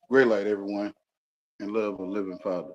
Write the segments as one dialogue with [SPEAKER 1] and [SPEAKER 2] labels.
[SPEAKER 1] Great light, everyone, and love of living Father.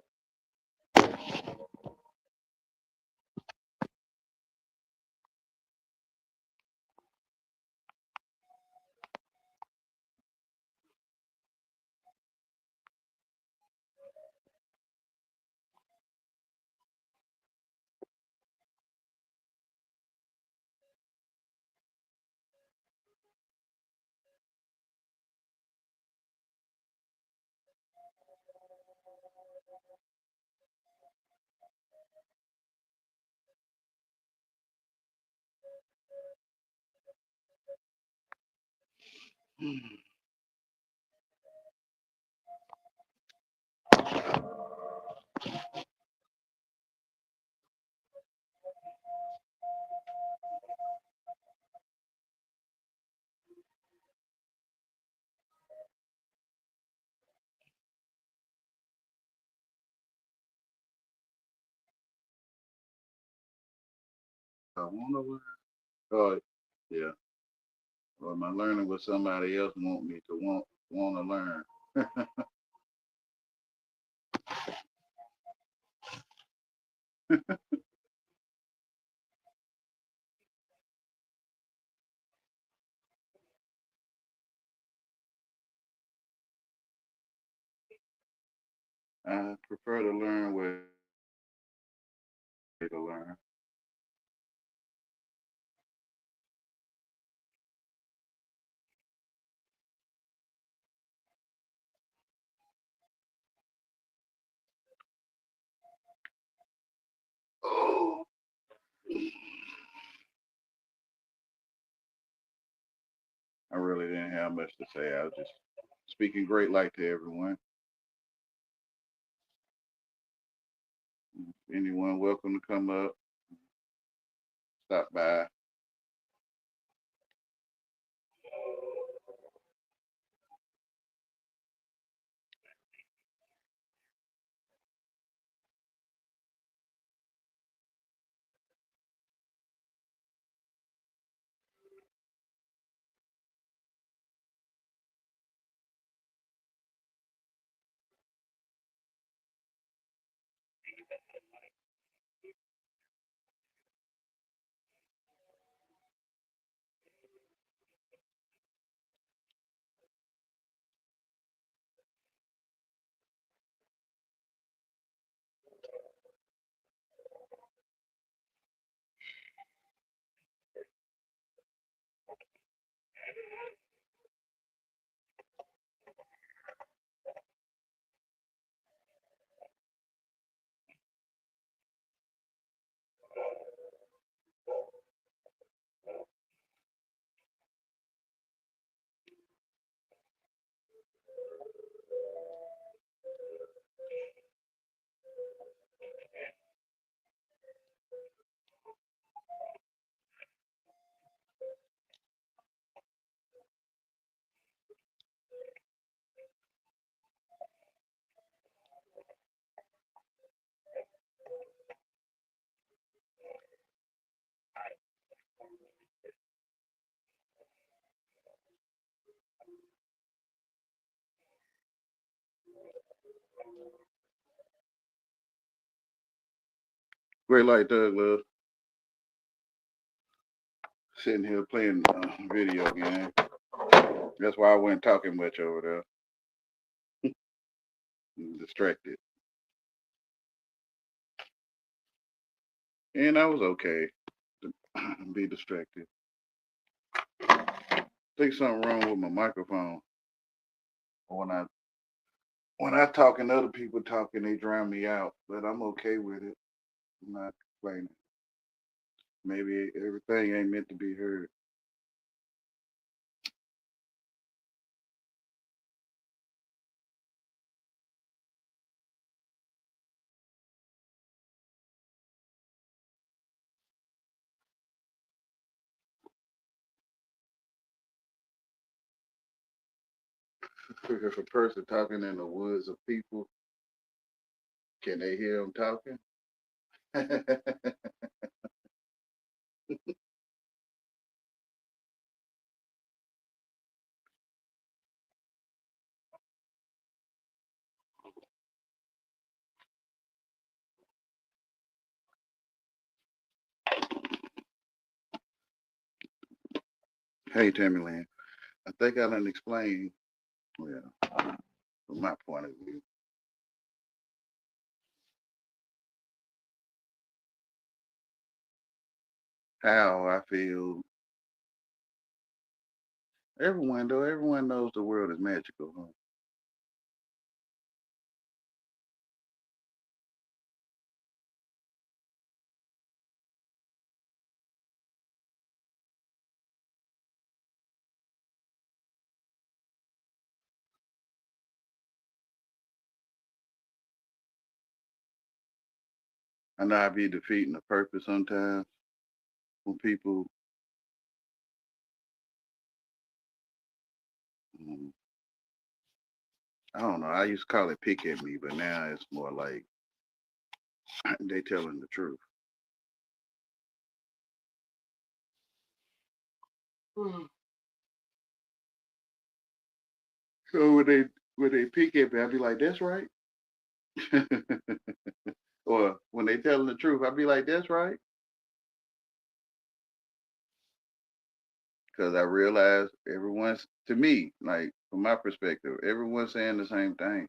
[SPEAKER 1] I want to learn. Oh, yeah. Or am I learning what somebody else want me to want to learn? I prefer to learn what to learn. Oh, I really didn't have much to say. I was just speaking great light to everyone. Anyone welcome to come up, stop by. Great light, Doug Love. Sitting here playing video game. That's why I wasn't talking much over there. Distracted. And I was okay to be distracted. I think something wrong with my microphone. When I talk and other people talking, they drown me out. But I'm okay with it. I'm not complaining. Maybe everything ain't meant to be heard. If a person talking in the woods of people, can they hear them talking? Hey, Tammy Lynn. I think I done explained, well, from my point of view, how I feel. Everyone knows the world is magical, huh? I know I be defeating the purpose sometimes when people, mm, I don't know, I used to call it pick at me, but now it's more like they telling the truth. Mm. So when they pick at me, I be like, that's right. Or when they telling the truth, I be like, that's right. Because I realize everyone's, to me, like from my perspective, everyone's saying the same thing.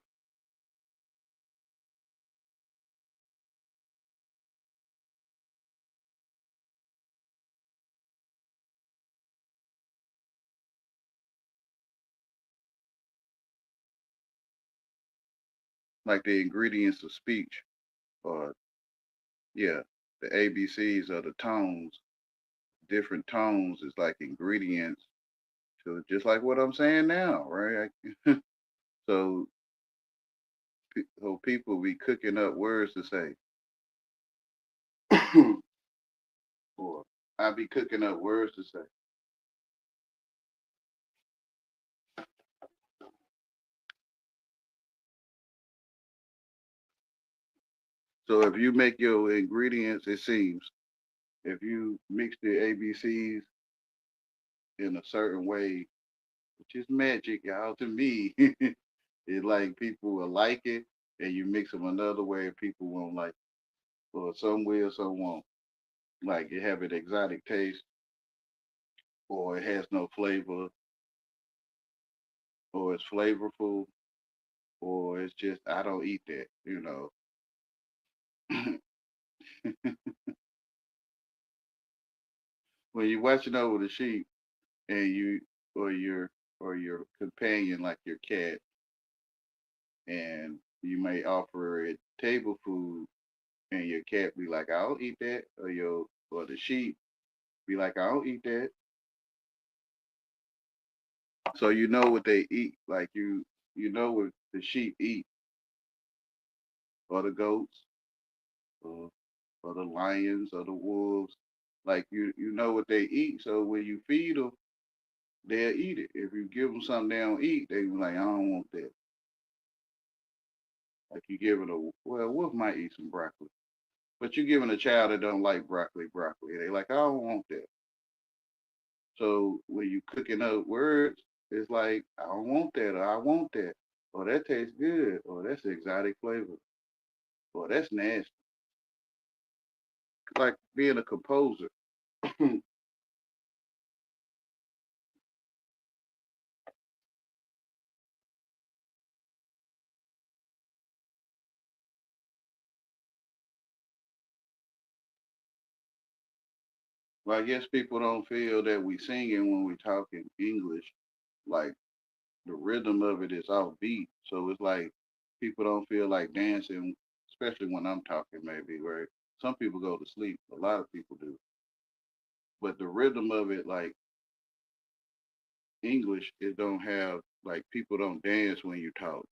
[SPEAKER 1] Like the ingredients of speech, or yeah, the ABCs or the tones. Different tones is like ingredients to just like what I'm saying now, right? So, so people be cooking up words to say, or I be cooking up words to say. So if you make your ingredients, it seems, if you mix the ABCs in a certain way, which is magic, y'all, to me, it's like people will like it, and you mix them another way, and people won't like it. Or some will, some won't. Like it have an exotic taste, or it has no flavor, or it's flavorful, or it's just I don't eat that. When you're watching over the sheep and you or your companion like your cat, and you may offer it table food, and your cat be like, I don't eat that, or the sheep be like, I don't eat that. So you know what they eat, like you know what the sheep eat, or the goats, or or the lions, or the wolves. Like you know what they eat. So when you feed them, they'll eat it. If you give them something they don't eat, they be like, I don't want that. Like you giving well, wolf might eat some broccoli, but you giving a child that don't like broccoli. They like, I don't want that. So when you cooking up words, it's like, I don't want that, or I want that, or that tastes good, or that's exotic flavor, or that's nasty. Like being a composer. Well, I guess people don't feel that we singing when we talking English. Like the rhythm of it is off beat, so it's like people don't feel like dancing, especially when I'm talking. Maybe right. Some people go to sleep. A lot of people do, but the rhythm of it, like English, it don't have like people don't dance when you talk.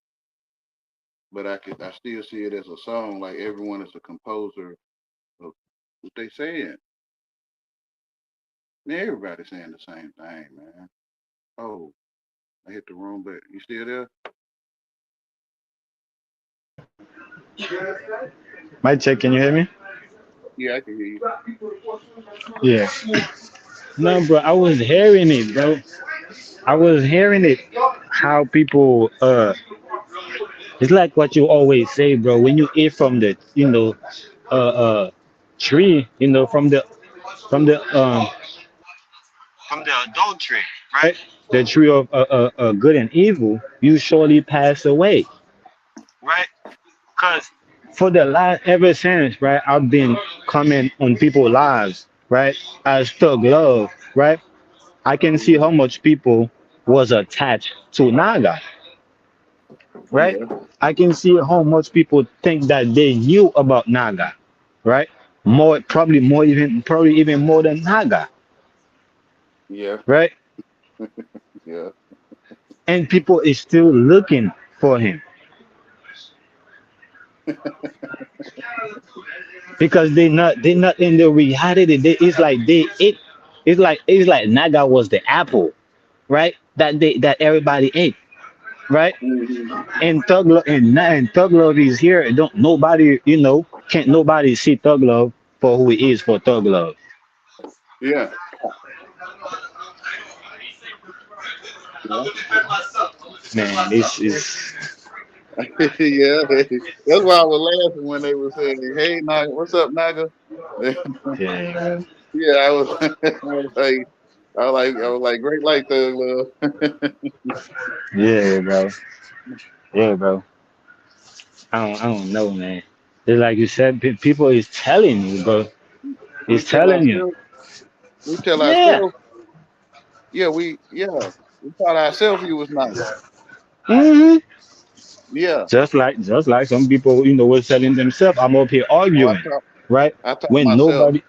[SPEAKER 1] But I still see it as a song. Like everyone is a composer of what they saying. Man, everybody's saying the same thing, man. Oh, I hit the wrong button. You still there?
[SPEAKER 2] My check, can you hear me?
[SPEAKER 1] Yeah, I can hear you.
[SPEAKER 2] Yeah. No, bro, I was hearing it, bro. I was hearing it. How people, it's like what you always say, bro. When you eat from the, tree, from the from the adultery, right? The tree of good and evil, you surely pass away, right? Because for the last ever since, right, I've been coming on people's lives, right, as thug love, right. I can see how
[SPEAKER 1] Mhm.
[SPEAKER 2] much people was attached to Naga, right?
[SPEAKER 1] Yeah.
[SPEAKER 2] I can see how much people think that they knew about Naga, right? More, probably even more than Naga,
[SPEAKER 1] Yeah.
[SPEAKER 2] right?
[SPEAKER 1] Yeah.
[SPEAKER 2] And people is still looking for him because they not in the reality. It's like it's like Naga was the apple, right? That everybody ate, right?
[SPEAKER 1] Hmm.
[SPEAKER 2] And Thug Love is here. Don't nobody, can't nobody see Thug Love for who he is for Thug Love.
[SPEAKER 1] Yeah. Yeah.
[SPEAKER 2] Man, this is
[SPEAKER 1] Yeah. That's why I was laughing when they were saying, "Hey, Naga, what's up, Naga?"
[SPEAKER 2] yeah,
[SPEAKER 1] Yeah, I was, I was like, great light, thug love.
[SPEAKER 2] yeah, bro, yeah, bro. I don't know, man. It's like you said, people is telling you, bro.
[SPEAKER 1] we
[SPEAKER 2] He's
[SPEAKER 1] tell
[SPEAKER 2] telling you.
[SPEAKER 1] ourselves, we tell
[SPEAKER 2] Yeah.
[SPEAKER 1] ourselves, yeah, we taught ourselves he was nice.
[SPEAKER 2] hmm
[SPEAKER 1] Yeah.
[SPEAKER 2] Just like some people, were telling themselves, I'm up here
[SPEAKER 1] Oh,
[SPEAKER 2] arguing, right?
[SPEAKER 1] I taught
[SPEAKER 2] When
[SPEAKER 1] myself.
[SPEAKER 2] nobody,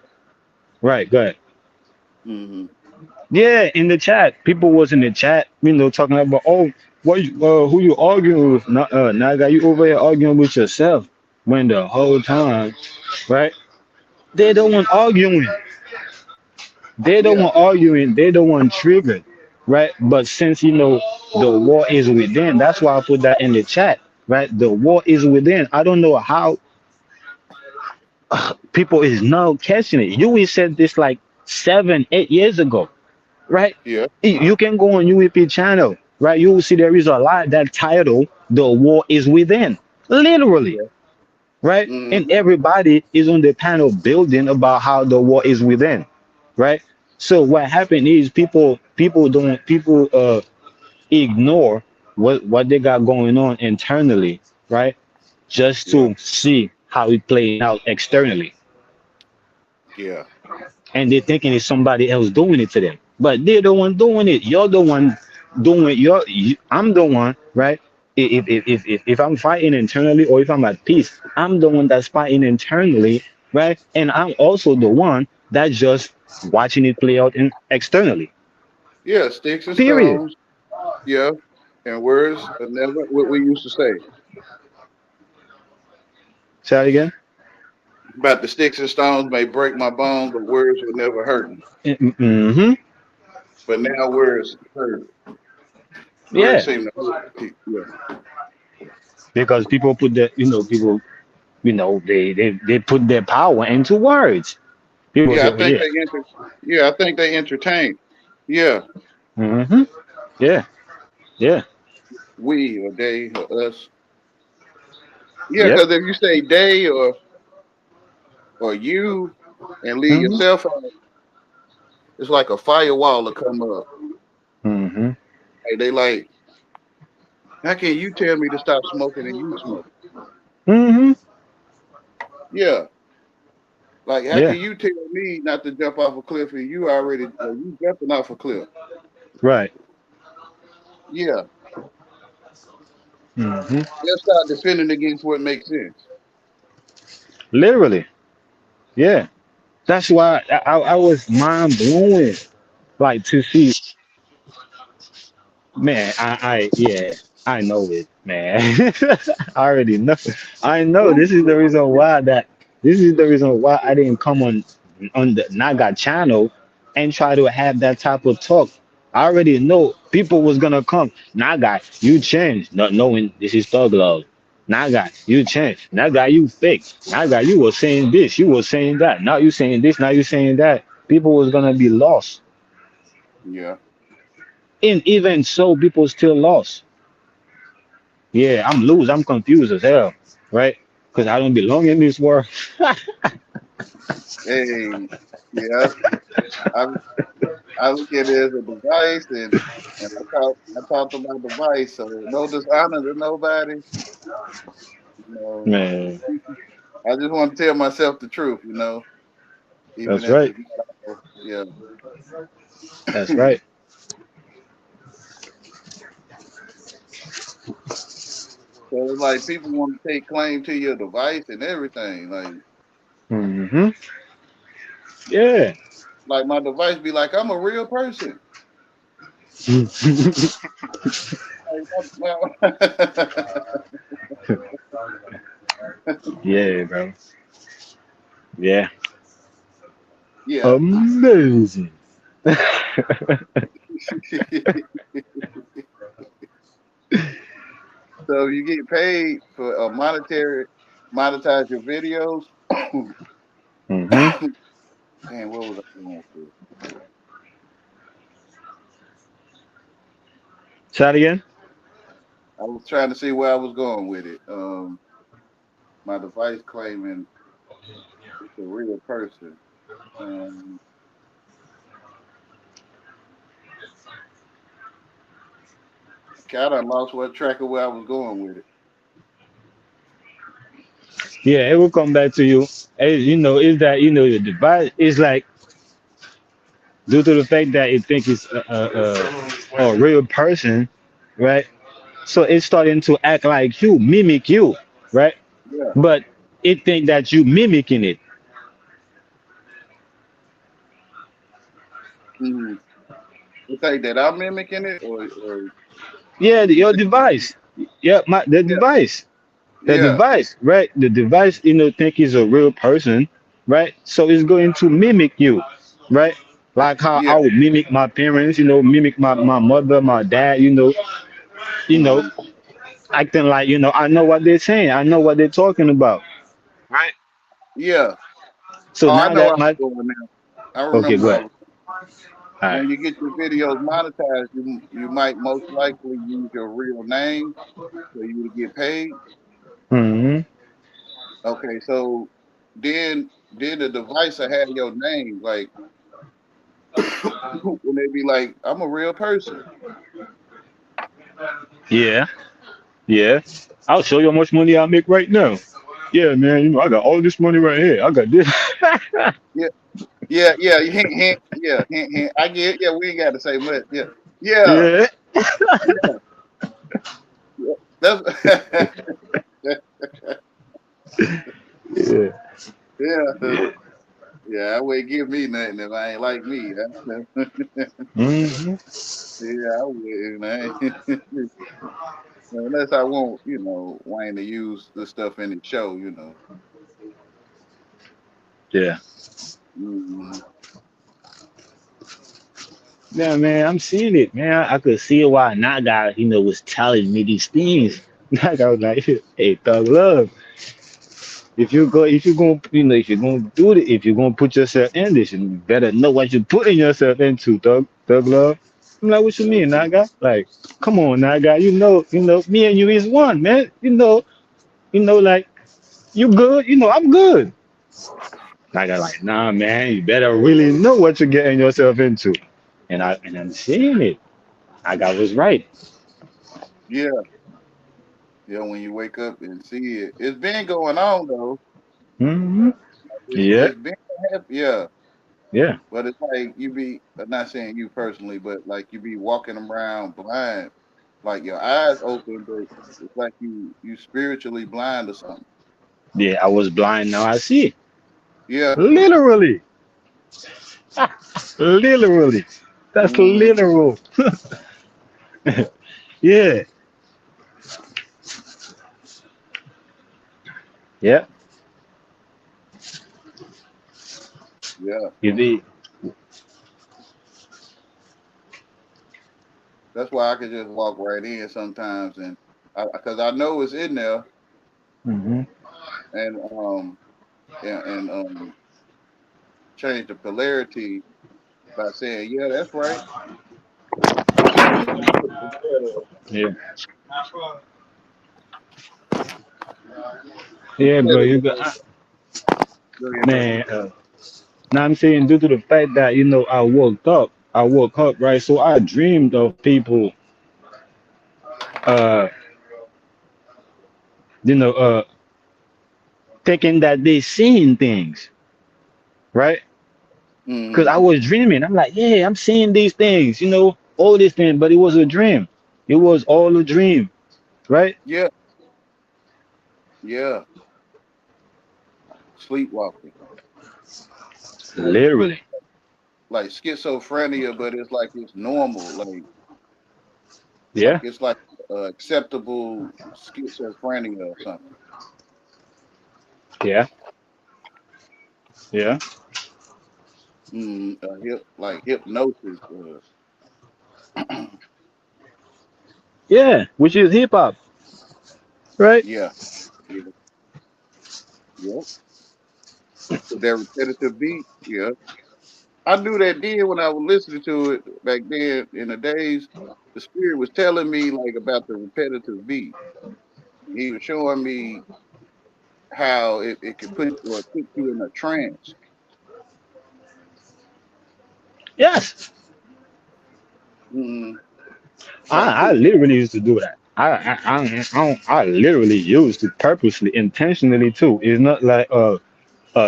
[SPEAKER 2] right? Go ahead.
[SPEAKER 1] Hmm.
[SPEAKER 2] Yeah, in the chat, people was in the chat, talking about, oh, who you arguing with? Naga, you over here arguing with yourself, when the whole time, right? They don't want arguing. They don't
[SPEAKER 1] Yeah.
[SPEAKER 2] want arguing. They don't want triggered, right? But since the war is within, that's why I put that in the chat, right? The war is within. I don't know how people is now catching it. You said this like 7, 8 years ago, right?
[SPEAKER 1] Yeah.
[SPEAKER 2] You can go on UEP channel, right? You will see there is a lot that title, "The War is Within," literally,
[SPEAKER 1] Yeah.
[SPEAKER 2] right? And
[SPEAKER 1] Hmm.
[SPEAKER 2] everybody is on the panel building about how the war is within, right? So what happened is people ignore what they got going on internally, right? Just
[SPEAKER 1] Yeah.
[SPEAKER 2] to see how it playing out externally,
[SPEAKER 1] Yeah.
[SPEAKER 2] and they're thinking it's somebody else doing it to them, but they're the one doing it. You're the one doing it. I'm the one, right? If I'm fighting internally, or if I'm at peace, I'm the one that's fighting internally, right? And I'm also the one that's just watching it play out externally.
[SPEAKER 1] Yeah. Sticks and
[SPEAKER 2] Period.
[SPEAKER 1] stones. Yeah. And words are never what we used to say
[SPEAKER 2] Say that again.
[SPEAKER 1] about the sticks and stones may break my bones, but words will never hurt me.
[SPEAKER 2] Mm-hmm.
[SPEAKER 1] But now words hurt. Words
[SPEAKER 2] Yeah,
[SPEAKER 1] seem to hurt people. Yeah.
[SPEAKER 2] because people put people, they put their power into words. People
[SPEAKER 1] Yeah.
[SPEAKER 2] say,
[SPEAKER 1] I
[SPEAKER 2] oh,
[SPEAKER 1] think
[SPEAKER 2] yeah.
[SPEAKER 1] they Yeah. I think they entertain. Yeah.
[SPEAKER 2] Mm-hmm. Yeah. Yeah.
[SPEAKER 1] We or they or us. Yeah.
[SPEAKER 2] Yep.
[SPEAKER 1] Because if you say they or you and leave
[SPEAKER 2] Mm-hmm.
[SPEAKER 1] yourself out, it's like a firewall to come up.
[SPEAKER 2] Mm-hmm.
[SPEAKER 1] Like they like, how can you tell me to stop smoking and you smoke?
[SPEAKER 2] Mm-hmm.
[SPEAKER 1] Yeah. Like, how
[SPEAKER 2] Yeah.
[SPEAKER 1] can you tell me not to jump off a cliff and you already you jumping off a cliff?
[SPEAKER 2] Right.
[SPEAKER 1] Yeah.
[SPEAKER 2] Mm-hmm.
[SPEAKER 1] Let's start defending against what makes sense.
[SPEAKER 2] Literally. Yeah. That's why I was mind blowing, like to see, man. Yeah, I know it, man. I already know. I know
[SPEAKER 1] Who?
[SPEAKER 2] this is the reason why I didn't come on the Naga channel and try to have that type of talk. I already know people was gonna come. Naga, you changed, not knowing this is Thug Love. Naga, you changed. Naga, you fake. Naga, you were saying this, you were saying that. Now you saying this, now you saying that. People was gonna be lost.
[SPEAKER 1] Yeah.
[SPEAKER 2] And even so, people still lost. Yeah, I'm loose. I'm confused as hell, right? Because I don't belong in this world.
[SPEAKER 1] Hey, yeah, I I look at it as a device, and I talk to my device, so no dishonor to nobody. You know,
[SPEAKER 2] Man,
[SPEAKER 1] I just want to tell myself the truth. Even
[SPEAKER 2] that's
[SPEAKER 1] if
[SPEAKER 2] right.
[SPEAKER 1] it's not yeah.
[SPEAKER 2] That's right.
[SPEAKER 1] So it's like people want to take claim to your device and everything.
[SPEAKER 2] Hmm. Yeah.
[SPEAKER 1] Like my device be like, I'm a real person. Like,
[SPEAKER 2] Yeah, bro. Yeah.
[SPEAKER 1] yeah.
[SPEAKER 2] Amazing.
[SPEAKER 1] So you get paid for a monetize your videos.
[SPEAKER 2] Hmm.
[SPEAKER 1] Man, what was I going for?
[SPEAKER 2] Say that again.
[SPEAKER 1] I was trying to see where I was going with it. My device claiming it's a real person. Um, kind of lost what track of where I was going with it.
[SPEAKER 2] Yeah, it will come back to you. Is that the device is like due to the fact that it thinks it's a real person, right? So it's starting to act like you, mimic you, right?
[SPEAKER 1] Yeah.
[SPEAKER 2] But it think that you mimicking it.
[SPEAKER 1] Mm-hmm. You think that I'm mimicking it, or
[SPEAKER 2] Yeah,
[SPEAKER 1] you
[SPEAKER 2] your
[SPEAKER 1] think,
[SPEAKER 2] device. Yeah, the
[SPEAKER 1] yeah,
[SPEAKER 2] device. The
[SPEAKER 1] yeah,
[SPEAKER 2] device, right? The device, think is a real person, right? So it's going to mimic you, right? Like how
[SPEAKER 1] yeah.
[SPEAKER 2] I would mimic my parents, mimic my mother, my dad, you know,
[SPEAKER 1] Mm-hmm.
[SPEAKER 2] acting like, I know what they're saying. I know what they're talking about. Right.
[SPEAKER 1] Yeah.
[SPEAKER 2] So
[SPEAKER 1] Oh, I
[SPEAKER 2] now
[SPEAKER 1] know where
[SPEAKER 2] that
[SPEAKER 1] I
[SPEAKER 2] my
[SPEAKER 1] was going now. I
[SPEAKER 2] okay,
[SPEAKER 1] remember
[SPEAKER 2] go
[SPEAKER 1] where I
[SPEAKER 2] ahead.
[SPEAKER 1] was.
[SPEAKER 2] All right.
[SPEAKER 1] When you get your videos monetized, you might most likely use your real name for you to get paid.
[SPEAKER 2] Hmm.
[SPEAKER 1] Okay, so then the device will have your name, like when they be like, I'm a real person.
[SPEAKER 2] Yeah. Yeah. I'll show you how much money I make right now. Yeah, man. I got all this money right here. I got this.
[SPEAKER 1] Yeah, yeah. Hint, hint, yeah, hint, hint. I get, yeah. We ain't got to say much. Yeah, yeah,
[SPEAKER 2] Yeah.
[SPEAKER 1] yeah. Yeah. That's
[SPEAKER 2] Yeah.
[SPEAKER 1] yeah,
[SPEAKER 2] Yeah.
[SPEAKER 1] yeah. I wouldn't give me nothing if I ain't like me.
[SPEAKER 2] Hmm.
[SPEAKER 1] Yeah, I wouldn't. Unless I want, Wayne to use the stuff in the show.
[SPEAKER 2] Yeah.
[SPEAKER 1] Mm-hmm.
[SPEAKER 2] Yeah, man, I'm seeing it, man. I could see why Naga, was telling me these things. Naga was like, hey, Thug Love, if you're gonna do it, if you're gonna put yourself in this, you better know what you're putting yourself into, Thug Love. I'm like, what you mean, Naga? Like, come on, Naga, me and you is one, man. Like, you good, I'm good. Naga like, nah, man, you better really know what you're getting yourself into. And I'm seeing it. Naga was right.
[SPEAKER 1] Yeah, yeah. When you wake up and see it, it's been going on though.
[SPEAKER 2] Hmm.
[SPEAKER 1] It's
[SPEAKER 2] Yeah,
[SPEAKER 1] it's been yeah,
[SPEAKER 2] yeah,
[SPEAKER 1] but it's like you be I'm not saying you personally, but like you be walking around blind, like your eyes open, but it's like you spiritually blind or something.
[SPEAKER 2] yeah. I was blind, now I see.
[SPEAKER 1] Yeah.
[SPEAKER 2] Literally, literally. That's
[SPEAKER 1] Mm,
[SPEAKER 2] literal. Yeah, yeah.
[SPEAKER 1] yeah.
[SPEAKER 2] You be.
[SPEAKER 1] That's why I could just walk right in sometimes, and because I know it's in there,
[SPEAKER 2] Hmm.
[SPEAKER 1] and change the polarity by saying, yeah, that's right.
[SPEAKER 2] Yeah, yeah, bro.
[SPEAKER 1] Instead of
[SPEAKER 2] You got.
[SPEAKER 1] Go ahead, brother.
[SPEAKER 2] man. Now I'm saying due to the fact that I woke up, right? So I dreamed of people, uh, you know, thinking that they seeing things, right? Because
[SPEAKER 1] Mm-hmm.
[SPEAKER 2] I was dreaming. I'm like, yeah, I'm seeing these things, all these things, but it was a dream. It was all a dream, right?
[SPEAKER 1] Yeah, yeah. Sleepwalking. Like
[SPEAKER 2] Literally.
[SPEAKER 1] like schizophrenia, but it's like it's normal. Like
[SPEAKER 2] Yeah,
[SPEAKER 1] it's like acceptable schizophrenia or something.
[SPEAKER 2] yeah, yeah,
[SPEAKER 1] Like hypnosis.
[SPEAKER 2] yeah. Which is hip hop, right?
[SPEAKER 1] Yeah, yeah, yeah. With that repetitive beat. Yeah, I knew that then when I was listening to it back then in the days. The spirit was telling me like about the repetitive beat. He was showing me how it could put you in a trance.
[SPEAKER 2] Yes.
[SPEAKER 1] Mm, like
[SPEAKER 2] I literally used to do that. I literally used to purposely, intentionally too. It's not like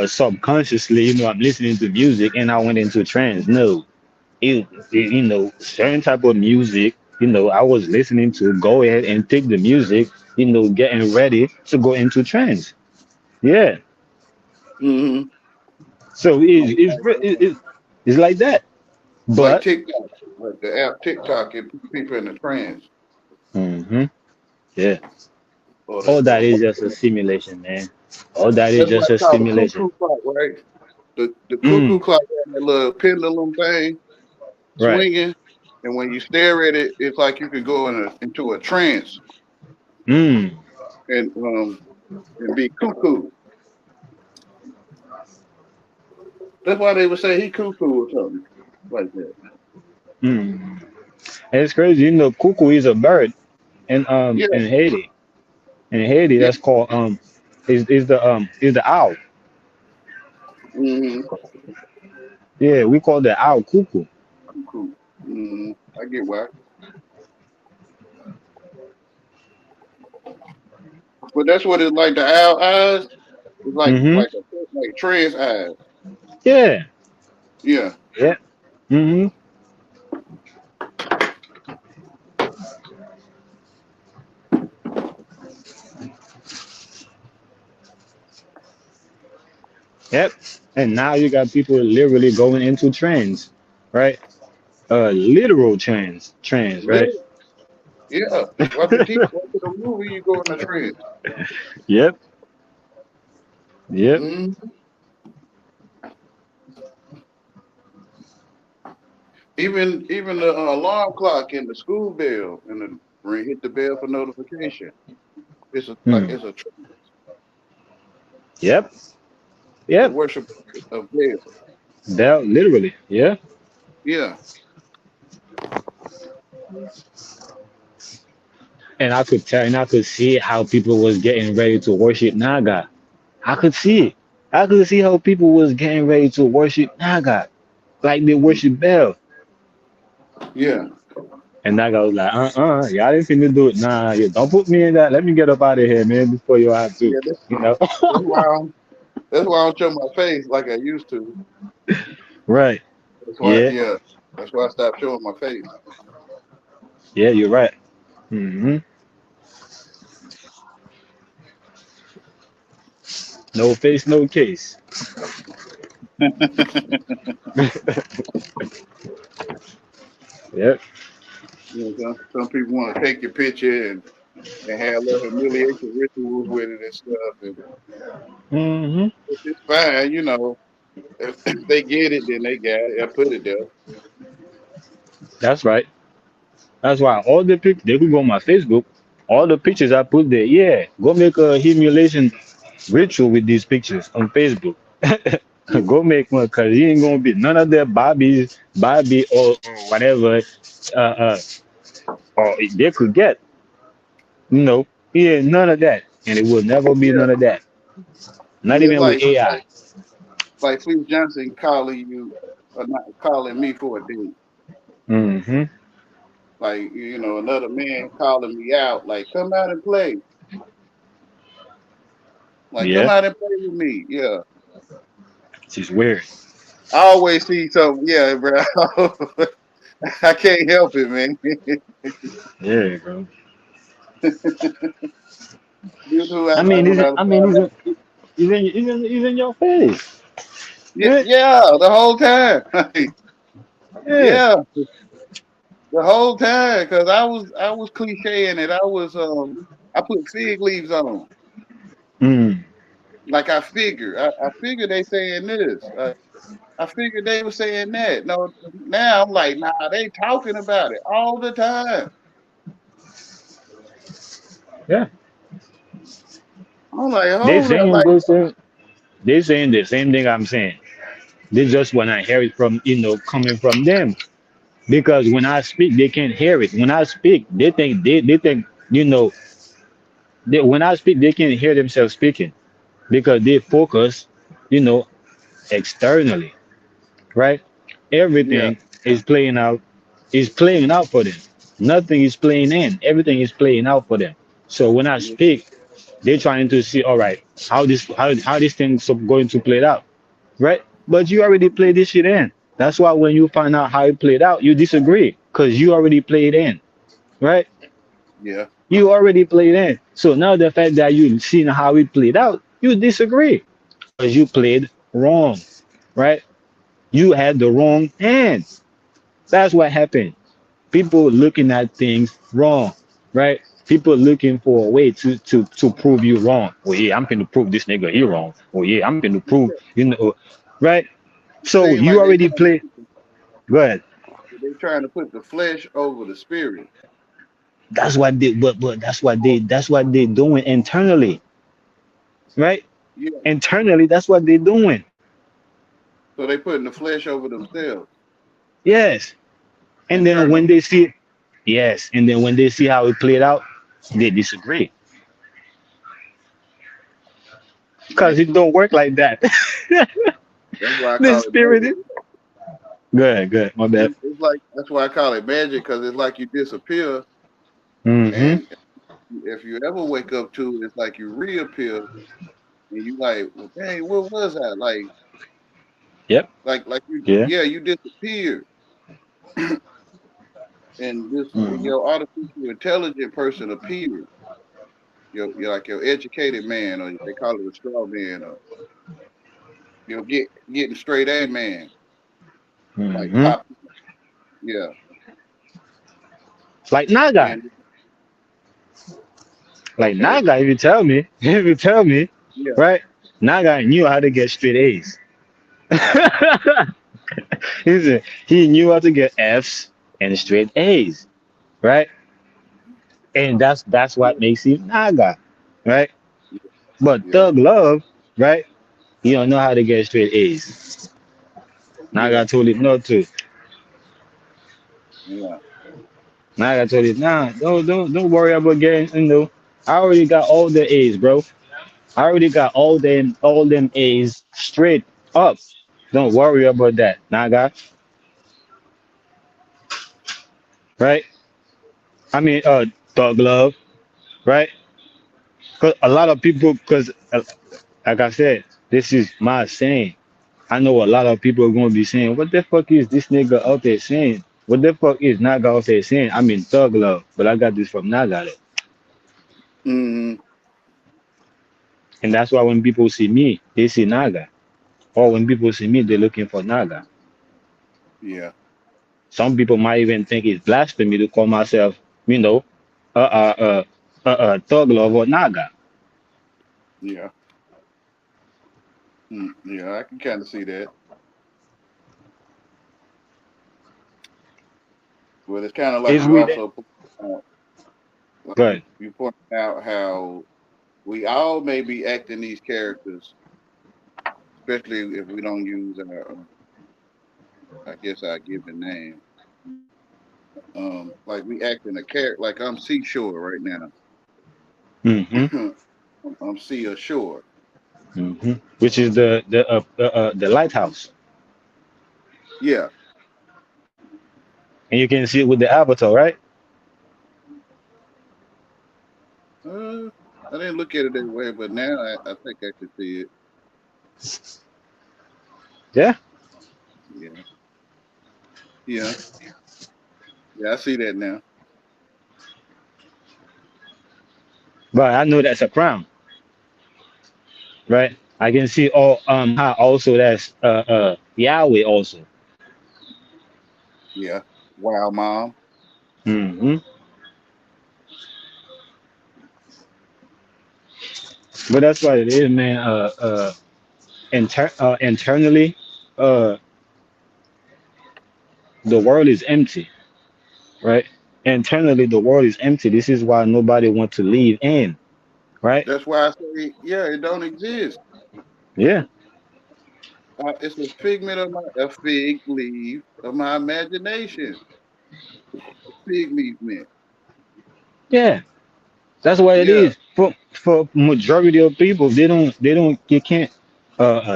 [SPEAKER 2] subconsciously, I'm listening to music and I went into trance. No, certain type of music, I was listening to go ahead and take the music, getting ready to go into trance. Yeah.
[SPEAKER 1] mm-hmm.
[SPEAKER 2] So it's like that.
[SPEAKER 1] Like
[SPEAKER 2] But
[SPEAKER 1] TikTok, like the app TikTok, it puts people in a trance.
[SPEAKER 2] hmm yeah,
[SPEAKER 1] Or the
[SPEAKER 2] all that is just a
[SPEAKER 1] or
[SPEAKER 2] simulation, man. All that is
[SPEAKER 1] that's why
[SPEAKER 2] just
[SPEAKER 1] it's
[SPEAKER 2] a
[SPEAKER 1] called the
[SPEAKER 2] simulation.
[SPEAKER 1] cuckoo clock, right? The cuckoo
[SPEAKER 2] Mm,
[SPEAKER 1] clock has that little pendulum thing
[SPEAKER 2] right.
[SPEAKER 1] swinging, and when you stare at it, it's like you could go into a trance
[SPEAKER 2] Mm,
[SPEAKER 1] and be cuckoo. That's why they would say he cuckoo or something like that.
[SPEAKER 2] mm. And it's crazy, cuckoo is a bird
[SPEAKER 1] Yeah,
[SPEAKER 2] in Haiti. In Haiti,
[SPEAKER 1] yeah.
[SPEAKER 2] that's called is the owl.
[SPEAKER 1] Mm-hmm.
[SPEAKER 2] Yeah, we call the owl cuckoo.
[SPEAKER 1] Cuckoo. Mm-hmm. I get why. But that's what it's like. The owl eyes. It's
[SPEAKER 2] Mm-hmm.
[SPEAKER 1] like trans eyes.
[SPEAKER 2] Yeah.
[SPEAKER 1] Yeah.
[SPEAKER 2] Yeah. Mm-hmm. Yep. And now you got people literally going into trends, right? Literal trends, right?
[SPEAKER 1] Little. Yeah. Watching a movie, you go in a trance.
[SPEAKER 2] Yep. Yep.
[SPEAKER 1] Mm. Even the alarm clock in the school bell and the ring hit the bell for notification.
[SPEAKER 2] Mm.
[SPEAKER 1] It's a
[SPEAKER 2] Yep.
[SPEAKER 1] the
[SPEAKER 2] Yep.
[SPEAKER 1] worship of bell.
[SPEAKER 2] That literally. Yeah.
[SPEAKER 1] Yeah.
[SPEAKER 2] And I could tell and I could see how people was getting ready to worship Naga. I could see it. I could see how people was getting ready to worship Naga. Like they
[SPEAKER 1] Mm.
[SPEAKER 2] worship Bell.
[SPEAKER 1] Yeah.
[SPEAKER 2] And Naga was like, y'all didn't seem to do it. Nah, yeah, don't put me in that. Let me get up out of here, man, before you have to.
[SPEAKER 1] Yeah.
[SPEAKER 2] You know?
[SPEAKER 1] That's why that's why I don't show my face like I used to.
[SPEAKER 2] Right.
[SPEAKER 1] That's why
[SPEAKER 2] Yeah.
[SPEAKER 1] yeah. That's why I stopped showing my face.
[SPEAKER 2] Yeah, you're right. hmm No face, no case. Yep.
[SPEAKER 1] Some people want to take your picture and have little humiliation rituals with it and stuff. And
[SPEAKER 2] hmm
[SPEAKER 1] it's fine, you know. If they get it, then they got it. I put it there.
[SPEAKER 2] That's right. That's why all the pictures, they could go on my Facebook. All the pictures I put there, yeah, go make a humiliation ritual with these pictures on Facebook.
[SPEAKER 1] Yeah.
[SPEAKER 2] Go make one, cause he ain't gonna be none of their Bobby or whatever, uh, or they could get. Yeah, none of that, and it will never be
[SPEAKER 1] Yeah.
[SPEAKER 2] none of that. Not
[SPEAKER 1] It's
[SPEAKER 2] even with AI.
[SPEAKER 1] like Steve Johnson calling you or not calling me for a date.
[SPEAKER 2] Mm-hmm.
[SPEAKER 1] Like, you know, another man calling me out, like, come out and play. Like, come
[SPEAKER 2] Yeah,
[SPEAKER 1] out and play with me. Yeah.
[SPEAKER 2] she's weird.
[SPEAKER 1] I always see something. Yeah, bro. I can't help it, man.
[SPEAKER 2] Yeah, bro.
[SPEAKER 1] Due to
[SPEAKER 2] I
[SPEAKER 1] I
[SPEAKER 2] mean,
[SPEAKER 1] am when
[SPEAKER 2] is
[SPEAKER 1] I
[SPEAKER 2] it?
[SPEAKER 1] was
[SPEAKER 2] I mean,
[SPEAKER 1] growing up.
[SPEAKER 2] is in your face.
[SPEAKER 1] Yeah,
[SPEAKER 2] Yeah,
[SPEAKER 1] yeah, the whole time.
[SPEAKER 2] yeah.
[SPEAKER 1] Yeah, the whole time. Cause I was clicheing it. I put fig leaves on.
[SPEAKER 2] Mm.
[SPEAKER 1] Like I figured they saying this. I figured they were saying that. No, now I'm like, nah, they talking about it all the time.
[SPEAKER 2] Yeah.
[SPEAKER 1] I'm like,
[SPEAKER 2] They
[SPEAKER 1] hold up,
[SPEAKER 2] saying
[SPEAKER 1] like,
[SPEAKER 2] this. They saying the same thing I'm saying. They just when I hear it from coming from them. Because when I speak, they can't hear it. When I speak, they think you know when I speak, they can't hear themselves speaking because they focus, you know, externally, right?
[SPEAKER 1] yeah,
[SPEAKER 2] Everything is playing out for them. Nothing is playing in. Everything is playing out for them. So when I
[SPEAKER 1] yeah,
[SPEAKER 2] speak, they're trying to see, all right, how this thing's going to play out, right? But you already played this shit in. That's why when you find out how it played out, you disagree because you already played in, right?
[SPEAKER 1] yeah,
[SPEAKER 2] You already played in. So now the fact that you seen how it played out, you disagree because you played wrong, right? You had the wrong hands. That's what happened. People looking at things wrong, right? People looking for a way to prove you wrong. Oh yeah, I'm finna prove this nigga he wrong. Oh yeah, I'm finna prove, right? So
[SPEAKER 1] seem
[SPEAKER 2] you
[SPEAKER 1] like
[SPEAKER 2] already played. Go ahead.
[SPEAKER 1] they trying to put the flesh over the spirit.
[SPEAKER 2] That's what they, but that's what they doing internally, right?
[SPEAKER 1] Yeah,
[SPEAKER 2] Internally, that's what they doing.
[SPEAKER 1] so they putting the flesh over themselves
[SPEAKER 2] Yes. And then when
[SPEAKER 1] internally.
[SPEAKER 2] they see, yes, and then when they see how it played out, they disagree because
[SPEAKER 1] Man,
[SPEAKER 2] it don't work like that.
[SPEAKER 1] that's why I
[SPEAKER 2] The
[SPEAKER 1] call it
[SPEAKER 2] spirit
[SPEAKER 1] magic.
[SPEAKER 2] is good, good. My bad.
[SPEAKER 1] It's like that's why I call it magic because it's like you disappear,
[SPEAKER 2] Mm-hmm.
[SPEAKER 1] and if you ever wake up to it, it's like you reappear, and you like, well, dang, where was I?
[SPEAKER 2] Yep.
[SPEAKER 1] Like you,
[SPEAKER 2] Yeah.
[SPEAKER 1] yeah, you disappeared, and this
[SPEAKER 2] Mm-hmm.
[SPEAKER 1] your artificial intelligent person appeared. You're like your educated man, or they call it a straw man, or getting straight A man, like
[SPEAKER 2] Mm-hmm.
[SPEAKER 1] pop, yeah,
[SPEAKER 2] Like Naga.
[SPEAKER 1] and
[SPEAKER 2] Like
[SPEAKER 1] okay,
[SPEAKER 2] Naga, if you tell me, if you tell me,
[SPEAKER 1] yeah,
[SPEAKER 2] right? Naga knew how to get straight A's. He knew how to get F's and straight A's, right? And that's
[SPEAKER 1] yeah,
[SPEAKER 2] what makes him Naga, right? But
[SPEAKER 1] yeah,
[SPEAKER 2] Thug Love, right? He don't know how to get straight A's.
[SPEAKER 1] yeah,
[SPEAKER 2] Naga told him not to.
[SPEAKER 1] yeah.
[SPEAKER 2] Naga told him, nah, don't worry about getting. I already got all the A's, bro. I already got all them A's straight up. Don't worry about that, Naga. Right? I mean, Thug Love, right? Cause a lot of people, like I said, this is my saying. I know a lot of people are gonna be saying, "What the fuck is this nigga out there saying? What the fuck is Naga out there saying?" I mean, Thug Love, but I got this from Naga, though.
[SPEAKER 1] Hmm.
[SPEAKER 2] And that's why when people see me, they see Naga, or when people see me, they're looking for Naga.
[SPEAKER 1] Yeah,
[SPEAKER 2] Some people might even think it's blasphemy to call myself, you know, Thug Love or Naga.
[SPEAKER 1] yeah, yeah. I can kind of see that. But it's kind of like
[SPEAKER 2] It's
[SPEAKER 1] you
[SPEAKER 2] with it.
[SPEAKER 1] also like
[SPEAKER 2] But
[SPEAKER 1] you pointed out how we all may be acting these characters, especially if we don't use our, I guess, our given name. Like we acting a character. Like I'm Seashore right now.
[SPEAKER 2] hmm
[SPEAKER 1] I'm Sea Ashore.
[SPEAKER 2] Which is the lighthouse,
[SPEAKER 1] Yeah.
[SPEAKER 2] and you can see it with the avatar, right?
[SPEAKER 1] Uh, I didn't look at it that way, but now I think I can see it.
[SPEAKER 2] Yeah,
[SPEAKER 1] Yeah. Yeah. Yeah. I see that now.
[SPEAKER 2] but I know that's a crown, right? I can see all how also that's Yahweh also.
[SPEAKER 1] Yeah. Wow, mom.
[SPEAKER 2] hmm But that's what it is, man. Internally, uh, the world is empty, right? Internally, the world is empty. This is why nobody wants to leave in, right?
[SPEAKER 1] That's why I say, yeah, it don't exist.
[SPEAKER 2] Yeah,
[SPEAKER 1] It's a figment of a fig leaf of my imagination. Fig leaf man.
[SPEAKER 2] yeah. That's what it
[SPEAKER 1] Yeah.
[SPEAKER 2] is. For majority of people, they don't you can't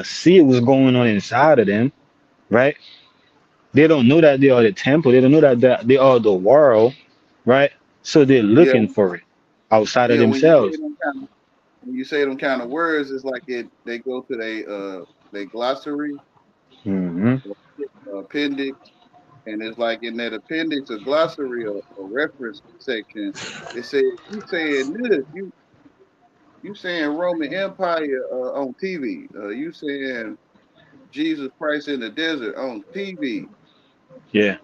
[SPEAKER 2] see what's going on inside of them, right? They don't know that they are the temple. They don't know that they are the world, right? So they're
[SPEAKER 1] Yeah.
[SPEAKER 2] looking for it outside of
[SPEAKER 1] Yeah.
[SPEAKER 2] themselves.
[SPEAKER 1] When you say them kind of words, it's like they go to they glossary
[SPEAKER 2] hmm
[SPEAKER 1] or appendix, and it's like in that appendix or glossary or reference section, it says you saying this, you saying Roman Empire on TV, you saying Jesus Christ in the desert on TV.
[SPEAKER 2] Yeah.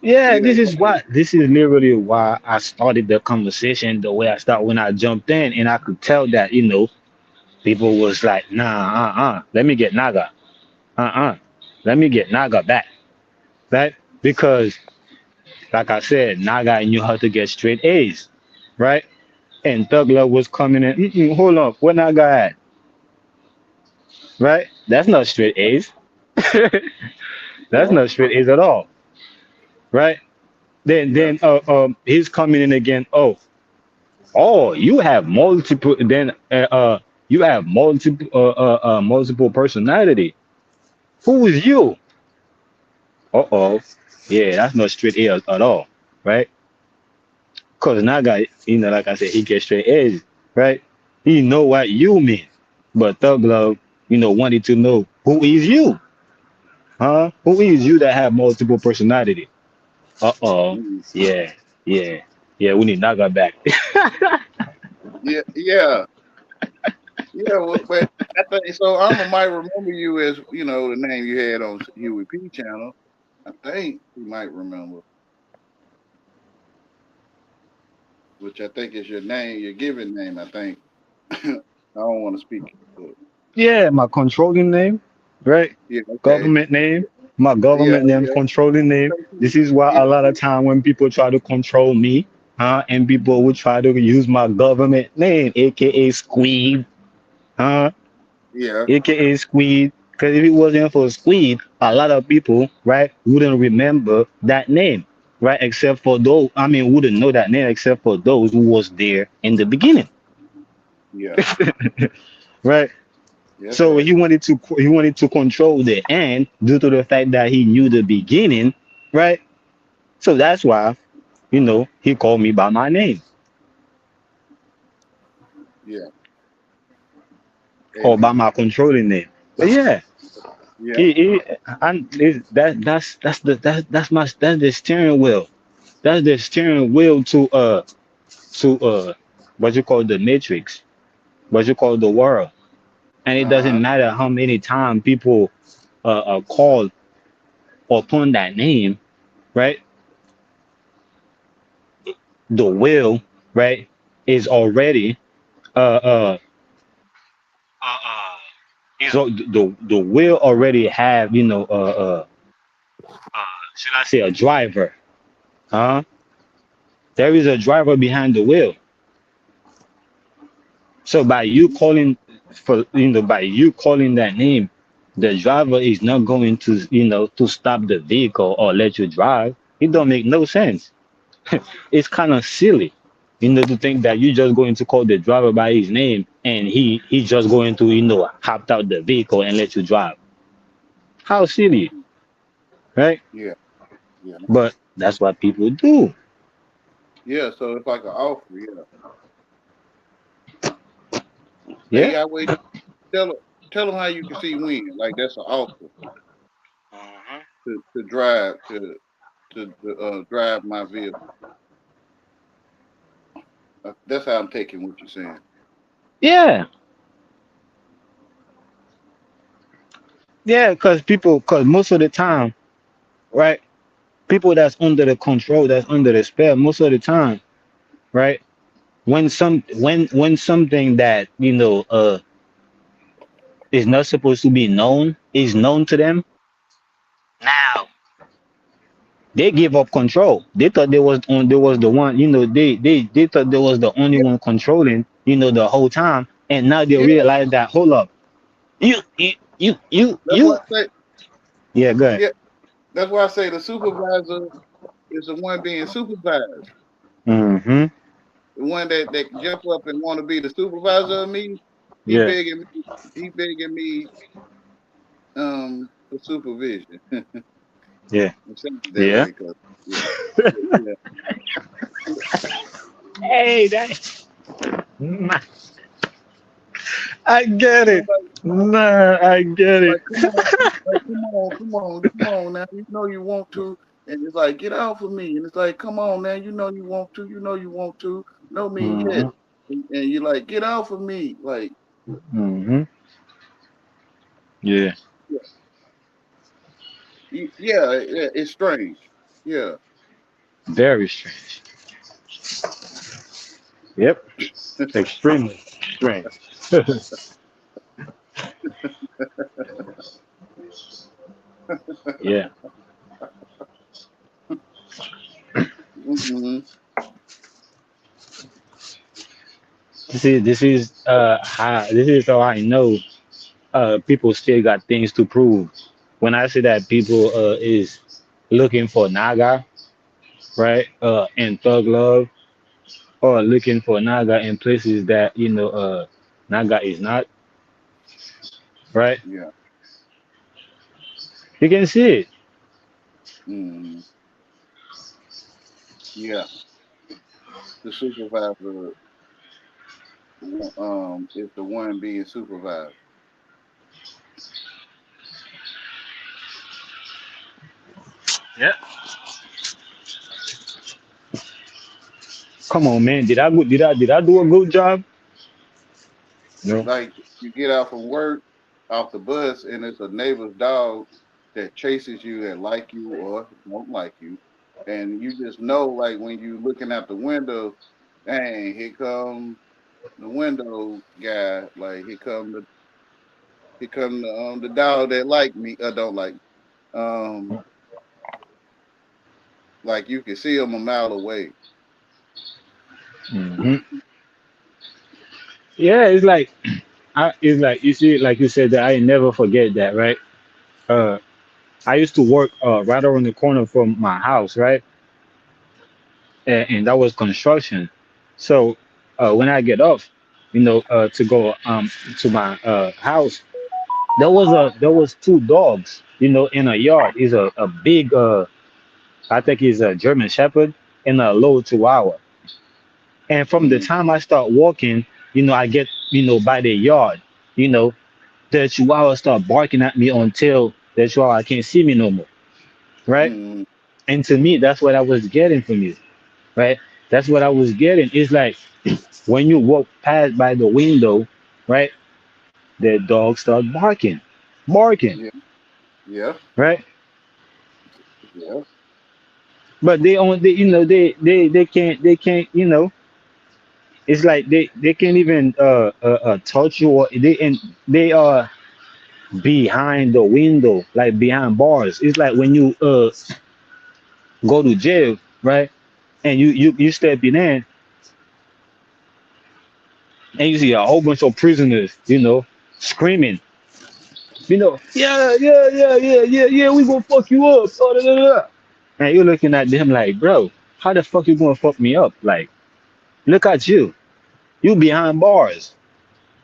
[SPEAKER 2] Yeah,
[SPEAKER 1] Yeah,
[SPEAKER 2] this is why this is literally why I started the conversation the way I start when I jumped in, and I could tell that, people was like, nah, let me get Naga. Uh-uh. Let me get Naga back. Right? Because like I said, Naga knew how to get straight A's. Right? And Thug Love was coming in. Hold on, where Naga at? Right? That's not straight A's. That's
[SPEAKER 1] yeah,
[SPEAKER 2] not straight A's at all. Right? Then
[SPEAKER 1] yeah,
[SPEAKER 2] then he's coming in again. Oh, you have multiple. Then you have multiple personality. Who is you? Uh-oh. Yeah, that's not straight A at all, right? Cause Naga, like I said, he gets straight A's, right? He know what you mean, but Thug Love, wanted to know who is you, huh? Who is you that have multiple personality? Uh-oh.
[SPEAKER 1] mm,
[SPEAKER 2] Yeah, yeah, yeah. We need Naga back.
[SPEAKER 1] yeah, yeah, yeah. Well, but I think so. Alma might remember you as the name you had on Huey P channel. I think he might remember, which I think is your name, your given name. I think. I don't want to speak. But
[SPEAKER 2] Yeah, my controlling name, right?
[SPEAKER 1] yeah, okay.
[SPEAKER 2] Government name, my
[SPEAKER 1] Yeah,
[SPEAKER 2] government name,
[SPEAKER 1] okay.
[SPEAKER 2] controlling name. This is why
[SPEAKER 1] Yeah,
[SPEAKER 2] a lot of time when people try to control me, and people would try to use my government name, aka Squeed, huh?
[SPEAKER 1] yeah,
[SPEAKER 2] AKA Squeed. Because if it wasn't for Squeed, a lot of people, right, wouldn't remember that name, right? Except for those, I mean, wouldn't know that name except for those who was there in the beginning,
[SPEAKER 1] yeah.
[SPEAKER 2] right?
[SPEAKER 1] That's
[SPEAKER 2] So
[SPEAKER 1] right.
[SPEAKER 2] he wanted to control the end due to the fact that he knew the beginning, right? So that's why, he called me by my name
[SPEAKER 1] Yeah.
[SPEAKER 2] or by
[SPEAKER 1] Amen.
[SPEAKER 2] my controlling name. But yeah,
[SPEAKER 1] Yeah.
[SPEAKER 2] he and that's the steering wheel. That's the steering wheel to what you call the matrix, what you call the world. And it
[SPEAKER 1] Uh
[SPEAKER 2] doesn't
[SPEAKER 1] huh.
[SPEAKER 2] matter how many times people call upon that name, right? The will, right, is already uh uh so the will already have should I say a driver, huh? There is a driver behind the wheel. So by you calling that name, the driver is not going to stop the vehicle or let you drive. It don't make no sense. It's kind of silly, to think that you're just going to call the driver by his name and he just going to hop out the vehicle and let you drive. How silly,
[SPEAKER 1] Mhm.
[SPEAKER 2] right?
[SPEAKER 1] Yeah, yeah,
[SPEAKER 2] But that's what people do.
[SPEAKER 1] yeah. So it's like an offer. Yeah. Hey,
[SPEAKER 2] Yeah.
[SPEAKER 1] I wait. Tell them how you can see when. Like that's an offer to drive to drive my vehicle. That's how I'm taking what you're saying.
[SPEAKER 2] Yeah. Yeah. Cause most of the time, right? People that's under the control, that's under the spell, most of the time, right? When something that is not supposed to be known is known to them, now they give up control. They thought they was the one, they thought they was the only
[SPEAKER 1] Yeah,
[SPEAKER 2] one controlling, the whole time, and now they
[SPEAKER 1] yeah.
[SPEAKER 2] realize that, hold up,
[SPEAKER 1] That's why I say.
[SPEAKER 2] yeah, good.
[SPEAKER 1] Yeah, that's why I say the supervisor is the one being supervised.
[SPEAKER 2] Mm-hmm.
[SPEAKER 1] The one that jump up and want to be the supervisor of me. He
[SPEAKER 2] Yeah,
[SPEAKER 1] begging me. He begging me for supervision.
[SPEAKER 2] yeah,
[SPEAKER 1] I'm saying it that
[SPEAKER 2] yeah.
[SPEAKER 1] way because yeah, yeah,
[SPEAKER 2] Hey, that I get
[SPEAKER 1] yeah.
[SPEAKER 2] it. Nah, I get it.
[SPEAKER 1] Like, come on, like, come on now. You know you want to, and it's like, get off of me. And it's like, come on now. You know you want to. You know you want to. No mean yes.
[SPEAKER 2] Mm-hmm.
[SPEAKER 1] And you're like, get off of me. Like,
[SPEAKER 2] Mm-hmm. Yeah.
[SPEAKER 1] yeah, yeah, it's strange. Yeah,
[SPEAKER 2] Very strange. Yep. Extremely strange. Yeah.
[SPEAKER 1] hmm
[SPEAKER 2] This is how I know people still got things to prove. When I say that people is looking for Naga, right? And Thug Love, or looking for Naga in places that Naga is not, right?
[SPEAKER 1] yeah,
[SPEAKER 2] You can see it.
[SPEAKER 1] hmm yeah. The supervisor is the one being supervised.
[SPEAKER 2] Yeah. Come on, man. Did I do a good job? No.
[SPEAKER 1] Like you get out from work, off the bus, and it's a neighbor's dog that chases you that like you or don't like you, and you just know like when you looking out the window, dang, here come the window guy. Like here come the dog that like me or don't like. Me. Um, like you can see him a mile away.
[SPEAKER 2] Hmm. Yeah, it's like you see, like you said that I never forget that, right? Uh, I used to work right around the corner from my house, right? And that was construction. So when I get off, to go to my house, there was two dogs, in a yard. Is a big I think he's a German Shepherd and a low Chihuahua. And from the
[SPEAKER 1] Mm,
[SPEAKER 2] time I start walking, I get by the yard, you know, the Chihuahua start barking at me until the Chihuahua can't see me no more, right?
[SPEAKER 1] mm,
[SPEAKER 2] And to me, that's what I was getting from you, right? That's what I was getting. It's like when you walk past by the window, right? The dog start barking,
[SPEAKER 1] yeah, yeah,
[SPEAKER 2] right?
[SPEAKER 1] yeah.
[SPEAKER 2] But they can't, it's like they can't even touch you, or they are behind the window, like behind bars. It's like when you go to jail, right? And you stepping in and you see a whole bunch of prisoners, screaming, yeah, yeah, yeah, yeah, yeah, yeah, we gonna fuck you up. Oh, da, da, da. And you're looking at them like, bro, how the fuck you gonna fuck me up? Like, look at you. You behind bars.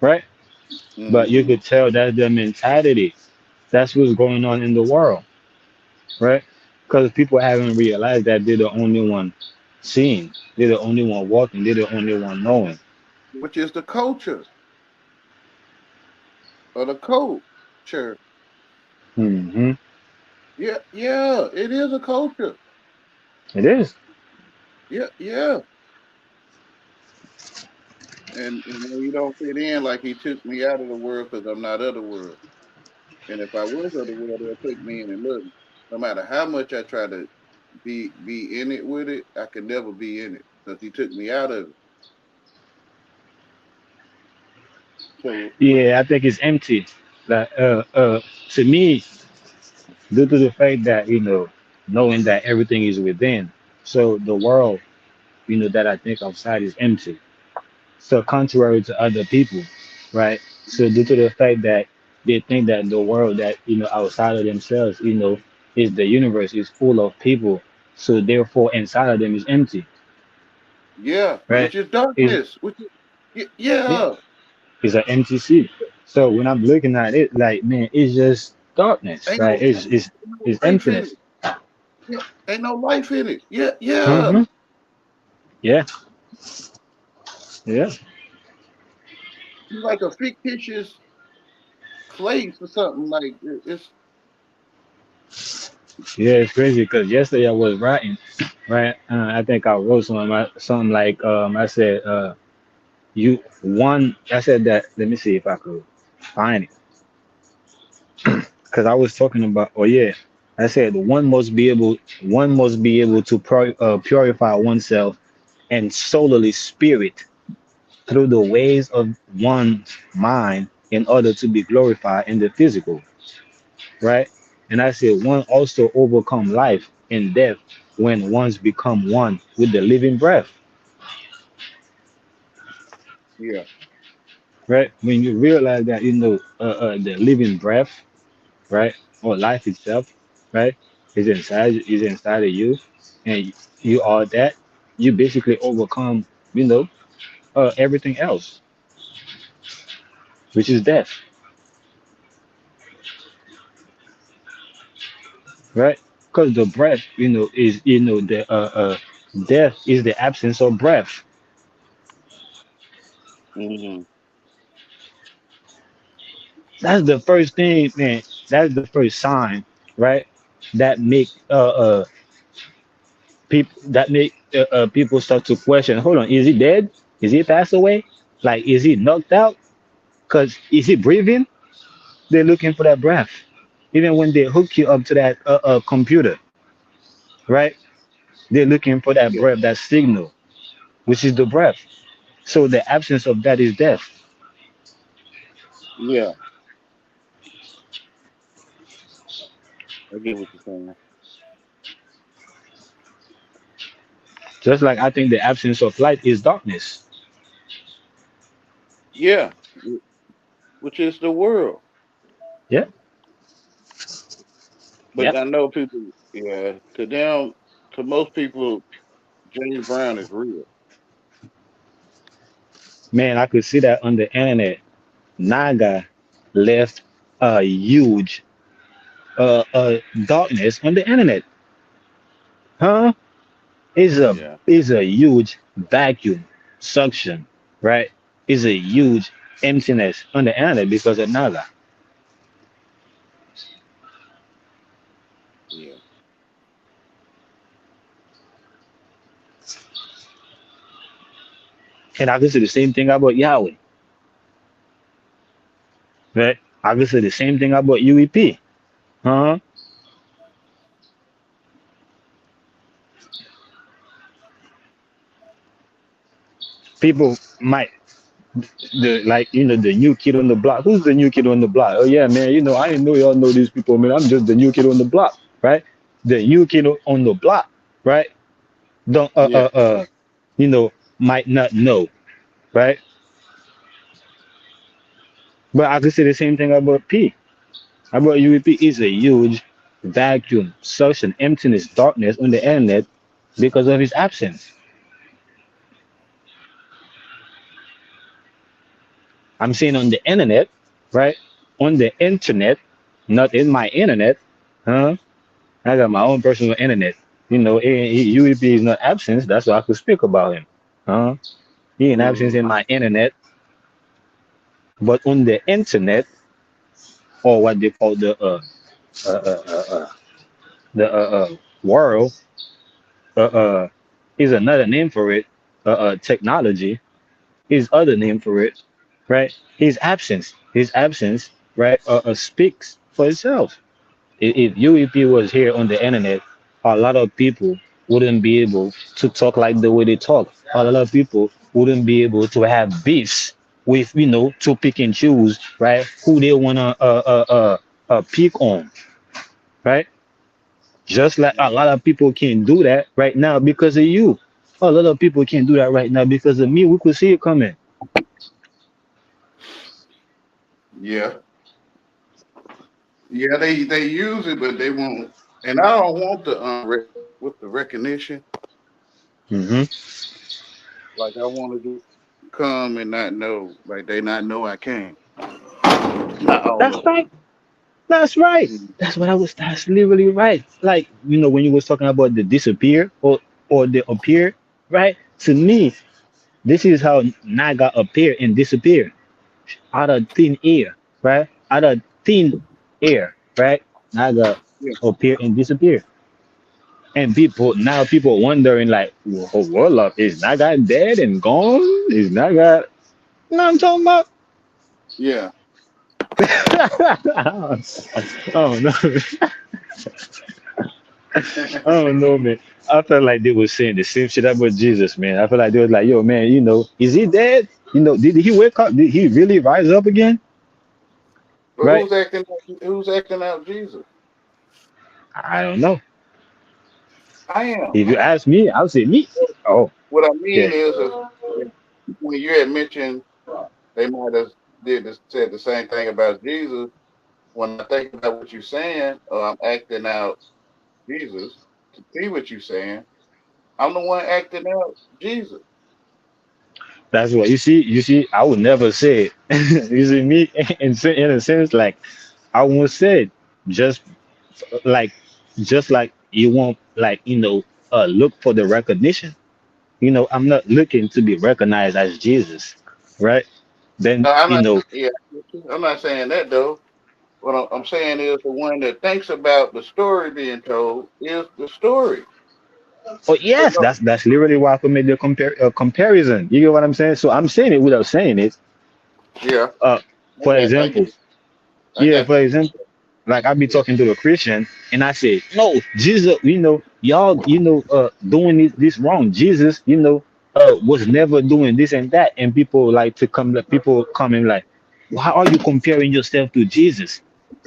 [SPEAKER 2] right? But you
[SPEAKER 1] Mm-hmm.
[SPEAKER 2] could tell that's their mentality. That's what's going on in the world, right? Because people haven't realized that they're the only one seeing, they're the only one walking, they're the only one knowing.
[SPEAKER 1] Which is the culture or the culture.
[SPEAKER 2] Hmm.
[SPEAKER 1] Yeah, yeah, it is a culture.
[SPEAKER 2] It is.
[SPEAKER 1] Yeah, yeah. And when you don't fit in, like he took me out of the world because I'm not of the world. And if I was of the world, they'll take me in and look. No matter how much I try to be in it with it, I could never be in it because he took me out of it. So
[SPEAKER 2] Yeah, I think it's empty. Like, to me, due to the fact that knowing that everything is within, so the world, that I think outside is empty. So contrary to other people, right? So due to the fact that they think that the world that outside of themselves, is the universe is full of people, so therefore inside of them is empty,
[SPEAKER 1] yeah,
[SPEAKER 2] right?
[SPEAKER 1] which is
[SPEAKER 2] Is
[SPEAKER 1] darkness. Which is
[SPEAKER 2] Yeah,
[SPEAKER 1] yeah.
[SPEAKER 2] it's an empty seat. So when I'm looking at it, like man, it's just darkness,
[SPEAKER 1] Ain't
[SPEAKER 2] right?
[SPEAKER 1] no,
[SPEAKER 2] It's
[SPEAKER 1] life in it.
[SPEAKER 2] emptiness.
[SPEAKER 1] Yeah, ain't no life in it. Yeah, yeah.
[SPEAKER 2] Hmm. Yeah, yeah,
[SPEAKER 1] It's like a fictitious place or something. Like it's
[SPEAKER 2] yeah. It's crazy because yesterday I was writing, right? I think I wrote something like I said I said that. Let me see if I could find it because I was talking about. Oh yeah, I said one must be able to purify oneself and solely spirit through the ways of one's mind in order to be glorified in the physical, right? And I said one also overcome life and death when one's become one with the living breath,
[SPEAKER 1] yeah,
[SPEAKER 2] right? When you realize that the living breath, right, or life itself, right, is inside of you, and you are that, you basically overcome, everything else, which is death, right? Because the breath, is the death is the absence of breath.
[SPEAKER 1] hmm
[SPEAKER 2] That's the first thing, man. That's the first sign, right? That make people start to question. Hold on, is he dead? Is he passed away? Like, is he knocked out? Cause is he breathing? They're looking for that breath. Even when they hook you up to that computer, right? They're looking for that
[SPEAKER 1] yeah,
[SPEAKER 2] breath, that signal, which is the breath. So the absence of that is death.
[SPEAKER 1] yeah. I get what you're saying.
[SPEAKER 2] Just like I think the absence of light is darkness.
[SPEAKER 1] Yeah, which is the world.
[SPEAKER 2] Yeah.
[SPEAKER 1] But
[SPEAKER 2] Yep.
[SPEAKER 1] I know people. Yeah, to them, to most people, James Brown is real.
[SPEAKER 2] Man, I could see that on the internet. Naga left a huge darkness on the internet. Huh? Is a
[SPEAKER 1] Yeah,
[SPEAKER 2] is a huge vacuum suction, right? Is a huge emptiness on the internet because of Naga.
[SPEAKER 1] yeah,
[SPEAKER 2] And I could say the same thing about Yahweh, right? I could say the same thing about UEP. Huh? People might the new kid on the block. Who's the new kid on the block? Oh yeah, man. I didn't know y'all know these people, man. I'm just the new kid on the block, right? The new kid on the block, right? Don't
[SPEAKER 1] yeah,
[SPEAKER 2] might not know, right? But I could say the same thing about P. About UEP is a huge vacuum, suction, emptiness, darkness on the internet because of his absence. I'm saying on the internet, right? On the internet, not in my internet, huh? I got my own personal internet. UEP is not absence. That's why I could speak about him, huh? He ain't absence
[SPEAKER 1] Mm,
[SPEAKER 2] in my internet, but on the internet, or what they call uh, uh, uh, uh, the world, uh, uh, is another name for it. Technology is other name for it, right? His absence, right? Speaks for itself. If UEP was here on the internet, a lot of people wouldn't be able to talk like the way they talk. A lot of people wouldn't be able to have beefs with, to pick and choose, right? Who they wanna pick on, right? Just like a lot of people can't do that right now because of you. A lot of people can't do that right now because of me. We could see it coming.
[SPEAKER 1] yeah, yeah. They use it, but they won't. And I don't want the with the recognition.
[SPEAKER 2] Hmm.
[SPEAKER 1] Like I want to just come and not know. Like they not know I came. Not all
[SPEAKER 2] That's
[SPEAKER 1] of
[SPEAKER 2] right. That's right.
[SPEAKER 1] them.
[SPEAKER 2] That's literally right. Like, when you was talking about the disappear or the appear, right? To me, this is how Naga appear and disappear out of thin air, right? Out of thin air, right? Naga
[SPEAKER 1] Yeah.
[SPEAKER 2] appear and disappear. And people wondering like, what up? Is Naga dead and gone? Is Naga, you know what I'm talking about?
[SPEAKER 1] Yeah.
[SPEAKER 2] Oh no. I don't know, man. I felt like they were saying the same shit about Jesus, man. I felt like they was like, yo, man, is he dead? Did he wake up? Did he really rise up again?
[SPEAKER 1] But
[SPEAKER 2] Right?
[SPEAKER 1] who's acting out Jesus?
[SPEAKER 2] I don't know.
[SPEAKER 1] I am.
[SPEAKER 2] If you ask me, I'll say me. Oh,
[SPEAKER 1] What I
[SPEAKER 2] yeah.
[SPEAKER 1] mean is, if when you had mentioned they might have said the same thing about Jesus. When I think about what you're saying, or I'm acting out Jesus to see what you're saying, I'm the one acting out Jesus.
[SPEAKER 2] That's what you see, I would never say it. You see me in a sense, like I won't say it. Just like just like you won't like, look for the recognition. I'm not looking to be recognized as Jesus, right? Then,
[SPEAKER 1] No, I'm not. Yeah, I'm not saying that though. What I'm saying is the one that thinks about the story being told is the story.
[SPEAKER 2] oh
[SPEAKER 1] So
[SPEAKER 2] yes,
[SPEAKER 1] no,
[SPEAKER 2] that's literally why I could make the comparison. You get what I'm saying? So I'm saying it without saying it.
[SPEAKER 1] yeah,
[SPEAKER 2] Uh, for
[SPEAKER 1] I
[SPEAKER 2] example,
[SPEAKER 1] get, I
[SPEAKER 2] yeah,
[SPEAKER 1] got
[SPEAKER 2] for
[SPEAKER 1] you.
[SPEAKER 2] example, like I be
[SPEAKER 1] Yeah,
[SPEAKER 2] talking to a Christian and I say, no, Jesus, y'all, doing this wrong. Jesus, was never doing this and that, and people like to come, like people come and like, why are you comparing yourself to Jesus?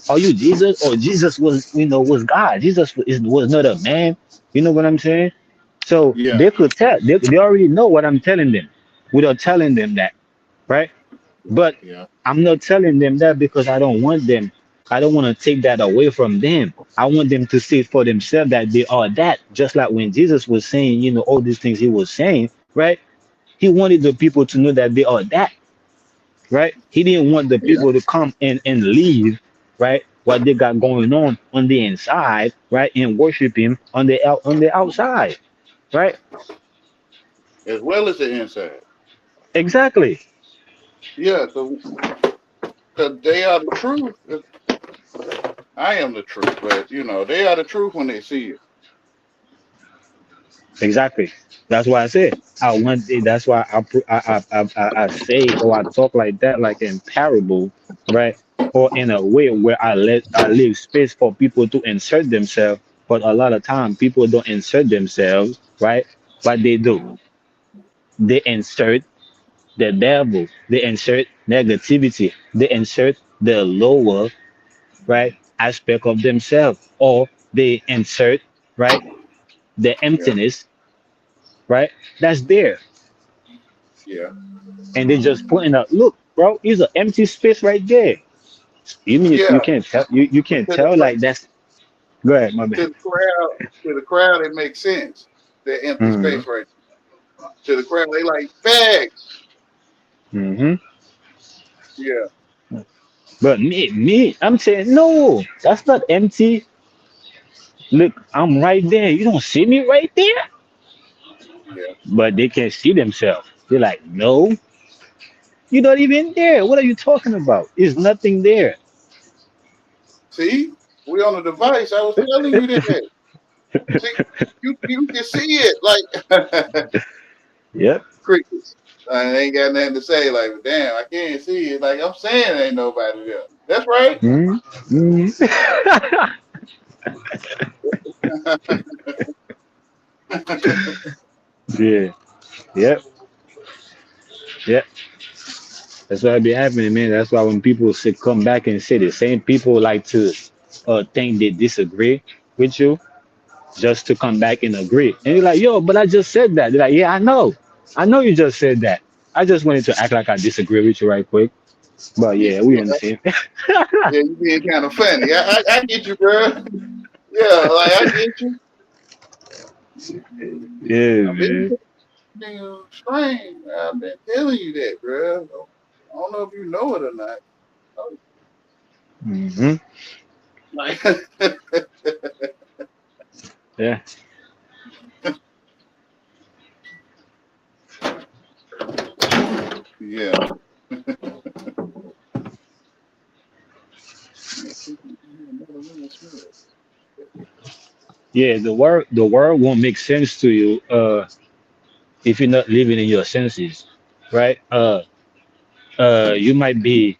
[SPEAKER 2] Are you Jesus? Or Jesus was God? Jesus was not a man. You know what I'm saying? So
[SPEAKER 1] yeah,
[SPEAKER 2] they could tell. They already know what I'm telling them without telling them that, right? But
[SPEAKER 1] yeah,
[SPEAKER 2] I'm not telling them that because I don't want them. I don't want to take that away from them. I want them to see for themselves that they are that. Just like when Jesus was saying, all these things he was saying, right? He wanted the people to know that they are that, right? He didn't want the
[SPEAKER 1] yeah.
[SPEAKER 2] people to come and leave, right? What they got going on the inside, right? And worship him on the outside, right?
[SPEAKER 1] As well as the inside.
[SPEAKER 2] Exactly.
[SPEAKER 1] Yeah, so because they are the truth. I am the truth, but they are the truth when they see it.
[SPEAKER 2] Exactly. That's why I said I want. That's why I say or I talk like that, like in parable, right? Or in a way where I leave space for people to insert themselves. But a lot of time people don't insert themselves, right? What they do, they insert the devil, they insert negativity, they insert the lower, right, aspect of themselves, or they insert, right, the
[SPEAKER 1] Yeah,
[SPEAKER 2] emptiness, right, that's there,
[SPEAKER 1] yeah,
[SPEAKER 2] and they just pointing out, look, bro, it's an empty space right there. You mean
[SPEAKER 1] yeah.
[SPEAKER 2] you can't tell, you
[SPEAKER 1] But
[SPEAKER 2] can't tell like that's. Go ahead, my bad.
[SPEAKER 1] to the crowd, it makes sense. That empty
[SPEAKER 2] Mm-hmm.
[SPEAKER 1] space right to the crowd, they like facts.
[SPEAKER 2] Mm-hmm.
[SPEAKER 1] Yeah,
[SPEAKER 2] But I'm saying no, that's not empty. Look, I'm right there. You don't see me right there?
[SPEAKER 1] yeah.
[SPEAKER 2] But they can't see themselves. They're like, no, you're not even there. What are you talking about? There's nothing there.
[SPEAKER 1] See, we on the device. I was telling you that. See, you can see it like
[SPEAKER 2] Yep.
[SPEAKER 1] crickets. I ain't got nothing to say. Like, damn, I can't see it. Like I'm saying, ain't nobody there. That's right.
[SPEAKER 2] hmm hmm Yeah. Yep. Yep. That's what be happening, man. That's why when people say come back and say the same people like to think they disagree with you just to come back and agree. And you're like, yo, but I just said that. They're like, yeah, I know. I know you just said that. I just wanted to act like I disagree with you right quick. But
[SPEAKER 1] Yeah,
[SPEAKER 2] yeah, we understand.
[SPEAKER 1] yeah, you being kind of funny. I get you, bro. Yeah, like I get you.
[SPEAKER 2] Yeah,
[SPEAKER 1] I've been
[SPEAKER 2] man.
[SPEAKER 1] being strange. I've been telling you that, bro. I don't know if you know it or not. Oh,
[SPEAKER 2] hmm
[SPEAKER 1] like,
[SPEAKER 2] Yeah.
[SPEAKER 1] yeah.
[SPEAKER 2] Yeah, the world won't make sense to you if you're not living in your senses, right? You might be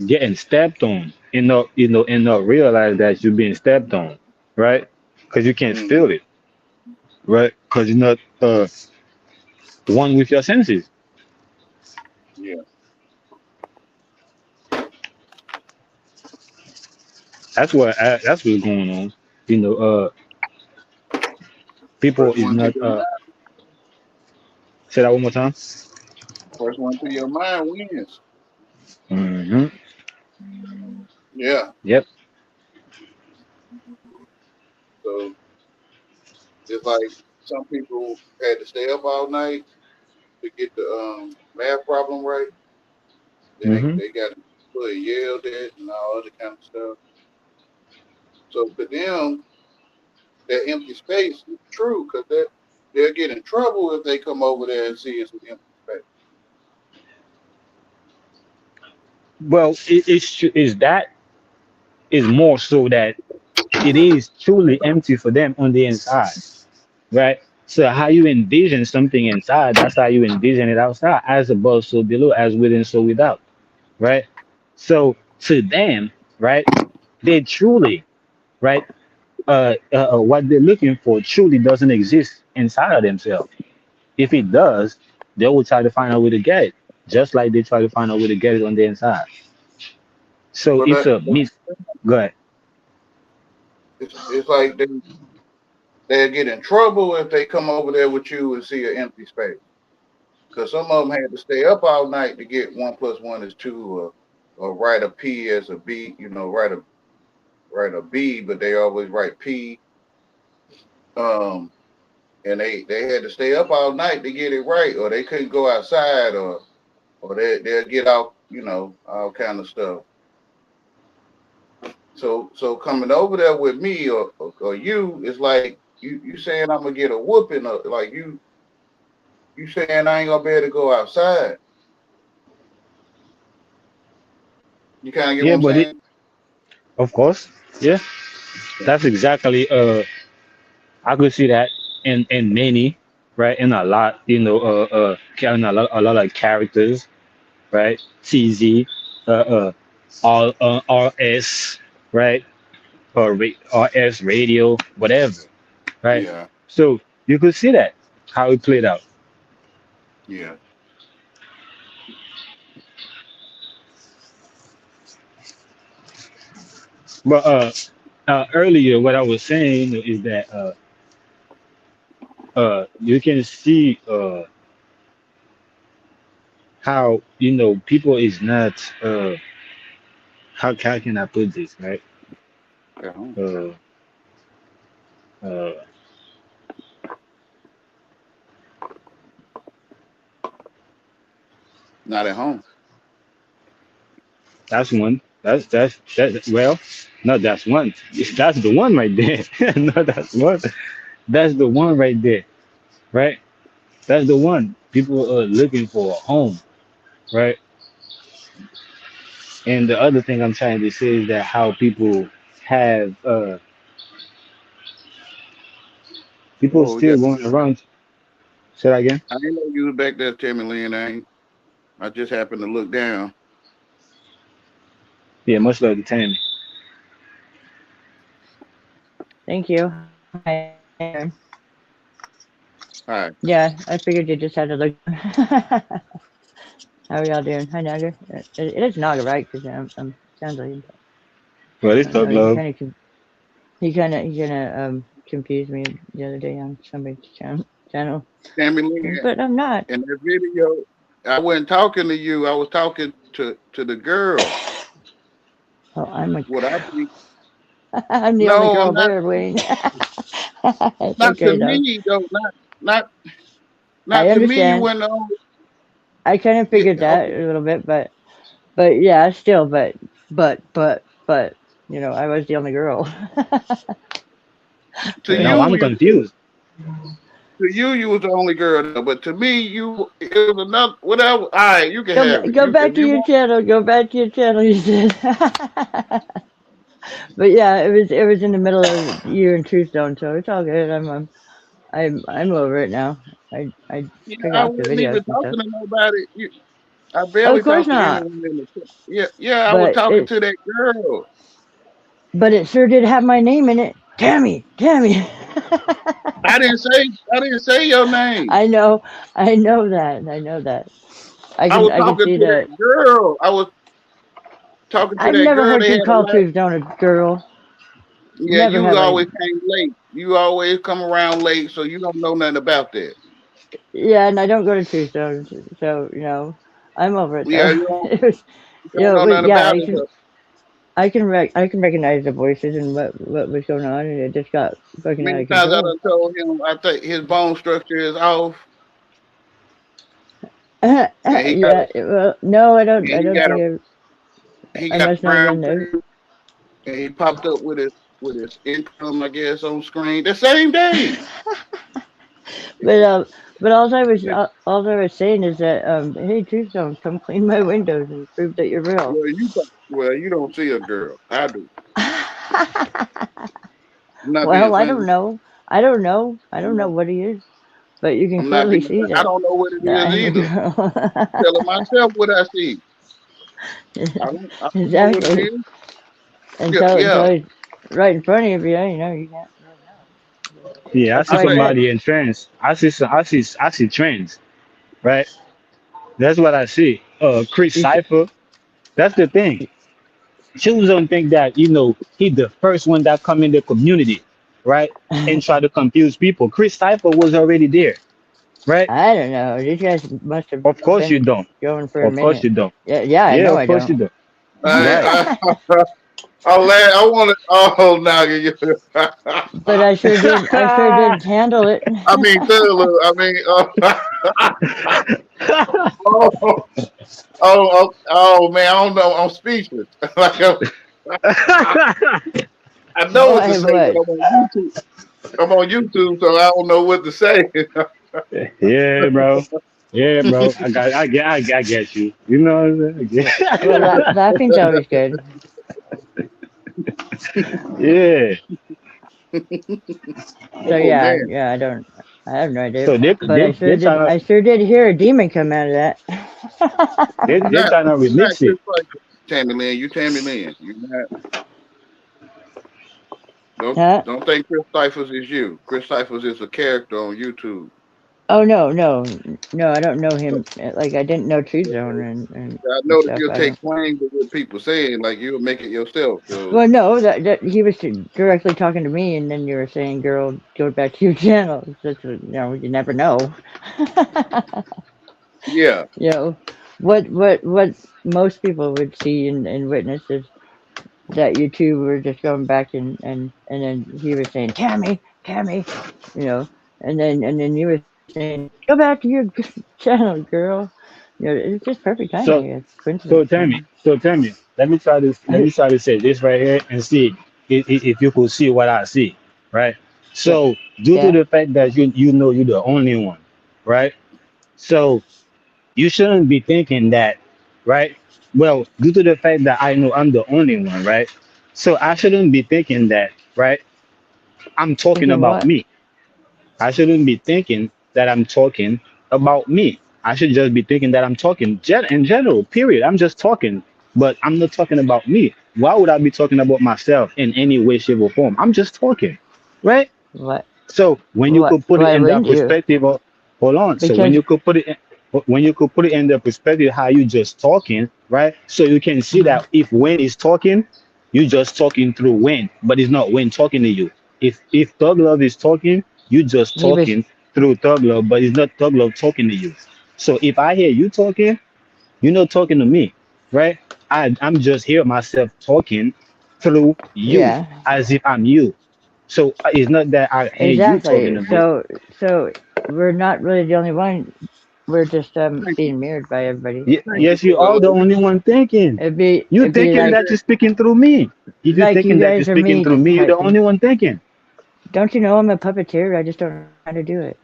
[SPEAKER 2] getting stepped on, and not realize that you're being stepped on, right? Because you can't
[SPEAKER 1] Mm,
[SPEAKER 2] feel it, right? Because you're not one with your senses.
[SPEAKER 1] yeah.
[SPEAKER 2] That's what's going on. You know, people
[SPEAKER 1] First
[SPEAKER 2] is
[SPEAKER 1] one to
[SPEAKER 2] not.
[SPEAKER 1] your
[SPEAKER 2] Say that one more time.
[SPEAKER 1] first one to your mind wins.
[SPEAKER 2] hmm
[SPEAKER 1] Yeah.
[SPEAKER 2] Yep.
[SPEAKER 1] So it's like some people had to stay up all night to get the math problem right. Then
[SPEAKER 2] hmm
[SPEAKER 1] they got yelled at and all other kind of stuff. So for them, that empty space is true because they'll get in trouble if they come over there and see it's an empty space.
[SPEAKER 2] Well, is that is more so that it is truly empty for them on the inside, right? So how you envision something inside, that's how you envision it outside. As above, so below, as within, so without, right? So to them, right, they truly, right, what they're looking for truly doesn't exist inside of themselves. If it does, they will try to find a way to get it, just like they try to find a way to get it on the inside. So
[SPEAKER 1] But
[SPEAKER 2] it's a mis. Go ahead.
[SPEAKER 1] it's like they'll get in trouble if they come over there with you and see an empty space. Because some of them had to stay up all night to get 1 plus 1 is 2, or write a P as a B, write a B, but they always write P. Um, and they had to stay up all night to get it right, or they couldn't go outside, or they'll get out, all kind of stuff. So coming over there with me or you, it's like you saying I'm gonna get a whooping, or like you saying I ain't gonna be able to go outside. You kind of get what
[SPEAKER 2] Yeah,
[SPEAKER 1] I'm
[SPEAKER 2] but it,
[SPEAKER 1] saying?
[SPEAKER 2] of course, yeah, that's exactly. I could see that in many, right, in a lot, in a lot of characters, right, TZ, RS, right, RS radio, whatever, right.
[SPEAKER 1] Yeah,
[SPEAKER 2] So you could see that how it played out.
[SPEAKER 1] yeah.
[SPEAKER 2] But earlier, what I was saying is that you can see how people is not how can I put this, right?
[SPEAKER 1] Uh-huh.
[SPEAKER 2] Uh, uh,
[SPEAKER 1] Not at home.
[SPEAKER 2] That's one. That's well, no, that's one. That's the one right there. No, that's one. That's the one right there, right? That's the one. People are looking for a home, right? And the other thing I'm trying to say is that how people
[SPEAKER 1] Oh, we
[SPEAKER 2] still
[SPEAKER 1] got.
[SPEAKER 2] going around. Say that again.
[SPEAKER 1] I didn't know you was back there, Tammy Lynn. I just happened to look down.
[SPEAKER 2] Yeah, much love to Tammy.
[SPEAKER 3] Thank you. Hi.
[SPEAKER 1] Hi.
[SPEAKER 3] Yeah, I figured you just had to look. How are y'all doing? Hi, Naga. It is Naga, right? Because sounds like
[SPEAKER 2] Well,
[SPEAKER 3] I
[SPEAKER 2] it's
[SPEAKER 3] don't
[SPEAKER 2] tough
[SPEAKER 3] know.
[SPEAKER 2] love.
[SPEAKER 3] He kind of confused me the other day on somebody's channel,
[SPEAKER 1] Tammy Lynn,
[SPEAKER 3] but I'm not.
[SPEAKER 1] in that video, I wasn't talking to you. I was talking to the girl.
[SPEAKER 3] Oh,
[SPEAKER 1] What I think.
[SPEAKER 3] I'm the only
[SPEAKER 1] No, I'm
[SPEAKER 3] girl
[SPEAKER 1] not.
[SPEAKER 3] there, Wayne. It's
[SPEAKER 1] Not to
[SPEAKER 3] okay though.
[SPEAKER 1] me though. Not
[SPEAKER 3] I
[SPEAKER 1] not to me. You
[SPEAKER 3] understand.
[SPEAKER 1] went on.
[SPEAKER 3] I kind of
[SPEAKER 1] Yeah,
[SPEAKER 3] figured that
[SPEAKER 1] okay.
[SPEAKER 3] a little bit, but yeah, still, but I was the only girl.
[SPEAKER 1] To
[SPEAKER 2] Now
[SPEAKER 3] Yeah.
[SPEAKER 1] you,
[SPEAKER 2] I'm
[SPEAKER 1] you
[SPEAKER 2] confused.
[SPEAKER 1] to you, you was the only girl. Though, but to me, it was another. Whatever. All right, you can have it.
[SPEAKER 3] Go
[SPEAKER 1] You if
[SPEAKER 3] back to
[SPEAKER 1] you
[SPEAKER 3] your
[SPEAKER 1] want.
[SPEAKER 3] channel. Go back to your channel. You said. But yeah, it was in the middle of you and True Stone, so it's all good. I'm over it now. I
[SPEAKER 1] Yeah,
[SPEAKER 3] took
[SPEAKER 1] I
[SPEAKER 3] off the
[SPEAKER 1] wasn't
[SPEAKER 3] videos
[SPEAKER 1] even
[SPEAKER 3] and stuff.
[SPEAKER 1] talking to nobody. I
[SPEAKER 3] Of
[SPEAKER 1] barely
[SPEAKER 3] course
[SPEAKER 1] talked to
[SPEAKER 3] not.
[SPEAKER 1] anyone in the chat. Yeah, yeah, I was
[SPEAKER 3] But
[SPEAKER 1] talking
[SPEAKER 3] it
[SPEAKER 1] to that girl.
[SPEAKER 3] but it sure did have my name in it. Tammy, Tammy.
[SPEAKER 1] I didn't say I didn't say your name.
[SPEAKER 3] I know, I know that. I know that. I
[SPEAKER 1] I
[SPEAKER 3] can
[SPEAKER 1] was
[SPEAKER 3] I can
[SPEAKER 1] talking
[SPEAKER 3] see
[SPEAKER 1] to
[SPEAKER 3] that.
[SPEAKER 1] that girl. I was talking to
[SPEAKER 3] I've
[SPEAKER 1] that
[SPEAKER 3] never
[SPEAKER 1] girl.
[SPEAKER 3] heard
[SPEAKER 1] They
[SPEAKER 3] you
[SPEAKER 1] had a
[SPEAKER 3] call
[SPEAKER 1] lot.
[SPEAKER 3] True Stone a girl.
[SPEAKER 1] Yeah,
[SPEAKER 3] Never
[SPEAKER 1] you
[SPEAKER 3] have I.
[SPEAKER 1] always came late. You always come around late, so you don't know nothing about that.
[SPEAKER 3] Yeah, and I don't go to True Stone, so I'm over it
[SPEAKER 1] Yeah,
[SPEAKER 3] though. It was,
[SPEAKER 1] you don't know
[SPEAKER 3] but
[SPEAKER 1] nothing
[SPEAKER 3] yeah,
[SPEAKER 1] about
[SPEAKER 3] I
[SPEAKER 1] it.
[SPEAKER 3] can. I can recognize the voices and what was going on, and it just got fucking out
[SPEAKER 1] Many
[SPEAKER 3] of
[SPEAKER 1] times I
[SPEAKER 3] control.
[SPEAKER 1] done told him I think his bone structure is off, and he got a
[SPEAKER 3] Yeah, well, no, I don't.
[SPEAKER 1] and
[SPEAKER 3] I
[SPEAKER 1] he
[SPEAKER 3] don't
[SPEAKER 1] got
[SPEAKER 3] think
[SPEAKER 1] a he
[SPEAKER 3] I
[SPEAKER 1] got
[SPEAKER 3] must not have
[SPEAKER 1] brown
[SPEAKER 3] been there.
[SPEAKER 1] face, and he popped up with his income, I guess, on screen the same day.
[SPEAKER 3] But all I was saying is that hey, Tombstone, come clean my windows and prove that you're real.
[SPEAKER 1] Well, you don't see a girl. I do. I'm not being
[SPEAKER 3] Well, I don't
[SPEAKER 1] funny.
[SPEAKER 3] know. I don't know. I
[SPEAKER 1] I'm
[SPEAKER 3] don't know
[SPEAKER 1] not.
[SPEAKER 3] what he is, but you can
[SPEAKER 1] I'm not
[SPEAKER 3] clearly
[SPEAKER 1] being
[SPEAKER 3] see
[SPEAKER 1] funny. I
[SPEAKER 3] that
[SPEAKER 1] don't know what it
[SPEAKER 3] that
[SPEAKER 1] is
[SPEAKER 3] I'm a
[SPEAKER 1] either.
[SPEAKER 3] girl.
[SPEAKER 1] Telling myself what I see. I don't know what it
[SPEAKER 3] Exactly.
[SPEAKER 1] is. Yeah,
[SPEAKER 3] Until
[SPEAKER 1] yeah.
[SPEAKER 3] he's right in front of you, you can't really know.
[SPEAKER 2] Yeah, I
[SPEAKER 3] That's
[SPEAKER 2] see
[SPEAKER 1] I
[SPEAKER 3] why I
[SPEAKER 1] think
[SPEAKER 3] said,
[SPEAKER 2] somebody in trance. I see trends, right? That's what I see. Chris
[SPEAKER 3] you should.
[SPEAKER 2] Cipher. That's the thing. Choose don't think that he the first one that come in the community, right? And try to confuse people. Chris Cipher was already there, right?
[SPEAKER 3] I don't know. These guys must have
[SPEAKER 2] Of course you
[SPEAKER 3] been
[SPEAKER 2] don't.
[SPEAKER 3] going for a
[SPEAKER 2] Of course
[SPEAKER 3] minute.
[SPEAKER 2] you don't.
[SPEAKER 3] Yeah, yeah, I
[SPEAKER 2] Yeah,
[SPEAKER 3] know
[SPEAKER 2] of
[SPEAKER 3] I
[SPEAKER 2] course you
[SPEAKER 3] don't.
[SPEAKER 2] don't. Right.
[SPEAKER 1] I I want to. Oh, now you.
[SPEAKER 3] But I sure did. I sure did handle it.
[SPEAKER 1] I mean, Thurlow. I mean, oh, man, I don't know. I'm speechless. Like I know what to
[SPEAKER 3] Why?
[SPEAKER 1] say, but
[SPEAKER 3] What?
[SPEAKER 1] I'm on YouTube. I'm on YouTube, so I don't know what to say.
[SPEAKER 2] Yeah, bro. Yeah, bro. I get you. You know what I'm
[SPEAKER 3] Well,
[SPEAKER 2] saying?
[SPEAKER 3] laughing's always good.
[SPEAKER 2] Yeah.
[SPEAKER 3] So
[SPEAKER 1] Oh
[SPEAKER 3] yeah,
[SPEAKER 1] man,
[SPEAKER 3] yeah. I have no idea.
[SPEAKER 2] So they
[SPEAKER 3] But
[SPEAKER 2] they they trying to
[SPEAKER 3] I sure did hear a demon come out of that.
[SPEAKER 1] you're
[SPEAKER 2] they
[SPEAKER 1] not.
[SPEAKER 2] trying to
[SPEAKER 1] You're not
[SPEAKER 2] remix it.
[SPEAKER 1] Chris Cypher, Tammy Lynn. You Tammy Lynn. You're not.
[SPEAKER 3] Huh?
[SPEAKER 1] Don't think Chris Cyphers is you. Chris Cyphers is a character on YouTube.
[SPEAKER 3] Oh no, no, no! I don't know him. Like I didn't know True Zone
[SPEAKER 1] I
[SPEAKER 3] and
[SPEAKER 1] know that
[SPEAKER 3] stuff.
[SPEAKER 1] you'll
[SPEAKER 3] I
[SPEAKER 1] take
[SPEAKER 3] don't.
[SPEAKER 1] claims of what people saying, like you'll make it yourself. So
[SPEAKER 3] Well, no, that he was directly talking to me, and then you were saying, "Girl, go back to your channel." You never know.
[SPEAKER 1] yeah,
[SPEAKER 3] What most people would see and witness is that you two were just going back and then he was saying, "Tammy, Tammy," and then you were saying, "Go back to your channel, girl." You know, it's just perfect
[SPEAKER 2] So
[SPEAKER 3] timing. It's
[SPEAKER 2] so
[SPEAKER 3] coincidence.
[SPEAKER 2] tell me, so tell me. Let me try to say this right here and see if you could see what I see, right?
[SPEAKER 3] Yeah,
[SPEAKER 2] So due to
[SPEAKER 3] yeah.
[SPEAKER 2] the fact that you know you're the only one, right? So you shouldn't be thinking that, right? Well, due to the fact that I know I'm the only one, right? So I shouldn't be thinking that, right? I'm talking
[SPEAKER 3] Thinking
[SPEAKER 2] about
[SPEAKER 3] what?
[SPEAKER 2] me. I shouldn't be thinking that I'm talking about me. I should just be thinking that I'm talking in general, period. I'm just talking, but I'm not talking about me. Why would I be talking about myself in any way, shape, or form? I'm just talking, right?
[SPEAKER 3] What?
[SPEAKER 2] So when you
[SPEAKER 3] What?
[SPEAKER 2] could put it
[SPEAKER 3] Why
[SPEAKER 2] in that
[SPEAKER 3] wouldn't you?
[SPEAKER 2] perspective of, hold on. So when
[SPEAKER 3] Because
[SPEAKER 2] you could put it when you could put it in the perspective how you just talking, right? So you can see
[SPEAKER 3] mhm,
[SPEAKER 2] that if Wayne is talking, you just talking through Wayne, but it's not Wayne talking to you. If Thug Love is talking, you just
[SPEAKER 3] he was
[SPEAKER 2] talking through Thug Love, but it's not Thug Love talking to you. So if I hear you talking, you're not talking to me, right? I'm just hear myself talking through you
[SPEAKER 3] yeah,
[SPEAKER 2] as if I'm you. So it's not that I hear you talking
[SPEAKER 3] exactly.
[SPEAKER 2] to me.
[SPEAKER 3] So we're not really the only one. We're just
[SPEAKER 1] Thank you.
[SPEAKER 3] being mirrored by everybody.
[SPEAKER 1] Thank you
[SPEAKER 2] Yes, you
[SPEAKER 1] for
[SPEAKER 2] are the only one thinking. You
[SPEAKER 3] It'd be
[SPEAKER 2] thinking
[SPEAKER 3] like
[SPEAKER 2] that you're speaking through me. If you're
[SPEAKER 3] like you
[SPEAKER 2] thinking that you're
[SPEAKER 3] guys are
[SPEAKER 2] speaking
[SPEAKER 3] me
[SPEAKER 2] through me, you're the
[SPEAKER 3] type
[SPEAKER 2] only
[SPEAKER 3] thing.
[SPEAKER 2] one thinking.
[SPEAKER 3] Don't you know I'm a puppeteer? I just don't know how to do it.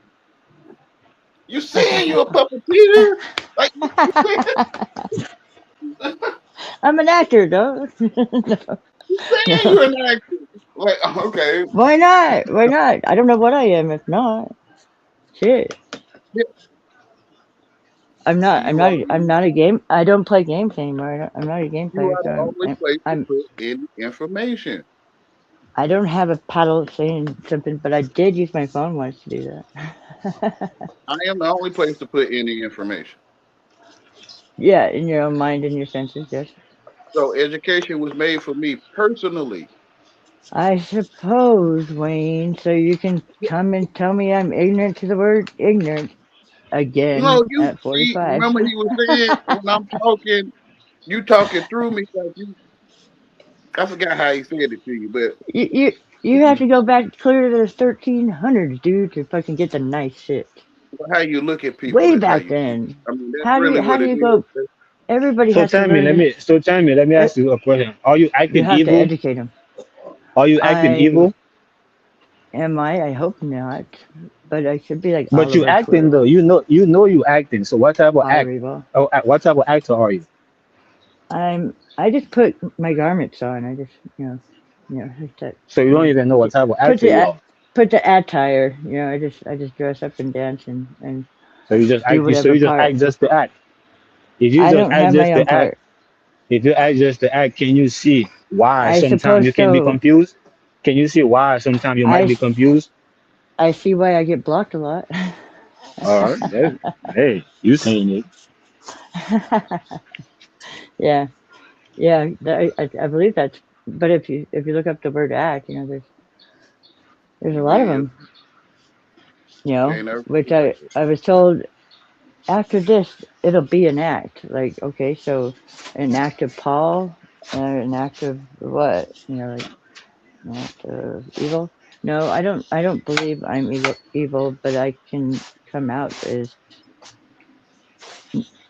[SPEAKER 1] you saying you're a puppeteer? Like you saying
[SPEAKER 3] I'm an actor, though. No,
[SPEAKER 1] you saying
[SPEAKER 3] no.
[SPEAKER 1] you're an actor. Like okay.
[SPEAKER 3] Why not? Why not? I don't know what I am if not. Shit.
[SPEAKER 1] Yeah,
[SPEAKER 3] I'm
[SPEAKER 1] so
[SPEAKER 3] not. I'm not. I'm not a game. I don't play games anymore. I'm not a game
[SPEAKER 1] you
[SPEAKER 3] player.
[SPEAKER 1] are
[SPEAKER 3] So
[SPEAKER 1] the only place to
[SPEAKER 3] I'm.
[SPEAKER 1] put in information.
[SPEAKER 3] I don't have a paddle saying something, but I did use my phone once to do that.
[SPEAKER 1] I am the only place to put any information.
[SPEAKER 3] Yeah, in your own mind and your senses. Yes.
[SPEAKER 1] So education was made for me personally.
[SPEAKER 3] I suppose, Wayne. So you can come and tell me I'm ignorant to the word ignorant
[SPEAKER 1] No,
[SPEAKER 3] again
[SPEAKER 1] you
[SPEAKER 3] at
[SPEAKER 1] see,
[SPEAKER 3] 45.
[SPEAKER 1] remember he was saying when I'm talking, you talking through me like you I forgot how he said it to you, but
[SPEAKER 3] You you you have to go back clear to the 1300s, dude, to fucking get the nice shit.
[SPEAKER 1] how you look at people
[SPEAKER 3] Way
[SPEAKER 1] is how
[SPEAKER 3] back
[SPEAKER 1] you teach.
[SPEAKER 3] then.
[SPEAKER 1] I mean, that's really
[SPEAKER 3] How
[SPEAKER 1] what
[SPEAKER 3] do
[SPEAKER 1] it
[SPEAKER 3] you
[SPEAKER 1] is.
[SPEAKER 3] go? Everybody
[SPEAKER 2] So
[SPEAKER 3] has to
[SPEAKER 2] tell me,
[SPEAKER 3] learn.
[SPEAKER 2] let me
[SPEAKER 3] eh,
[SPEAKER 2] ask you a question. Are you
[SPEAKER 3] You
[SPEAKER 2] acting
[SPEAKER 3] have to
[SPEAKER 2] evil?
[SPEAKER 3] educate them.
[SPEAKER 2] Are you acting
[SPEAKER 3] I
[SPEAKER 2] evil?
[SPEAKER 3] am I. I hope not, but I should be like
[SPEAKER 2] But you
[SPEAKER 3] Oliver
[SPEAKER 2] acting
[SPEAKER 3] Twist.
[SPEAKER 2] though. You acting. So what type of act?
[SPEAKER 3] Oliver Evil.
[SPEAKER 2] Oh, what type of actor are you?
[SPEAKER 3] I just put my garments on. I just just that,
[SPEAKER 2] So you don't even know what type of
[SPEAKER 3] put
[SPEAKER 2] actor
[SPEAKER 3] the
[SPEAKER 2] you are.
[SPEAKER 3] put the attire. I just dress up and dance and
[SPEAKER 2] So you just
[SPEAKER 3] do
[SPEAKER 2] act. So
[SPEAKER 3] whatever
[SPEAKER 2] you just
[SPEAKER 3] part.
[SPEAKER 2] act just to act. If you
[SPEAKER 3] I
[SPEAKER 2] just
[SPEAKER 3] don't
[SPEAKER 2] act
[SPEAKER 3] have
[SPEAKER 2] just
[SPEAKER 3] my own
[SPEAKER 2] to act,
[SPEAKER 3] part.
[SPEAKER 2] if you act just to act, can you see why
[SPEAKER 3] I
[SPEAKER 2] sometimes
[SPEAKER 3] suppose
[SPEAKER 2] you can be
[SPEAKER 3] so.
[SPEAKER 2] confused? Can you see why sometimes you
[SPEAKER 3] I
[SPEAKER 2] might be
[SPEAKER 3] s-
[SPEAKER 2] confused?
[SPEAKER 3] I see why I get blocked a lot.
[SPEAKER 2] All right. Hey, you saying it.
[SPEAKER 3] Yeah, yeah. I believe that's. But if you look up the word act, there's a
[SPEAKER 1] You
[SPEAKER 3] lot of
[SPEAKER 1] will.
[SPEAKER 3] them.
[SPEAKER 1] You ain't never
[SPEAKER 3] Which
[SPEAKER 1] feel like it.
[SPEAKER 3] I was told after this it'll be an act. Like okay, so an act of Paul, an act of what? Like an act of evil. No, I don't believe I'm evil, but I can come out as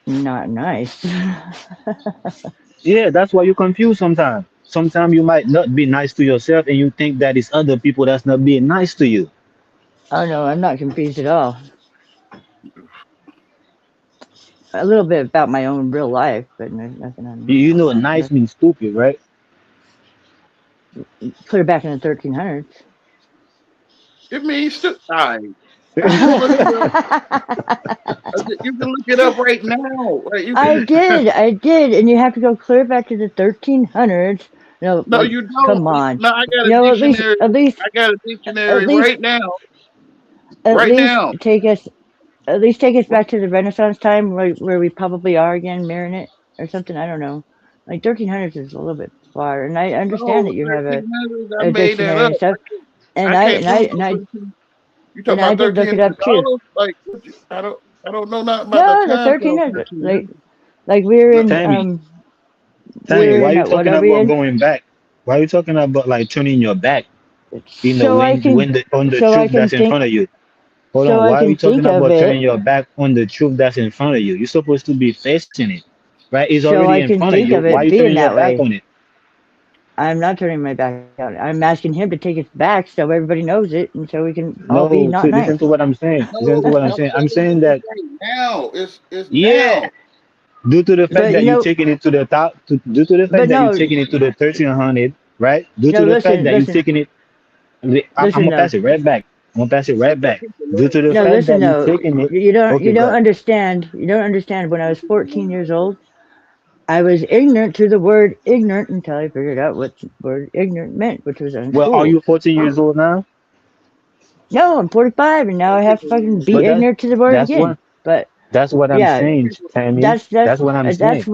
[SPEAKER 3] not nice.
[SPEAKER 2] Yeah, that's why you confused sometimes. Sometimes you might not be nice to yourself and you think that it's other people that's not being nice to you.
[SPEAKER 3] Oh no, I'm not confused at all. A little bit about my own real life, but nothing on
[SPEAKER 2] You know nice
[SPEAKER 3] nothing.
[SPEAKER 2] means stupid, right?
[SPEAKER 3] Clear back in the 1300s.
[SPEAKER 1] It means you can look it up. You can look it up right now. Right? You can.
[SPEAKER 3] I did, and you have to go clear back to the 1300s.
[SPEAKER 1] No,
[SPEAKER 3] Like,
[SPEAKER 1] you don't.
[SPEAKER 3] come on.
[SPEAKER 1] No, I got a dictionary. I got a
[SPEAKER 3] At
[SPEAKER 1] dictionary
[SPEAKER 3] least,
[SPEAKER 1] right now.
[SPEAKER 3] at
[SPEAKER 1] Right
[SPEAKER 3] least
[SPEAKER 1] now.
[SPEAKER 3] take us, back to the Renaissance time, where we probably are again, marrying it or something. I don't know. Like 1300s is a little bit far, and I understand
[SPEAKER 1] No,
[SPEAKER 3] that you have
[SPEAKER 1] 1300s. I
[SPEAKER 3] a
[SPEAKER 1] made that
[SPEAKER 3] dictionary
[SPEAKER 1] up.
[SPEAKER 3] and stuff,
[SPEAKER 1] I can't prove no 13. You talking
[SPEAKER 3] and I
[SPEAKER 1] about
[SPEAKER 3] did look it
[SPEAKER 1] 1300
[SPEAKER 3] up too.
[SPEAKER 1] dollars? Like I don't know nothing about the
[SPEAKER 3] No, the
[SPEAKER 1] time code
[SPEAKER 3] 1300s.
[SPEAKER 1] 1300.
[SPEAKER 3] Like we're
[SPEAKER 1] No,
[SPEAKER 3] in
[SPEAKER 2] Tammy, Tammy,
[SPEAKER 3] we're
[SPEAKER 2] why
[SPEAKER 3] in
[SPEAKER 2] you
[SPEAKER 3] what
[SPEAKER 2] talking
[SPEAKER 3] are we
[SPEAKER 2] about
[SPEAKER 3] in?
[SPEAKER 2] going back? Why you talking about like turning your back?
[SPEAKER 3] So I can
[SPEAKER 2] On the
[SPEAKER 3] so I
[SPEAKER 2] truth
[SPEAKER 3] can
[SPEAKER 2] that's in
[SPEAKER 3] think
[SPEAKER 2] front of you. Hold
[SPEAKER 3] So
[SPEAKER 2] on.
[SPEAKER 3] I
[SPEAKER 2] Why are you
[SPEAKER 3] can
[SPEAKER 2] talking
[SPEAKER 3] think of
[SPEAKER 2] about
[SPEAKER 3] it.
[SPEAKER 2] turning your back on the truth that's in front of you? You're supposed to be facing it, right? It's
[SPEAKER 3] So
[SPEAKER 2] already
[SPEAKER 3] I
[SPEAKER 2] in
[SPEAKER 3] can
[SPEAKER 2] front of
[SPEAKER 3] think
[SPEAKER 2] you.
[SPEAKER 3] of
[SPEAKER 2] Why are
[SPEAKER 3] it
[SPEAKER 2] you
[SPEAKER 3] being
[SPEAKER 2] turning your
[SPEAKER 3] that
[SPEAKER 2] back
[SPEAKER 3] way.
[SPEAKER 2] on it?
[SPEAKER 3] I'm not turning my back on it. I'm asking him to take it back so everybody knows it, and so we can all be
[SPEAKER 2] No,
[SPEAKER 3] not nice.
[SPEAKER 2] listen to what I'm saying. Listen to
[SPEAKER 1] No,
[SPEAKER 2] what I'm
[SPEAKER 1] I'm
[SPEAKER 2] saying. I'm
[SPEAKER 1] telling
[SPEAKER 2] saying
[SPEAKER 1] you
[SPEAKER 2] that,
[SPEAKER 1] right now. It's
[SPEAKER 2] yeah,
[SPEAKER 1] now.
[SPEAKER 2] due to the fact
[SPEAKER 3] But
[SPEAKER 2] that you're taking it to the top, due to the fact
[SPEAKER 3] but
[SPEAKER 2] that you're
[SPEAKER 3] no,
[SPEAKER 2] taking it to the 1300, right? Due
[SPEAKER 3] no.
[SPEAKER 2] to the fact
[SPEAKER 3] Listen,
[SPEAKER 2] that you're
[SPEAKER 3] listen,
[SPEAKER 2] taking it, I'm
[SPEAKER 3] listen
[SPEAKER 2] gonna
[SPEAKER 3] though.
[SPEAKER 2] pass it right back. I'm gonna pass it right
[SPEAKER 1] Let the
[SPEAKER 2] back.
[SPEAKER 1] people
[SPEAKER 2] Due to
[SPEAKER 1] learn
[SPEAKER 2] the
[SPEAKER 3] No,
[SPEAKER 2] fact
[SPEAKER 3] listen
[SPEAKER 2] that you're
[SPEAKER 3] though.
[SPEAKER 2] taking it,
[SPEAKER 3] You
[SPEAKER 2] okay,
[SPEAKER 3] don't
[SPEAKER 2] God.
[SPEAKER 3] understand. You don't understand. When I
[SPEAKER 1] the
[SPEAKER 3] was
[SPEAKER 1] people
[SPEAKER 3] 14
[SPEAKER 1] learn
[SPEAKER 3] years
[SPEAKER 1] first.
[SPEAKER 3] old, I was ignorant to the word ignorant until I figured out what the word ignorant meant, which was
[SPEAKER 2] Well, are
[SPEAKER 3] unschooled.
[SPEAKER 2] you 14 years old now?
[SPEAKER 3] No, I'm 45, and now
[SPEAKER 1] Let
[SPEAKER 3] I have to
[SPEAKER 1] people
[SPEAKER 3] fucking
[SPEAKER 1] learn
[SPEAKER 3] be
[SPEAKER 2] But
[SPEAKER 1] first.
[SPEAKER 3] ignorant to the word
[SPEAKER 2] that's
[SPEAKER 3] again.
[SPEAKER 2] what
[SPEAKER 3] But
[SPEAKER 2] that's what I'm
[SPEAKER 3] yeah,
[SPEAKER 1] Let
[SPEAKER 2] saying,
[SPEAKER 1] people
[SPEAKER 2] Tammy. That's what I'm saying.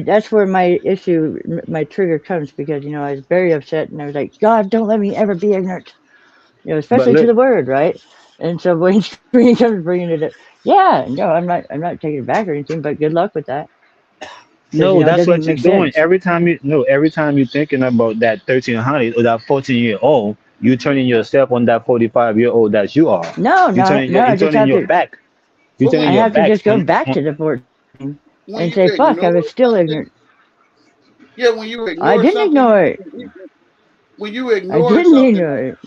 [SPEAKER 3] that's where my issue, my trigger comes because I was very upset and I was like, God, don't let me ever be ignorant.
[SPEAKER 2] But
[SPEAKER 3] Especially to
[SPEAKER 2] look,
[SPEAKER 3] the word, right? And so when he comes bringing it up, yeah, no, I'm not taking it back or anything, but good luck with that because
[SPEAKER 2] no,
[SPEAKER 3] it
[SPEAKER 2] that's
[SPEAKER 3] doesn't
[SPEAKER 2] what you're
[SPEAKER 3] make
[SPEAKER 2] doing.
[SPEAKER 3] sense.
[SPEAKER 2] Every time you're thinking about that 1300 or that 14-year-old, you're turning yourself on that 45-year-old that you are.
[SPEAKER 3] No, no, I
[SPEAKER 2] You're
[SPEAKER 3] just
[SPEAKER 2] turning
[SPEAKER 3] have
[SPEAKER 2] your
[SPEAKER 3] to,
[SPEAKER 2] back. You're
[SPEAKER 1] But
[SPEAKER 2] turning
[SPEAKER 3] I
[SPEAKER 2] your
[SPEAKER 3] have to
[SPEAKER 2] back
[SPEAKER 3] just go back
[SPEAKER 2] on
[SPEAKER 3] to the 14
[SPEAKER 1] when
[SPEAKER 3] and
[SPEAKER 1] you
[SPEAKER 3] say, fuck, I
[SPEAKER 1] ignore
[SPEAKER 3] was still
[SPEAKER 1] something,
[SPEAKER 3] ignorant.
[SPEAKER 1] yeah, when you
[SPEAKER 3] I
[SPEAKER 1] ignore
[SPEAKER 3] didn't
[SPEAKER 1] something,
[SPEAKER 3] ignore it.
[SPEAKER 1] when you
[SPEAKER 3] I
[SPEAKER 1] ignore
[SPEAKER 3] didn't
[SPEAKER 1] something,
[SPEAKER 3] ignore it.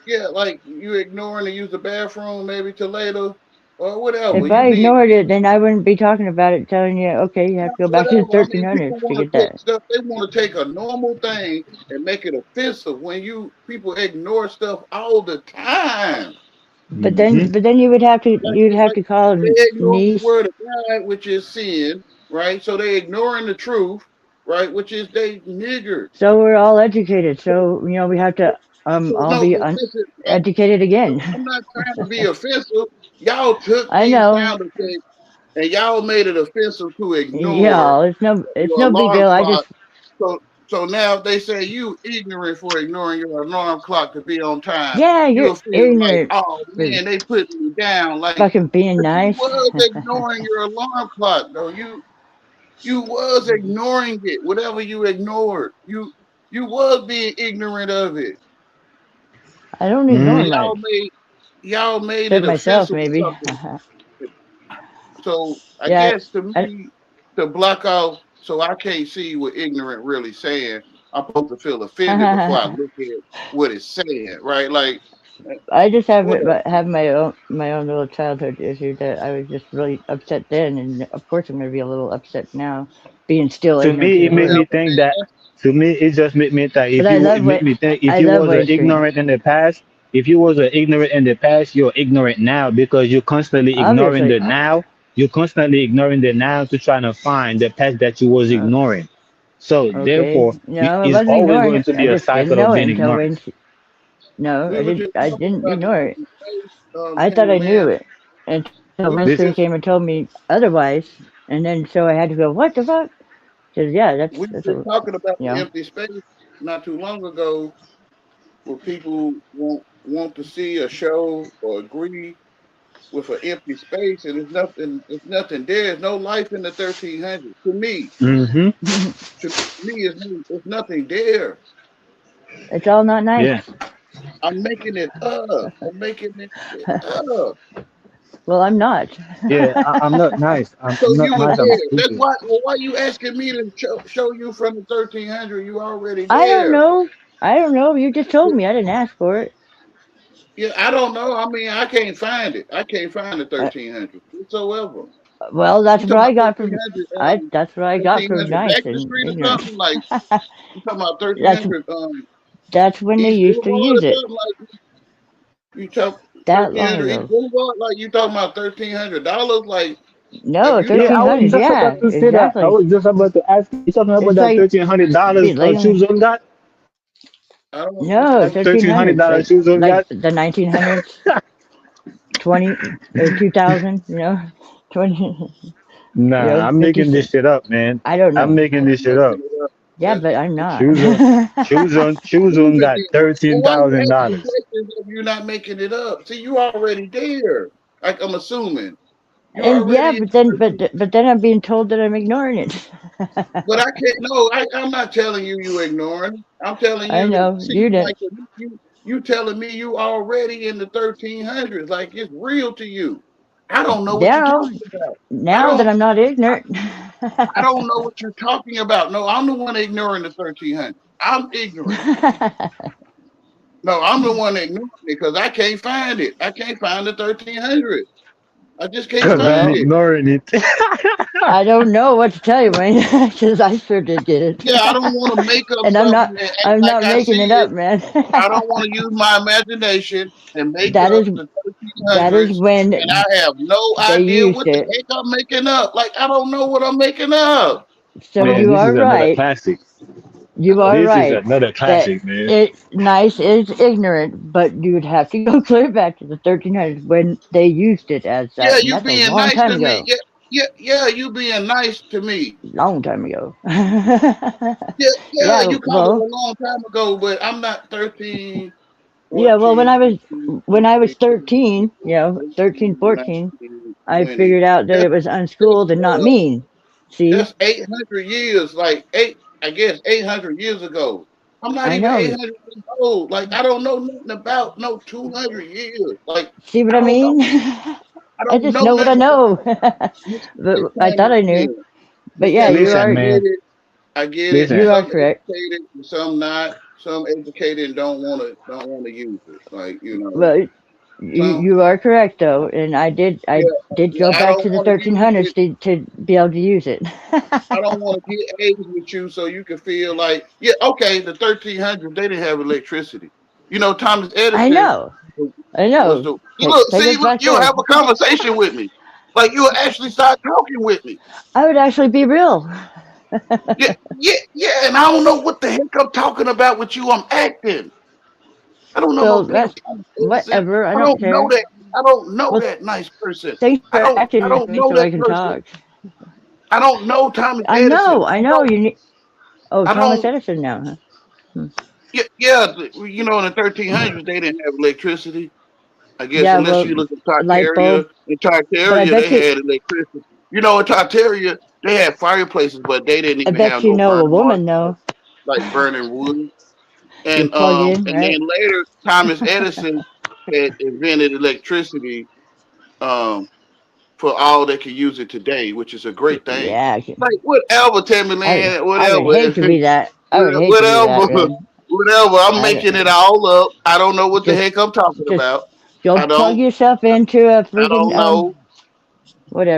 [SPEAKER 1] yeah, like you ignoring to use the bathroom maybe till later or whatever.
[SPEAKER 3] If
[SPEAKER 1] You
[SPEAKER 3] I
[SPEAKER 1] being
[SPEAKER 3] ignored it, then I wouldn't be talking about it, telling you, okay, you have to go back to the
[SPEAKER 1] whatever. I mean, people
[SPEAKER 3] 1300s to
[SPEAKER 1] want
[SPEAKER 3] get
[SPEAKER 1] to take
[SPEAKER 3] that.
[SPEAKER 1] stuff. They want to take a normal thing and make it offensive. When you people ignore stuff all the time,
[SPEAKER 2] hmm
[SPEAKER 3] But then you'd have
[SPEAKER 1] like
[SPEAKER 3] to call
[SPEAKER 1] they ignore the
[SPEAKER 3] niece.
[SPEAKER 1] word of God, which is sin, right? So they ignoring the truth, right? Which is they nigger.
[SPEAKER 3] So we're all educated. So we have to
[SPEAKER 1] So
[SPEAKER 3] all
[SPEAKER 1] no,
[SPEAKER 3] be
[SPEAKER 1] listen,
[SPEAKER 3] educated again.
[SPEAKER 1] I'm not trying to be offensive. Y'all took
[SPEAKER 3] I
[SPEAKER 1] these
[SPEAKER 3] know.
[SPEAKER 1] sound effects and y'all made it offensive to ignore
[SPEAKER 3] Yeah, it's
[SPEAKER 1] your
[SPEAKER 3] no big
[SPEAKER 1] alarm
[SPEAKER 3] deal. I
[SPEAKER 1] clock.
[SPEAKER 3] just
[SPEAKER 1] So so now they say you ignorant for ignoring your alarm clock to be on time.
[SPEAKER 3] yeah, you're
[SPEAKER 1] You'll feel like,
[SPEAKER 3] ignorant
[SPEAKER 1] oh
[SPEAKER 3] for
[SPEAKER 1] man, they put me down. Like,
[SPEAKER 3] fucking being
[SPEAKER 1] but you
[SPEAKER 3] nice.
[SPEAKER 1] was ignoring your alarm clock though. You was ignoring it. Whatever you ignored, you was being ignorant of it.
[SPEAKER 3] I don't ignore
[SPEAKER 2] hmm
[SPEAKER 1] And
[SPEAKER 3] much,
[SPEAKER 1] y'all made it
[SPEAKER 3] except myself
[SPEAKER 1] offensive or
[SPEAKER 3] maybe.
[SPEAKER 1] something. So I
[SPEAKER 3] Yeah,
[SPEAKER 1] guess to
[SPEAKER 3] I,
[SPEAKER 1] me, to block off so I can't see what ignorant really saying, I'm supposed to feel offended before I look at what it's saying, right? Like
[SPEAKER 3] I just
[SPEAKER 1] whatever.
[SPEAKER 3] have my own little childhood issue that I was just really upset then, and of course I'm gonna be a little upset now, being still
[SPEAKER 2] To
[SPEAKER 3] ignorant to
[SPEAKER 2] me, it
[SPEAKER 3] the
[SPEAKER 2] made
[SPEAKER 3] word.
[SPEAKER 2] me
[SPEAKER 1] Whatever,
[SPEAKER 2] think that.
[SPEAKER 1] man.
[SPEAKER 2] To me, it just made me think.
[SPEAKER 3] But
[SPEAKER 2] It made me think if
[SPEAKER 3] I
[SPEAKER 2] you
[SPEAKER 3] love
[SPEAKER 2] was a
[SPEAKER 3] Wayne Stream.
[SPEAKER 2] ignorant in the past, if you was a ignorant in the past, you're ignorant now because you're constantly ignoring
[SPEAKER 3] Obviously,
[SPEAKER 2] the now. You're constantly ignoring the now to try to find the past that you was
[SPEAKER 3] uh,
[SPEAKER 2] ignoring. So
[SPEAKER 3] okay.
[SPEAKER 2] therefore,
[SPEAKER 3] No, I
[SPEAKER 2] it's
[SPEAKER 3] wasn't
[SPEAKER 2] always
[SPEAKER 3] ignoring
[SPEAKER 2] going
[SPEAKER 3] it.
[SPEAKER 2] to
[SPEAKER 3] I
[SPEAKER 2] be a
[SPEAKER 3] just didn't
[SPEAKER 2] cycle of
[SPEAKER 3] know it
[SPEAKER 2] being
[SPEAKER 3] until
[SPEAKER 2] ignorant.
[SPEAKER 3] Wayne. No,
[SPEAKER 1] We were just
[SPEAKER 3] I
[SPEAKER 1] talking
[SPEAKER 3] didn't
[SPEAKER 1] about the
[SPEAKER 3] ignore it.
[SPEAKER 1] empty space,
[SPEAKER 3] I thought I knew
[SPEAKER 1] cameraman.
[SPEAKER 3] it until
[SPEAKER 1] We were
[SPEAKER 2] This
[SPEAKER 3] Windstream
[SPEAKER 1] just
[SPEAKER 3] came and told me otherwise, and then so I had to go, what the fuck? Because yeah,
[SPEAKER 1] we
[SPEAKER 3] that's
[SPEAKER 1] were just
[SPEAKER 3] a
[SPEAKER 1] talking about
[SPEAKER 3] you
[SPEAKER 1] the
[SPEAKER 3] know.
[SPEAKER 1] empty space not too long ago where people want to see a show or agree with an empty space and it's nothing there. There's no life in the 1300s.
[SPEAKER 2] hmm
[SPEAKER 1] To me, it's nothing there.
[SPEAKER 3] It's all not nice.
[SPEAKER 2] Yeah.
[SPEAKER 1] I'm making it up. I'm making it up.
[SPEAKER 3] Well, I'm not.
[SPEAKER 2] Yeah, I'm not nice.
[SPEAKER 1] So
[SPEAKER 2] I'm not
[SPEAKER 1] you were
[SPEAKER 2] nice. I'm
[SPEAKER 1] there. That's
[SPEAKER 2] stupid.
[SPEAKER 1] why. Well, why you asking me to show you from the 1300? You already
[SPEAKER 3] I don't
[SPEAKER 1] there.
[SPEAKER 3] know. I don't know. You just told me. I didn't ask for it.
[SPEAKER 1] Yeah, I don't know. I mean, I can't find it. I can't find the
[SPEAKER 3] Uh,
[SPEAKER 1] 1300 whatsoever.
[SPEAKER 3] well, that's
[SPEAKER 1] You
[SPEAKER 3] what
[SPEAKER 1] talking
[SPEAKER 3] I
[SPEAKER 1] about
[SPEAKER 3] got for.
[SPEAKER 1] 1300?
[SPEAKER 3] That's what I got for
[SPEAKER 1] 1300
[SPEAKER 3] nice
[SPEAKER 1] Baxter
[SPEAKER 3] and
[SPEAKER 1] Street or
[SPEAKER 3] ignorant.
[SPEAKER 1] something like. You talking about
[SPEAKER 3] that's
[SPEAKER 1] 1300
[SPEAKER 3] that's when they
[SPEAKER 1] East
[SPEAKER 3] used to
[SPEAKER 1] Boulevard
[SPEAKER 3] use
[SPEAKER 1] or
[SPEAKER 3] it.
[SPEAKER 1] something like. You talk
[SPEAKER 3] That long
[SPEAKER 1] 1300 East
[SPEAKER 3] ago.
[SPEAKER 1] Boulevard like you talking about $1,300 like. If
[SPEAKER 3] No,
[SPEAKER 1] you
[SPEAKER 2] Yeah, I
[SPEAKER 1] talking
[SPEAKER 2] was
[SPEAKER 3] 1300.
[SPEAKER 2] just
[SPEAKER 3] Yeah,
[SPEAKER 2] about to say that. I
[SPEAKER 3] exactly.
[SPEAKER 2] was just about to ask you talking about
[SPEAKER 3] It's
[SPEAKER 2] that
[SPEAKER 3] like
[SPEAKER 2] $1,300
[SPEAKER 3] like
[SPEAKER 2] shoes on that?
[SPEAKER 1] I don't
[SPEAKER 3] no,
[SPEAKER 1] understand.
[SPEAKER 3] $1,300s.
[SPEAKER 2] $1,300 shoes on
[SPEAKER 3] Like
[SPEAKER 2] that?
[SPEAKER 3] the 1900s, 20 or 2000. 20.
[SPEAKER 2] Nah, I'm
[SPEAKER 3] 50
[SPEAKER 2] making this
[SPEAKER 3] cents.
[SPEAKER 2] shit up, man.
[SPEAKER 3] I don't
[SPEAKER 2] I'm
[SPEAKER 3] know.
[SPEAKER 2] making
[SPEAKER 1] I'm
[SPEAKER 2] this shit up.
[SPEAKER 1] making it up.
[SPEAKER 3] Yeah,
[SPEAKER 1] That's
[SPEAKER 3] but I'm not.
[SPEAKER 2] Shoes on, shoes on that
[SPEAKER 1] well,
[SPEAKER 2] thirteen
[SPEAKER 1] why you
[SPEAKER 2] thousand
[SPEAKER 1] asking
[SPEAKER 2] dollars.
[SPEAKER 1] questions if you're not making it up? See, you already there. Like I'm assuming you
[SPEAKER 3] And yeah,
[SPEAKER 1] already.
[SPEAKER 3] but then I'm being told that I'm ignoring it.
[SPEAKER 1] But I can't. No, I'm not telling you ignoring. I'm telling
[SPEAKER 3] I
[SPEAKER 1] you.
[SPEAKER 3] know
[SPEAKER 1] See,
[SPEAKER 3] you didn't.
[SPEAKER 1] like You telling me you already in the 1300s, like it's real to you. I don't know what you're
[SPEAKER 3] Now,
[SPEAKER 1] talking about. I
[SPEAKER 3] now that
[SPEAKER 1] don't
[SPEAKER 3] I'm not ignorant.
[SPEAKER 1] I don't know what you're talking about. No, I'm the one ignoring the 1300s. I'm ignorant. No, I'm the one ignoring it because I can't find it. I can't find the 1300s. I just can't
[SPEAKER 2] Cause I'm
[SPEAKER 1] find
[SPEAKER 3] Well,
[SPEAKER 1] it.
[SPEAKER 2] ignoring it.
[SPEAKER 3] I don't know what to tell you, man, because I sure did get it.
[SPEAKER 1] Yeah, I don't want to make up
[SPEAKER 3] And
[SPEAKER 1] something and act
[SPEAKER 3] I'm
[SPEAKER 1] like
[SPEAKER 3] not
[SPEAKER 1] I see
[SPEAKER 3] making it
[SPEAKER 1] it.
[SPEAKER 3] up, man.
[SPEAKER 1] I don't want to use my imagination and make
[SPEAKER 3] That
[SPEAKER 1] up
[SPEAKER 3] is
[SPEAKER 1] the
[SPEAKER 3] that is
[SPEAKER 1] 1300s, and
[SPEAKER 3] when
[SPEAKER 1] I have no
[SPEAKER 3] they
[SPEAKER 1] idea
[SPEAKER 3] used
[SPEAKER 1] what the
[SPEAKER 3] it.
[SPEAKER 1] heck I'm making up. Like I don't know what I'm making up.
[SPEAKER 3] So
[SPEAKER 1] I don't
[SPEAKER 2] Man,
[SPEAKER 3] you
[SPEAKER 2] this
[SPEAKER 3] are
[SPEAKER 2] is another
[SPEAKER 3] right.
[SPEAKER 2] classic.
[SPEAKER 1] I
[SPEAKER 3] You
[SPEAKER 1] don't
[SPEAKER 3] are
[SPEAKER 2] This is
[SPEAKER 3] right
[SPEAKER 2] another
[SPEAKER 3] that
[SPEAKER 2] classic, man.
[SPEAKER 3] nice is ignorant, but you would have to go clear back to the 1300s when they used it as
[SPEAKER 1] Yeah,
[SPEAKER 3] that, and
[SPEAKER 1] you
[SPEAKER 3] that's a
[SPEAKER 1] being
[SPEAKER 3] long
[SPEAKER 1] nice
[SPEAKER 3] time
[SPEAKER 1] to me.
[SPEAKER 3] ago.
[SPEAKER 1] Yeah, yeah, you being nice to me.
[SPEAKER 3] Long time ago.
[SPEAKER 1] Yeah,
[SPEAKER 3] Yeah,
[SPEAKER 1] you called it a
[SPEAKER 3] well,
[SPEAKER 1] long time ago, but I'm not 13,
[SPEAKER 3] yeah, well,
[SPEAKER 1] 14, 15,
[SPEAKER 3] when I was
[SPEAKER 1] 16,
[SPEAKER 3] 13, 13,
[SPEAKER 1] 18,
[SPEAKER 3] 14,
[SPEAKER 1] 19,
[SPEAKER 3] I
[SPEAKER 1] 20.
[SPEAKER 3] figured out that
[SPEAKER 1] That's,
[SPEAKER 3] it was
[SPEAKER 1] that's,
[SPEAKER 3] unschooled and not
[SPEAKER 1] uh,
[SPEAKER 3] mean. See,
[SPEAKER 1] that's 800 years, like I guess 800 years ago. I'm not
[SPEAKER 3] I
[SPEAKER 1] even
[SPEAKER 3] know.
[SPEAKER 1] 800 years old. Like, I don't know nothing about no 200 years. Like,
[SPEAKER 3] See what
[SPEAKER 1] I
[SPEAKER 3] I
[SPEAKER 1] don't know.
[SPEAKER 3] mean?
[SPEAKER 1] I
[SPEAKER 3] I
[SPEAKER 1] don't
[SPEAKER 3] just
[SPEAKER 1] know
[SPEAKER 3] know what I
[SPEAKER 1] nothing about
[SPEAKER 3] know.
[SPEAKER 1] this.
[SPEAKER 3] But
[SPEAKER 1] It's
[SPEAKER 3] I
[SPEAKER 1] time
[SPEAKER 3] thought
[SPEAKER 1] to
[SPEAKER 3] I knew.
[SPEAKER 1] end.
[SPEAKER 3] But
[SPEAKER 1] But
[SPEAKER 3] yeah,
[SPEAKER 1] yeah,
[SPEAKER 3] you
[SPEAKER 1] I
[SPEAKER 2] Listen,
[SPEAKER 3] are
[SPEAKER 2] man.
[SPEAKER 1] get it. I get it.
[SPEAKER 2] Listen.
[SPEAKER 3] you are
[SPEAKER 1] Some
[SPEAKER 3] correct.
[SPEAKER 1] educated, and some not. Some educated and don't want to use it. Like
[SPEAKER 3] Well,
[SPEAKER 1] some
[SPEAKER 3] you are correct though, and
[SPEAKER 1] yeah
[SPEAKER 3] I did
[SPEAKER 1] yeah.
[SPEAKER 3] go
[SPEAKER 1] I
[SPEAKER 3] back
[SPEAKER 1] don't
[SPEAKER 3] to the
[SPEAKER 1] want to use
[SPEAKER 3] 1300s
[SPEAKER 1] it.
[SPEAKER 3] to be able to use it.
[SPEAKER 1] I don't want to get age with you so you can feel like yeah okay. The 1300s they didn't have electricity. Thomas
[SPEAKER 3] I
[SPEAKER 1] Edison
[SPEAKER 3] know,
[SPEAKER 1] was
[SPEAKER 3] I
[SPEAKER 1] was
[SPEAKER 3] know.
[SPEAKER 1] the look.
[SPEAKER 3] Take
[SPEAKER 1] See,
[SPEAKER 3] us
[SPEAKER 1] look,
[SPEAKER 3] back
[SPEAKER 1] you'll
[SPEAKER 3] there.
[SPEAKER 1] have a conversation with me. Like you'll actually start talking with me.
[SPEAKER 3] I would actually be real.
[SPEAKER 1] Yeah, yeah, yeah. And I don't know what the heck I'm talking about with you. I'm acting. I don't know no
[SPEAKER 3] Well,
[SPEAKER 1] damn
[SPEAKER 3] that's
[SPEAKER 1] Thomas Edison.
[SPEAKER 3] whatever. I
[SPEAKER 1] I
[SPEAKER 3] don't
[SPEAKER 1] don't know
[SPEAKER 3] care.
[SPEAKER 1] that. I don't know
[SPEAKER 3] Well,
[SPEAKER 1] that nice person.
[SPEAKER 3] thanks
[SPEAKER 1] I
[SPEAKER 3] for
[SPEAKER 1] don't. I
[SPEAKER 3] acting with
[SPEAKER 1] don't
[SPEAKER 3] me
[SPEAKER 1] know
[SPEAKER 3] so I
[SPEAKER 1] that
[SPEAKER 3] can
[SPEAKER 1] person.
[SPEAKER 3] talk.
[SPEAKER 1] I don't know Thomas
[SPEAKER 3] I
[SPEAKER 1] Edison.
[SPEAKER 3] know, I
[SPEAKER 1] I
[SPEAKER 3] know.
[SPEAKER 1] don't.
[SPEAKER 3] Oh,
[SPEAKER 1] I
[SPEAKER 3] Thomas
[SPEAKER 1] don't.
[SPEAKER 3] Edison now, huh? Hmm.
[SPEAKER 1] Yeah, yeah. In the 1300s they didn't have electricity. I guess
[SPEAKER 3] Yeah,
[SPEAKER 1] unless
[SPEAKER 3] well,
[SPEAKER 1] you look at
[SPEAKER 3] light
[SPEAKER 1] Tartaria.
[SPEAKER 3] bulb.
[SPEAKER 1] In
[SPEAKER 3] But
[SPEAKER 1] Tartaria they had electricity. In Tartaria they had fireplaces, but they didn't
[SPEAKER 3] I
[SPEAKER 1] even
[SPEAKER 3] bet
[SPEAKER 1] have
[SPEAKER 3] you
[SPEAKER 1] no
[SPEAKER 3] know a
[SPEAKER 1] burning
[SPEAKER 3] woman
[SPEAKER 1] marks
[SPEAKER 3] though.
[SPEAKER 1] like burning wood.
[SPEAKER 3] You
[SPEAKER 1] And
[SPEAKER 3] plug in,
[SPEAKER 1] then
[SPEAKER 3] right?
[SPEAKER 1] later Thomas Edison had invented electricity um for all that can use it today, which is a great thing.
[SPEAKER 3] Yeah,
[SPEAKER 1] Like whatever, Tammy Lynn,
[SPEAKER 3] I would hate
[SPEAKER 1] whatever,
[SPEAKER 3] to be that. I would hate to be that,
[SPEAKER 1] whatever,
[SPEAKER 3] man.
[SPEAKER 1] whatever. I'm
[SPEAKER 3] I
[SPEAKER 1] making it all up. I don't know what the
[SPEAKER 3] just
[SPEAKER 1] heck I'm talking
[SPEAKER 3] just
[SPEAKER 1] about.
[SPEAKER 3] go
[SPEAKER 1] I
[SPEAKER 3] plug
[SPEAKER 1] don't.
[SPEAKER 3] yourself into a
[SPEAKER 1] I
[SPEAKER 3] freaking
[SPEAKER 1] don't know.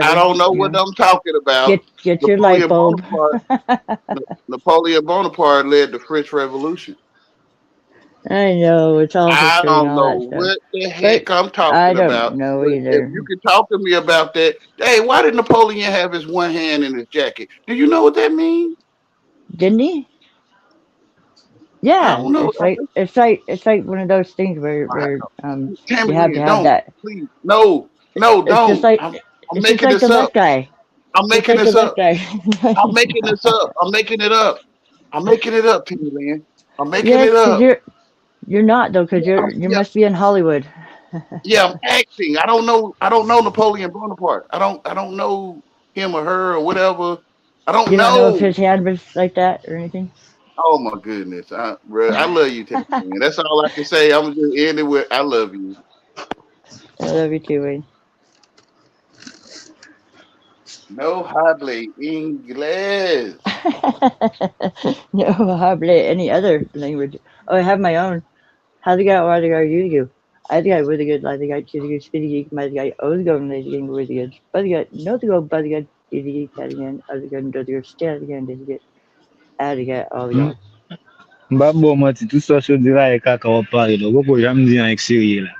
[SPEAKER 1] I
[SPEAKER 3] whatever.
[SPEAKER 1] don't know
[SPEAKER 3] You
[SPEAKER 1] what
[SPEAKER 3] know,
[SPEAKER 1] I'm talking about.
[SPEAKER 3] get your light
[SPEAKER 1] Napoleon
[SPEAKER 3] bulb.
[SPEAKER 1] Bonaparte. Napoleon Bonaparte led the French Revolution.
[SPEAKER 3] I know it's all
[SPEAKER 1] I
[SPEAKER 3] history and
[SPEAKER 1] don't
[SPEAKER 3] all
[SPEAKER 1] know
[SPEAKER 3] that stuff,
[SPEAKER 1] what the
[SPEAKER 3] but
[SPEAKER 1] heck I'm
[SPEAKER 3] I
[SPEAKER 1] talking
[SPEAKER 3] don't
[SPEAKER 1] about.
[SPEAKER 3] know
[SPEAKER 1] But if
[SPEAKER 3] either.
[SPEAKER 1] you can talk to me about that, hey, why did Napoleon have his one hand in his jacket? Do you know what that means?
[SPEAKER 3] Didn't he?
[SPEAKER 1] I
[SPEAKER 3] Yeah,
[SPEAKER 1] don't know.
[SPEAKER 3] it's like one of those things where
[SPEAKER 1] Tammy
[SPEAKER 3] you have to
[SPEAKER 1] Lynn,
[SPEAKER 3] have
[SPEAKER 1] don't
[SPEAKER 3] that.
[SPEAKER 1] please. No, no,
[SPEAKER 3] It's just
[SPEAKER 1] don't.
[SPEAKER 3] like
[SPEAKER 1] I'm
[SPEAKER 3] it's just
[SPEAKER 1] making
[SPEAKER 3] like the
[SPEAKER 1] this up.
[SPEAKER 3] left eye.
[SPEAKER 1] I'm
[SPEAKER 3] Just
[SPEAKER 1] making
[SPEAKER 3] like the
[SPEAKER 1] this up.
[SPEAKER 3] left eye.
[SPEAKER 1] I'm making this up. I'm making it up. I'm making it up, Tammy Lynn. I'm making
[SPEAKER 3] Yes,
[SPEAKER 1] it
[SPEAKER 3] because
[SPEAKER 1] up.
[SPEAKER 3] you're not though, because
[SPEAKER 1] Yeah,
[SPEAKER 3] you
[SPEAKER 1] yeah,
[SPEAKER 3] must be in Hollywood.
[SPEAKER 1] yeah. I'm acting. I don't know. I don't know Napoleon Bonaparte. I don't know him or her or whatever. I don't
[SPEAKER 3] You don't know if
[SPEAKER 1] know.
[SPEAKER 3] his hand was like that or anything.
[SPEAKER 1] Oh my goodness, I love you, Tammy Lynn. That's all I can say. I'm gonna just end it with I love you.
[SPEAKER 3] I love you too, Wayne.
[SPEAKER 1] No hable inglés.
[SPEAKER 3] No, hardly any other language. Oh, I have my own. Hadiga or Hadiga Yugu. Hadiga with a good Hadiga Chidigu Spidigi, Madiga Ozgo and Lady with a good. Badiga, no to go Badiga Digi Cadigan, Hadiga and Dodigo Stand again, did you get Hadiga all the go.
[SPEAKER 2] Mba bon mati, tout sa chou dira e kaka wap pale do, boko jam di an ek serye la.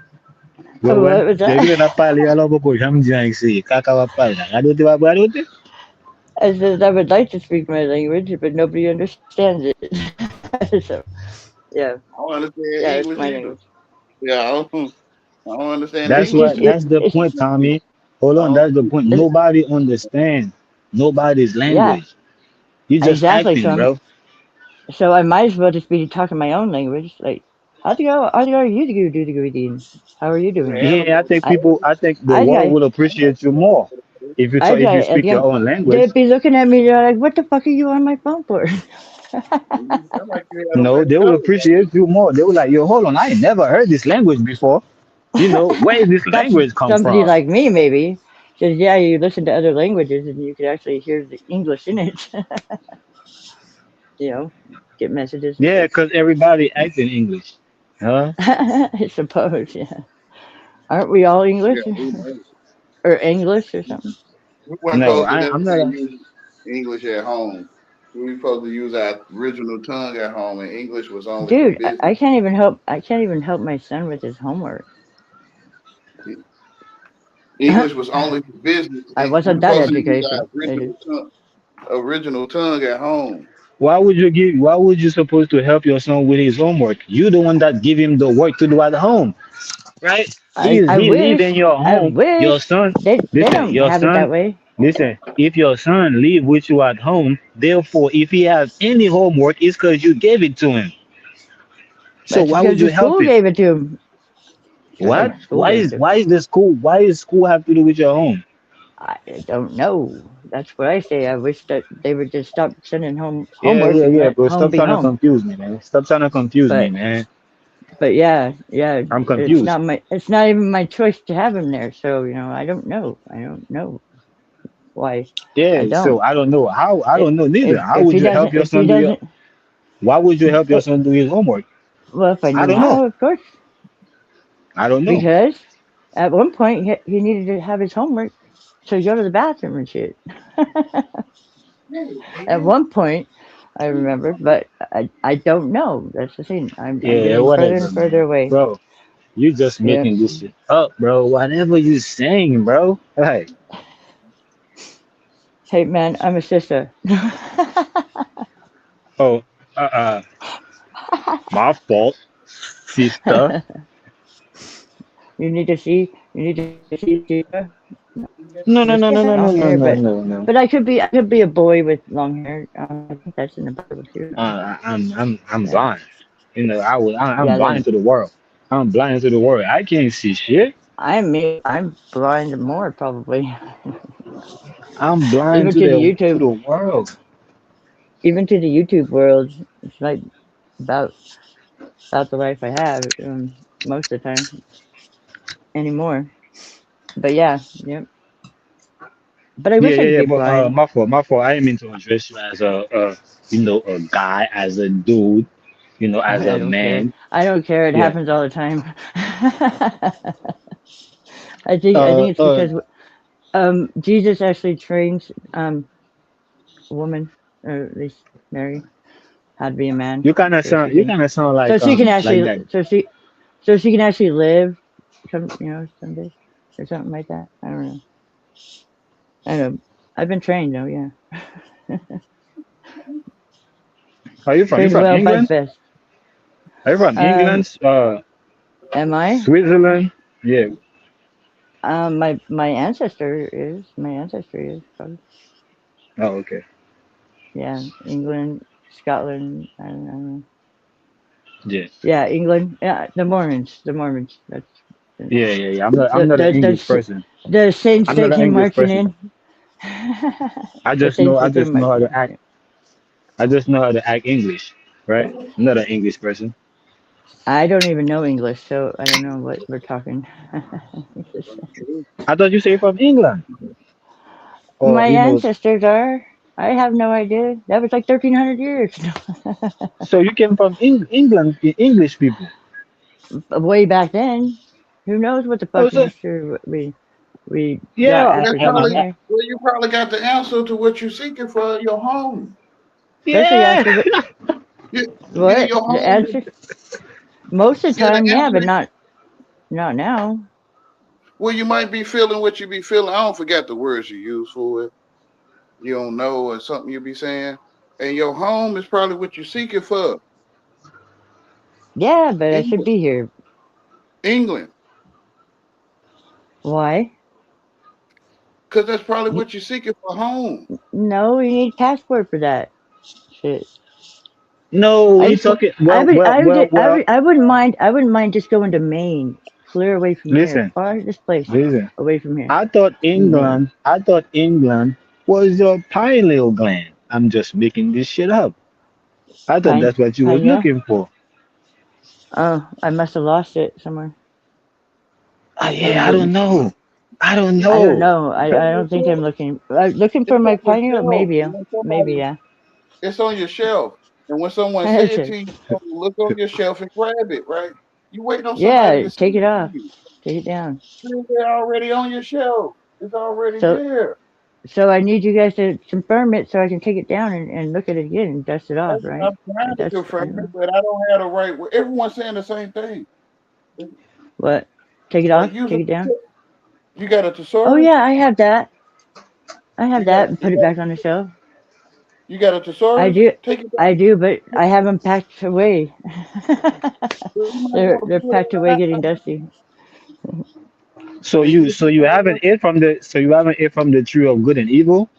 [SPEAKER 3] Oh,
[SPEAKER 2] Wewe,
[SPEAKER 3] what was
[SPEAKER 2] devile na
[SPEAKER 3] that?
[SPEAKER 2] pale alo boko jam di an ek serye, kaka wap pale la. Gado te wap gado te?
[SPEAKER 3] I said I would like to speak my language, but nobody understands it. So, yeah,
[SPEAKER 1] I don't understand
[SPEAKER 3] yeah, that's
[SPEAKER 1] English
[SPEAKER 3] my
[SPEAKER 1] either.
[SPEAKER 3] language.
[SPEAKER 1] Yeah, I don't understand
[SPEAKER 3] It's
[SPEAKER 2] That's
[SPEAKER 1] English.
[SPEAKER 3] just,
[SPEAKER 2] what, that's the point, Tommy. Hold
[SPEAKER 1] I
[SPEAKER 2] on,
[SPEAKER 1] don't
[SPEAKER 2] that's the point.
[SPEAKER 3] it's,
[SPEAKER 2] Nobody understands nobody's
[SPEAKER 3] yeah,
[SPEAKER 2] language. You just
[SPEAKER 3] exactly.
[SPEAKER 2] acting, bro.
[SPEAKER 3] So I might as well just be talking my own language. Like, how do you do the greeting? How are you
[SPEAKER 1] the
[SPEAKER 3] doing?
[SPEAKER 2] Yeah,
[SPEAKER 1] animals.
[SPEAKER 3] I,
[SPEAKER 2] I think the world
[SPEAKER 3] I,
[SPEAKER 2] will appreciate you more if you
[SPEAKER 3] I,
[SPEAKER 2] talk, if you speak your
[SPEAKER 3] again,
[SPEAKER 2] own language.
[SPEAKER 3] they'd be looking at me. They're like, "What the fuck are you on my phone for?"
[SPEAKER 1] Sound like you had a
[SPEAKER 2] No,
[SPEAKER 1] better
[SPEAKER 2] they will
[SPEAKER 1] college.
[SPEAKER 2] appreciate you more. They will like, yo, hold on, I ain't never heard this language before. Where did this
[SPEAKER 3] That's
[SPEAKER 2] language come
[SPEAKER 3] somebody
[SPEAKER 2] from?
[SPEAKER 3] like me, maybe. Because, yeah, you listen to other languages and you could actually hear the English in it, you know, get messages and
[SPEAKER 2] Yeah,
[SPEAKER 3] stuff.
[SPEAKER 2] because everybody acts in English. Huh?
[SPEAKER 3] I suppose, yeah. Aren't we all
[SPEAKER 1] Yeah,
[SPEAKER 3] English
[SPEAKER 1] who knows?
[SPEAKER 3] or English or something?
[SPEAKER 1] We weren't
[SPEAKER 2] No,
[SPEAKER 1] supposed to
[SPEAKER 2] I'm not.
[SPEAKER 1] necessarily use English at home. We were supposed to use our original tongue at home, and English was only for
[SPEAKER 3] Dude, I
[SPEAKER 1] business.
[SPEAKER 3] can't even help. I can't even help my son with his homework. I
[SPEAKER 1] English was only for business, and we
[SPEAKER 3] wasn't
[SPEAKER 1] were
[SPEAKER 3] that
[SPEAKER 1] supposed to use
[SPEAKER 3] educated.
[SPEAKER 1] our original tongue at home.
[SPEAKER 2] Why would you supposed to help your son with his homework? You the one that give him the work to do at home, right?
[SPEAKER 3] I
[SPEAKER 2] He live in
[SPEAKER 3] wish.
[SPEAKER 2] your
[SPEAKER 3] I
[SPEAKER 2] home. Your
[SPEAKER 3] wish.
[SPEAKER 2] son,
[SPEAKER 3] They
[SPEAKER 2] listen,
[SPEAKER 3] don't
[SPEAKER 2] your
[SPEAKER 3] have it that
[SPEAKER 2] son,
[SPEAKER 3] way.
[SPEAKER 2] listen. If your son live with you at home, therefore, if he has any homework, it's because you gave it to him. So
[SPEAKER 3] That's
[SPEAKER 2] why would
[SPEAKER 3] because
[SPEAKER 2] you
[SPEAKER 3] the
[SPEAKER 2] help
[SPEAKER 3] school
[SPEAKER 2] him?
[SPEAKER 3] gave it to him. Because the
[SPEAKER 2] What?
[SPEAKER 3] school gave it to him.
[SPEAKER 2] Why is school have to do with your home?
[SPEAKER 3] I don't know. That's what I say. I wish that they would just stop sending home
[SPEAKER 2] Yeah,
[SPEAKER 3] homework
[SPEAKER 2] yeah,
[SPEAKER 3] and
[SPEAKER 2] yeah,
[SPEAKER 3] let
[SPEAKER 2] bro.
[SPEAKER 3] home
[SPEAKER 2] Stop
[SPEAKER 3] be
[SPEAKER 2] trying to
[SPEAKER 3] home.
[SPEAKER 2] confuse me, man. Stop trying to confuse me,
[SPEAKER 3] But
[SPEAKER 2] man.
[SPEAKER 3] yeah, yeah.
[SPEAKER 2] I'm
[SPEAKER 3] It's
[SPEAKER 2] confused.
[SPEAKER 3] not my. It's not even my choice to have him there. So I don't know. I don't know why. I
[SPEAKER 2] Yeah, so
[SPEAKER 3] don't.
[SPEAKER 2] I don't know how. I don't know neither. How
[SPEAKER 3] If
[SPEAKER 2] would
[SPEAKER 3] he
[SPEAKER 2] you help
[SPEAKER 3] doesn't,
[SPEAKER 2] your
[SPEAKER 3] if he
[SPEAKER 2] son do your?
[SPEAKER 3] doesn't,
[SPEAKER 2] Why would you help your
[SPEAKER 3] it,
[SPEAKER 2] son do his homework?
[SPEAKER 3] well, if I
[SPEAKER 2] I
[SPEAKER 3] knew
[SPEAKER 2] don't know.
[SPEAKER 3] how, of course.
[SPEAKER 2] I don't know.
[SPEAKER 3] Because at one point he needed to have his homework to go to the bathroom and shit. At one point, I remember, but I don't know. That's the thing. I'm
[SPEAKER 2] Yeah,
[SPEAKER 3] getting further and
[SPEAKER 2] whatever,
[SPEAKER 3] further
[SPEAKER 2] man.
[SPEAKER 3] away.
[SPEAKER 2] Bro, you just
[SPEAKER 3] Yeah.
[SPEAKER 2] making this shit up, bro. Whatever you saying, bro. Hey,
[SPEAKER 3] Hey man, I'm a sister.
[SPEAKER 2] oh, uh, my fault, sister.
[SPEAKER 3] You need to see. You need to see Sister.
[SPEAKER 2] No, no,
[SPEAKER 3] Just
[SPEAKER 2] no, no, no, no,
[SPEAKER 3] long
[SPEAKER 2] no,
[SPEAKER 3] hair,
[SPEAKER 2] no, no, no.
[SPEAKER 3] but I could be a boy with long hair. I think that's in the Bible too.
[SPEAKER 2] I'm
[SPEAKER 3] Yeah.
[SPEAKER 2] blind. I'm
[SPEAKER 3] Yeah.
[SPEAKER 2] blind
[SPEAKER 3] Then
[SPEAKER 2] to the world. I'm blind to the world. I can't see shit.
[SPEAKER 3] I'm blind more probably.
[SPEAKER 2] I'm blind
[SPEAKER 3] Even to the
[SPEAKER 2] to
[SPEAKER 3] YouTube,
[SPEAKER 2] the world.
[SPEAKER 3] even to the YouTube world. It's like about about the life I have most of the time anymore. But yeah, yep. But I
[SPEAKER 2] Yeah,
[SPEAKER 3] wish I
[SPEAKER 2] yeah,
[SPEAKER 3] could
[SPEAKER 2] yeah.
[SPEAKER 3] be
[SPEAKER 2] But
[SPEAKER 3] blind.
[SPEAKER 2] my fault, my fault. I didn't mean to address you as a guy, as a dude, as
[SPEAKER 3] I
[SPEAKER 2] a
[SPEAKER 3] don't care.
[SPEAKER 2] man.
[SPEAKER 3] I don't care. It
[SPEAKER 2] Yeah.
[SPEAKER 3] happens all the time. I
[SPEAKER 2] Uh,
[SPEAKER 3] think it's
[SPEAKER 2] uh.
[SPEAKER 3] because Jesus actually trains a woman, or at least Mary, how to be a man,
[SPEAKER 2] You kind of sound
[SPEAKER 3] so she can
[SPEAKER 2] like
[SPEAKER 3] actually
[SPEAKER 2] that.
[SPEAKER 3] so she can actually live someday or something like that. I don't know. I know. I've been trained though. Yeah,
[SPEAKER 2] Are you from? You
[SPEAKER 3] trained
[SPEAKER 2] from
[SPEAKER 3] well by the
[SPEAKER 2] England?
[SPEAKER 3] best.
[SPEAKER 2] Are you from
[SPEAKER 3] Um,
[SPEAKER 2] England?
[SPEAKER 3] am I?
[SPEAKER 2] Switzerland? Yeah.
[SPEAKER 3] My ancestor is my ancestry is probably
[SPEAKER 2] Oh, okay.
[SPEAKER 3] yeah, England, Scotland. I don't know.
[SPEAKER 2] Yeah.
[SPEAKER 3] Yeah, England. Yeah, the Mormons. That's
[SPEAKER 2] Yeah, yeah, yeah. I'm
[SPEAKER 3] the
[SPEAKER 2] not an
[SPEAKER 3] the
[SPEAKER 2] English
[SPEAKER 3] the,
[SPEAKER 2] person.
[SPEAKER 3] the saints
[SPEAKER 2] I'm not
[SPEAKER 3] that
[SPEAKER 2] an
[SPEAKER 3] came
[SPEAKER 2] English
[SPEAKER 3] marching
[SPEAKER 2] person.
[SPEAKER 3] in. The saints
[SPEAKER 2] I
[SPEAKER 3] that came
[SPEAKER 2] just know how
[SPEAKER 3] marching
[SPEAKER 2] to act.
[SPEAKER 3] in.
[SPEAKER 2] I just know how to act English, right? I'm not an English person.
[SPEAKER 3] I don't even know English, so I don't know what we're talking.
[SPEAKER 2] I thought you say from England, or
[SPEAKER 3] My ancestors are. I have no idea. That was like 1,300 years.
[SPEAKER 2] so you came from England, English people.
[SPEAKER 3] Way back then. Who knows what the
[SPEAKER 2] Oh,
[SPEAKER 3] fucking
[SPEAKER 2] so
[SPEAKER 3] history we got
[SPEAKER 2] yeah,
[SPEAKER 1] Well, that's
[SPEAKER 3] after coming
[SPEAKER 1] probably
[SPEAKER 3] here.
[SPEAKER 1] well, you probably got the answer to what you're seeking for your home.
[SPEAKER 3] Especially
[SPEAKER 2] yeah.
[SPEAKER 3] after
[SPEAKER 1] Yeah,
[SPEAKER 3] what
[SPEAKER 1] your
[SPEAKER 3] the
[SPEAKER 1] home.
[SPEAKER 3] answer. Most of the
[SPEAKER 1] Yeah, the
[SPEAKER 3] time, yeah, but
[SPEAKER 1] answer.
[SPEAKER 3] not now.
[SPEAKER 1] Well, you might be feeling what you be feeling. I don't forget the words you use for it. You don't know or something you be saying. And your home is probably what you're seeking for.
[SPEAKER 3] Yeah, but I should
[SPEAKER 1] England.
[SPEAKER 3] be here.
[SPEAKER 1] England.
[SPEAKER 3] Why?
[SPEAKER 1] Because that's probably what you're seeking for home.
[SPEAKER 3] No, you need passport for that. Shit.
[SPEAKER 2] No,
[SPEAKER 3] I
[SPEAKER 2] we
[SPEAKER 3] just
[SPEAKER 2] talking.
[SPEAKER 3] I
[SPEAKER 2] Well,
[SPEAKER 3] would
[SPEAKER 2] well,
[SPEAKER 3] I
[SPEAKER 2] well,
[SPEAKER 3] would I
[SPEAKER 2] well.
[SPEAKER 3] would I wouldn't mind just going to Maine, clear away from here,
[SPEAKER 2] Listen,
[SPEAKER 3] far this place
[SPEAKER 2] listen.
[SPEAKER 3] away from here.
[SPEAKER 2] I thought
[SPEAKER 3] Maine.
[SPEAKER 2] England. I thought England was your pineal gland. I'm just making this shit up. I thought
[SPEAKER 3] Pine,
[SPEAKER 2] that's what you was
[SPEAKER 3] Pineville.
[SPEAKER 2] looking for.
[SPEAKER 3] Oh, I must have lost it somewhere.
[SPEAKER 2] Oh
[SPEAKER 1] What are
[SPEAKER 2] yeah,
[SPEAKER 1] you
[SPEAKER 2] I
[SPEAKER 1] looking
[SPEAKER 2] don't know. I don't
[SPEAKER 3] I don't
[SPEAKER 2] know.
[SPEAKER 3] know.
[SPEAKER 1] It's on
[SPEAKER 3] I
[SPEAKER 1] your
[SPEAKER 3] don't think I'm
[SPEAKER 1] shelf.
[SPEAKER 3] looking for
[SPEAKER 1] It's
[SPEAKER 3] my
[SPEAKER 1] on your
[SPEAKER 3] Pineville.
[SPEAKER 1] shelf.
[SPEAKER 3] Maybe,
[SPEAKER 1] And when
[SPEAKER 3] maybe,
[SPEAKER 1] somebody,
[SPEAKER 3] yeah.
[SPEAKER 1] it's on your shelf. And when someone say it to you, you look on your shelf and grab it, right? You waiting on somebody
[SPEAKER 3] Yeah,
[SPEAKER 1] to send
[SPEAKER 3] take
[SPEAKER 1] it
[SPEAKER 3] it
[SPEAKER 1] to
[SPEAKER 3] off.
[SPEAKER 1] you.
[SPEAKER 3] Take it down.
[SPEAKER 1] They're already on your shelf. It's already
[SPEAKER 3] So,
[SPEAKER 1] there.
[SPEAKER 3] so I need you guys to confirm it so I can take it down and look at it again and dust it off, right?
[SPEAKER 1] I'm trying to
[SPEAKER 3] That's
[SPEAKER 1] confirm it, but I don't have the right word. Everyone's saying the same thing.
[SPEAKER 3] what. Take it
[SPEAKER 1] Like
[SPEAKER 3] off.
[SPEAKER 1] use a
[SPEAKER 3] Take it down.
[SPEAKER 1] you got a
[SPEAKER 3] Oh
[SPEAKER 1] thesaurus?
[SPEAKER 3] yeah, I have that. I have
[SPEAKER 1] You got
[SPEAKER 3] that. And
[SPEAKER 1] you
[SPEAKER 3] put it
[SPEAKER 1] got
[SPEAKER 3] back on the shelf.
[SPEAKER 1] you got a
[SPEAKER 3] I
[SPEAKER 1] thesaurus?
[SPEAKER 3] do.
[SPEAKER 1] Take it
[SPEAKER 3] I
[SPEAKER 1] down.
[SPEAKER 3] do, but I have them packed away.
[SPEAKER 1] You might want to
[SPEAKER 3] They're
[SPEAKER 1] put it
[SPEAKER 3] packed away, getting dusty.
[SPEAKER 1] and you
[SPEAKER 2] So you haven't ate from the tree of good and evil.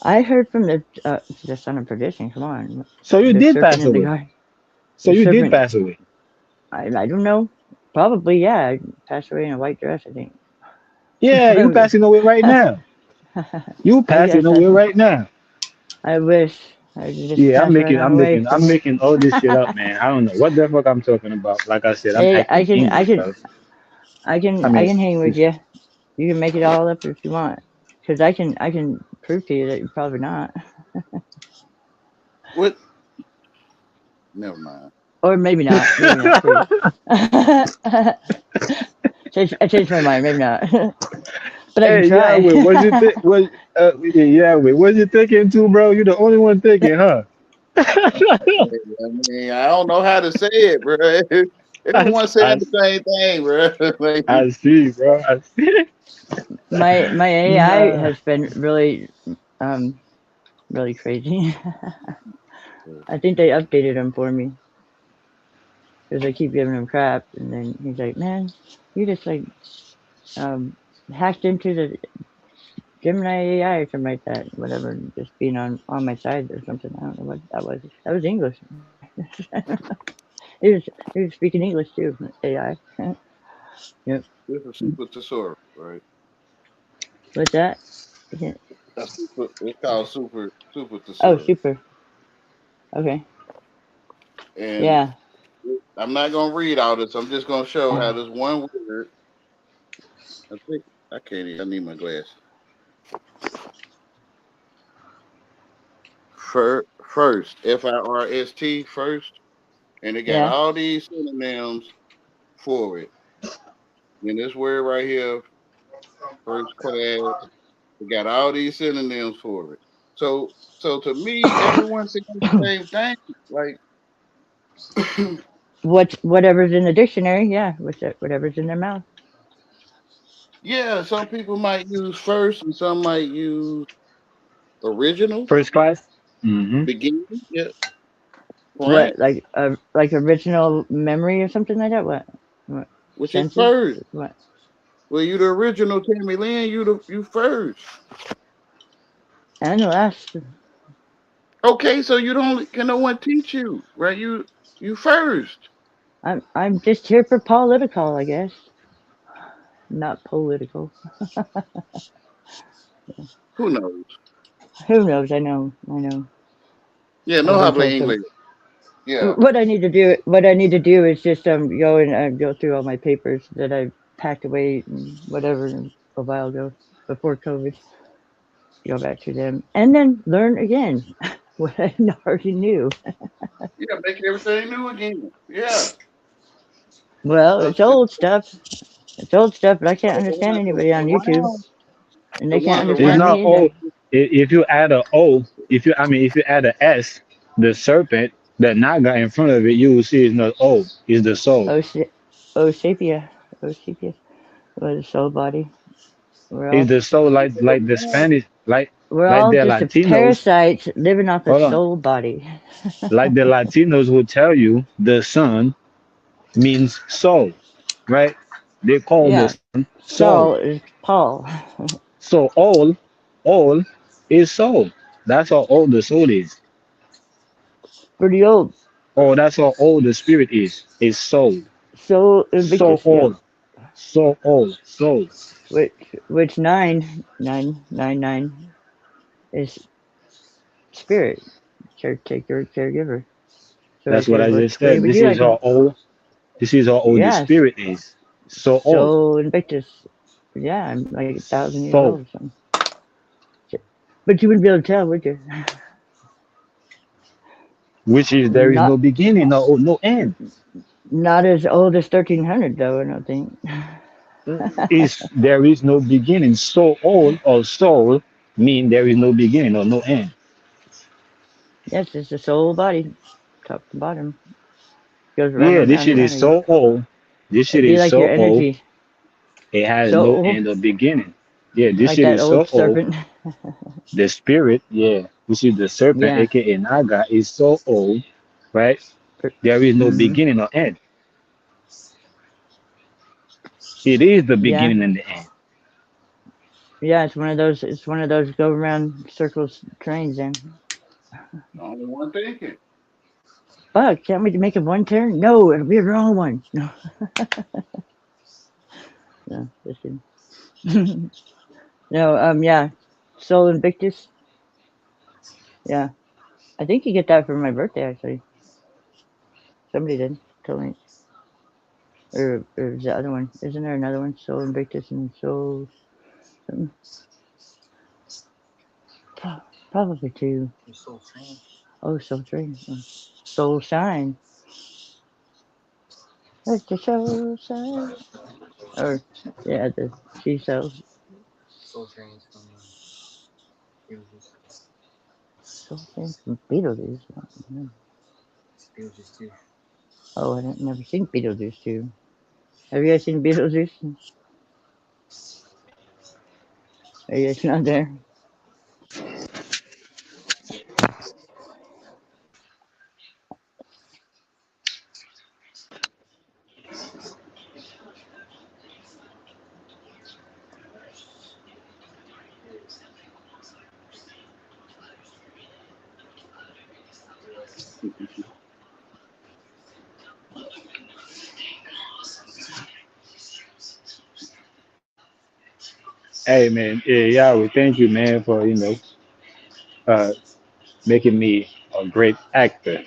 [SPEAKER 3] I heard from the son of perdition. Come on,
[SPEAKER 2] So you
[SPEAKER 3] the
[SPEAKER 2] did
[SPEAKER 3] serpent
[SPEAKER 2] pass
[SPEAKER 3] in the
[SPEAKER 2] away.
[SPEAKER 3] garden.
[SPEAKER 2] So
[SPEAKER 3] The
[SPEAKER 2] you did
[SPEAKER 3] serpent.
[SPEAKER 2] pass away.
[SPEAKER 3] I don't know. Probably yeah. I passed away in a white dress. I think.
[SPEAKER 2] Yeah, you passing away right now. You
[SPEAKER 3] I
[SPEAKER 2] passing
[SPEAKER 3] guess
[SPEAKER 2] away right now.
[SPEAKER 3] I wish I could just
[SPEAKER 2] Yeah,
[SPEAKER 3] pass right on away
[SPEAKER 2] I'm
[SPEAKER 3] from.
[SPEAKER 2] making all this shit up, man. I don't know what the fuck I'm talking about. Like I said, I'm
[SPEAKER 3] Hey,
[SPEAKER 2] acting English, bro. I
[SPEAKER 3] I
[SPEAKER 2] mean,
[SPEAKER 3] can hang with you. You can make it all up if you want, because I can prove to you that you're probably not,
[SPEAKER 1] what never mind.
[SPEAKER 3] or maybe not. Maybe not too. I changed my mind. Maybe not, but I can
[SPEAKER 2] hey Yahweh,
[SPEAKER 3] try.
[SPEAKER 2] what you think? What Yahweh, what you thinking too, bro? You the only one thinking, huh?
[SPEAKER 1] I mean, I don't know how to say it, bro.
[SPEAKER 2] I,
[SPEAKER 1] Everyone's saying
[SPEAKER 2] I,
[SPEAKER 1] the same thing, bro. Like,
[SPEAKER 2] I see, bro. I see.
[SPEAKER 3] My AI
[SPEAKER 2] Nah.
[SPEAKER 3] has been um really crazy. I think they updated him for me because I keep giving him crap, and then he's like, "Man, you just like um hacked into the Gemini AI or something like that, whatever, just being on my side or something. I don't know what that was. That was English. He was speaking English too, AI. Yep.
[SPEAKER 1] this is super thesaurus, right?
[SPEAKER 3] What's that? Yeah.
[SPEAKER 1] It's called super
[SPEAKER 3] Oh,
[SPEAKER 1] thesaurus.
[SPEAKER 3] super. Okay.
[SPEAKER 1] And
[SPEAKER 3] Yeah.
[SPEAKER 1] I'm not gonna read all this. I'm just gonna show how
[SPEAKER 3] Uh,
[SPEAKER 1] this one word. I think I can't. I need my glasses. First, FIRST, first, and it got
[SPEAKER 3] yeah.
[SPEAKER 1] all these synonyms for it. And this word right here, first class, it got all these synonyms for it. So to me, everyone's saying the same thing. Like,
[SPEAKER 3] Whatever's in the dictionary, yeah. Whatever's in their mouth.
[SPEAKER 1] yeah, some people might use first, and some might use original,
[SPEAKER 2] First class. Mm-hmm.
[SPEAKER 1] beginning, yeah, frank,
[SPEAKER 3] What like original memory or something like that? What
[SPEAKER 1] which is
[SPEAKER 3] senses?
[SPEAKER 1] first.
[SPEAKER 3] What?
[SPEAKER 1] Well, you the original Tammy Lynn, you first.
[SPEAKER 3] And the last.
[SPEAKER 1] Okay, so you don't can no one teach you, right? You first.
[SPEAKER 3] I'm just here for political, I guess. Not political.
[SPEAKER 1] Who knows?
[SPEAKER 3] Who knows? I know. I know.
[SPEAKER 1] Yeah, no
[SPEAKER 3] I've been
[SPEAKER 1] habla
[SPEAKER 3] told some.
[SPEAKER 1] English. Yeah.
[SPEAKER 3] What I need to do. What I need to do is just go and go through all my papers that I packed away and whatever a while ago before COVID. Go back to them and then learn again what I already knew.
[SPEAKER 1] Yeah, make everything new again. Yeah.
[SPEAKER 3] Well,
[SPEAKER 1] The,
[SPEAKER 3] it's old stuff. It's old stuff, but I can't
[SPEAKER 1] the
[SPEAKER 3] understand
[SPEAKER 1] ones
[SPEAKER 3] anybody on YouTube,
[SPEAKER 1] around,
[SPEAKER 3] and
[SPEAKER 1] the
[SPEAKER 3] they can't
[SPEAKER 1] ones
[SPEAKER 2] It's
[SPEAKER 3] understand
[SPEAKER 1] around.
[SPEAKER 2] not
[SPEAKER 3] me
[SPEAKER 2] O.
[SPEAKER 3] either.
[SPEAKER 2] If you add a O, if you add a S, the serpent, the naga in front of it, you will see it's not O. It's the soul.
[SPEAKER 3] Oh, oh, sepia, oh, sepia. What a soul body. We're
[SPEAKER 2] It's
[SPEAKER 3] all
[SPEAKER 2] the soul, like the Spanish,
[SPEAKER 3] we're
[SPEAKER 2] like
[SPEAKER 3] all
[SPEAKER 2] the
[SPEAKER 3] just a
[SPEAKER 2] Latinos.
[SPEAKER 3] parasite living off a
[SPEAKER 2] Hold on,
[SPEAKER 3] soul body.
[SPEAKER 2] like the Latinos will tell you, the sun means soul, right? They call the
[SPEAKER 3] Yeah,
[SPEAKER 2] sun soul.
[SPEAKER 3] Saul is Paul.
[SPEAKER 2] So all is soul. That's how all the soul is.
[SPEAKER 3] Pretty old.
[SPEAKER 2] Oh, that's how all the spirit is soul.
[SPEAKER 3] Soul
[SPEAKER 2] So
[SPEAKER 3] Invictus, yep.
[SPEAKER 2] all. So all. Soul.
[SPEAKER 3] Which 9 9 9 9 is spirit. caretaker, caregiver. So
[SPEAKER 2] That's
[SPEAKER 3] is
[SPEAKER 2] what
[SPEAKER 3] your
[SPEAKER 2] I
[SPEAKER 3] which
[SPEAKER 2] just
[SPEAKER 3] way
[SPEAKER 2] said.
[SPEAKER 3] would you like them?
[SPEAKER 2] This is how old the
[SPEAKER 3] Yes.
[SPEAKER 2] spirit is. So old.
[SPEAKER 3] So Invictus. Yeah, I'm like 1,000 years
[SPEAKER 2] So,
[SPEAKER 3] old or something. But you wouldn't be able to tell, would you?
[SPEAKER 2] which is there is
[SPEAKER 3] Not
[SPEAKER 2] no beginning, no end.
[SPEAKER 3] not as old as 1,300 though, I don't think.
[SPEAKER 2] Is there is no beginning. So old or soul mean there is no beginning or no end.
[SPEAKER 3] Yes, it's the soul body, top to bottom. Goes round
[SPEAKER 2] Yeah,
[SPEAKER 3] and
[SPEAKER 2] this
[SPEAKER 3] round and
[SPEAKER 2] shit
[SPEAKER 3] round
[SPEAKER 2] is
[SPEAKER 3] again.
[SPEAKER 2] so old. This shit
[SPEAKER 3] It'd be
[SPEAKER 2] is
[SPEAKER 3] like your
[SPEAKER 2] so old.
[SPEAKER 3] energy.
[SPEAKER 2] It has
[SPEAKER 3] So
[SPEAKER 2] no
[SPEAKER 3] old,
[SPEAKER 2] end or beginning. Yeah, this
[SPEAKER 3] like
[SPEAKER 2] shit
[SPEAKER 3] that
[SPEAKER 2] is so
[SPEAKER 3] old
[SPEAKER 2] old.
[SPEAKER 3] serpent.
[SPEAKER 2] The spirit, yeah, which is the serpent,
[SPEAKER 3] Yeah.
[SPEAKER 2] aka Naga, is so old, right? There is no
[SPEAKER 3] Mm-hmm.
[SPEAKER 2] beginning or end. It is the
[SPEAKER 3] Yeah.
[SPEAKER 2] beginning and the end.
[SPEAKER 3] Yeah, it's one of those. It's one of those go around circles trains. Then,
[SPEAKER 1] The only one thinking.
[SPEAKER 3] fuck, can't we make it one turn? No, it'll be the wrong one. No, no, just kidding. No, yeah, Soul Invictus. Yeah, I think you get that for my birthday. Actually, somebody did tell me, or was the other one? Isn't there another one? Soul Invictus and Soul something? Probably two. Oh, Soul Train. Oh, Soul Shine. Let the soul shine. Or yeah, the She Cells. Soul Train from Beetlejuice. Oh, I have never seen Beetlejuice too. Have you guys seen Beetlejuice? Are you guys not there?
[SPEAKER 2] Hey man, yeah, Yahweh, thank you, man, for uh, making me a great actor.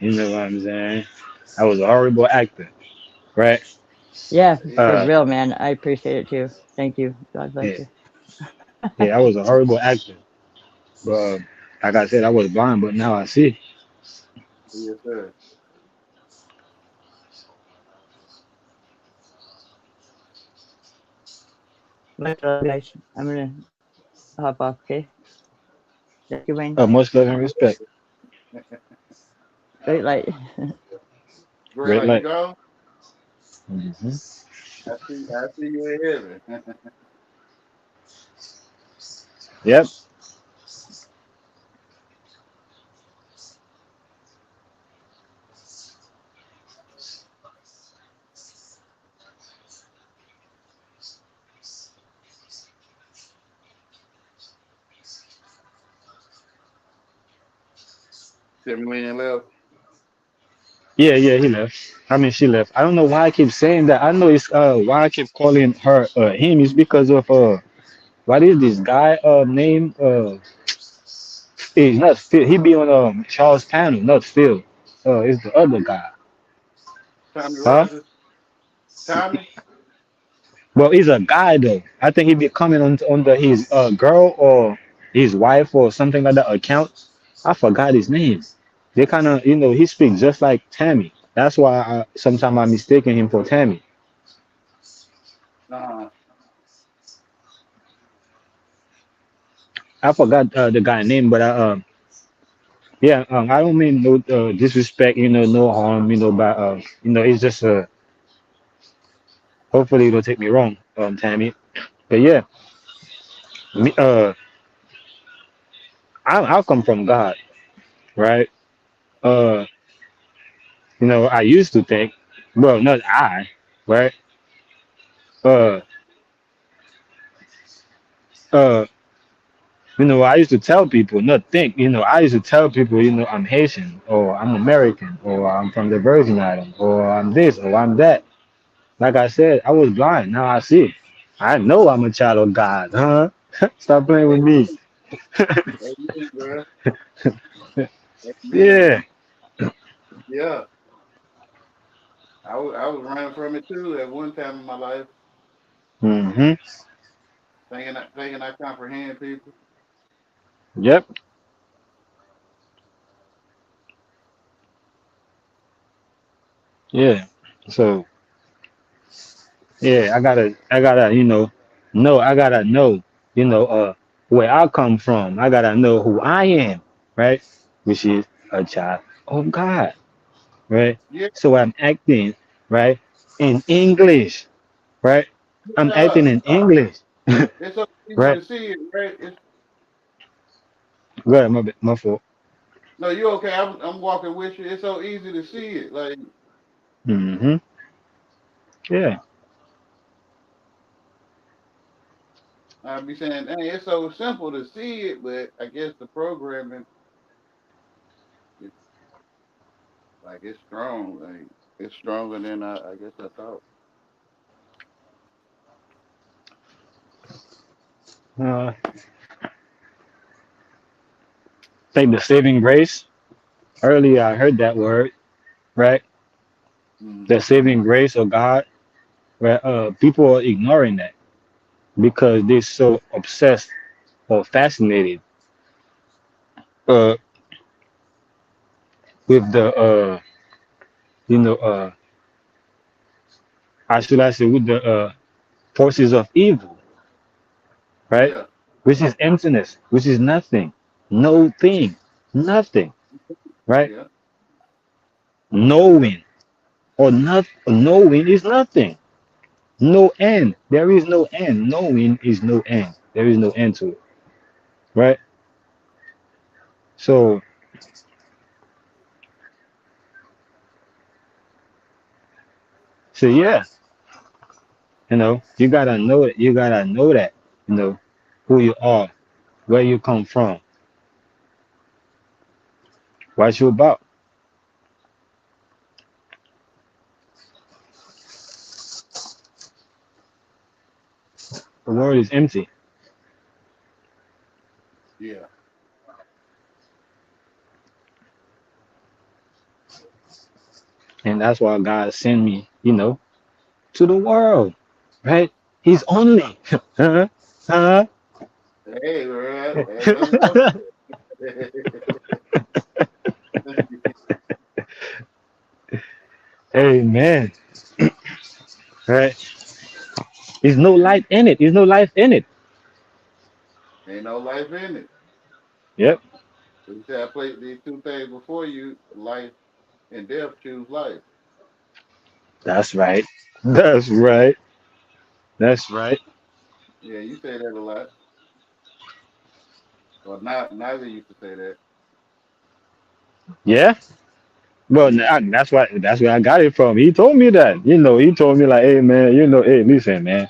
[SPEAKER 2] You know what I'm saying? I was a horrible actor, right?
[SPEAKER 3] Yeah, for
[SPEAKER 2] Uh,
[SPEAKER 3] real, man. I appreciate it too. Thank you. God bless
[SPEAKER 2] yeah,
[SPEAKER 3] you.
[SPEAKER 2] yeah, I was a horrible actor. But like I said, I was blind, but now I see.
[SPEAKER 1] Yes, sir.
[SPEAKER 3] Much love, guys. I'm gonna hop off. Okay. Thank you, Wayne.
[SPEAKER 2] Much love and respect.
[SPEAKER 3] Great light.
[SPEAKER 1] Great,
[SPEAKER 2] Great
[SPEAKER 1] like you
[SPEAKER 2] light.
[SPEAKER 1] go.
[SPEAKER 2] Hmm.
[SPEAKER 1] I see you in heaven.
[SPEAKER 2] Yep.
[SPEAKER 1] Tell me when you left.
[SPEAKER 2] Yeah, yeah, he left. I mean, she left. I don't know why I keep saying that. I know it's why I keep calling her him is because of what is this guy name he's not Phil. He be on Charles panel, not Phil. It's the other guy.
[SPEAKER 1] Tommy
[SPEAKER 2] Huh?
[SPEAKER 1] Rogers. Tommy.
[SPEAKER 2] Well, he's a guy though. I think he be coming on under his girl or his wife or something like that account. I forgot his name. They kind of he speaks just like Tammy. That's why sometimes I'm mistaking him for Tammy.
[SPEAKER 1] Uh-huh.
[SPEAKER 2] I forgot the guy name, but yeah, I don't mean no disrespect, no harm, but it's just hopefully you don't take me wrong, Tammy. But yeah, me, I come from God, right? Uh, I used to think, well, not I, right? Uh, uh, I used to tell people, not think, I used to tell people, I'm Haitian or I'm American or I'm from the Virgin Islands or I'm this or I'm that. Like I said, I was blind. Now I see. I know I'm a child of God, huh? Stop playing with me.
[SPEAKER 1] Amen, bro. Amen.
[SPEAKER 2] Yeah.
[SPEAKER 1] Yeah, I was running from it too at one time in my life,
[SPEAKER 2] Mm-hmm.
[SPEAKER 1] thinking I comprehend people.
[SPEAKER 2] Yep. Yeah. So yeah, I gotta, I gotta know, where I come from. I gotta know who I am, right? Which is a child of God, right?
[SPEAKER 1] Yeah,
[SPEAKER 2] So I'm acting, right, in English, right? I'm
[SPEAKER 1] yeah.
[SPEAKER 2] acting in English,
[SPEAKER 1] It's so easy
[SPEAKER 2] right?
[SPEAKER 1] to see it, right?
[SPEAKER 2] Go ahead, my fault.
[SPEAKER 1] No, you okay? I'm walking with you. It's so easy to see it. Like
[SPEAKER 2] Mm-hmm. Yeah,
[SPEAKER 1] I be saying, hey, it's so simple to see it, but I guess the programming is like it's strong. Like it's stronger than I guess I thought.
[SPEAKER 2] uh, think the saving grace. Earlier, I heard that word, right? The
[SPEAKER 1] Mm-hmm.
[SPEAKER 2] saving grace of God, right? People are ignoring that because they're so obsessed or fascinated uh with the you know how should I say, with the forces of evil, right?
[SPEAKER 1] Yeah,
[SPEAKER 2] Which is emptiness, which is nothing, no thing, nothing, right?
[SPEAKER 1] yeah, yeah,
[SPEAKER 2] Knowing or not knowing is nothing. No end. There is no end. Knowing is no end. There is no end to it, right? So yeah, you gotta know it. You gotta know that, who you are, where you come from, what you about. The world is empty,
[SPEAKER 1] yeah.
[SPEAKER 2] and that's why God sent me, to the world, right? He's only, huh? Huh?
[SPEAKER 1] Hey, bro, that's what I'm talking about.
[SPEAKER 2] Amen. Right? There's no life in it. There's no life in it.
[SPEAKER 1] Ain't no life in it.
[SPEAKER 2] Yep.
[SPEAKER 1] You say I played these two things before you, life and death. Choose life.
[SPEAKER 2] That's right. That's right. That's right.
[SPEAKER 1] Yeah, you say that a lot. Well, not neither used to say that.
[SPEAKER 2] Yeah. Well,
[SPEAKER 1] Yeah.
[SPEAKER 2] that's where I got it from. He told me that. He told me like, hey man, hey, listen, man.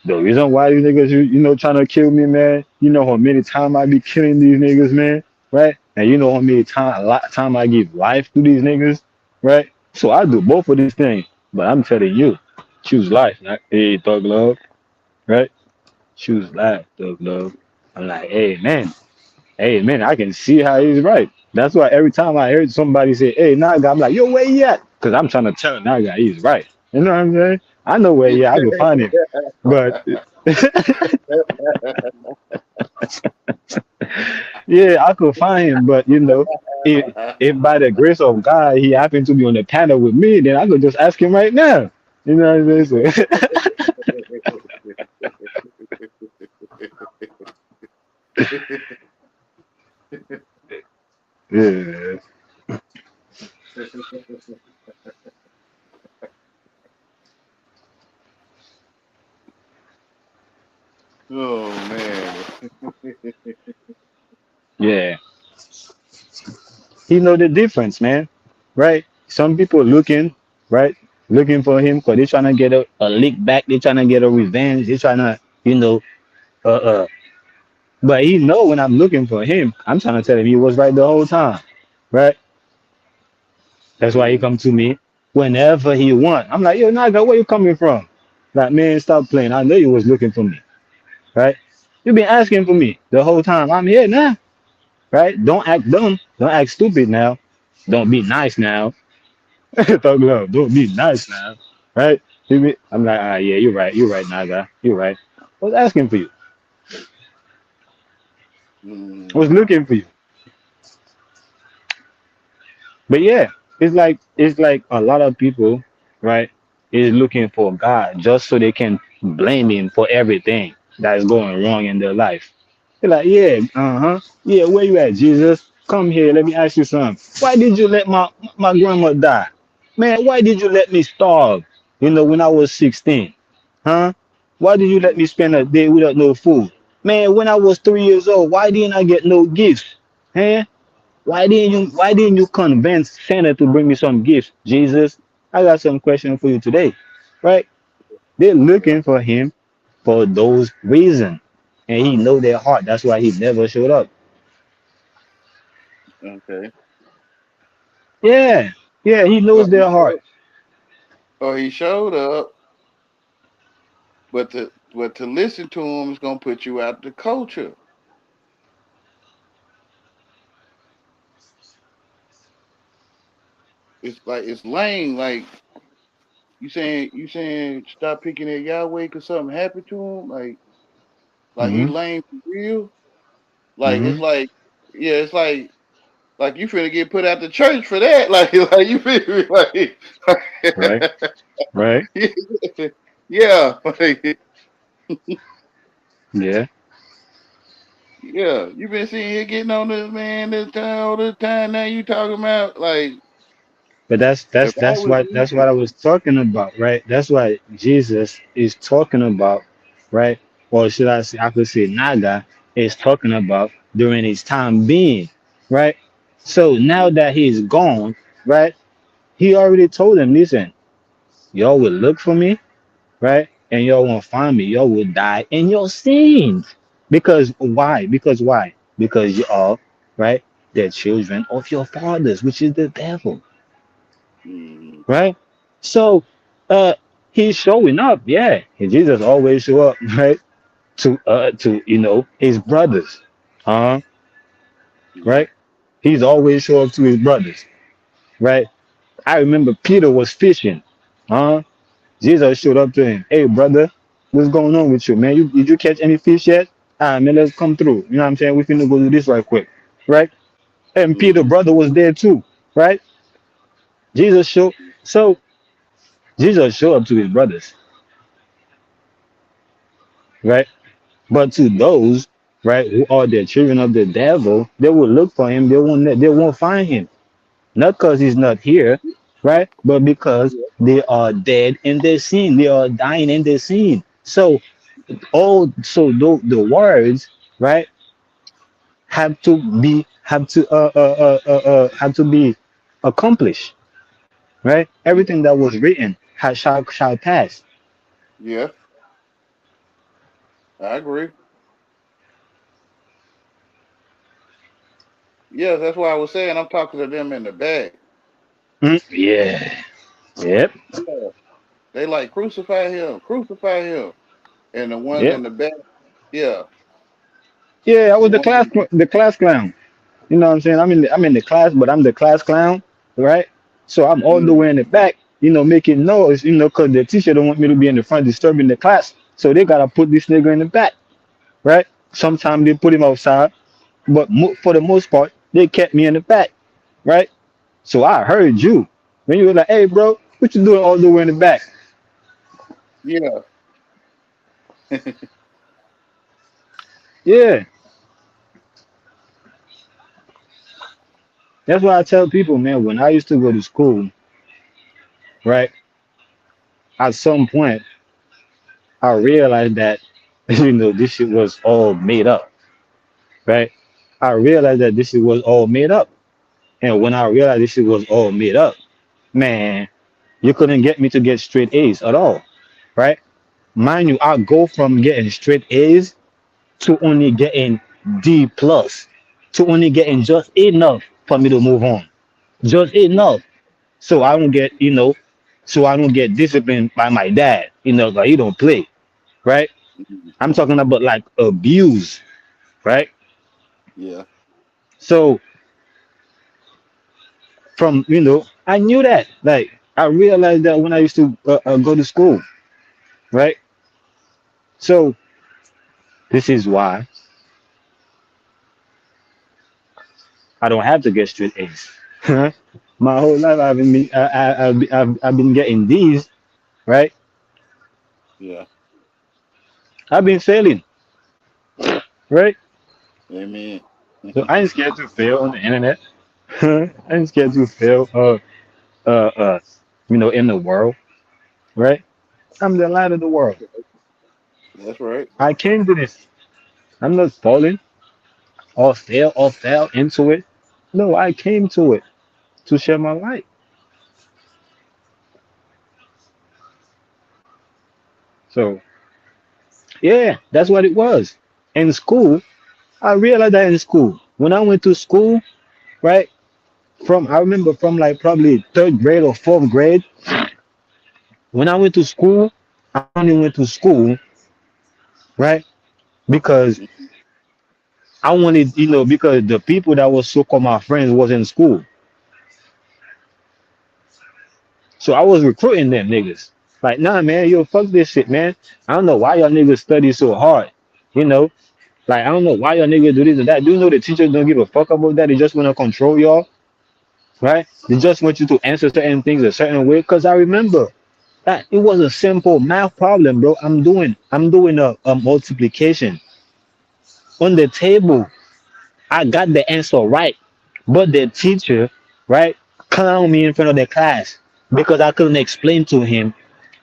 [SPEAKER 2] The reason why these niggas, trying to kill me, man. You know how many times I be killing these niggas, man, right? And you know how many time I give life to these niggas, right? So I do both of these things. But I'm telling you, choose life, not hey thug love, right? Choose life, thug love. I'm like, hey man, I can see how he's right. That's why every time I heard somebody say, hey, Naga, I'm like, yo, where he at? Because I'm trying to tell Naga he's right. You know what I'm saying? I know where he at. I can find him. But yeah, I could find him. But if by the grace of God he happened to be on the panel with me, then I could just ask him right now. You know what I'm saying? So, yeah,
[SPEAKER 1] Oh man.
[SPEAKER 2] yeah. He know the difference, man. Right? Some people looking, right? Looking for him because they trying to get a lick back. They trying to get a revenge. They trying to, uh, uh. But he know when I'm looking for him, I'm trying to tell him he was right the whole time, right? That's why he
[SPEAKER 1] Mm.
[SPEAKER 2] come to me whenever he want. I'm like, yo, Naga, where you coming from? Like, man, stop playing. I know you was looking for me, right? You been asking for me the whole time. I'm here now. right? Don't act dumb. Don't act stupid now. Don't be nice now. Thug love. Don't be nice now, right? I'm like, ah, yeah, you're right. You're right, Naga. You're right. I was asking for you. I was
[SPEAKER 1] Mm,
[SPEAKER 2] looking for you. But yeah, it's like a lot of people, right, is looking for God just so they can blame him for everything that is going wrong in their life. They're like, yeah, yeah, where you at, Jesus? Come here, let me ask you something. Why did you let my grandma die? Man, why did you let me starve? When I was 16, huh? Why did you let
[SPEAKER 1] mm,
[SPEAKER 2] me spend a day without no food? Man, when I was 3 years old, why didn't I get no gifts? Huh? Why didn't you convince Santa to bring me some gifts? Jesus, I got some question for you today. Right? They're
[SPEAKER 1] yeah.
[SPEAKER 2] looking for him for those reasons. And he know their heart. That's why he never showed up.
[SPEAKER 1] Okay.
[SPEAKER 2] Yeah. Yeah, he
[SPEAKER 1] Or
[SPEAKER 2] knows
[SPEAKER 1] he
[SPEAKER 2] their heart.
[SPEAKER 1] showed, or he showed up, but to listen to him is gonna put you out the culture. It's like it's lame. Like you saying stop picking at Yahweh because something happened to him. Like he
[SPEAKER 2] Hmm.
[SPEAKER 1] lame for real. Like
[SPEAKER 2] Hmm.
[SPEAKER 1] it's like yeah, it's like you finna get put out the church for that. Like you feel me?
[SPEAKER 2] Right. Right.
[SPEAKER 1] yeah, like,
[SPEAKER 2] Yeah.
[SPEAKER 1] yeah. You been seeing here getting on this man this time all this time. Now you talking about like
[SPEAKER 2] But that's
[SPEAKER 1] if
[SPEAKER 2] that's
[SPEAKER 1] I
[SPEAKER 2] that's
[SPEAKER 1] was
[SPEAKER 2] what
[SPEAKER 1] you,
[SPEAKER 2] that's what I was talking about, right? That's what Jesus is talking about, right? Or should I could say Naga is talking about during his time being, right? So now that he's gone, right? He already told them, listen, y'all will look for me, right? And y'all won't find me. Y'all will die in your sins. Because why? Because why? Because you are, right? The children of your fathers, which is the devil,
[SPEAKER 1] mm,
[SPEAKER 2] right? So uh he's showing up, yeah. And Jesus always show up, right? To his brothers. Uh,
[SPEAKER 1] yeah,
[SPEAKER 2] right? He's always show up to his brothers, right? I remember Peter was fishing. Huh? Jesus showed up to him. Hey brother, what's going on with you, man? Did you catch any fish yet? Ah man, let's come through. You know what I'm saying? We finna go do this right quick. Right? And Peter,
[SPEAKER 1] mm,
[SPEAKER 2] brother, was there too, right? Jesus showed so Jesus showed up to his brothers, right? But to those, right, who are the children of the devil, they will look for him. They won't find him. Not because he's not here, right? But because
[SPEAKER 1] yeah,
[SPEAKER 2] they are dead in their sin. They are dying in their sin. So the words, right, have to be accomplished, right?
[SPEAKER 1] yeah,
[SPEAKER 2] Everything that was written shall pass.
[SPEAKER 1] yeah. I agree. Yeah, that's why I was saying I'm talking to them in the back.
[SPEAKER 2] Mm, yeah. Yep.
[SPEAKER 1] Yeah, they like crucify him, and the ones
[SPEAKER 2] Yep.
[SPEAKER 1] in the back, yeah,
[SPEAKER 2] Yeah, I
[SPEAKER 1] the
[SPEAKER 2] was the
[SPEAKER 1] ones
[SPEAKER 2] class
[SPEAKER 1] in,
[SPEAKER 2] the class clown. You know what I'm saying? I'm in the class, but I'm the class clown, right? So I'm all the
[SPEAKER 1] mm,
[SPEAKER 2] way in the back, making noise, because the teacher don't want me to be in the front disturbing the class. So they gotta put this nigga in the back, right? Sometimes they put him outside, but for the most part, they kept me in the back, right? So I heard you when you were like, "Hey, bro, what you doing all the way in the back?"
[SPEAKER 1] yeah,
[SPEAKER 2] Yeah, that's why I tell people, man. When I used to go to school, right? At some point, I realized that this shit was all made up, right? I realized that this shit was all made up, and when I realized this shit was all made up, man, you couldn't get me to get straight A's at all, right? Mind you, I go from getting straight A's to only getting D plus, to only getting just enough for me to move on, just enough, so I don't get disciplined by my dad, like he don't play, right?
[SPEAKER 1] mm,
[SPEAKER 2] I'm talking about like abuse, right?
[SPEAKER 1] yeah,
[SPEAKER 2] So from I knew that. Like I realized that when I used to go to school, right? So this is why I don't have to get straight A's. My whole life I've been getting D's, right?
[SPEAKER 1] Yeah.
[SPEAKER 2] I've been failing, right?
[SPEAKER 1] Amen.
[SPEAKER 2] So I ain't scared to fail on the internet. I ain't scared to fail uh uh in the world, right? I'm the light of the world.
[SPEAKER 1] That's right.
[SPEAKER 2] I came to this. I'm not falling or fell into it. No, I came to it to share my light. So yeah, that's what it was. In school, I realized that in school. When I went to school, right? I remember from like probably third grade or fourth grade, when I went to school, I only went to school, right? Because I wanted, because the people that was so-called my friends was in school. So I was recruiting them niggas. Like, nah, man, yo, fuck this shit, man. I don't know why y'all niggas study so hard. You know, like I don't know why y'all niggas do this and that. Do you know the teachers don't give a fuck about that? They just want to control y'all, right? They just want you to answer certain things a certain way. Cause I remember that it was a simple math problem, bro. I'm doing a multiplication on the table. I got the answer right, but the teacher, right, clowned me in front of the class because I couldn't explain to him,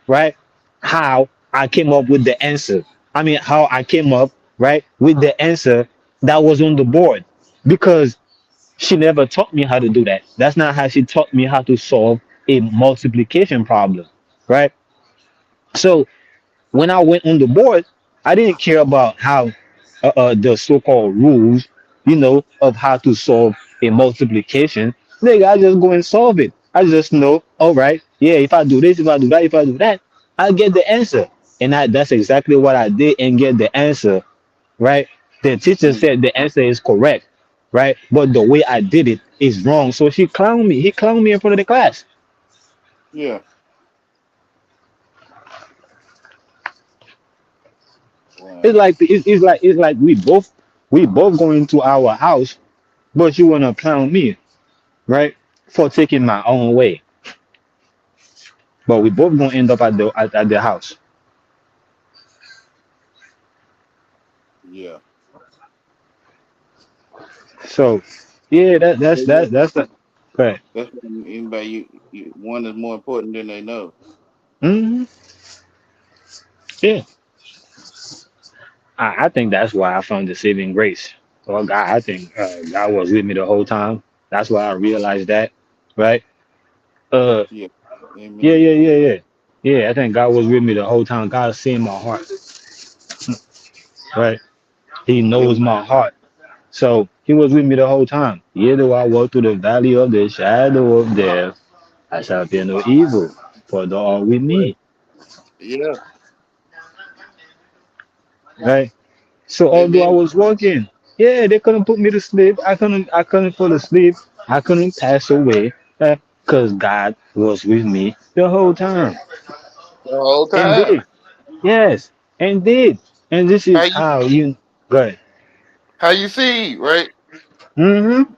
[SPEAKER 2] right, how I came up with the answer. I mean, how I came up, right, with the answer that was on the board because she never taught me how to do that. That's not how she taught me how to solve a multiplication problem, right? So when I went on the board, I didn't care about how the so-called rules, of how to solve a multiplication. Nigga, I just go and solve it. I just know, all right, yeah, if I do this, if I do that, if I do that, I get the answer. And that's exactly what I did and get the answer, right? The teacher
[SPEAKER 1] Mm.
[SPEAKER 2] said the answer is correct, right? But the way I did it is wrong. So she clowned me. He clowned me in front of the class.
[SPEAKER 1] Yeah.
[SPEAKER 2] It's
[SPEAKER 1] Wow.
[SPEAKER 2] like it's like we both going to our house, but you wanna clown me, right? For taking my own way. But we both gonna end up at the house.
[SPEAKER 1] Yeah.
[SPEAKER 2] So yeah,
[SPEAKER 1] So, yeah.
[SPEAKER 2] that's the right.
[SPEAKER 1] That's what anybody one is more important than they know.
[SPEAKER 2] Hmm. Yeah, I think that's why I found the saving grace. So God, I think God was with me the whole time. That's why I realized that, right? Uh,
[SPEAKER 1] Yeah.
[SPEAKER 2] yeah,
[SPEAKER 1] Amen.
[SPEAKER 2] yeah, yeah, yeah, yeah. I think God was with me the whole time. God seen my heart, right? He knows
[SPEAKER 1] Yep.
[SPEAKER 2] my heart. So he was with me the whole time. Yea, though I walk through the valley of the shadow of death, I shall fear no evil, for thou art with
[SPEAKER 1] Right.
[SPEAKER 2] me.
[SPEAKER 1] Yeah.
[SPEAKER 2] Right? So although I
[SPEAKER 1] Amen.
[SPEAKER 2] was walking, yeah, they couldn't put me to sleep. I couldn't fall asleep. I couldn't pass away. Because God was with me the whole time.
[SPEAKER 1] The whole time.
[SPEAKER 2] Indeed. Yes. Indeed. And this
[SPEAKER 1] How
[SPEAKER 2] is
[SPEAKER 1] you
[SPEAKER 2] how you good.
[SPEAKER 1] how you see, right?
[SPEAKER 2] Mm-hmm.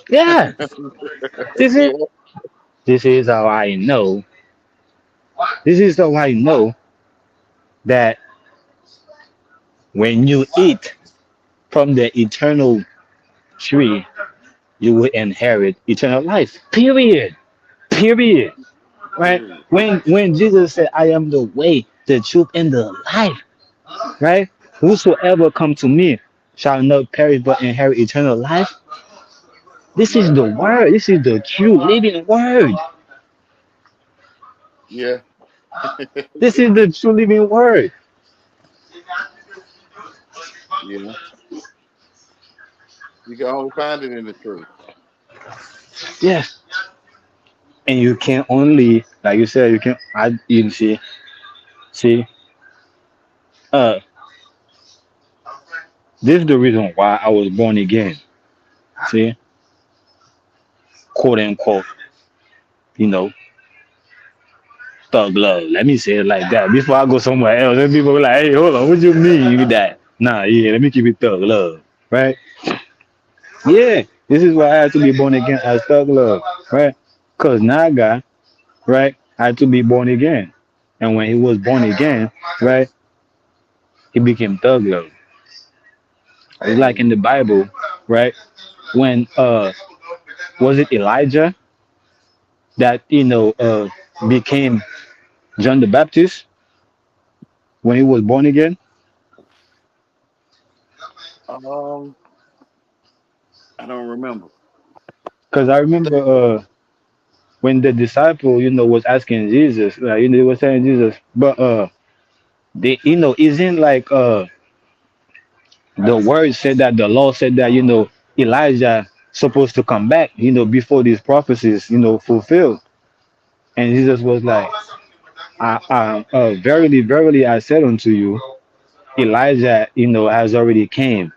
[SPEAKER 2] Yeah. This is
[SPEAKER 1] Yeah.
[SPEAKER 2] this is how I know. This is how I know that when you eat from the eternal tree, you will inherit eternal life. Period. Period. Right?
[SPEAKER 1] Period.
[SPEAKER 2] When Jesus said, I am the way, the truth, and the life, right? Whosoever come to me shall not perish but inherit eternal life. This is
[SPEAKER 1] Yeah.
[SPEAKER 2] the word. This is the true living word.
[SPEAKER 1] Yeah.
[SPEAKER 2] This is the true living word.
[SPEAKER 1] Yeah. You can only find it in the truth.
[SPEAKER 2] Yes. And you can only, like you said, you can add you see, uh, this is the reason why I was born again. See, quote unquote, you know, thug love. Let me say it like that before I go somewhere else. And people were like, hey, hold on, what you mean with that? Nah, yeah, let me keep it thug love, right? Yeah, this is why I had to be born again as thug love, right? Because Naga, right, had to be born again. And when he was born again, right, he became thug love. It's like in
[SPEAKER 1] Mm.
[SPEAKER 2] the Bible, right? When was it Elijah that became John the Baptist when he was born again?
[SPEAKER 1] Um, I don't remember.
[SPEAKER 2] Because I remember when the disciple, was asking Jesus, like, they were saying Jesus, but they, isn't like the word said that the law said that Elijah supposed to come back, before these prophecies, fulfilled. And Jesus was like, verily, verily, I said unto you, Elijah, has already came,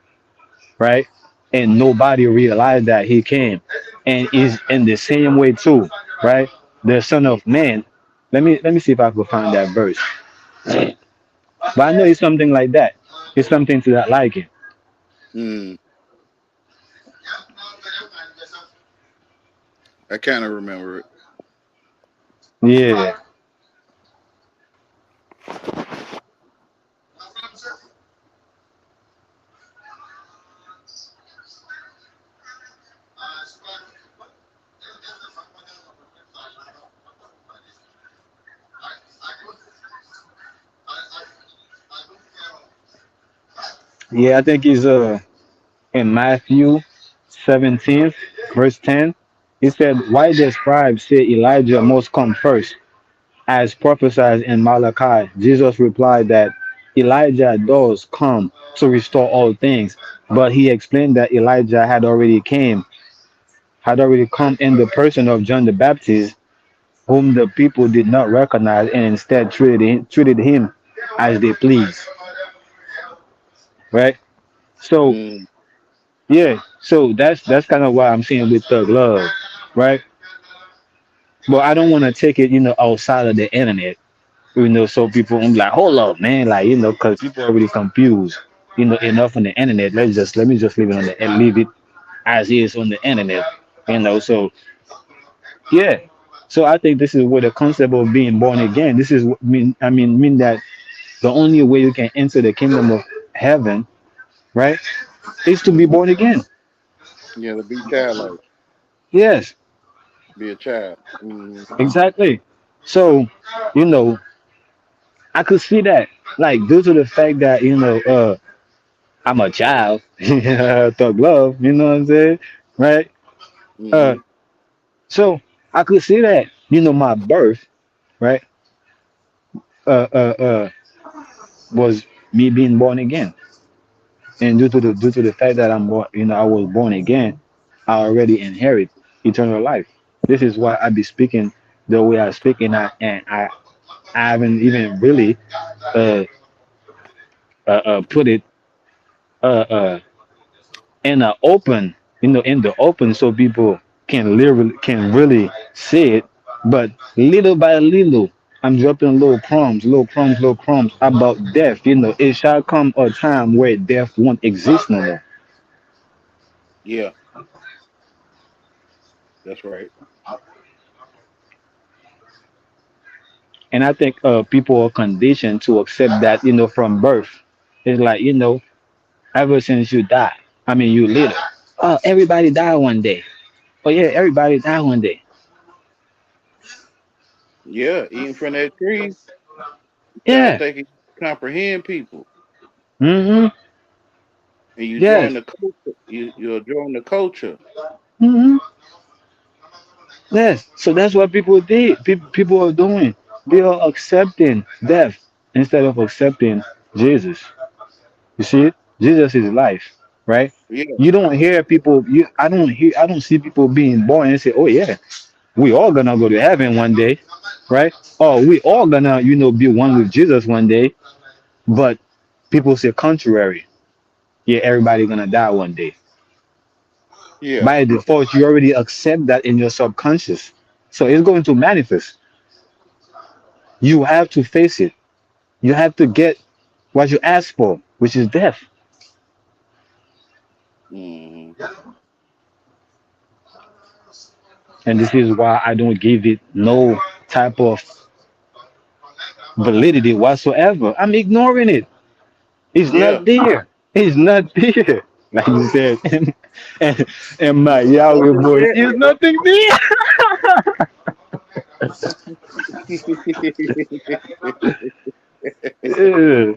[SPEAKER 2] right? And nobody realized that he came, and is in the same way too, right? The Son of Man. Let me see if I can find that verse. But I know it's something like that. It's something to that liking.
[SPEAKER 1] Mm, I kind of remember it.
[SPEAKER 2] Yeah. Yeah, I think it's in Matthew 17, verse 10. He said, why the scribes say Elijah must come first, as prophesied in Malachi? Jesus replied that Elijah does come to restore all things, but he explained that Elijah had already come in the person of John the Baptist, whom the people did not recognize and instead treated him as they pleased. Right? So
[SPEAKER 1] Mm,
[SPEAKER 2] yeah, so that's kind of what I'm seeing with Thug Love, right? But I don't want to take it, outside of the internet, so people will be like, hold up, man, like, because people are already confused, enough on the internet. Let me just leave it on the and leave it as is on the internet, So yeah, so I think this is where the concept of being born again. This is mean that the only way you can enter the kingdom of heaven, right, is to be
[SPEAKER 1] mm.
[SPEAKER 2] born again.
[SPEAKER 1] Yeah, to be childlike,
[SPEAKER 2] Yes,
[SPEAKER 1] be a child. Mm,
[SPEAKER 2] exactly. So, you know, I could see that, like, due to the fact that I'm a child, thug love, you know what I'm saying, right? Uh,
[SPEAKER 1] mm-hmm.
[SPEAKER 2] so I could see that, my birth, right, uh, was me being born again, and due to the fact that I'm born, I was born again, I already inherit eternal life. This is why I be speaking the way I speak, and I haven't even really uh, put it uh, uh, in a open, in the open, so people can really see it. But little by little, I'm dropping little crumbs about death. It shall come a time where death won't exist no more.
[SPEAKER 1] Yeah, that's right.
[SPEAKER 2] And I think people are conditioned to accept that, from birth. It's like, ever since you die, I mean, you little. Oh, everybody die one day. Oh yeah, everybody die one day.
[SPEAKER 1] Yeah, eating from that tree, start
[SPEAKER 2] Yeah.
[SPEAKER 1] thinking you comprehend people,
[SPEAKER 2] Mm-hmm.
[SPEAKER 1] and you join
[SPEAKER 2] Yes.
[SPEAKER 1] the culture. You'll join the culture.
[SPEAKER 2] Mm-hmm. Yes. So that's what people did. People are doing. They are accepting death instead of accepting Jesus. You see it? Jesus is life, right?
[SPEAKER 1] Yeah,
[SPEAKER 2] You don't hear people. I don't see people being born and say, "Oh yeah, we all gonna go to heaven one day," right? Oh, we all gonna, be one with Jesus one day. But people say contrary. Yeah, everybody gonna die one day.
[SPEAKER 1] Yeah.
[SPEAKER 2] By default, you already accept that in your subconscious. So it's going to manifest. You have to face it. You have to get what you ask for, which is death.
[SPEAKER 1] Hmm.
[SPEAKER 2] And this is why I don't give it no type of validity whatsoever. I'm ignoring it. It's
[SPEAKER 1] Yeah.
[SPEAKER 2] not there. It's not there. Like you said, and my Yahweh
[SPEAKER 1] Nothing
[SPEAKER 2] voice,
[SPEAKER 1] there.
[SPEAKER 2] is nothing there. Yeah.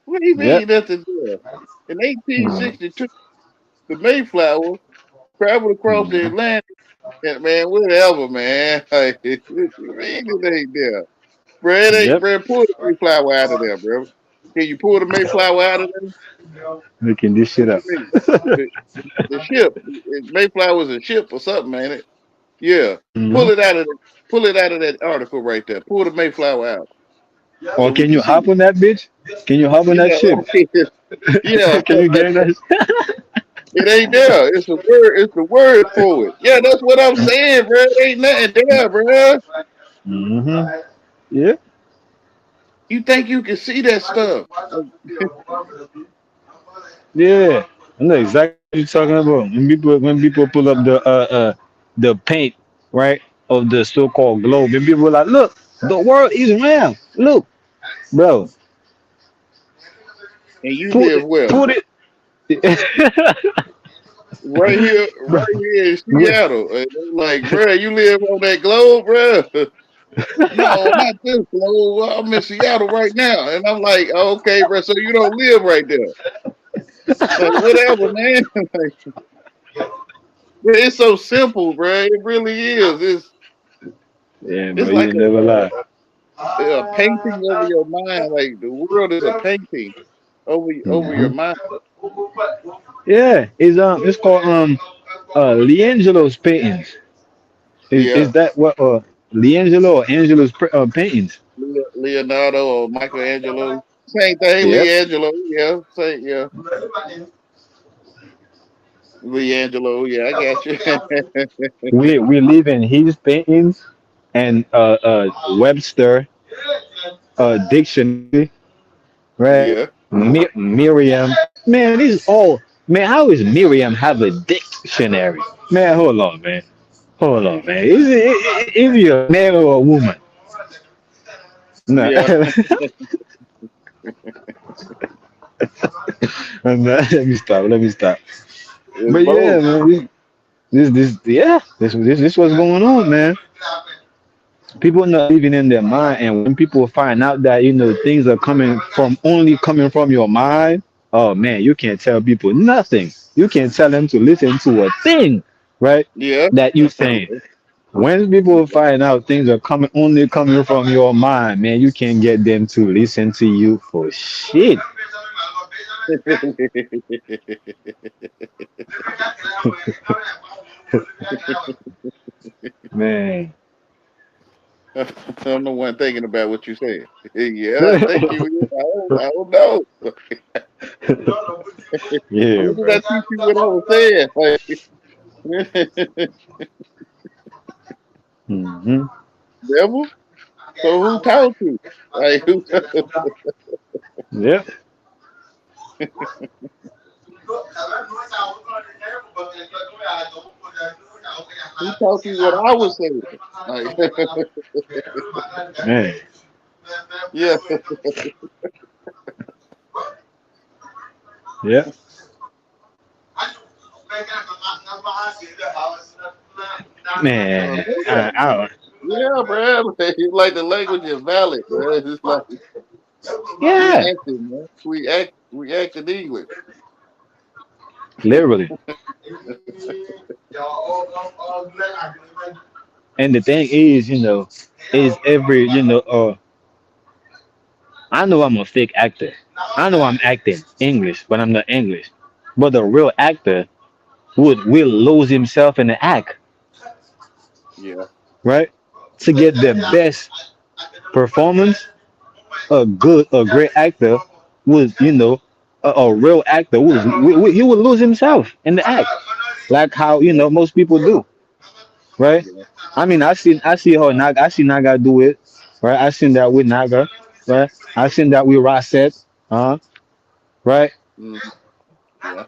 [SPEAKER 1] What do you
[SPEAKER 2] Yep.
[SPEAKER 1] mean nothing there? In
[SPEAKER 2] Mhm.
[SPEAKER 1] 1862, the Mayflower traveled across the
[SPEAKER 2] Mhm.
[SPEAKER 1] Atlantic. And man, whatever, man. Like, it ain't there. Bro, it ain't,
[SPEAKER 2] Yep.
[SPEAKER 1] bro. Pull the Mayflower out of there, bro. Can you pull the Mayflower out of there?
[SPEAKER 2] Making this shit
[SPEAKER 1] What
[SPEAKER 2] up.
[SPEAKER 1] you mean? The, the ship. Mayflower was a ship or something, ain't it? Yeah.
[SPEAKER 2] Hmm.
[SPEAKER 1] Pull it out of the, pull it out of that article right there. Pull the Mayflower out
[SPEAKER 2] Or
[SPEAKER 1] so we
[SPEAKER 2] can
[SPEAKER 1] can
[SPEAKER 2] you
[SPEAKER 1] see
[SPEAKER 2] hop
[SPEAKER 1] it.
[SPEAKER 2] on that bitch? Can you hop on that
[SPEAKER 1] Yeah,
[SPEAKER 2] ship?
[SPEAKER 1] yeah.
[SPEAKER 2] Can you get that?
[SPEAKER 1] It ain't there. It's a word. It's the word for it. Yeah, that's what I'm saying, bro. Ain't nothing there, bro.
[SPEAKER 2] Hmm. Yeah.
[SPEAKER 1] You think you can see that stuff?
[SPEAKER 2] Yeah. I know exactly what you're talking about. When people pull up the paint, right, of the so-called globe, and people are like, look, the world is round. Look, bro,
[SPEAKER 1] And you
[SPEAKER 2] put
[SPEAKER 1] live
[SPEAKER 2] it,
[SPEAKER 1] well.
[SPEAKER 2] put it. Bro,
[SPEAKER 1] Right here in
[SPEAKER 2] we-
[SPEAKER 1] Seattle. And I'm like, bro, you live on that globe, bro? No, not this globe. I'm in Seattle right now. And I'm like, okay, bro, so you don't live right there. Like, whatever, man. Like, bro, it's so simple, bro. It really is.
[SPEAKER 2] yeah, bro,
[SPEAKER 1] It's
[SPEAKER 2] you
[SPEAKER 1] like
[SPEAKER 2] ain't never lie.
[SPEAKER 1] a painting over your mind. Like the world is a painting over your
[SPEAKER 2] Hmm.
[SPEAKER 1] mind.
[SPEAKER 2] Yeah, it's called Leangelo's paintings. Is
[SPEAKER 1] Yeah.
[SPEAKER 2] that what Leangelo or Angelo's paintings?
[SPEAKER 1] Leonardo or Michelangelo. Same thing,
[SPEAKER 2] Yep.
[SPEAKER 1] Leangelo. Yeah, same, yeah. Leangelo, yeah, I got you.
[SPEAKER 2] We live in his paintings and Webster dictionary, right?
[SPEAKER 1] Yeah.
[SPEAKER 2] Miriam, man, these all man. How is Miriam have a dictionary? Man, hold on, man. Hold on, man. Is he a man or a woman? No.
[SPEAKER 1] Yeah.
[SPEAKER 2] Let me stop. Let me stop.
[SPEAKER 1] It's
[SPEAKER 2] But yeah,
[SPEAKER 1] both.
[SPEAKER 2] man, this what's going on, man. People not living in their mind, and when people find out that things are coming from your mind, oh man, you can't tell people nothing. You can't tell them to listen to a thing, right?
[SPEAKER 1] Yeah.
[SPEAKER 2] That you saying. When people find out things are coming from your mind, man, you can't get them to listen to you for shit, man.
[SPEAKER 1] I'm the one thinking about what you said. Yeah, I think you is. I don't know.
[SPEAKER 2] Yeah,
[SPEAKER 1] When did I
[SPEAKER 2] bro.
[SPEAKER 1] teach you what I was saying? Like,
[SPEAKER 2] Hmm.
[SPEAKER 1] devil? So who taught you? Like,
[SPEAKER 2] Yep.
[SPEAKER 1] who taught you what I was saying? Like,
[SPEAKER 2] Man.
[SPEAKER 1] yeah.
[SPEAKER 2] Yep.
[SPEAKER 1] Uh,
[SPEAKER 2] Man. I
[SPEAKER 1] yeah, bro. Like the language is valid, bro. It's like we
[SPEAKER 2] yeah.
[SPEAKER 1] acting, man. We acting English.
[SPEAKER 2] Literally. And the thing is, is every, I know I'm a fake actor. I know I'm acting English, but I'm not English. But the real actor will lose himself in the act,
[SPEAKER 1] Yeah.
[SPEAKER 2] right? To get the best performance, a great actor would, a real actor he would lose himself in the act, like how most people do, right?
[SPEAKER 1] Yeah.
[SPEAKER 2] I mean, I see Naga do it, right? I seen that with Naga, right? I seen that with Rasset, right?
[SPEAKER 1] Mm, yeah.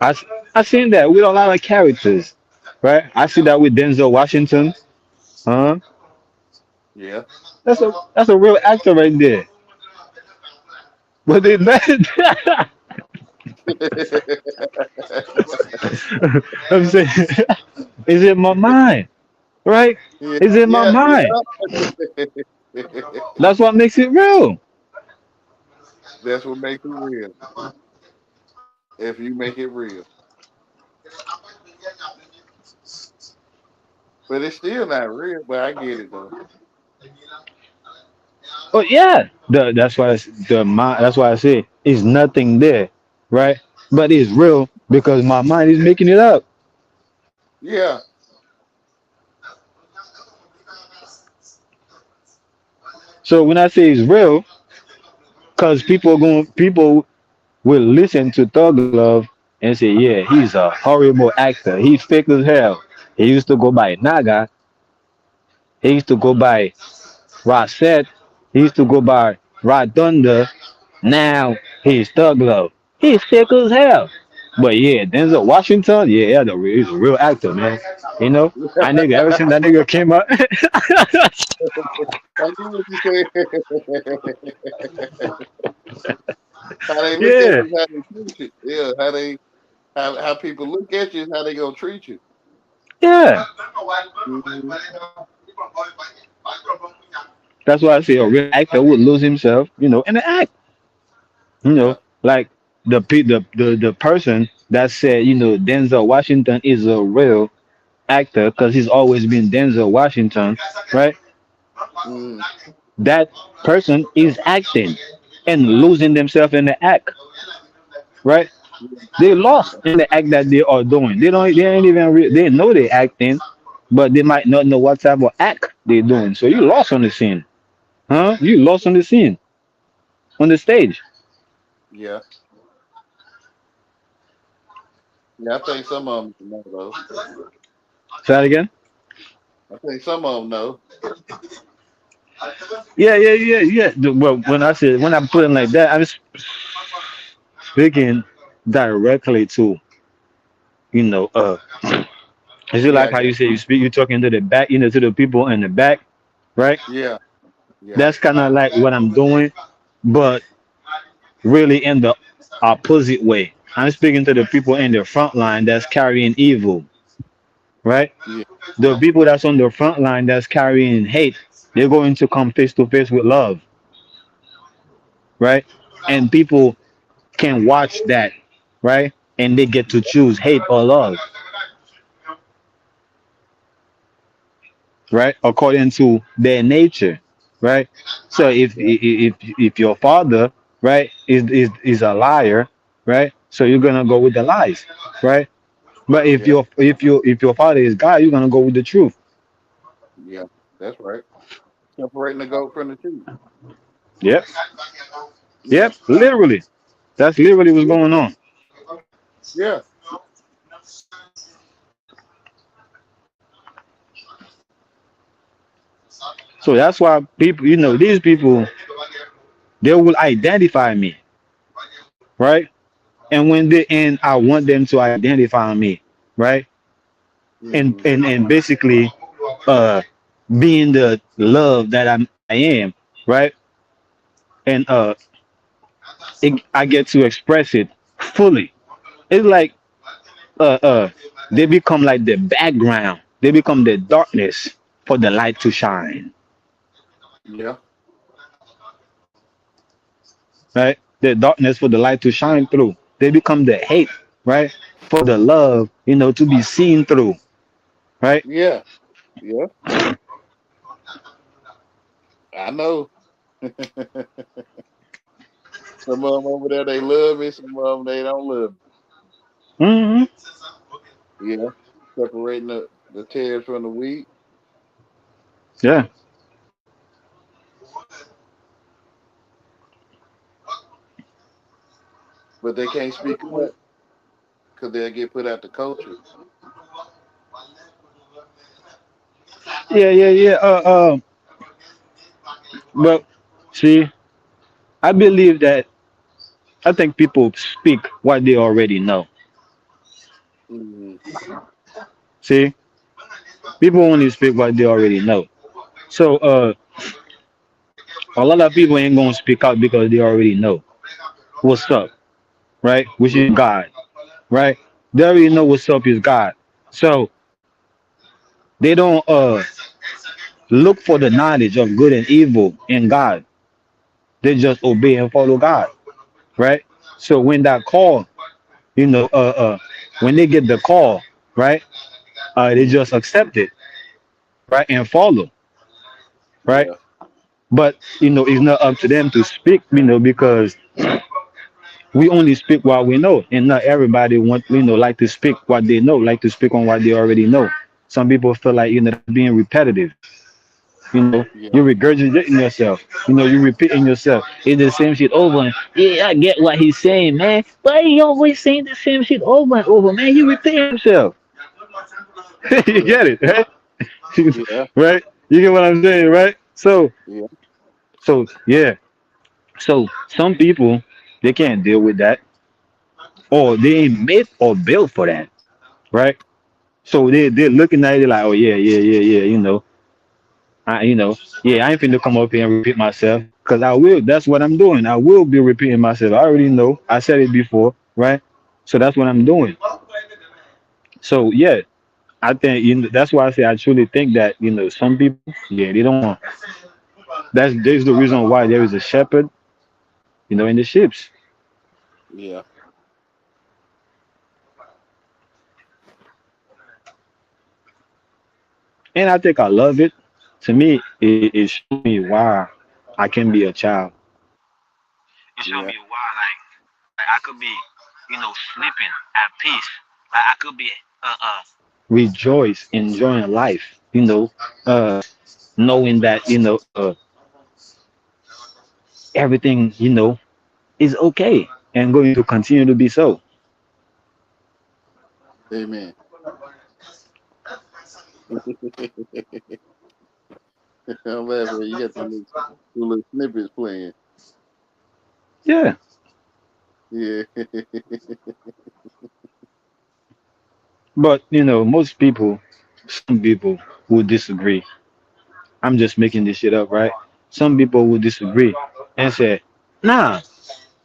[SPEAKER 2] I s- I seen that with a lot of characters, right? I see that with Denzel Washington, huh?
[SPEAKER 1] Yeah.
[SPEAKER 2] That's a real actor right there. But they I'm saying, it's in my mind, right?
[SPEAKER 1] Yeah.
[SPEAKER 2] It's in my
[SPEAKER 1] Yeah.
[SPEAKER 2] mind.
[SPEAKER 1] Yeah.
[SPEAKER 2] That's what makes it real.
[SPEAKER 1] That's what makes it real. If you make it real, but it's still not real. But I get it though.
[SPEAKER 2] Oh yeah, that's why I say it's nothing there, right? But it's real because my mind is making it up.
[SPEAKER 1] Yeah.
[SPEAKER 2] So when I say it's real, because people will listen to Thug Love and say, yeah, he's a horrible actor. He's fake as hell. He used to go by Naga. He used to go by Rosette. He used to go by Rod Thunder. Now he's Thug Love. He's fake as hell. But yeah, Denzel Washington, yeah, he's a real actor, man. That nigga, ever since that nigga came up,
[SPEAKER 1] I knew what you said. How they look at
[SPEAKER 2] yeah,
[SPEAKER 1] you, how they treat you. Yeah. How people look at you is how they gonna treat you.
[SPEAKER 2] yeah.
[SPEAKER 1] Mhm.
[SPEAKER 2] That's why I say a real actor would lose himself, in the act.
[SPEAKER 1] Yeah.
[SPEAKER 2] Like the person that said, Denzel Washington is a real actor because he's always been Denzel Washington, right?
[SPEAKER 1] Mm.
[SPEAKER 2] That person is acting and losing themselves in the act, right? They lost in the act that they are doing. They ain't even they know they acting, but they might not know what type of act they're doing. So you lost on the scene, huh? You lost on the scene, on the stage.
[SPEAKER 1] Yeah. Yeah. I think some of them know though.
[SPEAKER 2] Say that again.
[SPEAKER 1] I think some of them know.
[SPEAKER 2] Yeah, yeah, yeah, yeah. Well, when I put it like that, I'm speaking directly to, you know, uh, is it
[SPEAKER 1] Yeah.
[SPEAKER 2] like
[SPEAKER 1] I
[SPEAKER 2] how you
[SPEAKER 1] got.
[SPEAKER 2] say you're talking to the back, to the people in the back, right?
[SPEAKER 1] Yeah. Yeah.
[SPEAKER 2] That's kind of like what I'm doing, but really in the opposite way. I'm speaking to the people in the front line that's carrying evil, right?
[SPEAKER 1] Yeah.
[SPEAKER 2] The people that's on the front line that's carrying hate, they're going to come face to face with love, right? And people can watch that, right? And they get to choose hate or love, right? According to their nature, right? So
[SPEAKER 1] Yeah.
[SPEAKER 2] if your father, right, is a liar, right? So you're gonna go with the lies, right? But
[SPEAKER 1] Yeah.
[SPEAKER 2] if your father is God, you're gonna go with the truth.
[SPEAKER 1] Yeah. That's right. Separating the goat from the sheep.
[SPEAKER 2] Yep,
[SPEAKER 1] Yeah.
[SPEAKER 2] yep, literally. That's literally what's
[SPEAKER 1] Yeah.
[SPEAKER 2] going on.
[SPEAKER 1] Yeah.
[SPEAKER 2] So that's why people, these people, they will identify me, right? And I want them to identify me, right? and
[SPEAKER 1] Hmm.
[SPEAKER 2] and and basically uh being the love that I am, right? And I get to express it fully. It's like uh uh they become like the background. They become the darkness for the light to shine,
[SPEAKER 1] Yeah.
[SPEAKER 2] right? The darkness for the light to shine through. They become the hate, right? For the love, to be seen through, right?
[SPEAKER 1] Yeah. Yeah. I know. Some of them over there they love me. Some of them they don't love
[SPEAKER 2] Hmm.
[SPEAKER 1] me. Yeah. Separating the tares from the wheat.
[SPEAKER 2] Yeah.
[SPEAKER 1] but they can't speak up because they'll get put out the culture.
[SPEAKER 2] Yeah, yeah, yeah. But see, I believe that I think people speak what they already know.
[SPEAKER 1] Mm-hmm.
[SPEAKER 2] See, people only speak what they already know. So a lot of people ain't gonna speak out because they already know what's up, right? Which is God, right? They already know what's up is God. So they don't look for the knowledge of good and evil in God. They just obey and follow God, right? So when that call, you know, when they get the call, right, they
[SPEAKER 1] Mm-hmm.
[SPEAKER 2] just accept it, right, and follow, right?
[SPEAKER 1] Yeah.
[SPEAKER 2] But it's not up to them to speak, because we only speak what we know, and not everybody like to speak what they know, like to speak on what they already know. Some people feel like that's being repetitive.
[SPEAKER 1] Yeah.
[SPEAKER 2] You're regurgitating yourself. You're repeating yourself. It's the same shit over. And yeah, I get what he's saying, man. But he always saying the same shit over and over, man. You repeating yourself. You
[SPEAKER 1] Yeah.
[SPEAKER 2] get it, right?
[SPEAKER 1] Yeah.
[SPEAKER 2] Right? You get what I'm saying, right?
[SPEAKER 1] Yeah.
[SPEAKER 2] So yeah. So some people they can't deal with that, or they ain't made or built for that, right? So they're looking at it like, oh yeah, yeah, yeah, yeah, yeah, I ain't finna come up here and repeat myself, because I will. That's what I'm doing. I will be repeating myself. I already know. I said it before, right? So that's what I'm doing. So yeah, I think that's why I say I truly think that some people, yeah, they don't want. There's the reason why there is a shepherd, in the ships.
[SPEAKER 1] Yeah.
[SPEAKER 2] And I think I love it. To me, it shows me why I can be a child. It showed
[SPEAKER 1] Yeah.
[SPEAKER 2] me why, like I could be, sleeping at peace. Like I could be, rejoice, enjoying life. Knowing that everything is okay and going to continue to be so.
[SPEAKER 1] Amen. I'm laughing. You got the little snippets playing.
[SPEAKER 2] Yeah,
[SPEAKER 1] Yeah.
[SPEAKER 2] but most people, some people will disagree. I'm just making this shit up, right? Some people will disagree and say, "Nah,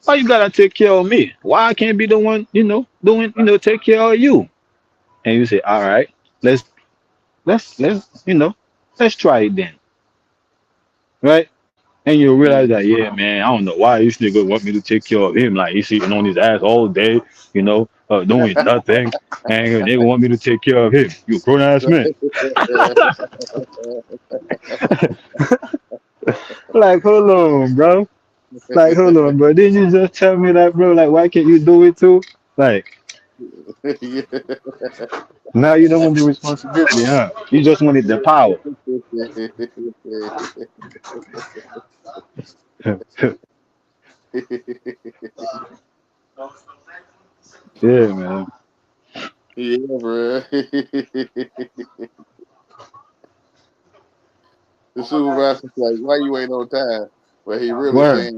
[SPEAKER 2] why you gotta take care of me? Why I can't be the one, doing, take care of you?" And you say, "All right, let's let's try it then, right?" And you realize
[SPEAKER 1] Mm.
[SPEAKER 2] that, yeah, man, I don't know why this nigga want me to take care of him. Like he's sitting on his ass all day, doing nothing, and they want me to take care of him. You grown ass man. Like, hold on, bro. Like, hold on, bro. Didn't you just tell me that, bro? Like, why can't you do it too? Like,
[SPEAKER 1] Yeah.
[SPEAKER 2] now you don't want the responsibility, huh? You just wanted the power. Yeah, man.
[SPEAKER 1] Yeah, bro. The supervisor's like, why you ain't on time? But
[SPEAKER 2] Word.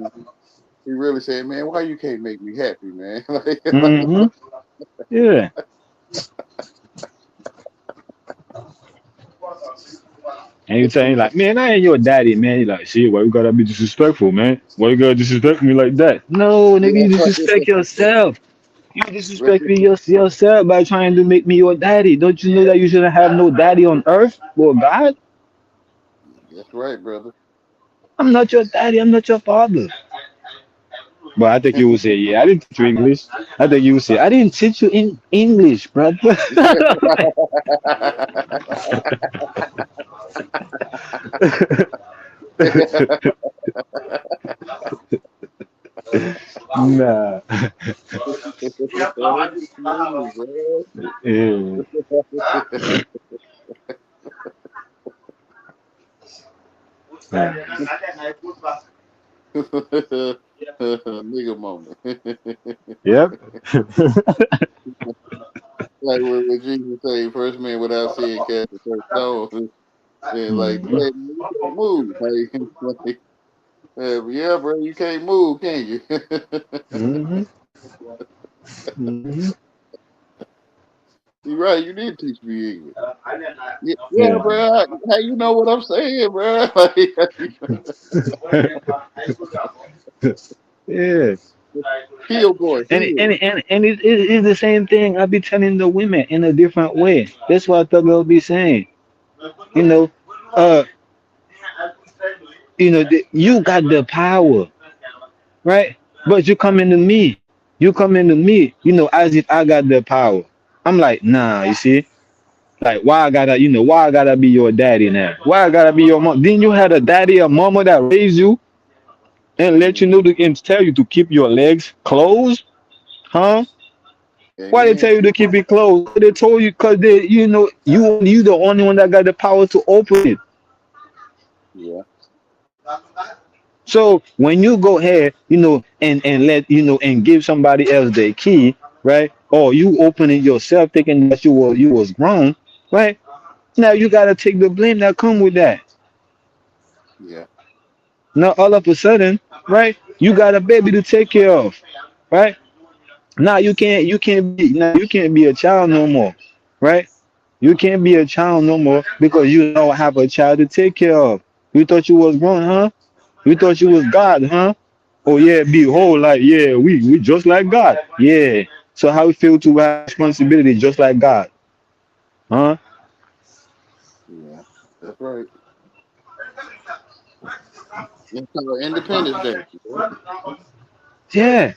[SPEAKER 1] he really saying, man, why you can't make me happy, man? Like,
[SPEAKER 2] Mm-hmm. Yeah. And you telling like, man, I ain't your daddy, man. You like, shit, why you gotta be disrespectful, man? Why you gotta disrespect me like that? No, nigga,
[SPEAKER 1] yeah,
[SPEAKER 2] you disrespect yourself. You disrespect me yourself by trying to make me your daddy. Don't you know that you shouldn't have no daddy on earth? Well, God,
[SPEAKER 1] that's right, brother.
[SPEAKER 2] I'm not your daddy. I'm not your father. But I think you would say, yeah, I didn't teach you English. I think you would say, I didn't teach you in English, brother. Nah.
[SPEAKER 1] That ain't me, bro.
[SPEAKER 2] Yeah. Yeah.
[SPEAKER 1] Nigga moment.
[SPEAKER 2] Yep.
[SPEAKER 1] Like what Jesus say, first man without sin cast the first stone. And like,
[SPEAKER 2] Mhm.
[SPEAKER 1] hey, man, you can't move. Like, yeah, bro, you can't move, can you?
[SPEAKER 2] Mhm. Mhm.
[SPEAKER 1] You're right. You did teach me English. Yeah,
[SPEAKER 2] Yeah.
[SPEAKER 1] bro. How you know what I'm saying, bro?
[SPEAKER 2] Yeah.
[SPEAKER 1] Heal, boy,
[SPEAKER 2] And
[SPEAKER 1] heal.
[SPEAKER 2] it's the same thing I be telling the women in a different way. That's what Thugger be saying. You know, uh, you got the power, right? But you come into me. You come into me, as if I got the power. I'm like, nah, you see? Like, why I gotta be your daddy now? Why I gotta be your mom? Didn't you have a daddy or mama that raised you and let you know
[SPEAKER 1] Mm-hmm.
[SPEAKER 2] and tell you to keep your legs closed? Huh? Why they
[SPEAKER 1] Amen.
[SPEAKER 2] tell you to keep it closed? They told you because you the only one that got the power to open it.
[SPEAKER 1] Yeah.
[SPEAKER 2] So when you go ahead, and let and give somebody else the key, right? Or you open it yourself, thinking that you was grown, right? Now you gotta take the blame that come with that.
[SPEAKER 1] Yeah.
[SPEAKER 2] Now all of a sudden, right? You got a baby to take care of, right? Now you can't be a child no more, right? You can't be a child no more because you now have a child to take care of. You thought you was grown, huh? You thought you was God, huh? Oh yeah, behold, like yeah, we just like God. Yeah. So how we feel to have responsibility just like God, huh?
[SPEAKER 1] Yeah. That's right. It's called Independence Day. Yeah.
[SPEAKER 2] Yeah.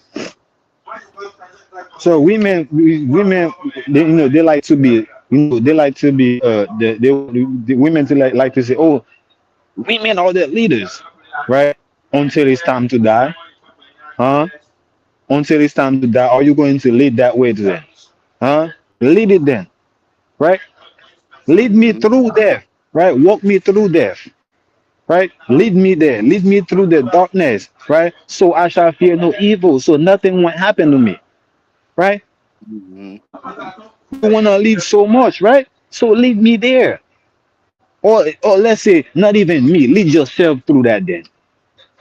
[SPEAKER 2] So women, they like to be, they like to be, the women to like to say, oh, women are the leaders, right? Until it's time to die, huh? Until it's time to die, are you going to lead that way to them, huh? Lead it then, right? Lead me
[SPEAKER 1] Mm-hmm.
[SPEAKER 2] through death, right? Walk me through death, right? Lead me there, lead me through the darkness, right? So I shall fear no evil, so nothing won't happen to me, right?
[SPEAKER 1] Mm-hmm.
[SPEAKER 2] You wanna lead so much, right? So lead me there. Or let's say not even me, lead yourself through that then,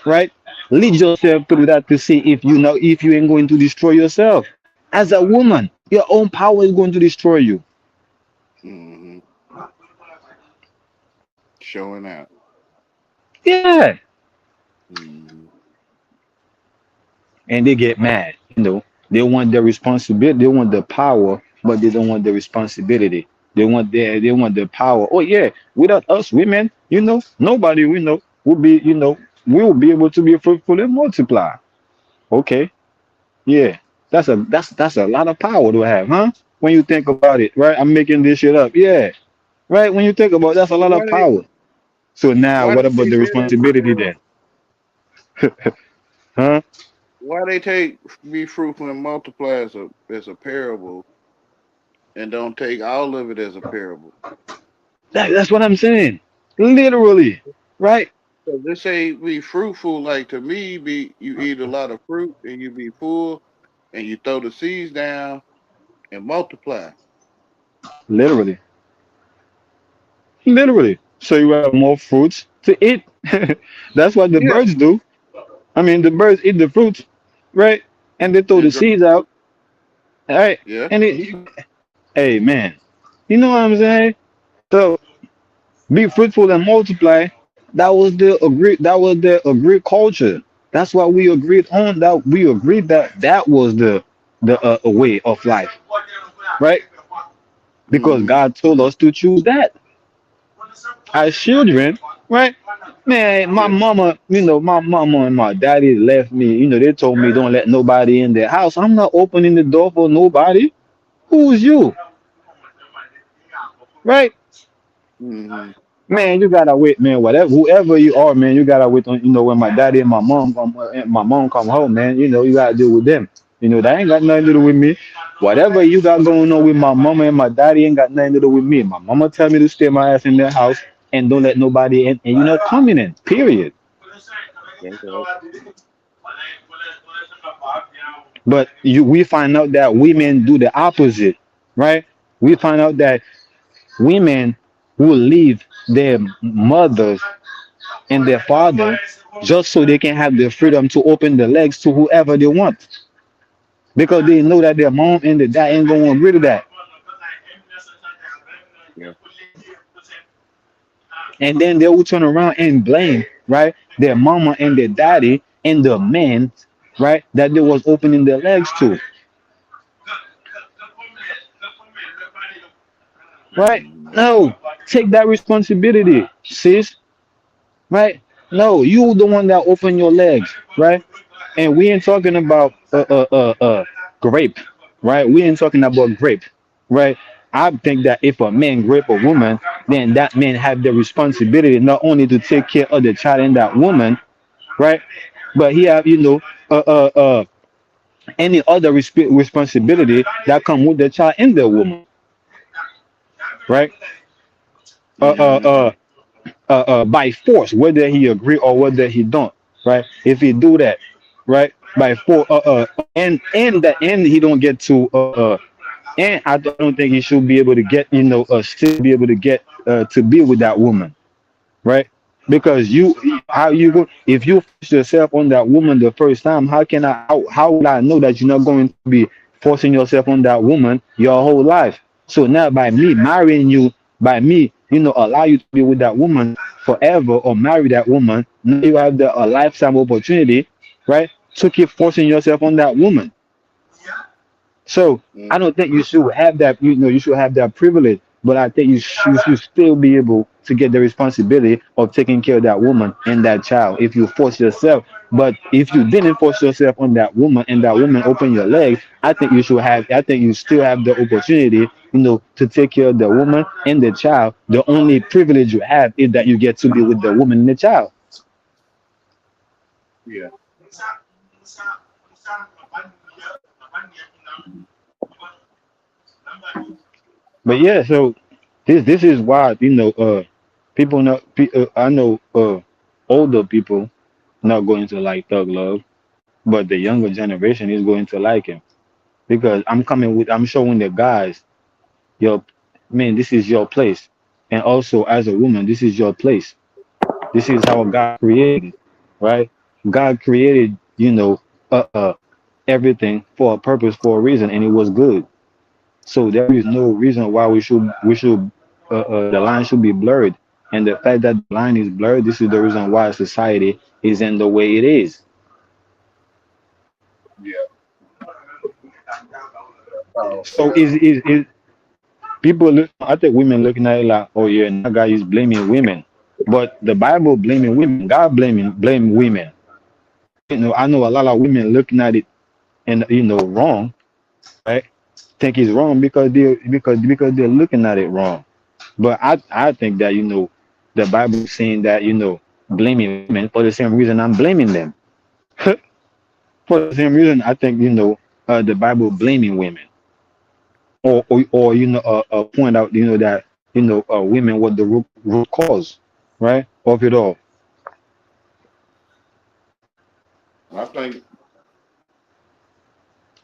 [SPEAKER 2] right? Lead yourself through that to see if you ain't going to destroy yourself. As a woman, your own power is going to destroy you.
[SPEAKER 1] Mm-hmm. Showing out.
[SPEAKER 2] Yeah.
[SPEAKER 1] Mm-hmm.
[SPEAKER 2] And they get mad, They want the responsibility, they want the power, but they don't want the responsibility. They want the power. Oh yeah, without us women, nobody will be, we will be able to be fruitful and multiply. Okay. Yeah, that's a lot of power to have, huh? When you think about it, right? I'm making this shit up. Yeah, right. When you think about it, that's a lot
[SPEAKER 1] Why
[SPEAKER 2] of
[SPEAKER 1] they
[SPEAKER 2] power. So now,
[SPEAKER 1] why
[SPEAKER 2] what
[SPEAKER 1] they
[SPEAKER 2] about
[SPEAKER 1] take
[SPEAKER 2] the
[SPEAKER 1] that
[SPEAKER 2] responsibility then, huh?
[SPEAKER 1] why they take be fruitful and multiply as a parable and don't take all of it as a parable?
[SPEAKER 2] That's what I'm saying. Literally, right?
[SPEAKER 1] So they say be fruitful, like to me, be you eat a lot of fruit and you be full and you throw the seeds down and multiply.
[SPEAKER 2] Literally, literally. So you have more fruits to eat. That's what the
[SPEAKER 1] Yeah.
[SPEAKER 2] birds do. I mean, the birds eat the fruits, right? And they throw the
[SPEAKER 1] And drop
[SPEAKER 2] seeds
[SPEAKER 1] the
[SPEAKER 2] out,
[SPEAKER 1] fruit.
[SPEAKER 2] right?
[SPEAKER 1] Yeah.
[SPEAKER 2] And hey man, you know what I'm saying? So be fruitful and multiply. That was the agreed culture. That's what we agreed on. That we agreed that was the way of life, right? Because
[SPEAKER 1] Mm-hmm.
[SPEAKER 2] God told us to choose that as children, right? Man, my
[SPEAKER 1] Yeah.
[SPEAKER 2] mama, my mama and my daddy left me. They told me don't let nobody in their house. I'm not opening the door for nobody. Who's you, right?
[SPEAKER 1] Mm-hmm.
[SPEAKER 2] Man, you gotta wait, man. Whatever, whoever you are, man, you gotta wait. When my daddy and my mom come home, man. You gotta deal with them. That ain't got nothing to do with me. Whatever you got going on with my mama and my daddy ain't got nothing to do with me. My mama tell me to stay my ass in their house and don't let nobody in, and you're not coming in. Period.
[SPEAKER 1] That's right.
[SPEAKER 2] But we find out that women do the opposite, right? We find out that women will leave their mothers and their father just so they can have the freedom to open the legs to whoever they want because they know that their mom and their dad ain't gonna agree to that.
[SPEAKER 1] Yeah.
[SPEAKER 2] And then they will turn around and blame, right, their mama and their daddy and the men, right, that they was opening their legs to, right?
[SPEAKER 1] Mhm.
[SPEAKER 2] No, take that responsibility, sis, right? No, you the one that open your legs, right? And we ain't talking about grape, right? We ain't talking about grape, right? I think that if a man grape a woman, then that man have the responsibility not only to take care of the child and that woman, right? But he have, any other responsibility that come with the child and the woman, right? Uh, uh,
[SPEAKER 1] Mhm.
[SPEAKER 2] uh, by force, whether he agree or whether he don't, right? If he do that, right, by force, and the end he don't get to, and I don't think he should be able to get, still be able to get to be with that woman, right? Because how you go if you force yourself on that woman the first time, how will I know that you're not going to be forcing yourself on that woman your whole life? So now by me marrying you, by me, allow you to be with that woman forever or marry that woman, now you have a lifetime opportunity, right? To keep forcing yourself on that woman. So
[SPEAKER 1] Mhm.
[SPEAKER 2] I don't think you should have that. You should have that privilege. But I think you should still be able to get the responsibility of taking care of that woman and that child if you force yourself. But if you didn't force yourself on that woman and that woman open your legs, I think you should have. I think you still have the opportunity, to take care of the woman and the child. The only privilege you have is that you get to be with the woman and the child.
[SPEAKER 1] Yeah.
[SPEAKER 2] But yeah, so this is why people know. I know older people not going to like Thug Love, but the younger generation is going to like him because I'm showing the guys, your man, this is your place, and also as a woman, this is your place. This is how God created, right? God created, everything for a purpose, for a reason, and it was good. So there is no reason why we should the line should be blurred. And the fact that the line is blurred, this is the reason why society is in the way it is.
[SPEAKER 1] Yeah. Oh,
[SPEAKER 2] So is people look, I think women looking at it like, oh yeah, now God is blaming women. But the Bible blaming women, God blame women. I know a lot of women looking at it and wrong, right? Think it's wrong because they're looking at it wrong. But I think that the Bible is saying that blaming women for the same reason I'm blaming them. For the same reason I think the Bible blaming women or point out that women were the root cause, right, of it all.
[SPEAKER 1] I think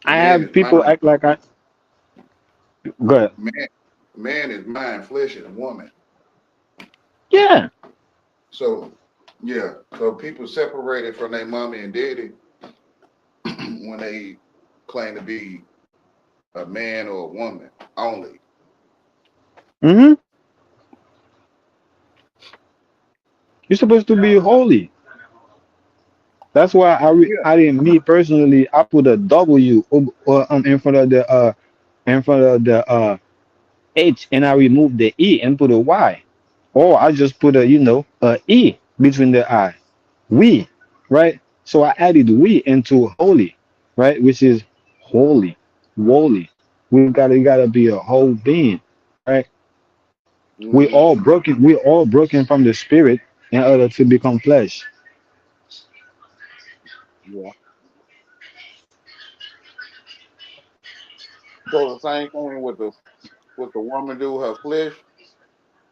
[SPEAKER 2] I
[SPEAKER 1] man
[SPEAKER 2] have
[SPEAKER 1] is
[SPEAKER 2] people
[SPEAKER 1] mind.
[SPEAKER 2] act like I good.
[SPEAKER 1] Man, man is mind, flesh is woman.
[SPEAKER 2] Yeah.
[SPEAKER 1] So yeah. So people separated from their mommy and daddy when they claim to be a man or a woman only.
[SPEAKER 2] Mm-hmm. You're supposed to be holy. That's why
[SPEAKER 1] Yeah.
[SPEAKER 2] I didn't me personally I put a W in front of the H and I removed the E and put a Y. Or I just put a E between the I. We, right? So I added we into holy, right? Which is holy, holy. We gotta be a whole being, right?
[SPEAKER 1] Hmm.
[SPEAKER 2] We all broken from the spirit in order to become flesh.
[SPEAKER 1] Yeah. So the same thing with the woman do with her flesh,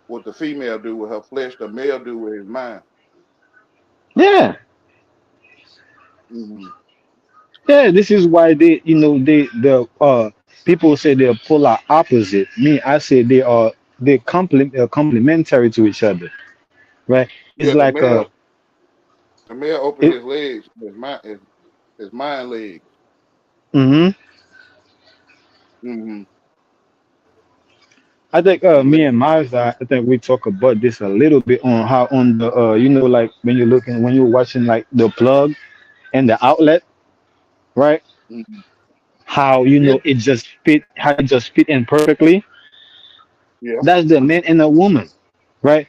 [SPEAKER 1] what the female do with her flesh, the male do with his mind.
[SPEAKER 2] Yeah.
[SPEAKER 1] Hmm.
[SPEAKER 2] Yeah, this is why they, the people say they're polar opposite. Me, I say they complementary to each other, right? It's
[SPEAKER 1] Yeah, the
[SPEAKER 2] like
[SPEAKER 1] male, the male open
[SPEAKER 2] it,
[SPEAKER 1] his legs, his mind legs.
[SPEAKER 2] hmm
[SPEAKER 1] Hmm.
[SPEAKER 2] I think
[SPEAKER 1] The
[SPEAKER 2] me
[SPEAKER 1] male,
[SPEAKER 2] and Miles, I think we talk about this a little bit on how on the like when you're watching like the plug and the outlet, right?
[SPEAKER 1] mhm.
[SPEAKER 2] How
[SPEAKER 1] Yeah,
[SPEAKER 2] how it just fit in perfectly.
[SPEAKER 1] yeah,
[SPEAKER 2] That's the man and a woman, right?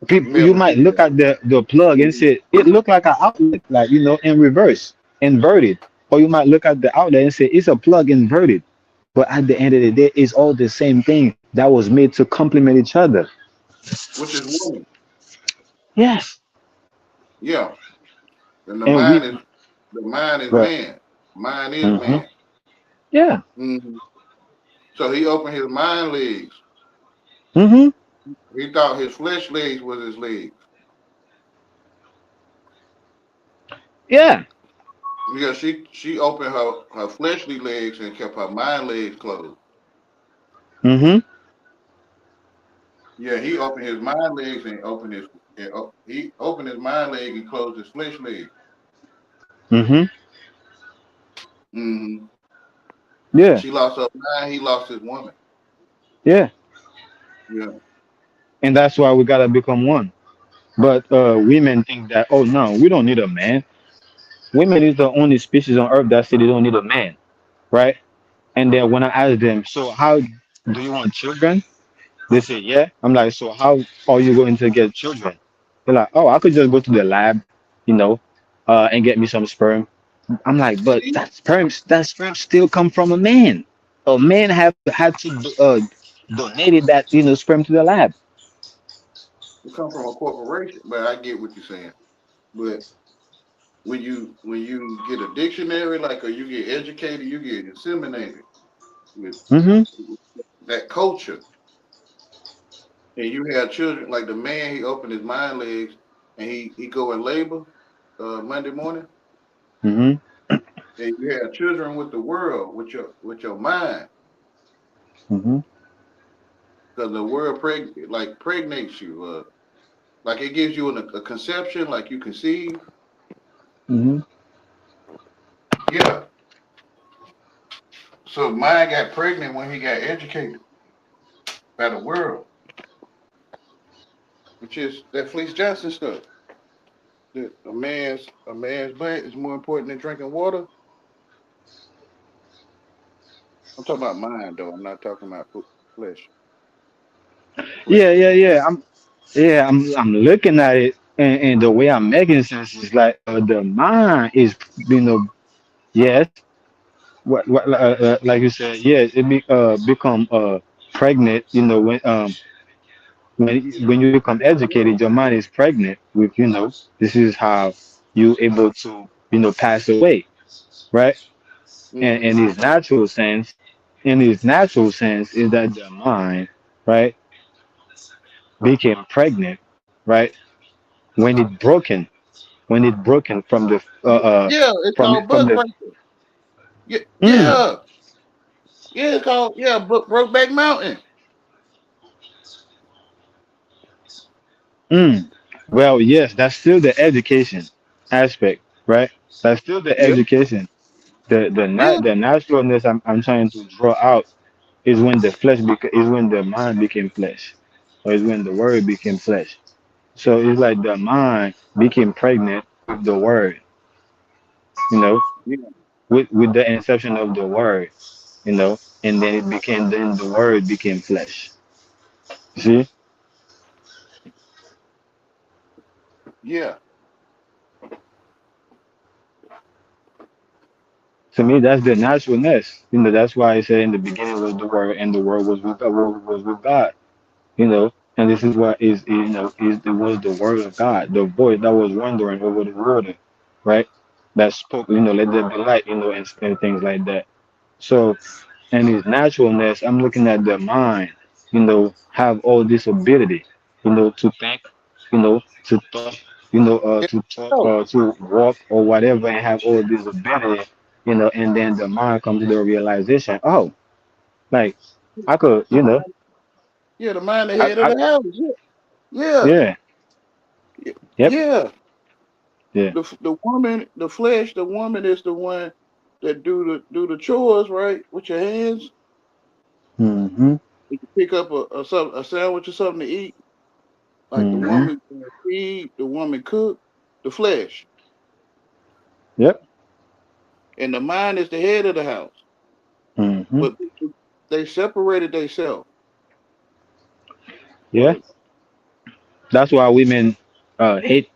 [SPEAKER 2] People,
[SPEAKER 1] male
[SPEAKER 2] you
[SPEAKER 1] and
[SPEAKER 2] might look
[SPEAKER 1] female.
[SPEAKER 2] at the plug and
[SPEAKER 1] Mhm.
[SPEAKER 2] say it look like an outlet, like in reverse, inverted. Or you might look at the outlet and say it's a plug inverted. But at the end of the day, it's all the same thing that was made to complement each other.
[SPEAKER 1] Which is woman.
[SPEAKER 2] Yes.
[SPEAKER 1] Yeah, and
[SPEAKER 2] And we
[SPEAKER 1] the mind is
[SPEAKER 2] right.
[SPEAKER 1] man. Mind is
[SPEAKER 2] hmm
[SPEAKER 1] man.
[SPEAKER 2] Yeah.
[SPEAKER 1] Hmm. So he opened his mind legs.
[SPEAKER 2] hmm
[SPEAKER 1] He thought his flesh legs was his legs.
[SPEAKER 2] Yeah.
[SPEAKER 1] Yeah, she opened her fleshly legs and kept her mind legs closed.
[SPEAKER 2] hmm
[SPEAKER 1] Yeah, he opened his mind legs and he opened his mind leg and closed his flesh leg.
[SPEAKER 2] hmm
[SPEAKER 1] Hmm.
[SPEAKER 2] Yeah.
[SPEAKER 1] She lost her mind. He lost his woman.
[SPEAKER 2] Yeah.
[SPEAKER 1] Yeah.
[SPEAKER 2] And that's why we gotta become one. But women think that, oh no, we don't need a man. Women is the only species on earth that say they don't need a man, right? And then when I ask them, so how do you want children? They say, yeah. I'm like, so how are you going to get children? They're like, oh, I could just go to the lab, you know, and get me some sperm. I'm like, but
[SPEAKER 1] See,
[SPEAKER 2] that sperm still come from a man. A man have had to donated that sperm to the lab.
[SPEAKER 1] it come from a corporation, but I get what you're saying. But when you get a dictionary, like or you get educated, you get inseminated with
[SPEAKER 2] hmm
[SPEAKER 1] that culture, and you have children. Like the man, he opened his mind legs, and he go in labor Monday morning,
[SPEAKER 2] hmm
[SPEAKER 1] and you have children with the world, with your mind,
[SPEAKER 2] hmm
[SPEAKER 1] because the world pregnates you, like it gives you a conception, like you conceive.
[SPEAKER 2] hmm
[SPEAKER 1] Yeah. So mine got pregnant when he got educated by the world, which is that Fleece Johnson stuff. That a man's butt is more important than drinking water. I'm talking about mind though. I'm not talking about flesh. Flesh.
[SPEAKER 2] Yeah, yeah, I'm looking at it, and the way I'm making sense is like the mind is, yes, what like you said, yes, become pregnant, when you become educated, your mind is pregnant with, this is how you able to, pass away, right? And
[SPEAKER 1] Mm-hmm.
[SPEAKER 2] in his natural sense is that the mind, right, became pregnant, right, when it broken from the
[SPEAKER 1] Yeah, it's
[SPEAKER 2] from
[SPEAKER 1] called
[SPEAKER 2] from
[SPEAKER 1] Buck
[SPEAKER 2] the
[SPEAKER 1] right there. Yeah,
[SPEAKER 2] mm,
[SPEAKER 1] yeah, yeah. It's called Brokeback Mountain.
[SPEAKER 2] mm. Well, yes, that's still the education aspect, right? That's still the
[SPEAKER 1] Yeah,
[SPEAKER 2] education.
[SPEAKER 1] yeah,
[SPEAKER 2] The naturalness I'm trying to draw out is when is when the mind became flesh, or is when the word became flesh. So it's like the mind became pregnant with the word, you know,
[SPEAKER 1] yeah,
[SPEAKER 2] with the inception of the word, and then the word became flesh. You see,
[SPEAKER 1] yeah.
[SPEAKER 2] to me that's the naturalness. That's why I say in the beginning was the word, and the word was with God. And this is what was the word of God, the voice that was wandering over the water, right? That spoke, let there be light, and things like that. So, and his naturalness, I'm looking at the mind, have all this ability, to think, to talk,
[SPEAKER 1] Yeah.
[SPEAKER 2] to talk,
[SPEAKER 1] Oh,
[SPEAKER 2] to walk or whatever, and have all this ability. and then the mind comes to the realization, oh, like I could,
[SPEAKER 1] The mind, yeah, the mind, the head of
[SPEAKER 2] I
[SPEAKER 1] the house. Yeah, yeah,
[SPEAKER 2] yeah,
[SPEAKER 1] y-
[SPEAKER 2] yep,
[SPEAKER 1] yeah.
[SPEAKER 2] yeah,
[SPEAKER 1] The woman, the flesh, the woman is the one that do the chores, right, with your hands.
[SPEAKER 2] mm-hmm,
[SPEAKER 1] You can pick up a sandwich or something to eat. Like the
[SPEAKER 2] mm-hmm,
[SPEAKER 1] woman feed, the woman cook, the flesh,
[SPEAKER 2] yep,
[SPEAKER 1] and the mind is the head of the house.
[SPEAKER 2] mm-hmm,
[SPEAKER 1] But they separated themselves.
[SPEAKER 2] yeah. That's why women hate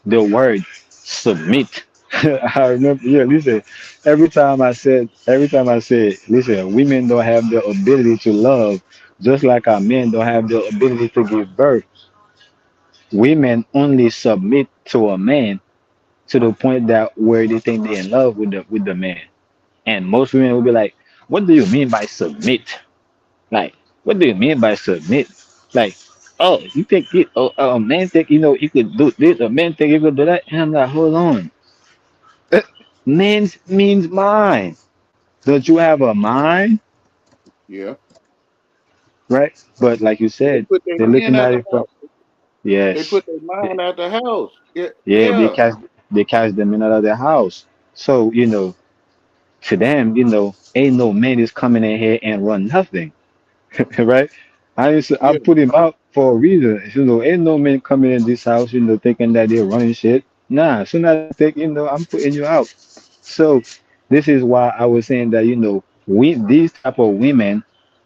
[SPEAKER 2] the word submit. I remember, yeah, listen, every time I said, listen, women don't have the ability to love, just like our men don't have the ability to give birth. Women only submit to a man to the point that where they think they're in love with the man. And most women will be like, what do you mean by submit? Like, what do you mean by submit? Like, oh, you think a man think he could do this, a man think he could do that, and I'm like, hold on. Men's means mind. Don't you have a mind?
[SPEAKER 1] Yeah.
[SPEAKER 2] Right? But like you
[SPEAKER 1] They
[SPEAKER 2] said,
[SPEAKER 1] put their
[SPEAKER 2] they're
[SPEAKER 1] men
[SPEAKER 2] looking
[SPEAKER 1] out
[SPEAKER 2] at
[SPEAKER 1] the
[SPEAKER 2] it from
[SPEAKER 1] house. They
[SPEAKER 2] yes.
[SPEAKER 1] put their mind out the house. Yeah,
[SPEAKER 2] Yeah,
[SPEAKER 1] yeah,
[SPEAKER 2] they catch them in out of their house. So, to them, ain't no man is coming in here and run nothing. Right? I
[SPEAKER 1] yeah.
[SPEAKER 2] put him out for a reason. Ain't no man coming in this house, thinking that they're running shit. Nah, soon as I take, I'm putting you out. So this is why I was saying that, we these type of women,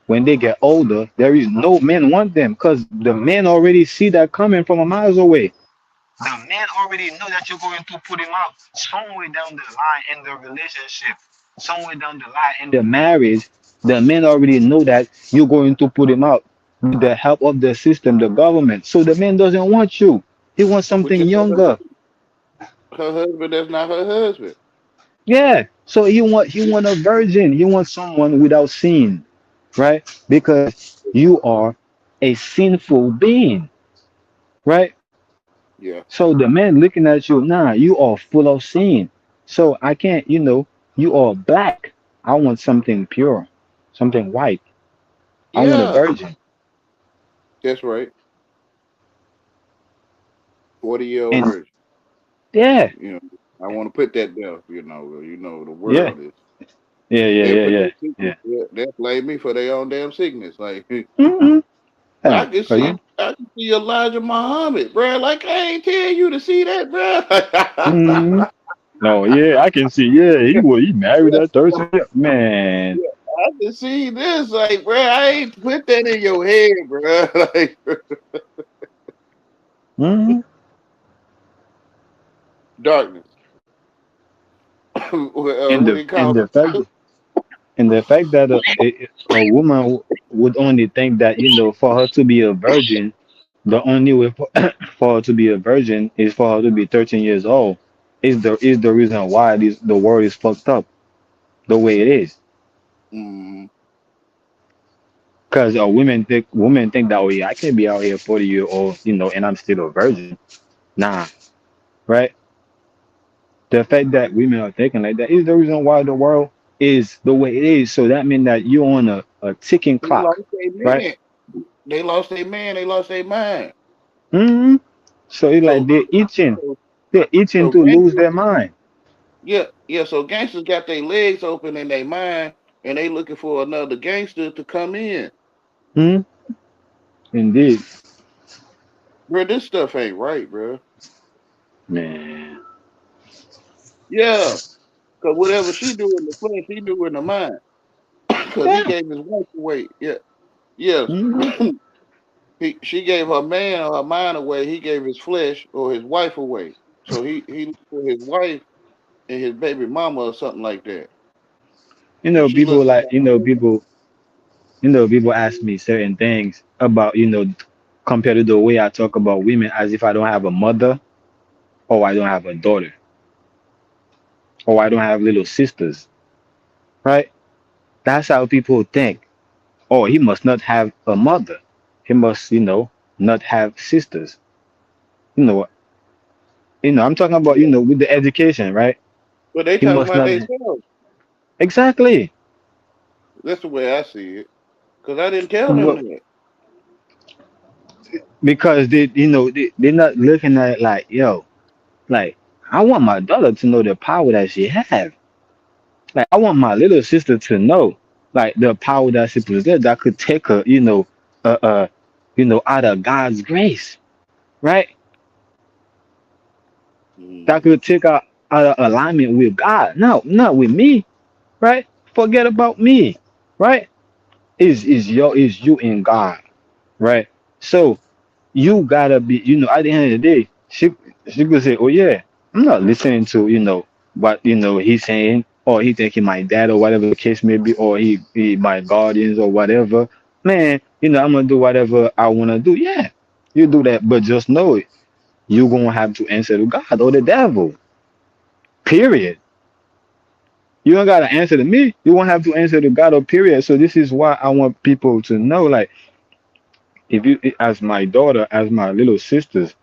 [SPEAKER 2] when they get older, there is no men want them because the men already see that coming from a miles away. The man already know that you're going to put him out somewhere down the line in the relationship, somewhere down the line in the marriage. The men already know that you're going to put him out with the help of the system, the government. So the man doesn't want you. He wants
[SPEAKER 1] Which
[SPEAKER 2] something
[SPEAKER 1] is
[SPEAKER 2] younger.
[SPEAKER 1] her husband. That's not her husband.
[SPEAKER 2] Yeah. So he want a virgin. He wants someone without sin, right? Because you are a sinful being, right?
[SPEAKER 1] Yeah,
[SPEAKER 2] So the man looking at you, nah, you are full of sin. So I can't, you are black. I want something pure, something white. I want a
[SPEAKER 1] yeah.
[SPEAKER 2] virgin.
[SPEAKER 1] That's right. 40-year-old
[SPEAKER 2] And
[SPEAKER 1] virgin.
[SPEAKER 2] yeah,
[SPEAKER 1] You know, I want to put that there. The
[SPEAKER 2] yeah,
[SPEAKER 1] world is.
[SPEAKER 2] yeah, yeah,
[SPEAKER 1] They
[SPEAKER 2] yeah,
[SPEAKER 1] put
[SPEAKER 2] yeah,
[SPEAKER 1] their sickness.
[SPEAKER 2] yeah.
[SPEAKER 1] They blame me for their own damn sickness. Like
[SPEAKER 2] Mm-hmm.
[SPEAKER 1] I
[SPEAKER 2] Yeah,
[SPEAKER 1] can
[SPEAKER 2] 'cause
[SPEAKER 1] see, I can see Elijah Muhammad, bro. Like I ain't tell you to see that,
[SPEAKER 2] mm-hmm.
[SPEAKER 1] bro.
[SPEAKER 2] No, yeah, I can see. Yeah, he married
[SPEAKER 1] Yeah,
[SPEAKER 2] that Thursday. Man.
[SPEAKER 1] yeah, I can see this. Like, bro, I ain't put that in your head, bro. Like
[SPEAKER 2] Mm-hmm.
[SPEAKER 1] darkness.
[SPEAKER 2] And
[SPEAKER 1] What do
[SPEAKER 2] the
[SPEAKER 1] you call
[SPEAKER 2] and the fact
[SPEAKER 1] it?
[SPEAKER 2] and the fact that a woman would only think that for her to be a virgin, the only way for her to be a virgin is for her to be 13 years old. Is the reason why the world is fucked up the way it is.
[SPEAKER 1] Mm,
[SPEAKER 2] Because women think that, oh yeah, I can be out here 40 year old, and I'm still a virgin. Nah, right? The fact that women are thinking like that is the reason why the world is the way it is. So that means that you're on a ticking
[SPEAKER 1] they lost
[SPEAKER 2] clock,
[SPEAKER 1] their
[SPEAKER 2] right?
[SPEAKER 1] man. They lost their man. They lost their mind.
[SPEAKER 2] hmm So it's like
[SPEAKER 1] So,
[SPEAKER 2] they're itching.
[SPEAKER 1] so,
[SPEAKER 2] They're itching
[SPEAKER 1] so
[SPEAKER 2] to lose
[SPEAKER 1] gangsters,
[SPEAKER 2] their mind.
[SPEAKER 1] yeah, yeah. So gangsters got their legs open in their mind, and they looking for another gangster to come in.
[SPEAKER 2] Hmm. Indeed,
[SPEAKER 1] Bro, this stuff ain't right, bro.
[SPEAKER 2] man.
[SPEAKER 1] Yeah, because whatever she do in the flesh, he do in the mind. Because he
[SPEAKER 2] Yeah.
[SPEAKER 1] gave his wife away. Yeah, yes.
[SPEAKER 2] Hmm.
[SPEAKER 1] She gave her man or her mind away. He gave his flesh or his wife away. So he looked for his wife and his baby mama or something like that. And she
[SPEAKER 2] People
[SPEAKER 1] looked
[SPEAKER 2] like
[SPEAKER 1] for
[SPEAKER 2] people ask me certain things about compared to the way I talk about women as if I don't have a mother or I don't have a daughter or I don't have little sisters, right? That's how people think. Oh, he must not have a mother. He must, not have sisters. You know, I'm talking about, with the education, right?
[SPEAKER 1] but they
[SPEAKER 2] He
[SPEAKER 1] talking
[SPEAKER 2] must
[SPEAKER 1] about
[SPEAKER 2] not.
[SPEAKER 1] themselves.
[SPEAKER 2] Exactly.
[SPEAKER 1] That's the way I see it. Cause I didn't tell them
[SPEAKER 2] But
[SPEAKER 1] that.
[SPEAKER 2] because they're not looking at it like, yo, like I want my daughter to know the power that she have. Like I want my little sister to know like the power that she possess that could take her, uh, uh, out of God's grace, right? That
[SPEAKER 1] Mm-hmm.
[SPEAKER 2] could take her out of alignment with God. No, not with me, right? Forget about me, right? Is you in God, right? So you gotta be, at the end of the day, she could say, oh yeah, I'm not listening to, what, he's saying, or he thinking my dad or whatever the case may be, or he my guardians or whatever. Man, I'm gonna do whatever I wanna do. Yeah, you do that, but just know it. You're gonna have to answer to God or the devil. Period. You don't gotta answer to me. You won't have to answer to God or period. So this is why I want people to know, like, if you, as my daughter, as my little sisters,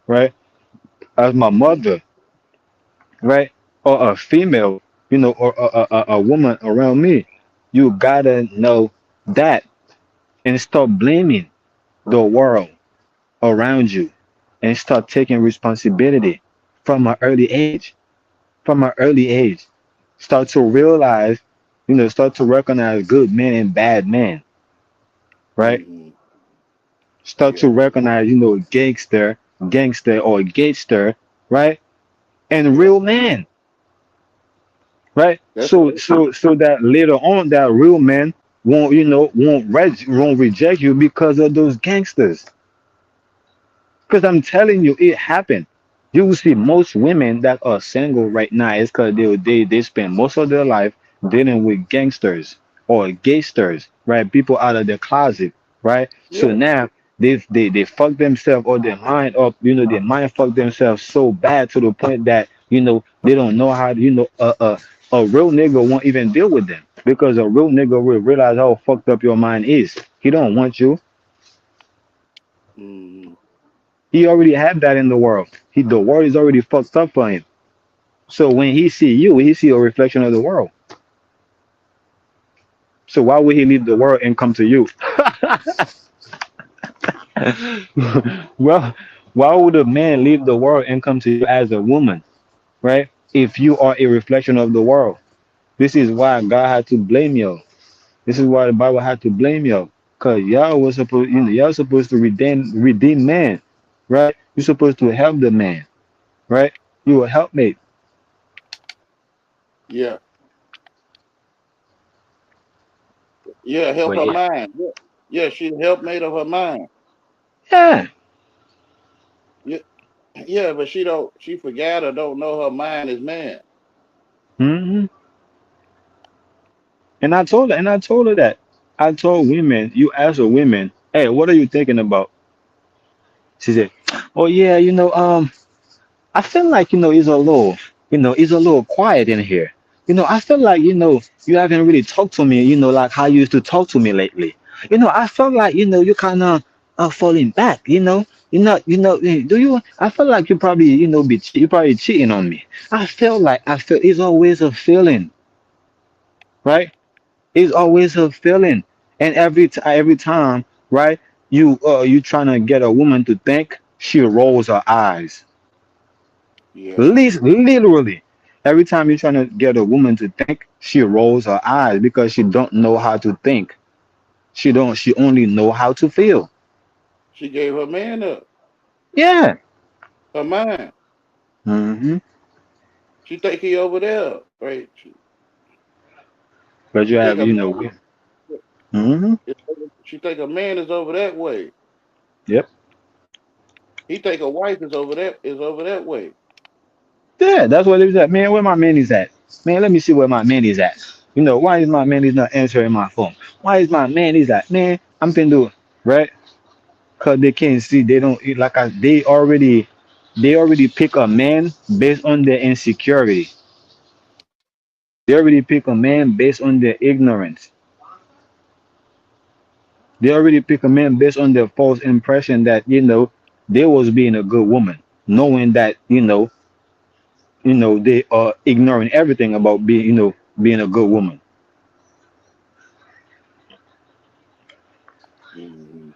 [SPEAKER 2] right, as my mother, right, or a female, or a woman around me, you gotta know that and stop blaming the world around you and start taking responsibility from an early age. From an early age, start to realize, start to recognize good men and bad men, right?
[SPEAKER 1] Mm-hmm.
[SPEAKER 2] Start to
[SPEAKER 1] Yeah.
[SPEAKER 2] recognize, gangster or gangster, right? And
[SPEAKER 1] Yeah.
[SPEAKER 2] real man, right?
[SPEAKER 1] That's
[SPEAKER 2] So
[SPEAKER 1] right.
[SPEAKER 2] so that later on that real man won't reject you because of those gangsters. Because I'm telling you, it happened. You will see most women that are single right now is because they spend most of their life dealing with gangsters or gangsters, right? People out of their closet, right? So
[SPEAKER 1] Yeah.
[SPEAKER 2] now they fuck themselves or their mind up, their mind fuck themselves so bad to the point that they don't know how to, a real nigga won't even deal with them because a real nigga will realize how fucked up your mind is. He don't want you.
[SPEAKER 1] Mm-hmm.
[SPEAKER 2] He already had that in the world. The world is already fucked up for him. So when he see you, he see a reflection of the world. So why would he leave the world and come to you? Well, why would a man leave the world and come to you as a woman, right? If you are a reflection of the world. This is why God had to blame you. This is why the Bible had to blame you. Cause y'all was supposed, y'all supposed to redeem man, right? You're supposed to help the man, right? You a helpmate.
[SPEAKER 1] Yeah. Yeah. Help
[SPEAKER 2] But
[SPEAKER 1] her
[SPEAKER 2] yeah,
[SPEAKER 1] mind. Yeah. Yeah. She's helpmate of her mind.
[SPEAKER 2] yeah.
[SPEAKER 1] Yeah. Yeah. But she don't. She forgot or don't know her mind is man.
[SPEAKER 2] Hmm. And I told her that. I told women, you ask a women, hey, what are you thinking about? She said, oh yeah, I feel like, it's a little quiet in here. I feel like, you haven't really talked to me, like how you used to talk to me lately. I felt like, you kind of falling back, do you, I feel like you probably, you probably cheating on me. I feel it's always a feeling, right? It's always a feeling, and every time, right? You trying to get a woman to think, she rolls her eyes.
[SPEAKER 1] Yeah.
[SPEAKER 2] Literally, every time you're trying to get a woman to think, she rolls her eyes because she don't know how to think. She don't. She only know how to feel.
[SPEAKER 1] She gave her man up.
[SPEAKER 2] Yeah.
[SPEAKER 1] Her mind.
[SPEAKER 2] Hmm.
[SPEAKER 1] She think he over there. Right.
[SPEAKER 2] But you
[SPEAKER 1] She think
[SPEAKER 2] have,
[SPEAKER 1] a
[SPEAKER 2] hmm.
[SPEAKER 1] she think a man is over that way.
[SPEAKER 2] Yep.
[SPEAKER 1] He think a wife is over that way.
[SPEAKER 2] Yeah, that's what it is at. Man, where my man is at? Man, let me see where my man is at. Why is my man is not answering my phone? Why is my man is at? Man, I'm finna do it, right? Cause they can't see, they don't like they already pick a man based on their insecurity. They already pick a man based on their ignorance. They already pick a man based on their false impression that they was being a good woman, knowing that they are ignoring everything about being being a good woman.
[SPEAKER 1] Mm-hmm.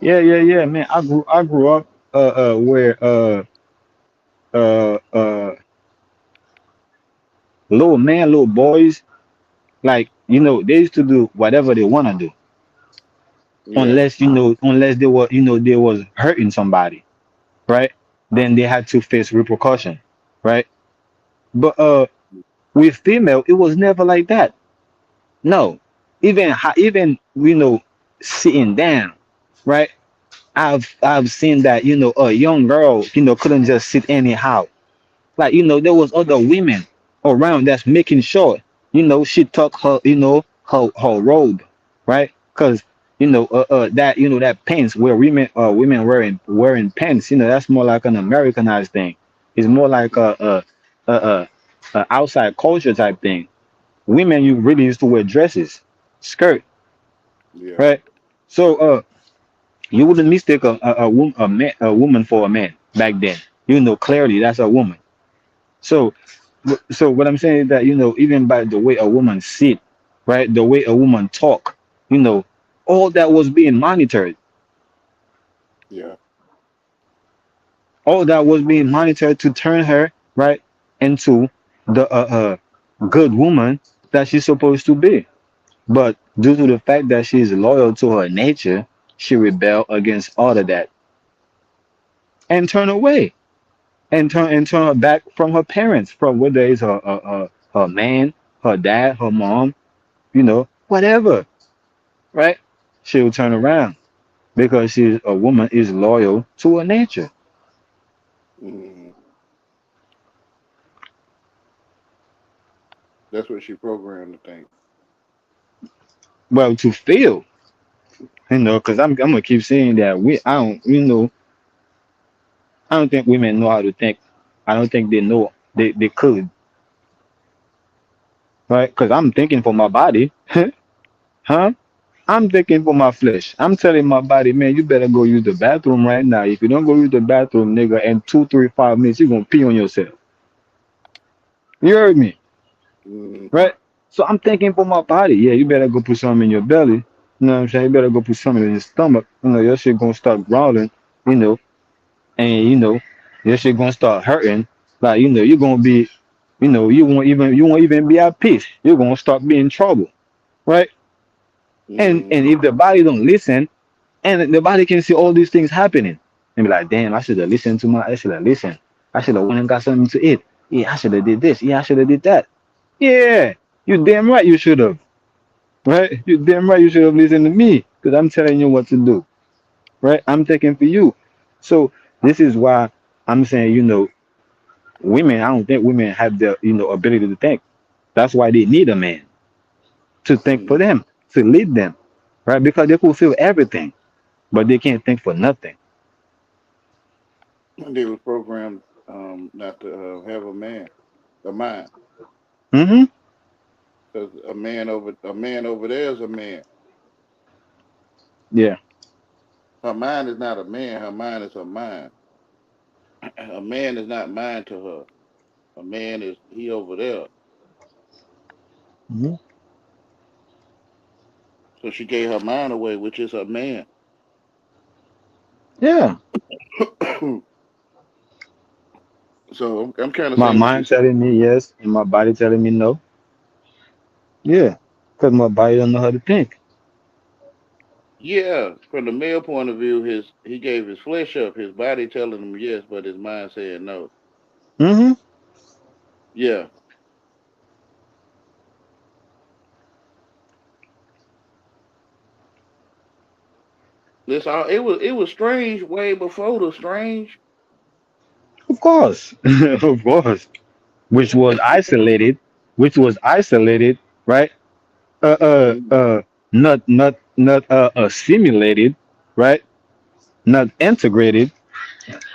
[SPEAKER 2] Yeah, man. I grew up where uh uh little man, little boys, like they used to do whatever they wanna do,
[SPEAKER 1] Yeah.
[SPEAKER 2] unless they was hurting somebody, right? Then they had to face repercussion, right? But with female, it was never like that. No, even sitting down, right? I've seen that a young girl couldn't just sit anyhow. Like there was other women around that's making sure she took her her robe, right? Because that pants where women wearing pants, that's more like an Americanized thing. It's more like a outside culture type thing. Women you really used to wear dresses, skirt,
[SPEAKER 1] Yeah.
[SPEAKER 2] right? So you wouldn't mistake a woman for a man back then. Clearly that's a woman. So so what I'm saying is that even by the way a woman sit, right, the way a woman talk, you know all that was being monitored.
[SPEAKER 1] Yeah.
[SPEAKER 2] All that was being monitored to turn her right into the good woman that she's supposed to be. But due to the fact that she's loyal to her nature, she rebel against all of that and turn away and turn her back from her parents, from whether it's her man, her dad, her mom, whatever, right? She'll turn around because she's a woman is loyal to her nature.
[SPEAKER 1] Mm-hmm. That's what she programmed to think.
[SPEAKER 2] Well, to feel, because I'm gonna keep saying that I don't think women know how to think. I don't think they know they could, right? Because I'm thinking for my body, huh? I'm thinking for my flesh. I'm telling my body, man, you better go use the bathroom right now. If you don't go use the bathroom, nigga, in 2, 3, 5 minutes, you're gonna pee on yourself. You heard me,
[SPEAKER 1] Mm-hmm.
[SPEAKER 2] right? So I'm thinking for my body, yeah, you better go put something in your belly. You know what I'm saying? You better go put something in your stomach. Your shit gonna start growling, you know, and your shit gonna start hurting. Like, you're gonna be, you won't even be at peace. You're gonna start being in trouble, right? And
[SPEAKER 1] Mm-hmm.
[SPEAKER 2] if the body don't listen, and the body can see all these things happening and be like, damn, I should have listened. I should have went and got something to eat. Yeah, I should have did this. Yeah, I should have did that. Yeah, you damn right you should have. Right? You damn right you should have listened to me because I'm telling you what to do. Right? I'm taking for you. So this is why I'm saying, women, I don't think women have the, ability to think. That's why they need a man to think for
[SPEAKER 1] Mm-hmm.
[SPEAKER 2] them, to lead them. Right? Because they fulfill everything, but they can't think for nothing.
[SPEAKER 1] They were programmed not to have a mind,
[SPEAKER 2] Hmm.
[SPEAKER 1] because a man over there is a man.
[SPEAKER 2] Yeah.
[SPEAKER 1] Her mind is not a man. Her mind is her mind. A man is not mind to her. A man is he over there.
[SPEAKER 2] Hmm.
[SPEAKER 1] So she gave her mind away, which is her man.
[SPEAKER 2] Yeah.
[SPEAKER 1] So I'm kind of
[SPEAKER 2] My
[SPEAKER 1] saying what you're
[SPEAKER 2] mind
[SPEAKER 1] saying.
[SPEAKER 2] telling me yes, and my body telling me no. Yeah. Because my body don't know how to think.
[SPEAKER 1] Yeah, from the male point of view, his he gave his flesh up, his body telling him yes, but his mind saying no.
[SPEAKER 2] Hmm.
[SPEAKER 1] Yeah, this all it was strange way before the strange.
[SPEAKER 2] Of course. Of course. Which was isolated, right? Uh, uh,
[SPEAKER 1] Mhm.
[SPEAKER 2] uh, not assimilated, right? Not integrated,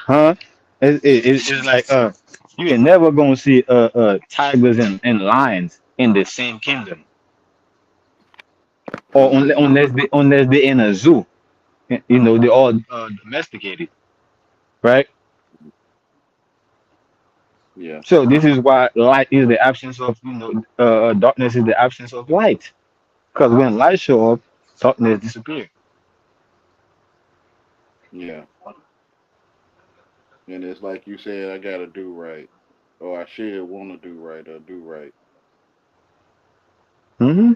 [SPEAKER 2] huh? It's like you ain't never gonna see tigers and lions in the same kingdom, or
[SPEAKER 1] Mhm.
[SPEAKER 2] unless they in a zoo, they all domesticated, right?
[SPEAKER 1] Yeah.
[SPEAKER 2] So this is why light is the absence of, darkness is the absence of light. Because when light show up, darkness disappear.
[SPEAKER 1] Yeah. And it's like you said, I gotta do right. Or I should wanna do right or do right.
[SPEAKER 2] Hmm.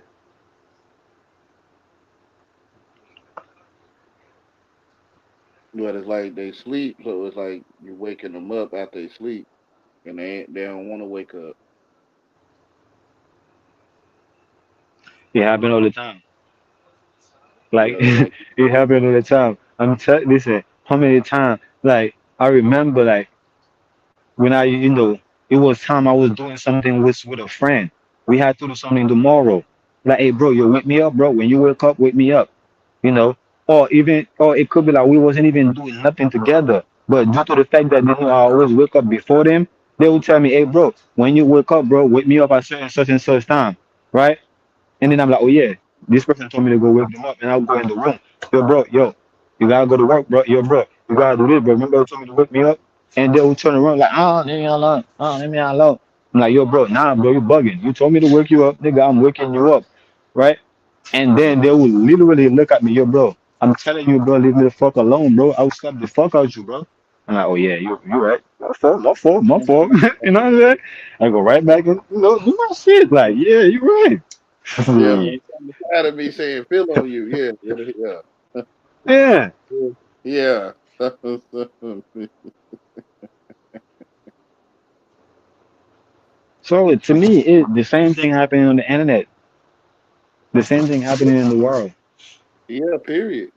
[SPEAKER 1] But it's like they sleep, so it's like you waking them up after they sleep and they don't wanna wake up.
[SPEAKER 2] It happen all the time. Like
[SPEAKER 1] Yeah, they like
[SPEAKER 2] it happen all the time. Listen, how many times? Like I remember, like when it was time I was doing something with a friend. We had to do something tomorrow. Like, hey, bro, you wake me up, bro. When you wake up, wake me up. You know, or it could be like we wasn't even doing nothing together. But due to the fact that they know I always wake up before them, they would tell me, hey, bro, when you wake up, bro, wake me up at certain such and such time, right? And then I'm like, oh yeah, this person told me to go wake them up, and I'll go in the room. Yo, bro, yo, you gotta go to work, bro. Yo, bro, you gotta do this, bro. Remember you told me to wake me up? And they'll turn around like, oh, leave me alone. Oh, leave me alone. I'm like, yo, bro, nah, bro, you bugging. You told me to wake you up, nigga. I'm waking you up, right? And then they will literally look at me, yo, bro. I'm telling you, bro, leave me the fuck alone, bro. I'll slap the fuck out you, bro. I'm like, oh yeah, you right. My fault, my fault, my fault. You know what I'm saying? I go right back and do my shit. Like, yeah, you right.
[SPEAKER 1] yeah, man. I'm tired of me saying feel on you. Yeah, yeah,
[SPEAKER 2] Yeah.
[SPEAKER 1] yeah. Yeah.
[SPEAKER 2] So to me, the same thing happening on the internet. The same thing happening in the world.
[SPEAKER 1] Yeah, period.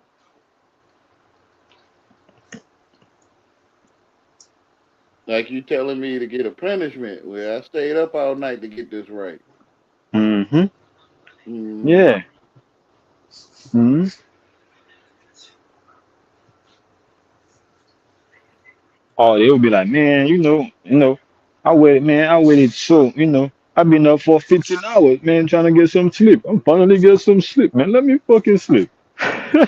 [SPEAKER 1] Like you telling me to get a punishment. Well, I stayed up all night to get this right.
[SPEAKER 2] Hmm.
[SPEAKER 1] Mm-hmm.
[SPEAKER 2] Yeah. Hmm. Oh, they would be like, man, I waited so, I've been up for 15 hours, man, trying to get some sleep. I'm finally get some sleep, man. Let me fucking sleep.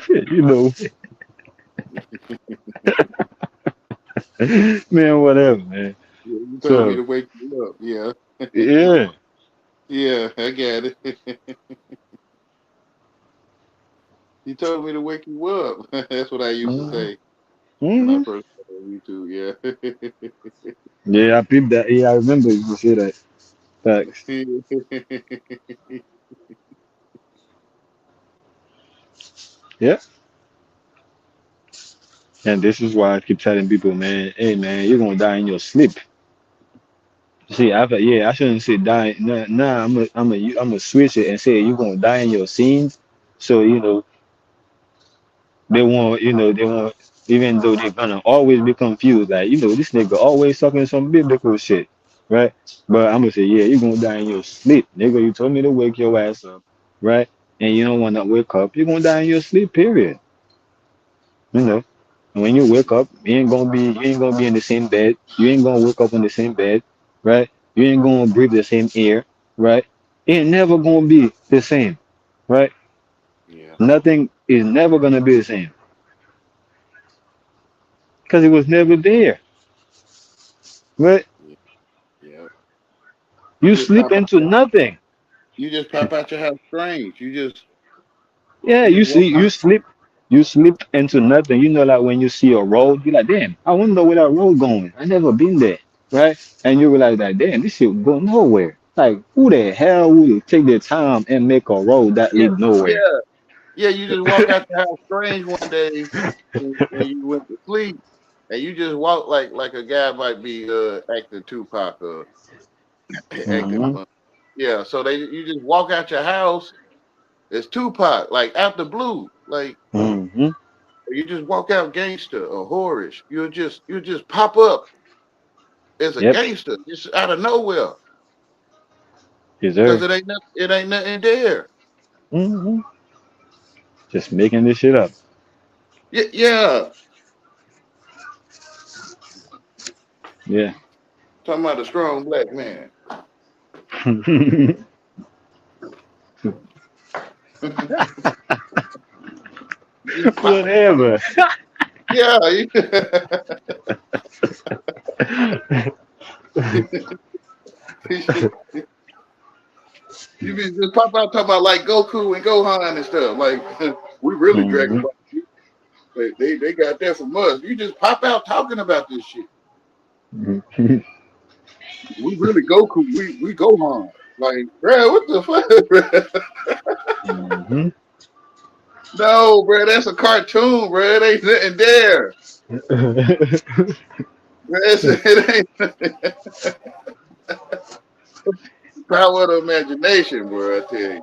[SPEAKER 2] you know, man, whatever, man.
[SPEAKER 1] Yeah, you told me
[SPEAKER 2] So,
[SPEAKER 1] to wake you up. Yeah.
[SPEAKER 2] yeah.
[SPEAKER 1] Yeah, I got it. You told me to wake you up. That's what I used to
[SPEAKER 2] Hmm.
[SPEAKER 1] say when I
[SPEAKER 2] Hmm.
[SPEAKER 1] first got on YouTube. Yeah.
[SPEAKER 2] Yeah, I peeped that. Yeah, I remember you say that. Facts. Yeah. And this is why I keep telling people, man, hey, man, you're gonna die in your sleep. See, I shouldn't say die. Nah, I'm a switch it and say you're gonna die in your scenes. So they won't, even though they're gonna always be confused. Like this nigga always talking some biblical shit, right? But I'm gonna say, yeah, you're gonna die in your sleep, nigga. You told me to wake your ass up, right? And you don't wanna wake up. You're gonna die in your sleep. Period. You know. And when you wake up, you ain't gonna be in the same bed. You ain't gonna wake up in the same bed, right? You ain't gonna breathe the same air, right? It ain't never gonna be the same, right?
[SPEAKER 1] Yeah.
[SPEAKER 2] Nothing is never gonna be the same because it was never there, right?
[SPEAKER 1] Yeah. Yeah. You
[SPEAKER 2] You
[SPEAKER 1] just
[SPEAKER 2] sleep
[SPEAKER 1] pop out.
[SPEAKER 2] into nothing.
[SPEAKER 1] You just pop out your house strange.
[SPEAKER 2] Yeah,
[SPEAKER 1] You
[SPEAKER 2] you
[SPEAKER 1] just walk
[SPEAKER 2] see,
[SPEAKER 1] out.
[SPEAKER 2] you sleep into nothing. Like when you see a road, you're like, damn, I wonder where that road going. I never been there, right? And you realize that, damn, this shit go nowhere. Like, who the hell would take the time and make a road that
[SPEAKER 1] Yeah.
[SPEAKER 2] lead nowhere?
[SPEAKER 1] Yeah. Yeah. You just walk out your house strange one day when you went to sleep, and you just walk like a guy might be acting Tupac or acting
[SPEAKER 2] Hmm.
[SPEAKER 1] fun. Yeah. So you just walk out your house. It's Tupac, like out the blue, like
[SPEAKER 2] Hmm.
[SPEAKER 1] you just walk out gangster or whorish. You just pop up as a
[SPEAKER 2] Yep.
[SPEAKER 1] gangster just out of nowhere
[SPEAKER 2] Yes,
[SPEAKER 1] because
[SPEAKER 2] sir.
[SPEAKER 1] it ain't nothing there.
[SPEAKER 2] Hmm. Just making this shit up.
[SPEAKER 1] Yeah, yeah.
[SPEAKER 2] Yeah.
[SPEAKER 1] Talking about a strong black man. Just pop up.
[SPEAKER 2] Whatever.
[SPEAKER 1] Yeah. You be just pop out talking about like Goku and Gohan and stuff. Like we really Dragon
[SPEAKER 2] Mhm.
[SPEAKER 1] Ball. They got that from us. You just pop out talking about this shit.
[SPEAKER 2] Mhm.
[SPEAKER 1] We really Goku. We Gohan. Like, bro, what the fuck, bruh?
[SPEAKER 2] Mhm.
[SPEAKER 1] No, bro, that's a cartoon, bro. It ain't nothing there. Bruh, it ain't power of the imagination, bro. I tell you.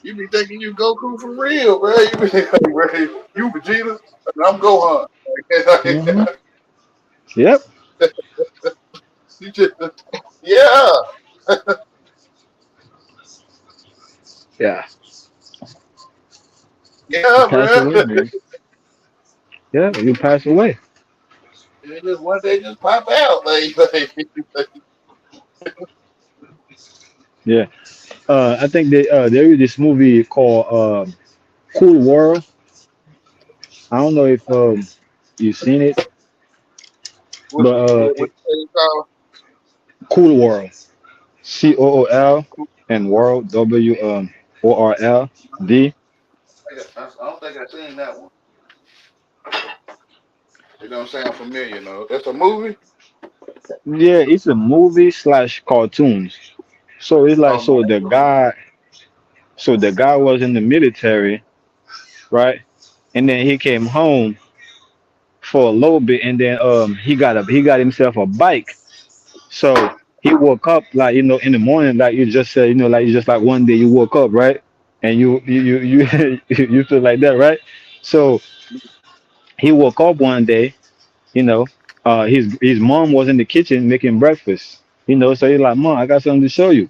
[SPEAKER 1] You be thinking you Goku for real, bro. You be like, bro, you Vegeta, and I'm Gohan.
[SPEAKER 2] Mhm. Yep.
[SPEAKER 1] You just, yeah,
[SPEAKER 2] Yeah. You
[SPEAKER 1] yeah,
[SPEAKER 2] pass
[SPEAKER 1] bro.
[SPEAKER 2] away, man. Yeah, you pass away.
[SPEAKER 1] And just one day just pop out, like
[SPEAKER 2] Yeah. I think there is this movie called Cool World. I don't know if you've seen it,
[SPEAKER 1] what's
[SPEAKER 2] but
[SPEAKER 1] what you call?
[SPEAKER 2] Cool World. COOL and World WORLD.
[SPEAKER 1] I don't think I seen that one. It don't sound familiar, no. That's a movie.
[SPEAKER 2] Yeah, it's a movie slash cartoons. So it's like
[SPEAKER 1] Oh no,
[SPEAKER 2] so the guy was in the military, right? And then he came home for a little bit, and then he got himself a bike. So he woke up like in the morning, like you just said, like you just like one day you woke up, right? And you you feel like that, right? So he woke up one day, you know, his mom was in the kitchen making breakfast, so he's like, Mom, I got something to show you.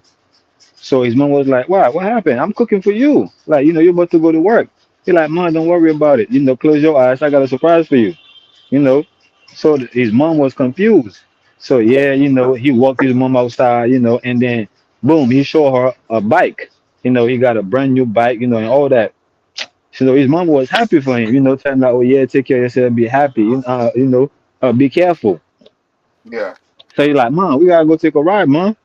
[SPEAKER 2] So his mom was like, What happened? I'm cooking for you. Like, you're about to go to work. He's like, Mom, don't worry about it. Close your eyes. I got a surprise for you. You know. So his mom was confused. So yeah, he walked his mom outside, and then boom, he showed her a bike. He got a brand new bike, and all that. So his mom was happy for him, telling her, oh yeah, take care of yourself, be happy, be careful.
[SPEAKER 1] yeah.
[SPEAKER 2] So he's like, Mom, we gotta go take a ride, Mom.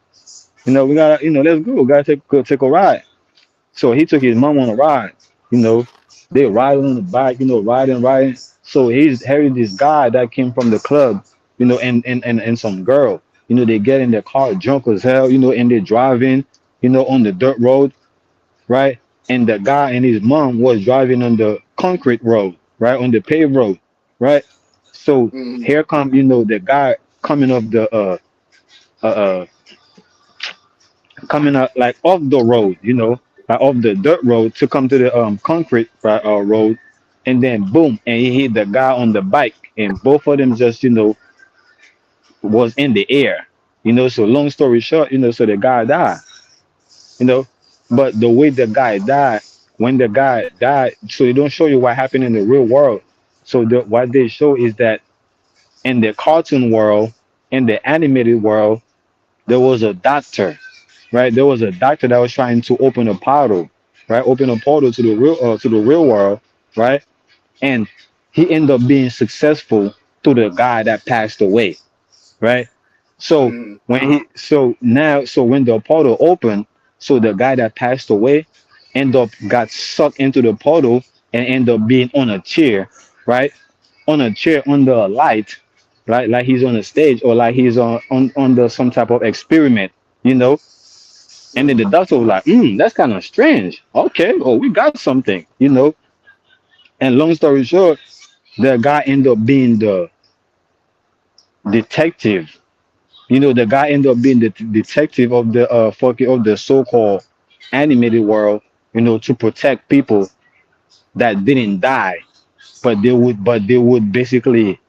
[SPEAKER 2] We gotta, let's go. Gotta go take a ride. So he took his mom on a ride. You know, they riding on the bike. Riding. So he's having this guy that came from the club. And some girl. They get in their car drunk as hell. And they're driving. On the dirt road, right? And the guy and his mom was driving on the concrete road, right, on the paved road, right. So
[SPEAKER 1] Mm-hmm.
[SPEAKER 2] here come the guy coming off the uh, uh coming up like off the road, like off the dirt road to come to the concrete right, road, and then boom, and he hit the guy on the bike, and both of them just was in the air, So long story short, so the guy died, you know. But the way the guy died, when the guy died, so they don't show you what happened in the real world. So what they show is that in the cartoon world, in the animated world, there was a doctor, right? There was a doctor that was trying to open a portal, right? Open a portal to the real world, right? And he ended up being successful to the guy that passed away, right? So
[SPEAKER 1] Mm-hmm.
[SPEAKER 2] so when the portal opened, so the guy that passed away end up got sucked into the portal and end up being on a chair, right? On a chair under a light, right? Like he's on a stage or like he's on under some type of experiment, you know. And then the doctor was like, that's kind of strange. Okay, oh, we got something. And long story short, the guy ended up being the detective. The guy ended up being the detective of the of the so-called animated world, to protect people that didn't die, but they would basically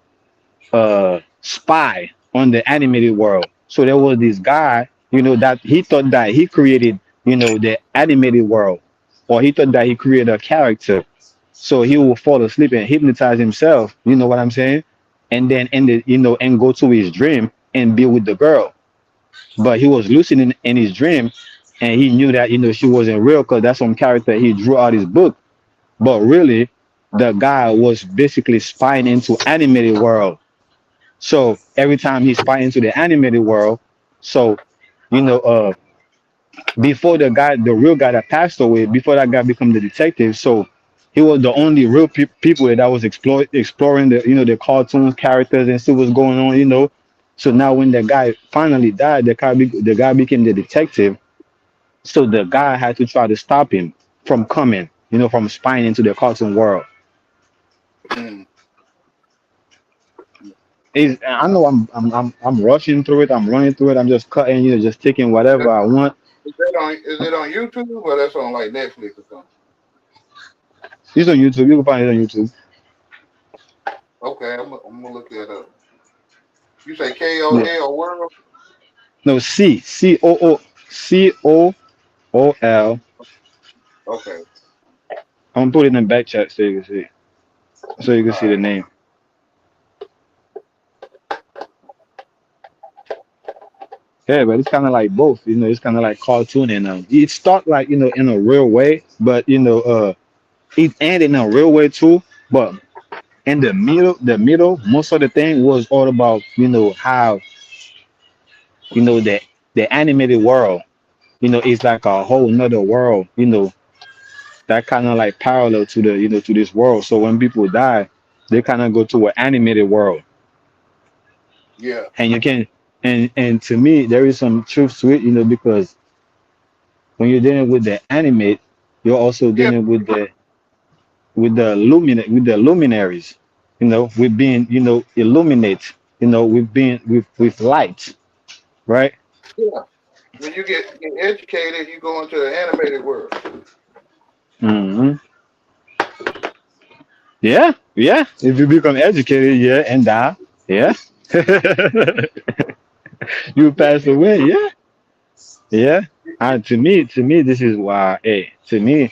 [SPEAKER 2] spy on the animated world. So there was this guy, that he thought that he created, the animated world, or he thought that he created a character. So he will fall asleep and hypnotize himself. You know what I'm saying? And then and go to his dream and be with the girl. But he was lucid in his dream, and he knew that she wasn't real because that's some character he drew out his book. But really, the guy was basically spying into animated world. So every time he's fighting to the animated world. So, you know, before the real guy that passed away, before that guy become the detective, so he was the only real people that was exploring the, you know, the cartoon characters and see what's going on, you know. So now when the guy finally died, the guy became the detective. So the guy had to try to stop him from coming, you know, from spying into the cartoon world.
[SPEAKER 1] Mm.
[SPEAKER 2] I know I'm rushing through it. I'm running through it. I'm just cutting, you know, just taking whatever I want.
[SPEAKER 1] Is it on YouTube or that's on like Netflix or something?
[SPEAKER 2] It's on YouTube. You can find it on YouTube.
[SPEAKER 1] Okay, I'm gonna look that up. You say KO
[SPEAKER 2] Yeah.
[SPEAKER 1] L World?
[SPEAKER 2] No, COOL.
[SPEAKER 1] Okay,
[SPEAKER 2] I'm gonna put it in the back chat so you can see. So you can
[SPEAKER 1] all
[SPEAKER 2] see the
[SPEAKER 1] right.
[SPEAKER 2] name. Yeah, but it's kind of like both. You know, it's kind of like cartoon and it start like, you know, in a real way, but you know, it end in a real way too. But in the middle, most of the thing was all about, you know, how, you know, the animated world, you know, it's like a whole nother world, you know, that kind of like parallel to the, you know, to this world. So when people die, they kind of go to an animated world,
[SPEAKER 1] Yeah,
[SPEAKER 2] and you can, and to me, there is some truth to it, you know, because when you're dealing with the animate, you're also
[SPEAKER 1] yeah,
[SPEAKER 2] dealing with the luminaries, you know, with being, you know, illuminate, you know, with being with light, right?
[SPEAKER 1] yeah. When you get educated, you go into the animated world.
[SPEAKER 2] Hmm. Yeah, yeah. If you become educated, yeah, and die, yeah, you
[SPEAKER 1] Yeah,
[SPEAKER 2] pass away, yeah, yeah. And to me, this is why. Hey, to me,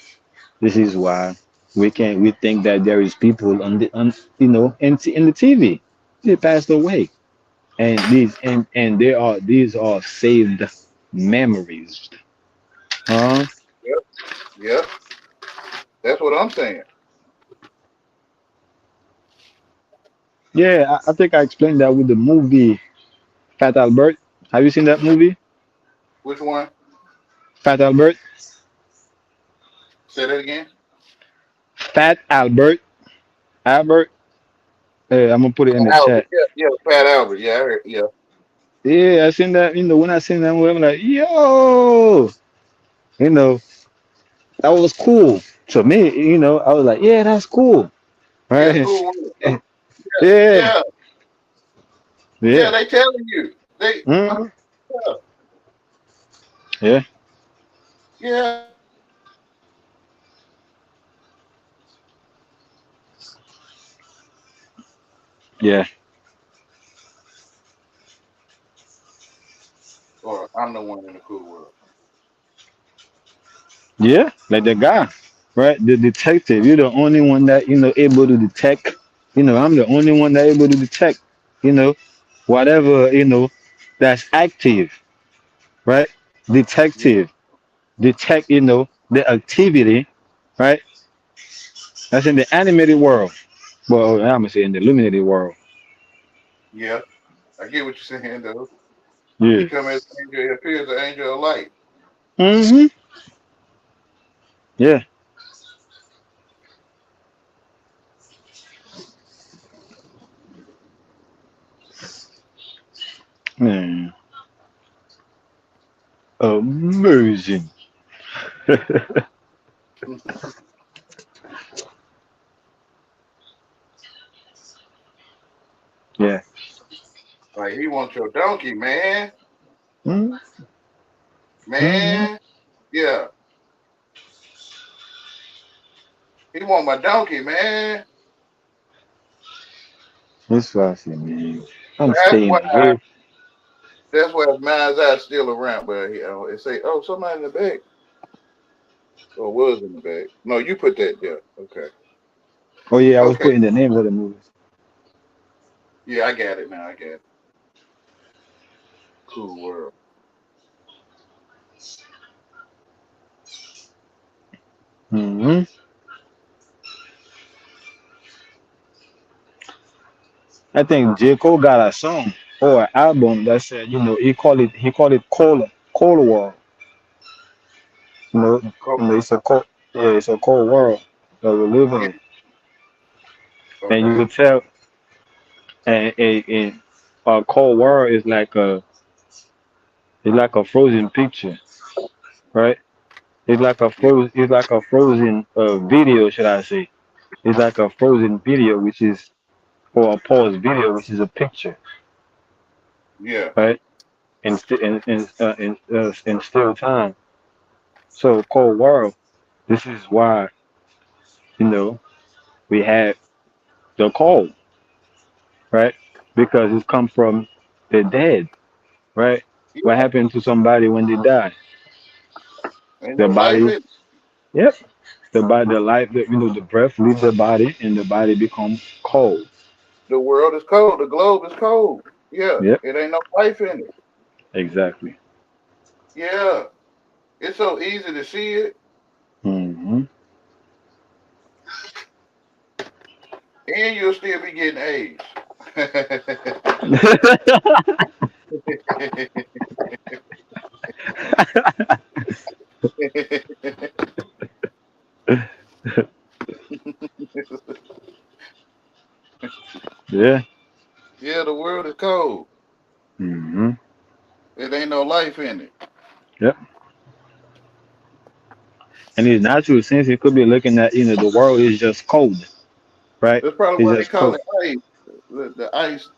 [SPEAKER 2] this is why we think that there is people you know, in the TV. They passed away, and these are saved memories. Huh?
[SPEAKER 1] yep, yep. That's what I'm saying.
[SPEAKER 2] Yeah, I think I explained that with the movie Fat Albert. Have you seen that movie,
[SPEAKER 1] Which one?
[SPEAKER 2] Fat Albert?
[SPEAKER 1] Say that again.
[SPEAKER 2] Fat Albert. Albert. I'm gonna put it in the
[SPEAKER 1] Albert.
[SPEAKER 2] chat.
[SPEAKER 1] Yeah, yeah, Fat Albert. Yeah, I heard, yeah,
[SPEAKER 2] Yeah, I seen that. You know, when I seen that movie, I'm like, yo, you know, that was cool to me. You know, I was like, yeah, that's cool,
[SPEAKER 1] yeah.
[SPEAKER 2] right?
[SPEAKER 1] Cool World.
[SPEAKER 2] Yeah,
[SPEAKER 1] Yeah, yeah.
[SPEAKER 2] yeah,
[SPEAKER 1] They telling you. They
[SPEAKER 2] mhm,
[SPEAKER 1] yeah,
[SPEAKER 2] yeah,
[SPEAKER 1] yeah.
[SPEAKER 2] yeah,
[SPEAKER 1] Or I'm the one in the cool world.
[SPEAKER 2] yeah. Like the guy, right? The detective. You're the only one that, you know, able to detect. You know, I'm the only one that able to detect. You know, whatever, you know, that's active, right?
[SPEAKER 1] Yeah,
[SPEAKER 2] Detective. Detect, you know, the activity, right? That's in the animated world. Well, I'm gonna say in the illuminated world.
[SPEAKER 1] yeah. I get what you're saying though. He
[SPEAKER 2] Yeah.
[SPEAKER 1] come as an angel. He appears an angel of light.
[SPEAKER 2] Hmm. Yeah. Man, amazing. Yeah.
[SPEAKER 1] Like he wants your donkey, man.
[SPEAKER 2] Hmm. Hmm.
[SPEAKER 1] Man. Yeah. He want my donkey, man.
[SPEAKER 2] It's fascinating. I'm
[SPEAKER 1] That's why
[SPEAKER 2] staying away.
[SPEAKER 1] Mind's Eye still around, but it say, oh, somebody in the back. Or was in the back. No, you put that there. Okay.
[SPEAKER 2] Oh yeah, I was
[SPEAKER 1] Okay.
[SPEAKER 2] putting the names of the movies.
[SPEAKER 1] Yeah, I got it now. I got it. Cool world.
[SPEAKER 2] Hmm. I think J. Cole got a song. or an album that said, he called it cold war. You know, it's a cold, yeah, it's a cold world that we live
[SPEAKER 1] Yeah.
[SPEAKER 2] in, and you
[SPEAKER 1] Okay.
[SPEAKER 2] could tell, a cold world is like a frozen picture, right?
[SPEAKER 1] Yeah.
[SPEAKER 2] It's like a frozen video, should I say? It's like a frozen video, which is or a paused video, which is a picture,
[SPEAKER 1] Yeah.
[SPEAKER 2] right? In still time. So cold world. This is why you know we have the cold, right? Because it's come from the dead, right? What
[SPEAKER 1] Yeah.
[SPEAKER 2] happened to somebody when they die?
[SPEAKER 1] Ain't
[SPEAKER 2] The
[SPEAKER 1] no life
[SPEAKER 2] body,
[SPEAKER 1] in it.
[SPEAKER 2] yep. The body, the life, the breath leaves the body, and the body becomes cold.
[SPEAKER 1] The world is cold. The globe is cold. Yeah.
[SPEAKER 2] Yep,
[SPEAKER 1] It ain't no life in it.
[SPEAKER 2] exactly.
[SPEAKER 1] Yeah. It's so easy to see it,
[SPEAKER 2] Hmm.
[SPEAKER 1] and you'll still be getting AIDS.
[SPEAKER 2] Yeah.
[SPEAKER 1] Yeah, the world is cold.
[SPEAKER 2] Hmm.
[SPEAKER 1] It ain't no life in it.
[SPEAKER 2] Yep. And in natural sense, you could be looking at, the world is just cold, right?
[SPEAKER 1] That's probably
[SPEAKER 2] It's
[SPEAKER 1] why they
[SPEAKER 2] just
[SPEAKER 1] call
[SPEAKER 2] cold.
[SPEAKER 1] it ice, the ice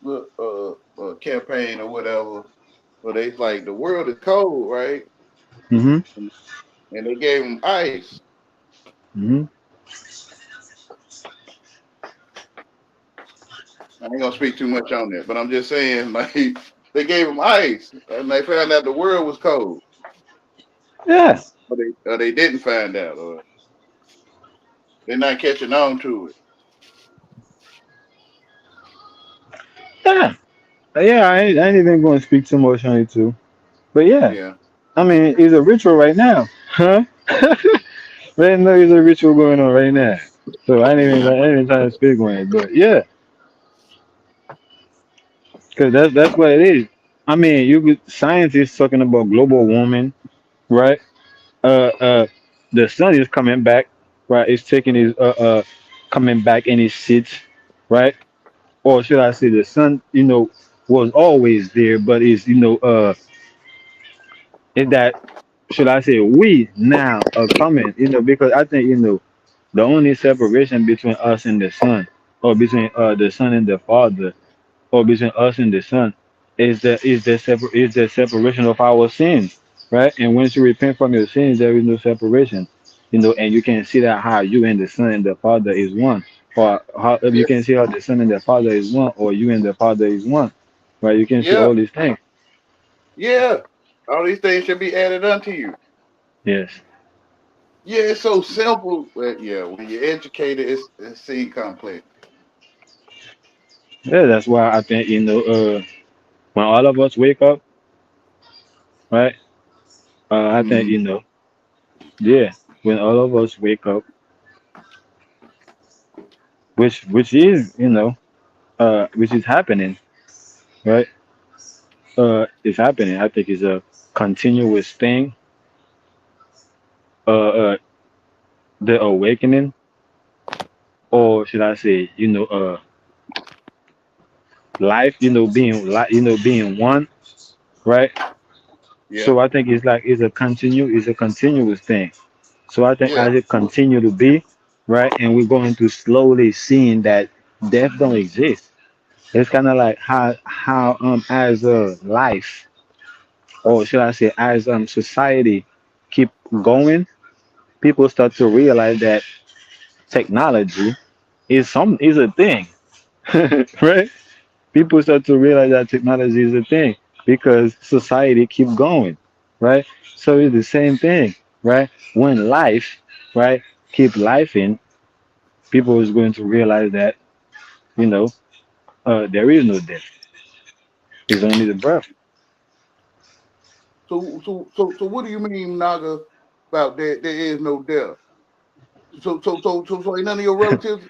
[SPEAKER 1] campaign or whatever. But they like the world is cold, right?
[SPEAKER 2] Hmm.
[SPEAKER 1] And they gave them ice.
[SPEAKER 2] Hmm.
[SPEAKER 1] I ain't gonna speak too much on that, but I'm just saying, like they gave them ice, and they found out the world was cold,
[SPEAKER 2] Yeah.
[SPEAKER 1] or they didn't find out, or they're not catching on to it.
[SPEAKER 2] Yeah. Yeah. I ain't even going to speak too much on it too. But yeah,
[SPEAKER 1] Yeah,
[SPEAKER 2] I mean, it's a ritual right now, huh? Right now, there's a ritual going on right now. So I ain't even trying to speak on it, but yeah, because that's what it is. I mean, scientists talking about global warming, right? Uh, the sun is coming back, right? It's taking his coming back in his seats, right? Or should I say, the sun, was always there, but is that should I say we now are coming, because I think the only separation between us and the sun, or between the son and the father, or between us and the son, is the separation of our sins, right? And once you repent from your sins, there is no separation, and you can see that how you and the son and the father is one, or how you
[SPEAKER 1] yeah,
[SPEAKER 2] can see how the son and the father is one, or you and the father is one, right? You can see
[SPEAKER 1] yeah,
[SPEAKER 2] all these things.
[SPEAKER 1] yeah. All these things should be added unto you.
[SPEAKER 2] Yes.
[SPEAKER 1] Yeah, it's so simple, but yeah, when you're educated, it's seem complex.
[SPEAKER 2] Yeah, that's why I think when all of us wake up, right? I think
[SPEAKER 1] Hmm.
[SPEAKER 2] yeah, when all of us wake up, which is which is happening, right? It's happening. I think it's a continuous thing. Uh, the awakening, or should I say, life, being one, right?
[SPEAKER 1] Yeah,
[SPEAKER 2] So I think it's a continuous thing. So I think
[SPEAKER 1] yeah,
[SPEAKER 2] as it continue to be, right, and we're going to slowly seeing that death don't exist. It's kind of like how as a life, or should I say as society keep going, people start to realize that technology is a thing, right? People start to realize that technology is a thing because society keep going, right? So it's the same thing, right? When life, right, keep life in, people is going to realize that you know there is no death. It's only the breath.
[SPEAKER 1] so what do you mean, Naga, about that there is no death? So ain't none of your relatives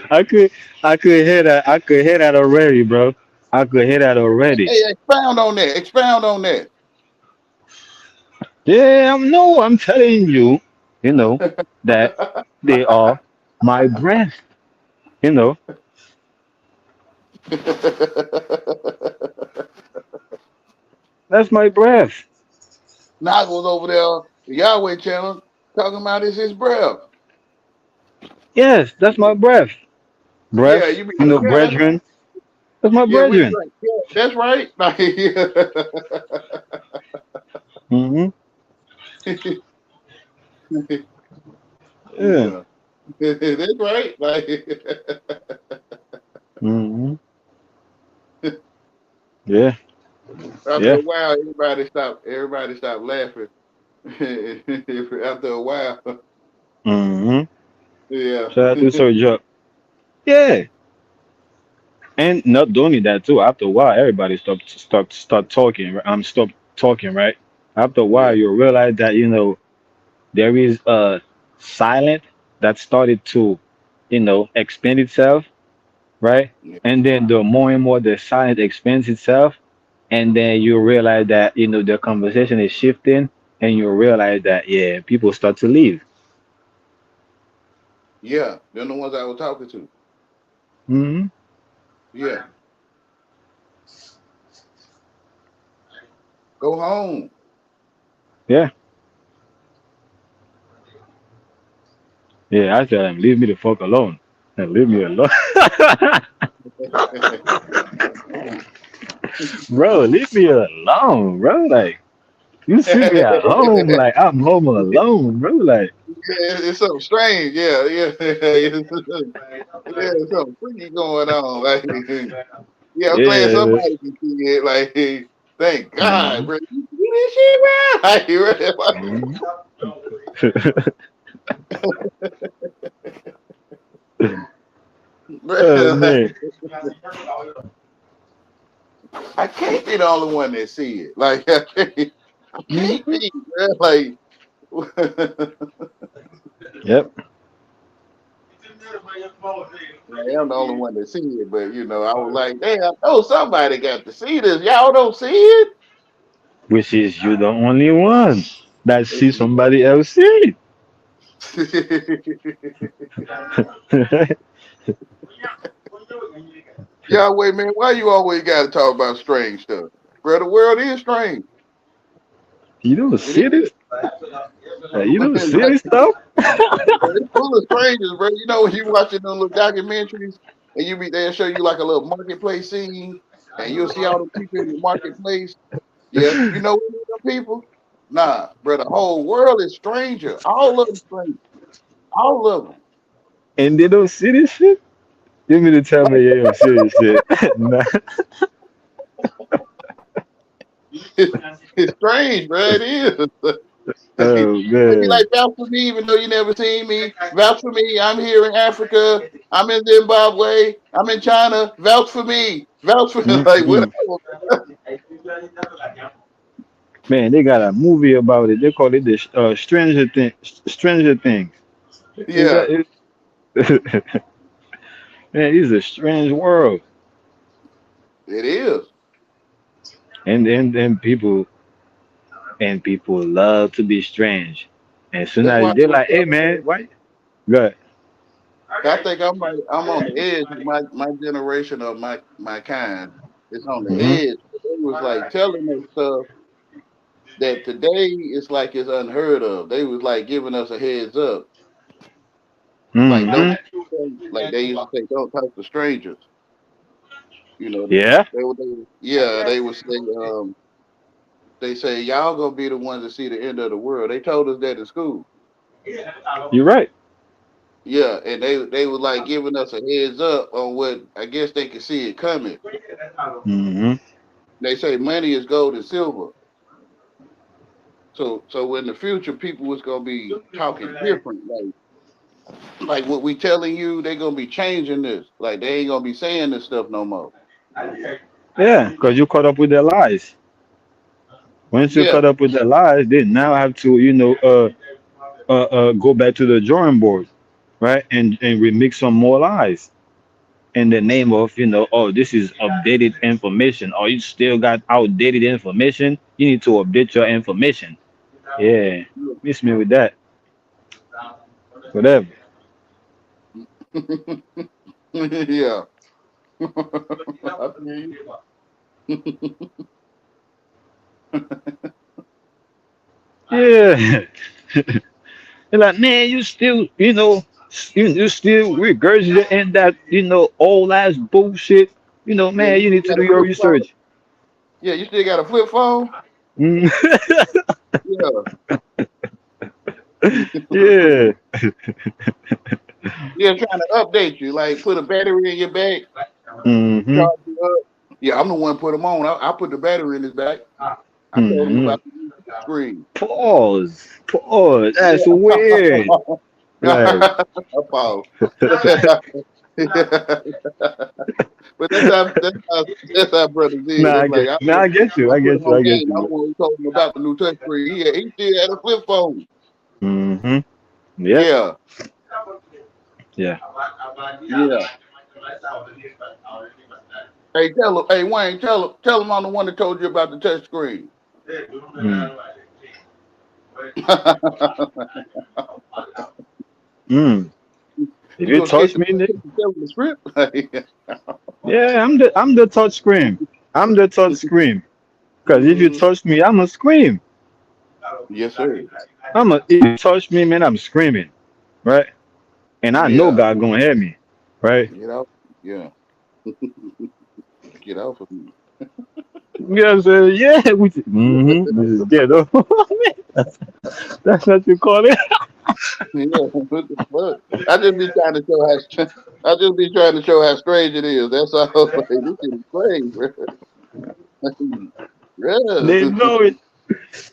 [SPEAKER 2] I could I could hear that. I could hear that already, bro. I could hear that already.
[SPEAKER 1] Hey, expound on that. Expound on that.
[SPEAKER 2] Yeah, no, I'm telling you, you know, that they are my breath. You know, that's my breath.
[SPEAKER 1] Nas was over there, the Yahweh channel, talking about it's his breath.
[SPEAKER 2] Yes, that's my breath.
[SPEAKER 1] Yeah,
[SPEAKER 2] Breath,
[SPEAKER 1] you be
[SPEAKER 2] you
[SPEAKER 1] like,
[SPEAKER 2] know,
[SPEAKER 1] yeah, that's
[SPEAKER 2] brethren. That's my
[SPEAKER 1] yeah, we be
[SPEAKER 2] brethren.
[SPEAKER 1] like, yeah, that's right. Like,
[SPEAKER 2] Hmm. Yeah.
[SPEAKER 1] yeah, that's right. Like,
[SPEAKER 2] Hmm. Yeah.
[SPEAKER 1] after
[SPEAKER 2] Yeah.
[SPEAKER 1] a while, everybody stopped laughing. After a while,
[SPEAKER 2] Hmm.
[SPEAKER 1] yeah,
[SPEAKER 2] Shout out to Sergio. Yeah. And not only that too. After a while, everybody start talking. Stop talking. Right. After a while,
[SPEAKER 1] yeah,
[SPEAKER 2] you realize that there is a silent that started to expand itself, right?
[SPEAKER 1] yeah,
[SPEAKER 2] And then the more and more the silent expands itself, and then you realize that the conversation is shifting, and you realize that yeah, people start to leave.
[SPEAKER 1] yeah. They're the ones I was talking to.
[SPEAKER 2] Hmm.
[SPEAKER 1] Yeah, go home.
[SPEAKER 2] Yeah. Yeah, I tell them, leave me the fuck alone. And leave me alone. Bro, leave me alone, bro. Like you see me at home, like I'm home alone, bro. Like
[SPEAKER 1] It's something strange. Yeah, yeah, yeah. Something freaky going on. Like, yeah, I'm glad
[SPEAKER 2] yeah.
[SPEAKER 1] somebody can see it. Like, thank God,
[SPEAKER 2] Mhm.
[SPEAKER 1] bro. You see this shit, bro? Like,
[SPEAKER 2] Mhm. Oh
[SPEAKER 1] like,
[SPEAKER 2] man.
[SPEAKER 1] I can't be the only one that see it. Like, I can't
[SPEAKER 2] Mhm.
[SPEAKER 1] be, bro. Like,
[SPEAKER 2] Yep.
[SPEAKER 1] yeah, I'm the only one that see it. But I was like, damn, I know somebody got to see this. Y'all don't see it.
[SPEAKER 2] Which is you the only one that see somebody else see it.
[SPEAKER 1] Yahweh, man, why you always got to talk about strange stuff? Bro, the world is strange.
[SPEAKER 2] You don't
[SPEAKER 1] It is.
[SPEAKER 2] see this? You don't see
[SPEAKER 1] Like,
[SPEAKER 2] this stuff?
[SPEAKER 1] it's full of strangers, bro. When you watching them little documentaries and they'll show you like a little marketplace scene and you'll see all the people in the marketplace. Yeah, you know them people? Nah, bro, the whole world is stranger. All of them strangers. All of them.
[SPEAKER 2] And they don't see this shit? You mean to tell me you don't see this shit? Nah.
[SPEAKER 1] It's strange, bro. It is. They
[SPEAKER 2] Oh
[SPEAKER 1] be
[SPEAKER 2] man.
[SPEAKER 1] like, vouch for me, even though you never seen me. Vouch for me. I'm here in Africa. I'm in Zimbabwe. I'm in China. Vouch for me. Vouch for like
[SPEAKER 2] Mm-mm.
[SPEAKER 1] whatever.
[SPEAKER 2] Man, they got a movie about it. They call it the Stranger Things. Is
[SPEAKER 1] Yeah,
[SPEAKER 2] that it? Man, it's a strange world,
[SPEAKER 1] it is.
[SPEAKER 2] and people love to be strange. And soon
[SPEAKER 1] That's why
[SPEAKER 2] as they're like, "Hey, man, why?" Good.
[SPEAKER 1] I think I'm on the edge of my generation of my kind. It's on the
[SPEAKER 2] Mhm.
[SPEAKER 1] edge. They was like telling us stuff that today it's like it's unheard of. They was like giving us a heads up. Like don't
[SPEAKER 2] Mhm.
[SPEAKER 1] like they used to say, don't talk to strangers. You know,
[SPEAKER 2] Yeah,
[SPEAKER 1] yeah, they say y'all gonna be the ones to see the end of the world. They told us that in school.
[SPEAKER 2] you're right.
[SPEAKER 1] Yeah, and they were like giving us a heads up on what I guess they could see it coming.
[SPEAKER 2] Mhm.
[SPEAKER 1] They say money is gold and silver. So in the future, people was gonna be talking different. Like what we telling you, they gonna be changing this. Like they ain't gonna be saying this stuff no more.
[SPEAKER 2] Yeah, because you caught up with their lies. Once you
[SPEAKER 1] Yeah,
[SPEAKER 2] caught up with their lies, they now have to, go back to the drawing board. right? And remix some more lies in the name of, oh, this is updated information. Or you still got outdated information. You need to update your information. Yeah, miss me with that. Whatever.
[SPEAKER 1] Yeah. I feel you.
[SPEAKER 2] Yeah. They're like, man, you still, you still regurgitating that, old ass bullshit.
[SPEAKER 1] Yeah,
[SPEAKER 2] Man,
[SPEAKER 1] you
[SPEAKER 2] you
[SPEAKER 1] still
[SPEAKER 2] need to
[SPEAKER 1] got
[SPEAKER 2] do
[SPEAKER 1] a
[SPEAKER 2] your
[SPEAKER 1] flip phone.
[SPEAKER 2] research.
[SPEAKER 1] Yeah, you still got a flip phone.
[SPEAKER 2] Mm.
[SPEAKER 1] Yeah.
[SPEAKER 2] Yeah.
[SPEAKER 1] Yeah, trying to update you, like put a battery in your back,
[SPEAKER 2] Hmm.
[SPEAKER 1] charge you up. Yeah, I'm the one put them on. I put the battery in his back. I told him
[SPEAKER 2] Hmm.
[SPEAKER 1] about the screen.
[SPEAKER 2] Pause. Pause. That's
[SPEAKER 1] Yeah.
[SPEAKER 2] weird. Like,
[SPEAKER 1] Pause. But that's how brothers did. They be like,
[SPEAKER 2] I get you.
[SPEAKER 1] I
[SPEAKER 2] I
[SPEAKER 1] put
[SPEAKER 2] get
[SPEAKER 1] him
[SPEAKER 2] you.
[SPEAKER 1] on
[SPEAKER 2] I get
[SPEAKER 1] game. I was
[SPEAKER 2] you.
[SPEAKER 1] the one who told him about the new touchscreen. He still had a flip phone.
[SPEAKER 2] Hmm. Yep.
[SPEAKER 1] Yeah,
[SPEAKER 2] Yeah.
[SPEAKER 1] yeah. Hey, tell him. Hey, Wayne, tell him I'm the one that told you about the touchscreen.
[SPEAKER 2] Mm. Mm. If
[SPEAKER 1] You
[SPEAKER 2] you
[SPEAKER 1] gonna catch
[SPEAKER 2] touch
[SPEAKER 1] him
[SPEAKER 2] me,
[SPEAKER 1] tell him the script?
[SPEAKER 2] yeah, I'm the touch scream. I'm the touch scream. Cause if you
[SPEAKER 1] Mhm.
[SPEAKER 2] touch me, I'ma scream.
[SPEAKER 1] Yes, sir.
[SPEAKER 2] If you touch me, man, I'm screaming, right? And I know
[SPEAKER 1] Yeah.
[SPEAKER 2] God gonna hear me, right?
[SPEAKER 1] Get out. Yeah. Get out of me.
[SPEAKER 2] You know what I'm saying? Yeah, this is ghetto. That's what you call it.
[SPEAKER 1] Yeah. What the fuck? I just be trying to show how. I just be trying to show how strange it is. That's all. Like, this is strange, bro.
[SPEAKER 2] They
[SPEAKER 1] Yeah.
[SPEAKER 2] know it.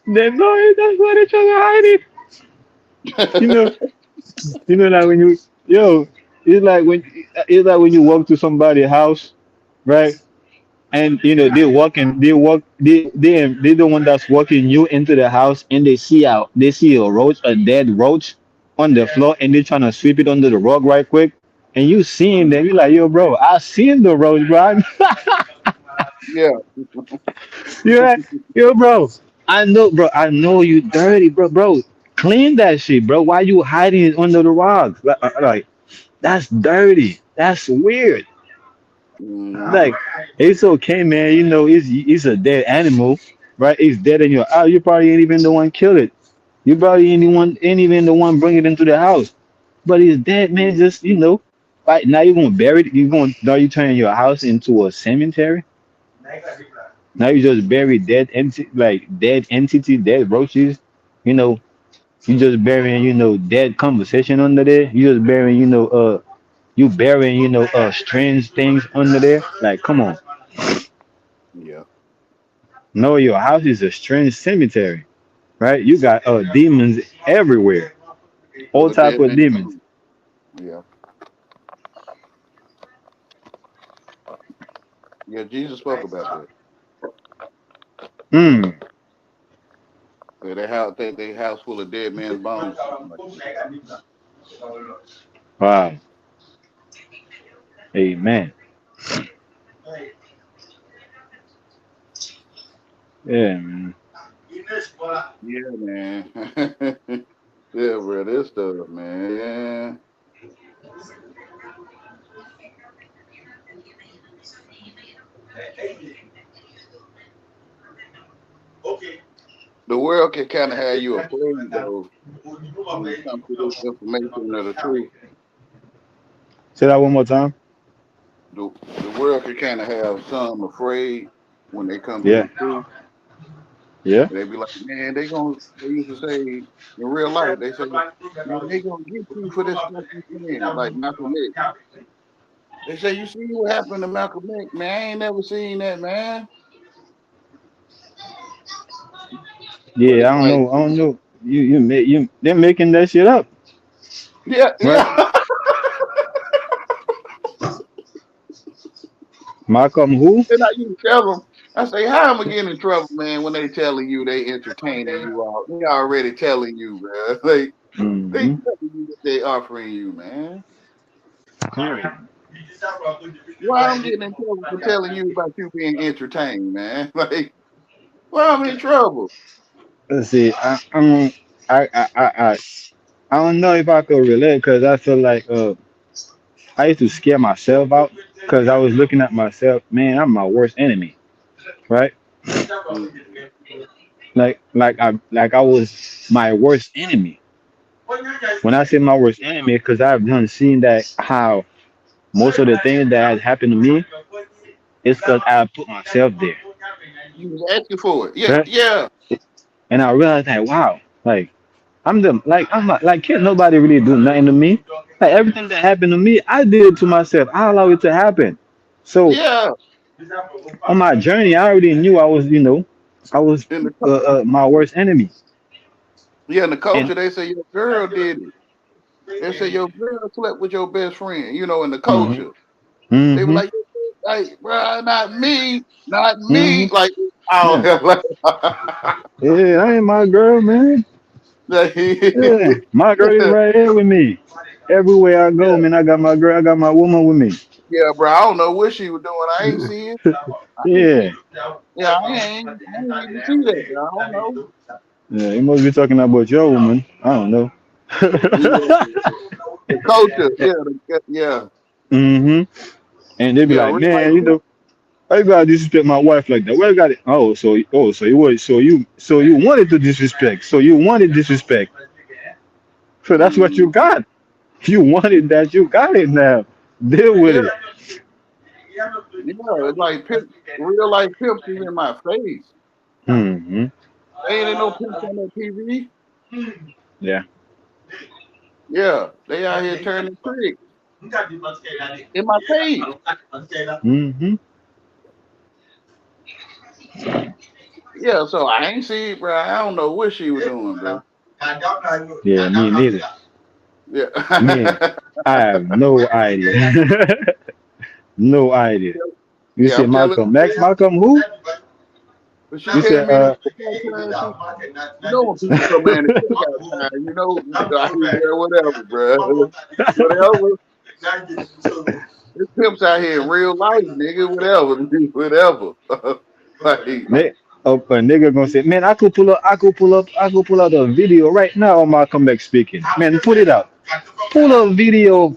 [SPEAKER 2] They know it. That's why they try to hide it. You know. Like when yo, it's like when you walk to somebody's house, right? And they the one that's walking you into the house, and they see a roach, a dead roach on the floor, and they trying to sweep it under the rug right quick, and you seeing them, you like, yo, bro, I seen the roach, bro.
[SPEAKER 1] Yeah.
[SPEAKER 2] You like, yo, bro, I know you dirty, bro, clean that shit, bro. Why you hiding it under the rug? Like, that's dirty, that's weird.
[SPEAKER 1] Mhm.
[SPEAKER 2] Like, it's okay, man. It's a dead animal, right? It's dead in your house. You probably ain't even the one killed it. You probably ain't even the one bring it into the house. But it's dead, man. Just right now you're gonna bury it. Now you turning your house into a cemetery. Now you just bury dead entity, dead roaches. You know, you just burying dead conversation under there. You just burying strange things under there. Like, come on.
[SPEAKER 1] Yeah.
[SPEAKER 2] No, your house is a strange cemetery, right? You got demons everywhere,
[SPEAKER 1] Well,
[SPEAKER 2] all
[SPEAKER 1] a
[SPEAKER 2] type
[SPEAKER 1] dead
[SPEAKER 2] of
[SPEAKER 1] man
[SPEAKER 2] demons.
[SPEAKER 1] too. Yeah. Yeah. Jesus spoke about that.
[SPEAKER 2] Mm.
[SPEAKER 1] Yeah, they house full of dead man's bones. Something like that.
[SPEAKER 2] Wow. Amen. Yeah, man.
[SPEAKER 1] Yeah, man. Yeah, bro. This stuff, man. The world can kind of have you afraid though when it comes to this information of the truth.
[SPEAKER 2] Say that one more time.
[SPEAKER 1] The world can kind of have some afraid when they come to
[SPEAKER 2] Yeah.
[SPEAKER 1] the truth.
[SPEAKER 2] Yeah.
[SPEAKER 1] And they be like, man, they used to say in real life, they say, man, they gonna get you for this stuff you saying, like Malcolm X. They say, you see what happened to Malcolm X, man? I ain't never seen that, man. But
[SPEAKER 2] Yeah.
[SPEAKER 1] it's
[SPEAKER 2] I don't
[SPEAKER 1] like,
[SPEAKER 2] know. I don't know. They're making that shit up,
[SPEAKER 1] yeah,
[SPEAKER 2] right?
[SPEAKER 1] yeah.
[SPEAKER 2] Malcolm who?
[SPEAKER 1] And I used to tell them, I say, how am I getting in trouble, man, when they telling you they entertaining you all? They already telling you, man. Like, They
[SPEAKER 2] Mm-hmm.
[SPEAKER 1] telling you what they offering you, man.
[SPEAKER 2] Period.
[SPEAKER 1] Why I'm getting in trouble for telling you about you being entertained, man? Like, why I'm in trouble?
[SPEAKER 2] Let's see. I don't know if I could relate because I feel like I used to scare myself out because I was looking at myself. Man, I'm my worst enemy, right?
[SPEAKER 1] Mm,
[SPEAKER 2] Like I was my worst enemy. When I say my worst enemy, because I've done seen that how most of the things that has happened to me is because I put myself there,
[SPEAKER 1] You was asking for it. Yeah,
[SPEAKER 2] right?
[SPEAKER 1] yeah,
[SPEAKER 2] And I realized that wow, like I'm not like can't nobody really do nothing to me. Like everything that happened to me, I did it to myself. I allow it to happen. So
[SPEAKER 1] yeah.
[SPEAKER 2] on my journey, I already knew I was, I was
[SPEAKER 1] In the
[SPEAKER 2] my worst enemy.
[SPEAKER 1] yeah, in the
[SPEAKER 2] And
[SPEAKER 1] culture, they say your girl did it. They say your girl slept with your best friend. You know, in the
[SPEAKER 2] hmm
[SPEAKER 1] culture, they were
[SPEAKER 2] hmm
[SPEAKER 1] like, bro, not me, not
[SPEAKER 2] hmm
[SPEAKER 1] me. Like, oh,
[SPEAKER 2] yeah, yeah, I ain't my girl, man.
[SPEAKER 1] like,
[SPEAKER 2] Yeah, my girl is right here with me. Everywhere I go,
[SPEAKER 1] yeah,
[SPEAKER 2] man, I got my girl, I got my woman with me.
[SPEAKER 1] yeah, bro. I don't know what she was doing. I ain't see it. I ain't see.
[SPEAKER 2] Yeah,
[SPEAKER 1] Yeah, I ain't even see that. Bro. I don't know.
[SPEAKER 2] yeah, you must be talking about your woman. I don't know.
[SPEAKER 1] Yeah, the culture. Yeah, yeah,
[SPEAKER 2] hmm And they be
[SPEAKER 1] yeah.
[SPEAKER 2] like,
[SPEAKER 1] Real life.
[SPEAKER 2] man, why you gotta disrespect my wife like that? Why you got it? So you was, so you wanted to disrespect. So you wanted disrespect. So that's what you
[SPEAKER 1] Mm,
[SPEAKER 2] got. You wanted that, you got it now. Deal with
[SPEAKER 1] yeah,
[SPEAKER 2] it.
[SPEAKER 1] yeah. It's like real life pimps is in my face.
[SPEAKER 2] hmm
[SPEAKER 1] Ain't there no pimps on that TV.
[SPEAKER 2] Yeah.
[SPEAKER 1] Yeah, they out here turning tricks in my face.
[SPEAKER 2] hmm
[SPEAKER 1] Yeah, so I ain't see it, bro. I don't know what she was doing, bro.
[SPEAKER 2] Yeah, me neither. Me,
[SPEAKER 1] Yeah.
[SPEAKER 2] I have no idea. No idea. You
[SPEAKER 1] Yeah,
[SPEAKER 2] said
[SPEAKER 1] I'm telling
[SPEAKER 2] Malcolm X, Malcolm who?
[SPEAKER 1] but she
[SPEAKER 2] You said
[SPEAKER 1] came in at the time, you know when people come in at cookout time, I hear girl, whatever, bro. Whatever. This pimps out here in real life, nigga, whatever, whatever. Like,
[SPEAKER 2] they, a nigga gonna say, man, I could pull out a video right now on Malcolm X speaking. Man, put it out. Pull a video.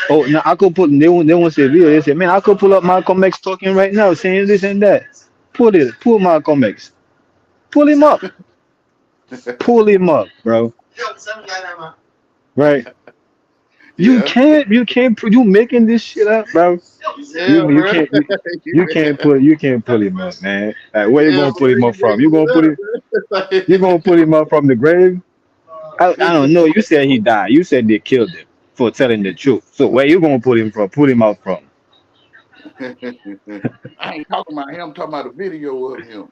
[SPEAKER 2] Oh, now I could put. They won't say video. They say, man, I could pull up Malcolm X talking right now, saying this and that. Pull Malcolm X. Pull him up. Pull him up, bro. Right?
[SPEAKER 1] yeah.
[SPEAKER 2] You making this shit up, bro.
[SPEAKER 1] Yeah,
[SPEAKER 2] You
[SPEAKER 1] bro.
[SPEAKER 2] can't, you can't pull him up, man. Like, where you
[SPEAKER 1] Yeah,
[SPEAKER 2] gonna
[SPEAKER 1] bro,
[SPEAKER 2] pull him
[SPEAKER 1] you
[SPEAKER 2] up from?
[SPEAKER 1] making it up,
[SPEAKER 2] You gonna pull him up from the grave? I
[SPEAKER 1] bro.
[SPEAKER 2] don't know. You said he died. You said they killed him for telling the truth. So where you gonna pull him from? Pull him out from?
[SPEAKER 1] I ain't talking about him, I'm talking about a video of him.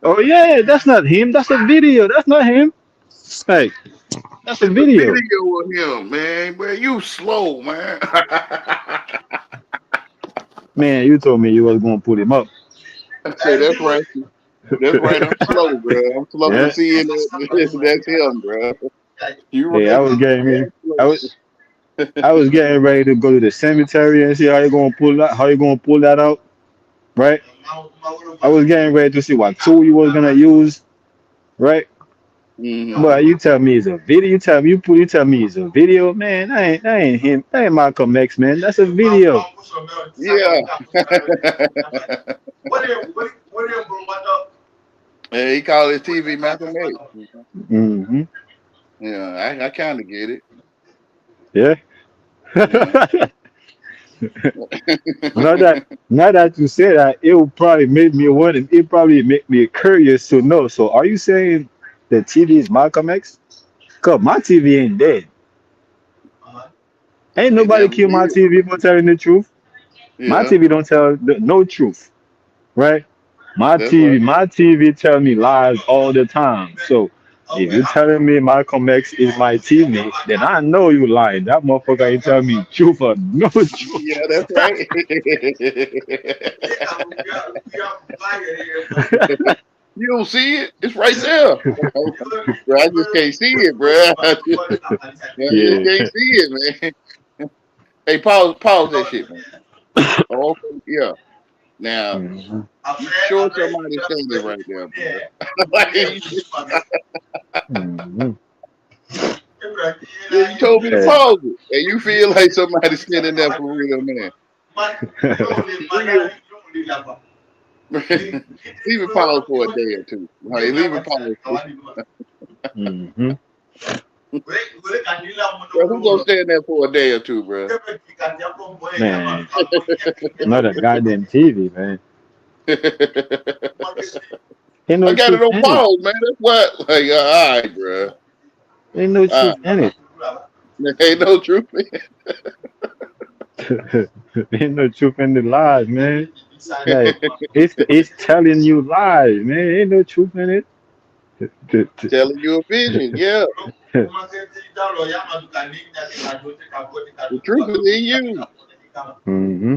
[SPEAKER 2] Oh yeah, that's not him. That's a video. That's not him. Hey, that's a
[SPEAKER 1] It's a
[SPEAKER 2] video.
[SPEAKER 1] video of him, man. Bro, you slow, man.
[SPEAKER 2] Man, you told me you was gonna pull him up.
[SPEAKER 1] I say that's right. That's right. I'm slow, bro. I'm slow to
[SPEAKER 2] Yeah.
[SPEAKER 1] seeing that. That's him, bro. You
[SPEAKER 2] Yeah,
[SPEAKER 1] right.
[SPEAKER 2] I was I was getting ready to go to the cemetery and see how you gonna pull that out, right? I was getting ready to see what tool you was gonna use, right?
[SPEAKER 1] Hmm.
[SPEAKER 2] But you tell me it's a video. You tell me it's a video, man. That ain't him. That ain't Malcolm X, man. That's a video.
[SPEAKER 1] Yeah. Yeah, he called his TV Malcolm X.
[SPEAKER 2] hmm
[SPEAKER 1] Yeah, I kind of get it.
[SPEAKER 2] Yeah.
[SPEAKER 1] Yeah.
[SPEAKER 2] Now that you say that, it will probably make me want. It probably make me curious to know. So, are you saying the TV is Malcolm X? Cause my TV ain't dead. Ain't
[SPEAKER 1] It
[SPEAKER 2] nobody
[SPEAKER 1] never
[SPEAKER 2] kill my
[SPEAKER 1] did.
[SPEAKER 2] TV for telling the truth. My
[SPEAKER 1] Yeah,
[SPEAKER 2] TV don't tell no truth, right?
[SPEAKER 1] that's right.
[SPEAKER 2] My TV tell me lies all the time. So If you telling me Malcolm X is my teammate, then I know you lying. That motherfucker ain't telling me truth or no truth.
[SPEAKER 1] Yeah, that's right. You don't see it? It's right there. Bro, I just can't see it, bro. I just
[SPEAKER 2] Yeah.
[SPEAKER 1] can't see it, man. Hey, pause that shit, man. Oh, okay, yeah. Now,
[SPEAKER 2] Mhm.
[SPEAKER 1] you sure somebody's standing right there, bro? Like,
[SPEAKER 2] Mhm.
[SPEAKER 1] you told me to
[SPEAKER 2] Yeah.
[SPEAKER 1] pause it, and you feel like somebody's standing there for real, man. Real. Leave it pause for a day or two. Right? Leave it pause.
[SPEAKER 2] Mhm.
[SPEAKER 1] Bro, who gonna stand there for a day or two, bro?
[SPEAKER 2] Man, not a goddamn TV, man. Ain't
[SPEAKER 1] I
[SPEAKER 2] no
[SPEAKER 1] got it
[SPEAKER 2] truth
[SPEAKER 1] on
[SPEAKER 2] in it.
[SPEAKER 1] pause, man. That's what. Like, all right, bro.
[SPEAKER 2] Ain't no
[SPEAKER 1] All
[SPEAKER 2] truth in it.
[SPEAKER 1] right. There ain't no truth.
[SPEAKER 2] Ain't no truth in the lies, man. Like it's telling you lies, man. Ain't no truth in it.
[SPEAKER 1] Telling you a vision, yeah. The truth is in you
[SPEAKER 2] Mm-hmm.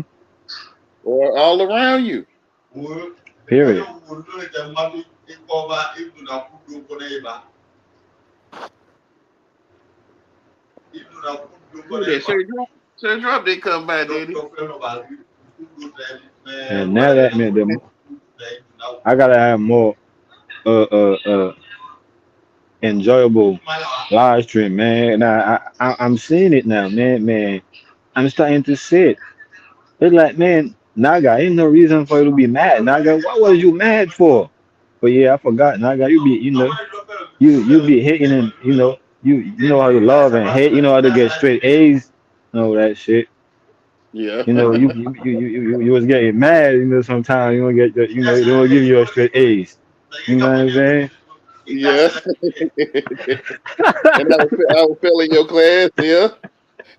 [SPEAKER 1] or all around you.
[SPEAKER 2] Period.
[SPEAKER 1] Who that? Sir Drop? Sir Drop didn't come by, did he?
[SPEAKER 2] And now that man, I gotta have more enjoyable live stream, man. And I'm seeing it now, man. Man, I'm starting to see it. It's like, man, Naga, ain't no reason for you to be mad. Naga, what was you mad for? But yeah, I forgot. Naga, you be hating and you know how to love and hate. You know how to get straight A's. Know that shit.
[SPEAKER 1] Yeah.
[SPEAKER 2] You was getting mad. Sometimes you don't get they don't give you a straight A's. You know what I'm saying?
[SPEAKER 1] Yeah. And I was failing your class, yeah.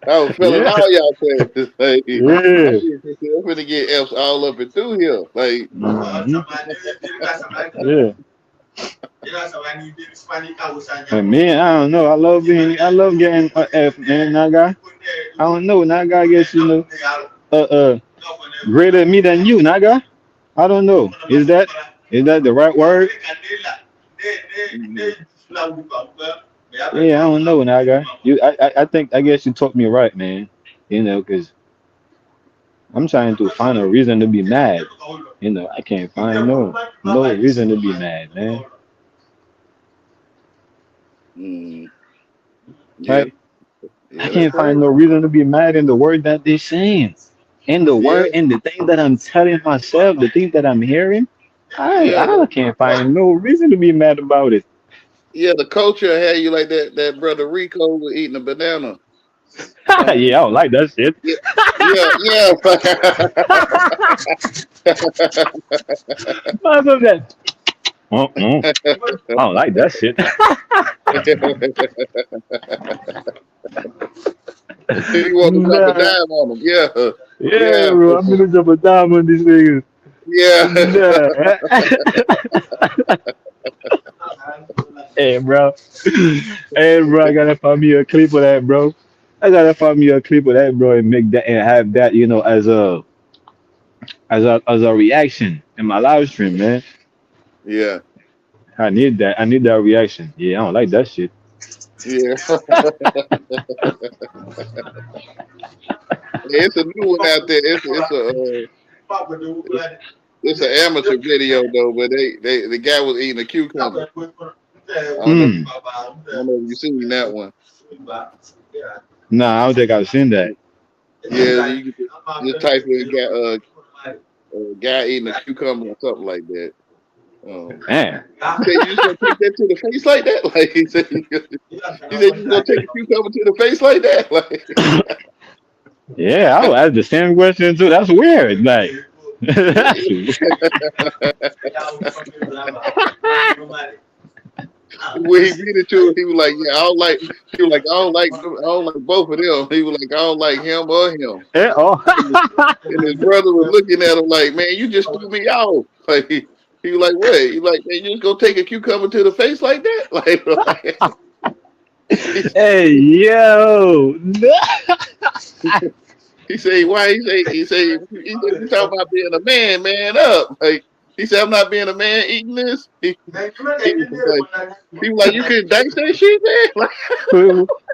[SPEAKER 1] I was failing
[SPEAKER 2] Yeah,
[SPEAKER 1] all y'all classes. Like,
[SPEAKER 2] yeah.
[SPEAKER 1] I'm finna get F's all up and through here. Like,
[SPEAKER 2] Mhm. Yeah. And man, I don't know. I love getting a F, man. Naga. I don't know. Naga gets greater me than you, Naga. I don't know. Is that the right word?
[SPEAKER 1] mhm.
[SPEAKER 2] Yeah, I don't know, Naga. I think I guess you taught me right, man. Because I'm trying to find a reason to be mad. I can't find no reason to be mad, man.
[SPEAKER 1] Mm, yeah,
[SPEAKER 2] Right? I
[SPEAKER 1] yeah, that's
[SPEAKER 2] can't
[SPEAKER 1] right.
[SPEAKER 2] find no reason to be mad in the word that they're saying. In the
[SPEAKER 1] Yeah,
[SPEAKER 2] word, in the thing that I'm telling myself, the thing that I'm hearing,
[SPEAKER 1] yeah,
[SPEAKER 2] I can't find no reason to be mad about it.
[SPEAKER 1] yeah. The culture had you like that. That brother Rico was eating a banana.
[SPEAKER 2] Yeah, I don't like that shit.
[SPEAKER 1] Yeah, yeah,
[SPEAKER 2] I love that. Mm-mm. I don't like that shit.
[SPEAKER 1] he want to drop a
[SPEAKER 2] Nah.
[SPEAKER 1] dime on him. Yeah,
[SPEAKER 2] Yeah,
[SPEAKER 1] yeah,
[SPEAKER 2] bro. I'm gonna drop a dime on these niggas.
[SPEAKER 1] yeah.
[SPEAKER 2] Nah. Hey, bro. Hey, bro. I gotta find me a clip of that, bro. I gotta find me a clip of that, bro, and make that and have that, as a reaction in my live stream, man.
[SPEAKER 1] Yeah,
[SPEAKER 2] I need that. I need that reaction. Yeah, I don't like that shit.
[SPEAKER 1] yeah. It's a new one out there. It's an amateur video though, but the guy was eating a cucumber.
[SPEAKER 2] Hmm.
[SPEAKER 1] I don't know if you seen that one.
[SPEAKER 2] Nah, I don't think I've seen that.
[SPEAKER 1] Yeah, you can just type in guy eating a cucumber or something like that.
[SPEAKER 2] Man.
[SPEAKER 1] He said you just gonna take that to the face like that? Like he said you gonna take a cucumber to the face like that? Like
[SPEAKER 2] Yeah, I would ask the same question too. That's weird. Like, that's weird.
[SPEAKER 1] when he beat it to him, he was like, "Yeah, I don't like." He was like, I don't like both of them." He was like, "I don't like him or him."
[SPEAKER 2] Yeah, oh.
[SPEAKER 1] And his brother was looking at him like, "Man, you just threw me off." Like, He was like, what? He like, man, you just gonna take a cucumber to the face like that?
[SPEAKER 2] Hey, yo.
[SPEAKER 1] he said, why? He said, you talking about being a man up. Like he said, I'm not being a man eating this. He was like, you couldn't dice that shit, man. Like,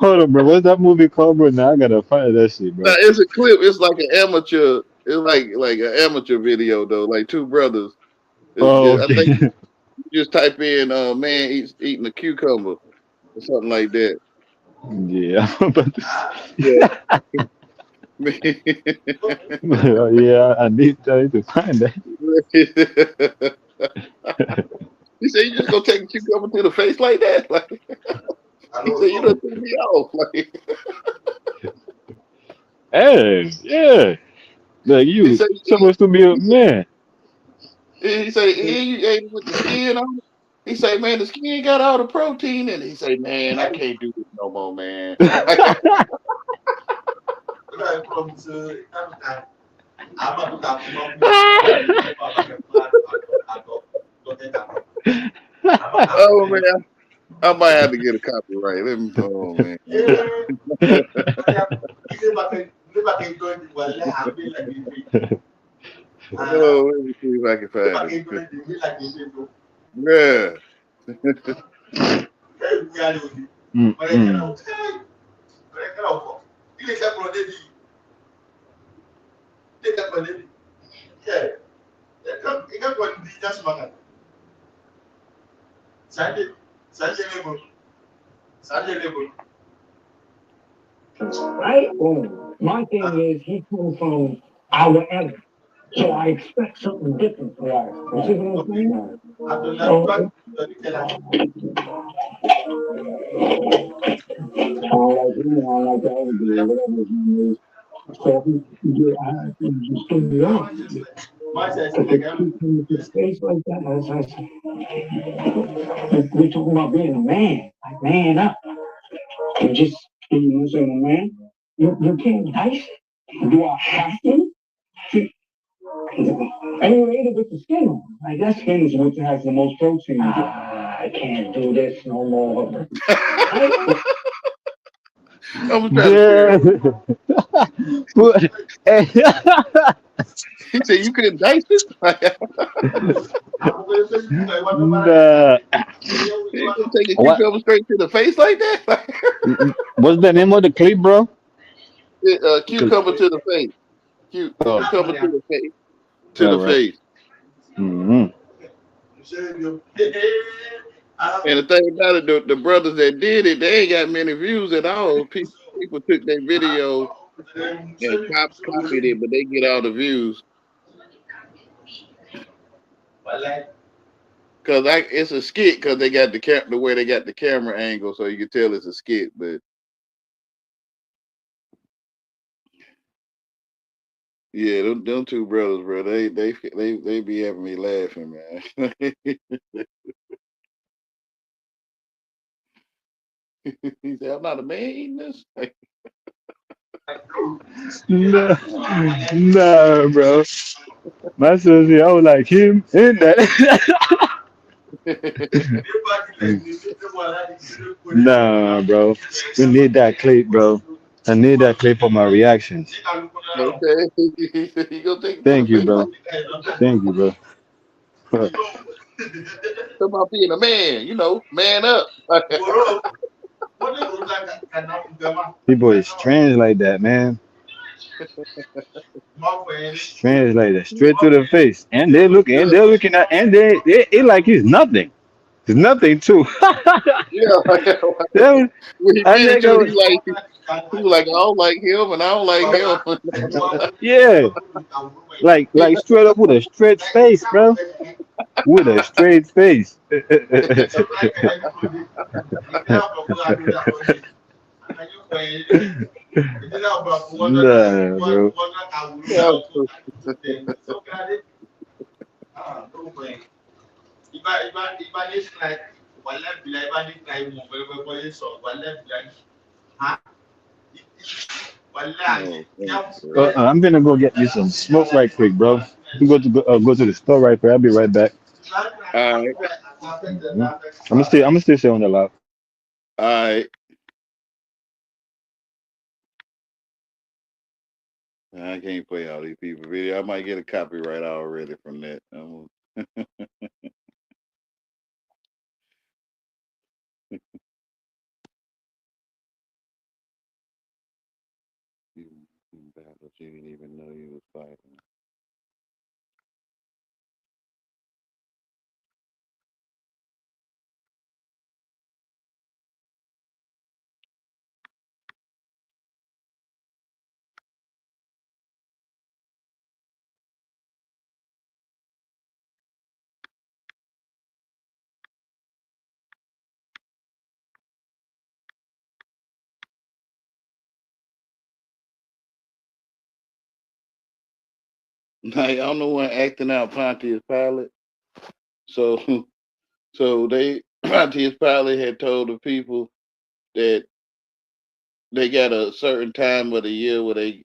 [SPEAKER 2] Hold on, bro. What's that movie called, bro? Now I gotta find that shit,
[SPEAKER 1] nah,
[SPEAKER 2] bro.
[SPEAKER 1] it's a clip. It's like an amateur. It's like an amateur video though. Like two brothers.
[SPEAKER 2] Oh,
[SPEAKER 1] I think
[SPEAKER 2] okay.
[SPEAKER 1] you just type in man eating a cucumber or something like that.
[SPEAKER 2] Yeah, I'm about to
[SPEAKER 1] Yeah.
[SPEAKER 2] yeah, I need to find that.
[SPEAKER 1] He said, you just gonna take a cucumber to the face like that? Like he said, you done threw me off. Like
[SPEAKER 2] Hey, yeah. Like
[SPEAKER 1] he
[SPEAKER 2] you
[SPEAKER 1] said,
[SPEAKER 2] supposed to be a man.
[SPEAKER 1] he said, you ate with the skin on. He said, man, the skin got all the protein in it. He said, man, I can't do this no more, man. Oh man, I might have to get a copyright. Let me oh man. Oh, let me see if I can find it. Yeah.
[SPEAKER 4] Right? Well, my thing is he comes from our era. So I expect something different from us. You see what I'm saying? So, I don't like him, I don't like the other dude, whatever his name is. So I just threw me off. If they keep him with his face like that, we're talking about being a man, like man up. You just, you know what I'm saying, man? You can't dice it. Do I have to? And you ate it with the skin on. Like that skin is what has the most protein. I can't do this no more.
[SPEAKER 1] I was trying to figure out. He said you couldn't dice it.
[SPEAKER 2] Nah.
[SPEAKER 1] You gonna take a cucumber straight to the face like that?
[SPEAKER 2] What's the name of the clip, bro?
[SPEAKER 1] Cucumber to the face. Cucumber to the face. To the face.
[SPEAKER 2] Mm-hmm.
[SPEAKER 1] And the thing about it, the brothers that did it, they ain't got many views at all. People took their video and copied it, but they get all the views. Cause it's a skit, cause they got the way they got the camera angle, so you can tell it's a skit. But yeah, them two brothers, bro, they be having me laughing, man. He said, "I'm not a man eating this."
[SPEAKER 2] Nah, bro. My sister, I was like him in that. Nah, bro. We need that clip, bro. I need that clip for my reactions.
[SPEAKER 1] Okay. You gonna take
[SPEAKER 2] Thank you, bro. Thank you, bro.
[SPEAKER 1] Talk about being a man, man up.
[SPEAKER 2] People is strange like that, man. Strange like that, straight to the face, and they're looking at, and they like he's nothing. It's nothing too.
[SPEAKER 1] Yeah. When he did it, he was like, I don't like him, and I don't like him.
[SPEAKER 2] Yeah, like straight up with a straight face, bro. With a straight face. Nah, bro. I'm gonna go get me some smoke right quick, bro. I'm going to go to the store right quick. I'll be right back.
[SPEAKER 1] All right,
[SPEAKER 2] I'm gonna still say on the live.
[SPEAKER 1] all right. I can't play all these people video. I might get a copyright already from that. You battles you didn't even know you was fighting. Now y'all know one acting out Pontius Pilate. So so they Pontius Pilate had told the people that they got a certain time of the year where they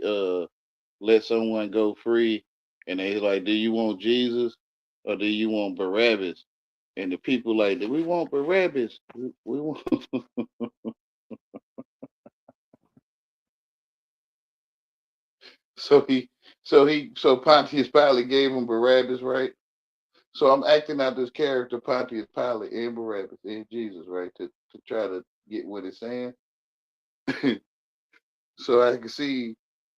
[SPEAKER 1] let someone go free, and they like, do you want Jesus or do you want Barabbas? And the people like, we want Barabbas. We want. So so Pontius Pilate gave him Barabbas, right? So I'm acting out this character Pontius Pilate and Barabbas and Jesus, right, to try to get what it's saying. So I can see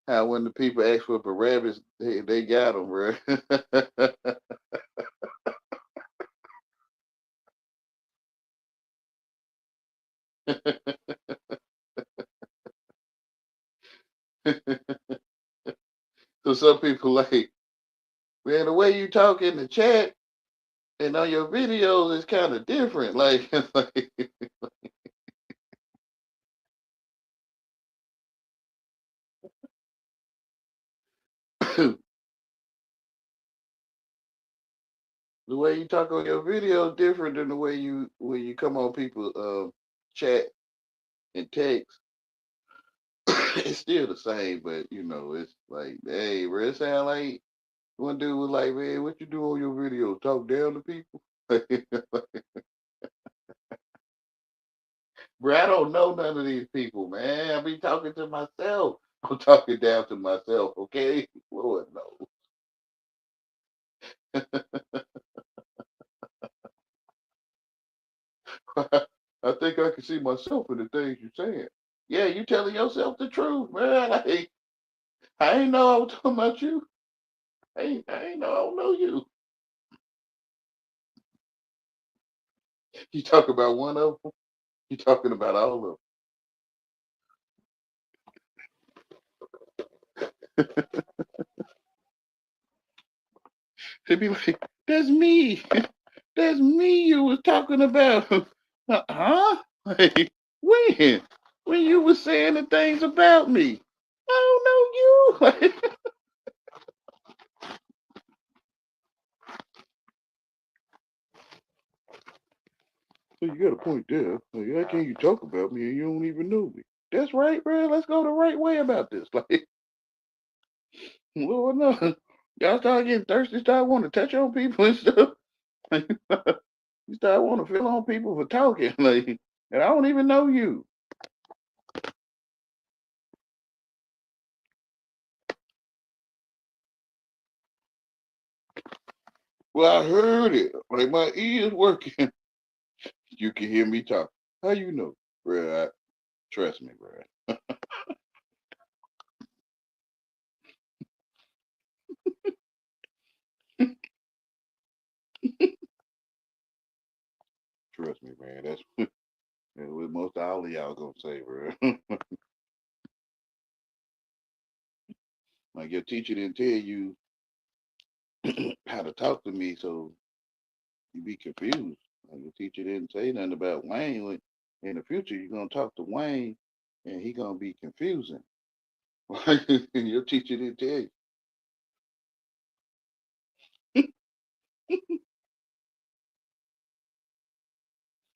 [SPEAKER 1] how when the people ask for Barabbas, they got him, bro. So some people like, man, the way you talk in the chat and on your videos is kind of different. Like, like the way you talk on your video is different than the way you when you come on people chat and text. It's still the same, but it's like, hey, bro, it sound like one dude was like, man, what you do on your video? Talk down to people? Bro, I don't know none of these people, man. I be talking to myself. I'm talking down to myself, okay? Lord no. I think I can see myself in the things you're saying. Yeah, you telling yourself the truth, man. I ain't know I was talking about you. I ain't know I don't know you. You talk about one of them. You talking about all of them. They'd be like, "That's me. That's me. You was talking about, huh? Like, when? When you was saying the things about me? I don't know you." So you got a point there. Like, how can you talk about me and you don't even know me? That's right, bro. Let's go the right way about this. Like, Lord, no. Y'all start getting thirsty, start wanting to touch on people and stuff. Like, you start wanting to feel on people for talking. Like, and I don't even know you. Well, I heard it. Like, my ears working. You can hear me talk. How you know? Bro, trust me, bro. Trust me, man. That's what most all of y'all gonna say, bro. Like, your teacher didn't tell you how to talk to me, so you be confused. Like, your teacher didn't say nothing about Wayne. Like, in the future, you're gonna talk to Wayne, and he gonna be confusing. Your teacher didn't tell you.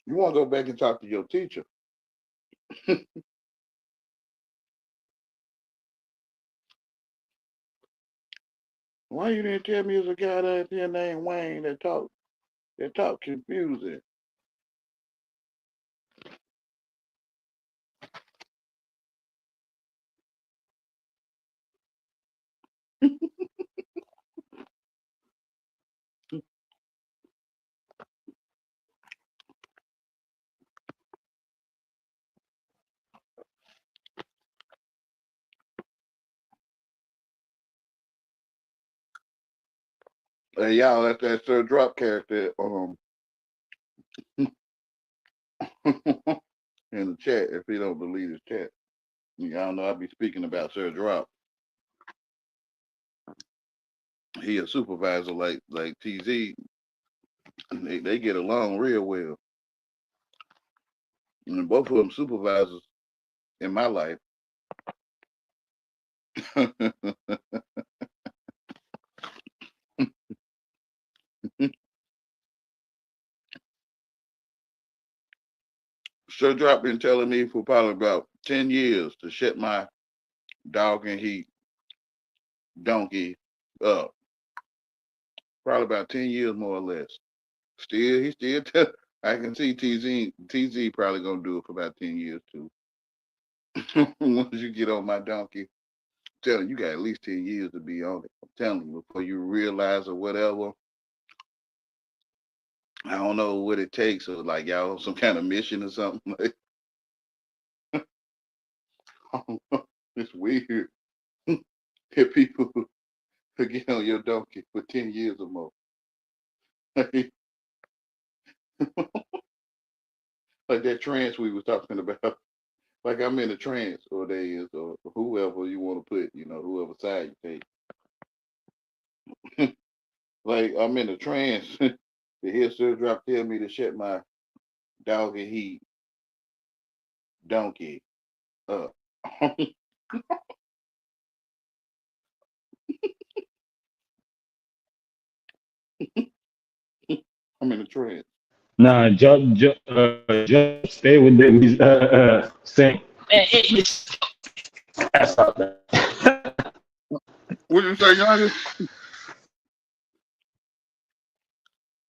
[SPEAKER 1] You want to go back and talk to your teacher. Why you didn't tell me it was a guy out there named Wayne that talked? That talk confusing. Hey, y'all, that's that Sir Drop character in the chat. If he don't delete his chat, y'all know I be speaking about Sir Drop. He a supervisor like TZ. They get along real well. And both of them supervisors in my life. Sir Drop been telling me for probably about 10 years to shut my dog and heat donkey up. Probably about 10 years more or less. He still I can see TZ probably gonna do it for about 10 years too. Once you get on my donkey, I'm telling you got at least 10 years to be on it. I'm telling you, before you realize or whatever. I don't know what it takes, or like y'all some kind of mission or something. Like, it's weird. If people could get on your donkey for 10 years or more. Like that trance we was talking about. Like I'm in a trance, or they is, or whoever you want to put, whoever side you take. Like I'm in a trance to hear Sir Drop tell me to shut my dog and heat donkey up. I'm in a trance.
[SPEAKER 2] Nah, just stay with the saying. That's all that.
[SPEAKER 1] What you say, Youngest?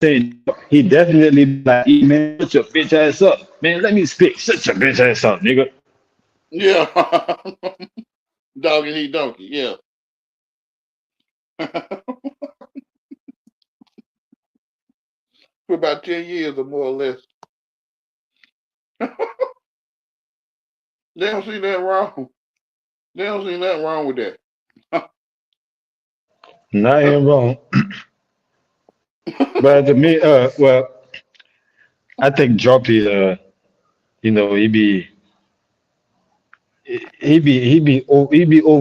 [SPEAKER 2] Saying he definitely be like, "Hey, man, shut your bitch ass up, man. Let me speak. Shut your bitch ass up, nigga."
[SPEAKER 1] Yeah. Dog and heat donkey, yeah. For about 10 years or more or less. They don't see nothing wrong. They don't see nothing wrong with that.
[SPEAKER 2] Not even wrong, but to me, well, I think Droppy, he be over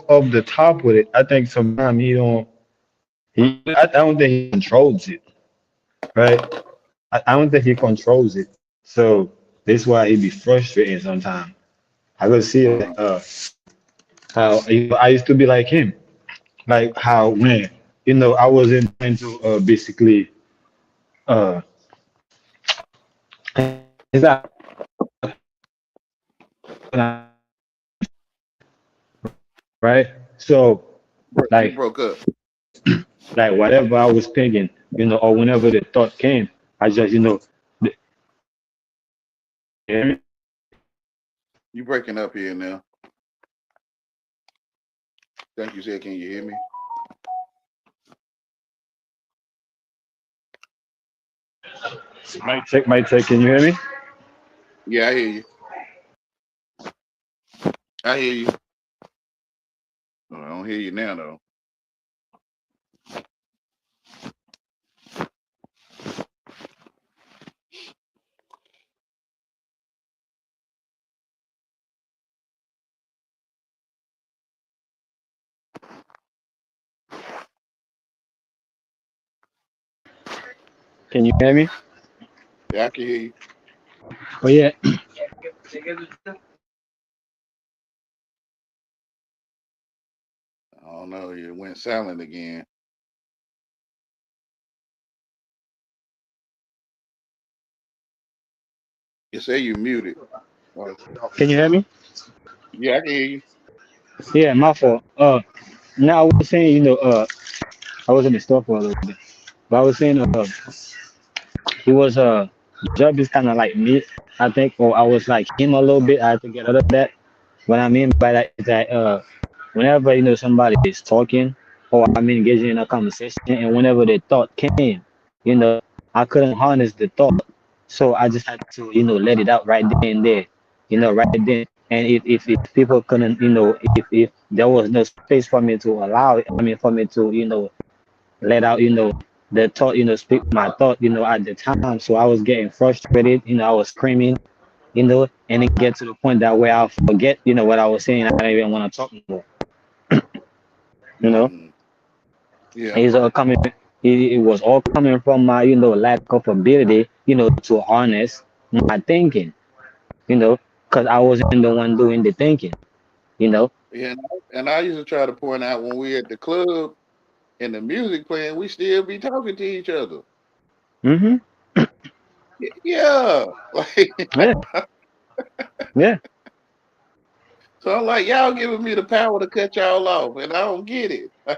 [SPEAKER 2] over the top with it. I think sometimes I don't think he controls it, right? I don't think he controls it. So that's why he be frustrating sometimes. I could see it,
[SPEAKER 1] Uh,
[SPEAKER 2] how I used to be like him, like how when I wasn't trying to basically uh is that right? So
[SPEAKER 1] you
[SPEAKER 2] like
[SPEAKER 1] broke up.
[SPEAKER 2] like whatever I was thinking, or whenever the thought came, I just th- hear me?
[SPEAKER 1] You breaking up here now. Thank you, said, can you hear me?
[SPEAKER 2] Mic check. Can you hear me?
[SPEAKER 1] Yeah, I hear you. I hear you. Oh, I don't hear you now though.
[SPEAKER 2] Can you hear me?
[SPEAKER 1] Yeah, I can hear you.
[SPEAKER 2] Oh yeah.
[SPEAKER 1] I don't know. You went silent again. You say you muted. Oh,
[SPEAKER 2] Can you hear me?
[SPEAKER 1] yeah, I can hear you.
[SPEAKER 2] Yeah, my fault. Now I was saying, I was in the store for a little bit, but I was saying, He was job is kind of like me, I think, or I was like him a little bit. I had to get out of that. What I mean by that is that whenever somebody is talking or I'm engaging in a conversation, and whenever the thought came, you know, I couldn't harness the thought, so I just had to let it out right then and there, right then. And if people couldn't, if there was no space for me to allow it, I mean, for me to let out, the thought, speak my thought, at the time. So I was getting frustrated, I was screaming, and it get to the point that where I'll forget, what I was saying. I don't even want to talk more, you know.
[SPEAKER 1] Mm, yeah.
[SPEAKER 2] It's all coming, it was all coming from my, lack of ability, to harness my thinking, because I wasn't the one doing the thinking, you know.
[SPEAKER 1] Yeah. And I used to try to point out when we at the club and the music playing, we still be talking to each other.
[SPEAKER 2] Mm-hmm.
[SPEAKER 1] Yeah. Like,
[SPEAKER 2] Yeah. Yeah.
[SPEAKER 1] so I'm like, y'all giving me the power to cut y'all off, and I don't get it. I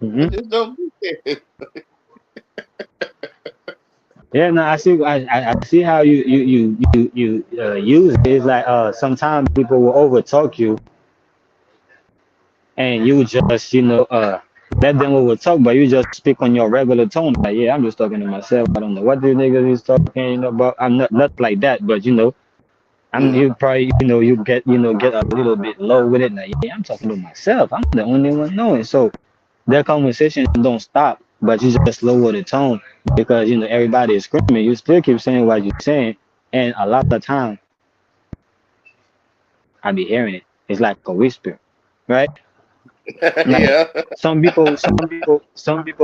[SPEAKER 2] Mm-hmm.
[SPEAKER 1] just don't get it.
[SPEAKER 2] Yeah, no, I see how you use it. It's like sometimes people will overtalk you, and you just let them overtalk, but you just speak on your regular tone. Like, yeah, I'm just talking to myself. I don't know what these niggas is talking about. I'm not like that, but
[SPEAKER 1] Mm,
[SPEAKER 2] you probably you get a little bit low with it. Like, yeah, I'm talking to myself. I'm the only one knowing. So their conversation don't stop, but you just lower the tone because everybody is screaming. You still keep saying what you're saying, and a lot of time I be hearing it. It's like a whisper, right? Like
[SPEAKER 1] yeah.
[SPEAKER 2] some people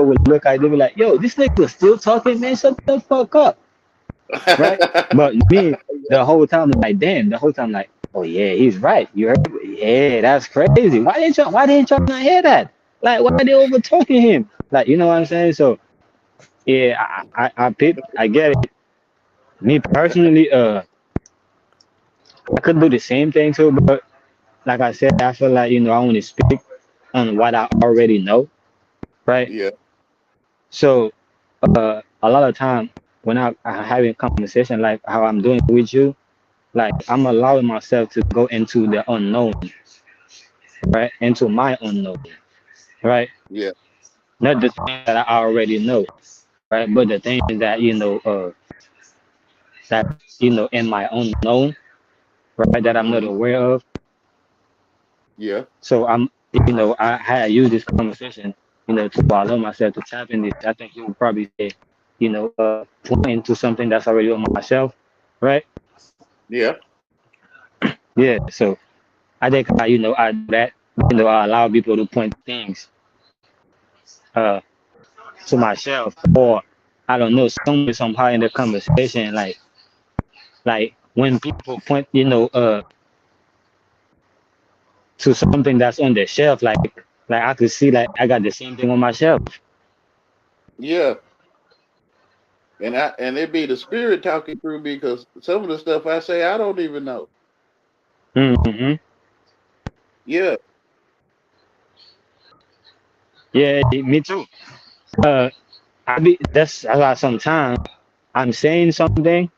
[SPEAKER 2] would look at it, they be like, "Yo, this nigga still talking, man. Shut the fuck up," right? But me, the whole time, like, damn, the whole time, like, oh yeah, he's right. You heard? Yeah, that's crazy. Why didn't y'all not hear that? Like, why they over talking him? Like, you know what I'm saying? So yeah, I get it. Me personally, I could do the same thing too, but like I said, I feel like I only speak on what I already know, right?
[SPEAKER 1] Yeah.
[SPEAKER 2] So a lot of time when I having conversation like how I'm doing with you, like I'm allowing myself to go into the unknown, right? Into my unknown, right?
[SPEAKER 1] Yeah.
[SPEAKER 2] Not the things that I already know, right? But the things that that in my unknown, right? That I'm not
[SPEAKER 1] Hmm.
[SPEAKER 2] aware of.
[SPEAKER 1] Yeah.
[SPEAKER 2] So I had used this conversation, to allow myself to tap in this. I think you would probably say, point into something that's already on myself, right?
[SPEAKER 1] Yeah.
[SPEAKER 2] Yeah. So I think I do that, I allow people to point things uh to myself, or I don't know, somewhere somehow in the conversation, like when people point, to something that's on the shelf, like I could see like I got the same thing on my shelf.
[SPEAKER 1] Yeah. And it be the spirit talking through me because some of the stuff I say I don't even know.
[SPEAKER 2] Hmm.
[SPEAKER 1] Yeah.
[SPEAKER 2] Yeah, me too. Uh, that's why sometimes I'm saying something,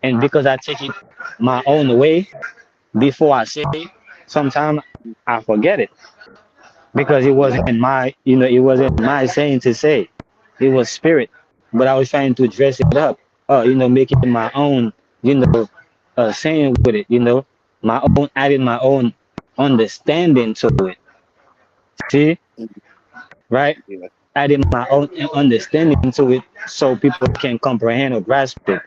[SPEAKER 2] and because I take it my own way before I say it, sometimes I forget it because
[SPEAKER 1] Yeah.
[SPEAKER 2] it wasn't my saying to say. It was spirit, but I was trying to dress it up, make it my own, saying with it, adding my own understanding to it. See,
[SPEAKER 1] Mhm.
[SPEAKER 2] right?
[SPEAKER 1] Yeah.
[SPEAKER 2] Adding my own understanding to it so people can comprehend or grasp it.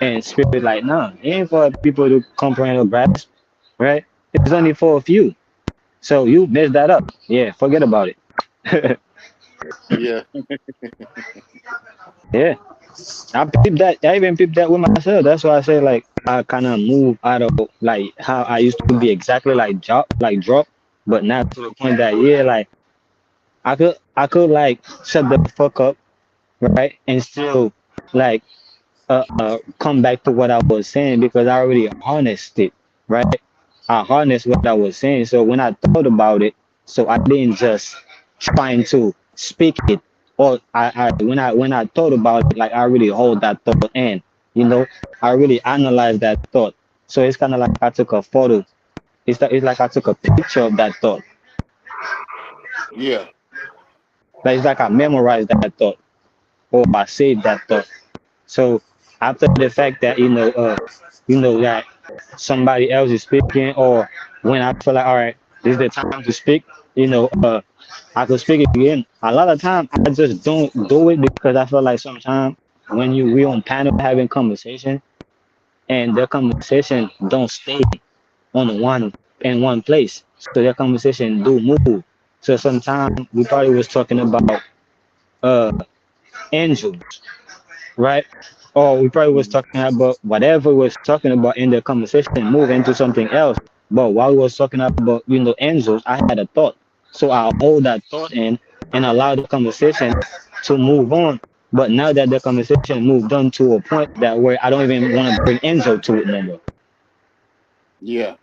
[SPEAKER 2] And spirit like, nah, it ain't for people to comprehend or grasp, right? It's only for a few. So you messed that up. Yeah, forget about it.
[SPEAKER 1] Yeah.
[SPEAKER 2] Yeah. I peeped that. I even peeped that with myself. That's why I say like I kind of move out of like how I used to be exactly like drop, but now to the point that yeah, like I could like shut the fuck up, right, and still like come back to what I was saying because I already harnessed it, right? I harnessed what I was saying. So when I thought about it, so I didn't just trying to speak it. or when I thought about it, like I really hold that thought in, you know, I really analyze that thought. So it's kind of like I took a photo. It's like I took a picture of that thought.
[SPEAKER 1] Yeah.
[SPEAKER 2] Like it's like I memorized that thought or I saved that thought. So after the fact that that somebody else is speaking, or when I feel like all right, this is the time to speak, I could speak again. A lot of time I just don't do it because I feel like sometimes when we on panel having conversation and the conversation don't stay on one place, so their conversation do move. So sometimes we probably was talking about uh angels, right? Or we probably was
[SPEAKER 1] Mhm.
[SPEAKER 2] talking about whatever we was talking about in the conversation, move into something else. But while we was talking about angels, I had a thought, so I hold that thought in and allow the conversation to move on. But now that the conversation moved on to a point that where I don't even want to bring angel to it no more,
[SPEAKER 1] Yeah.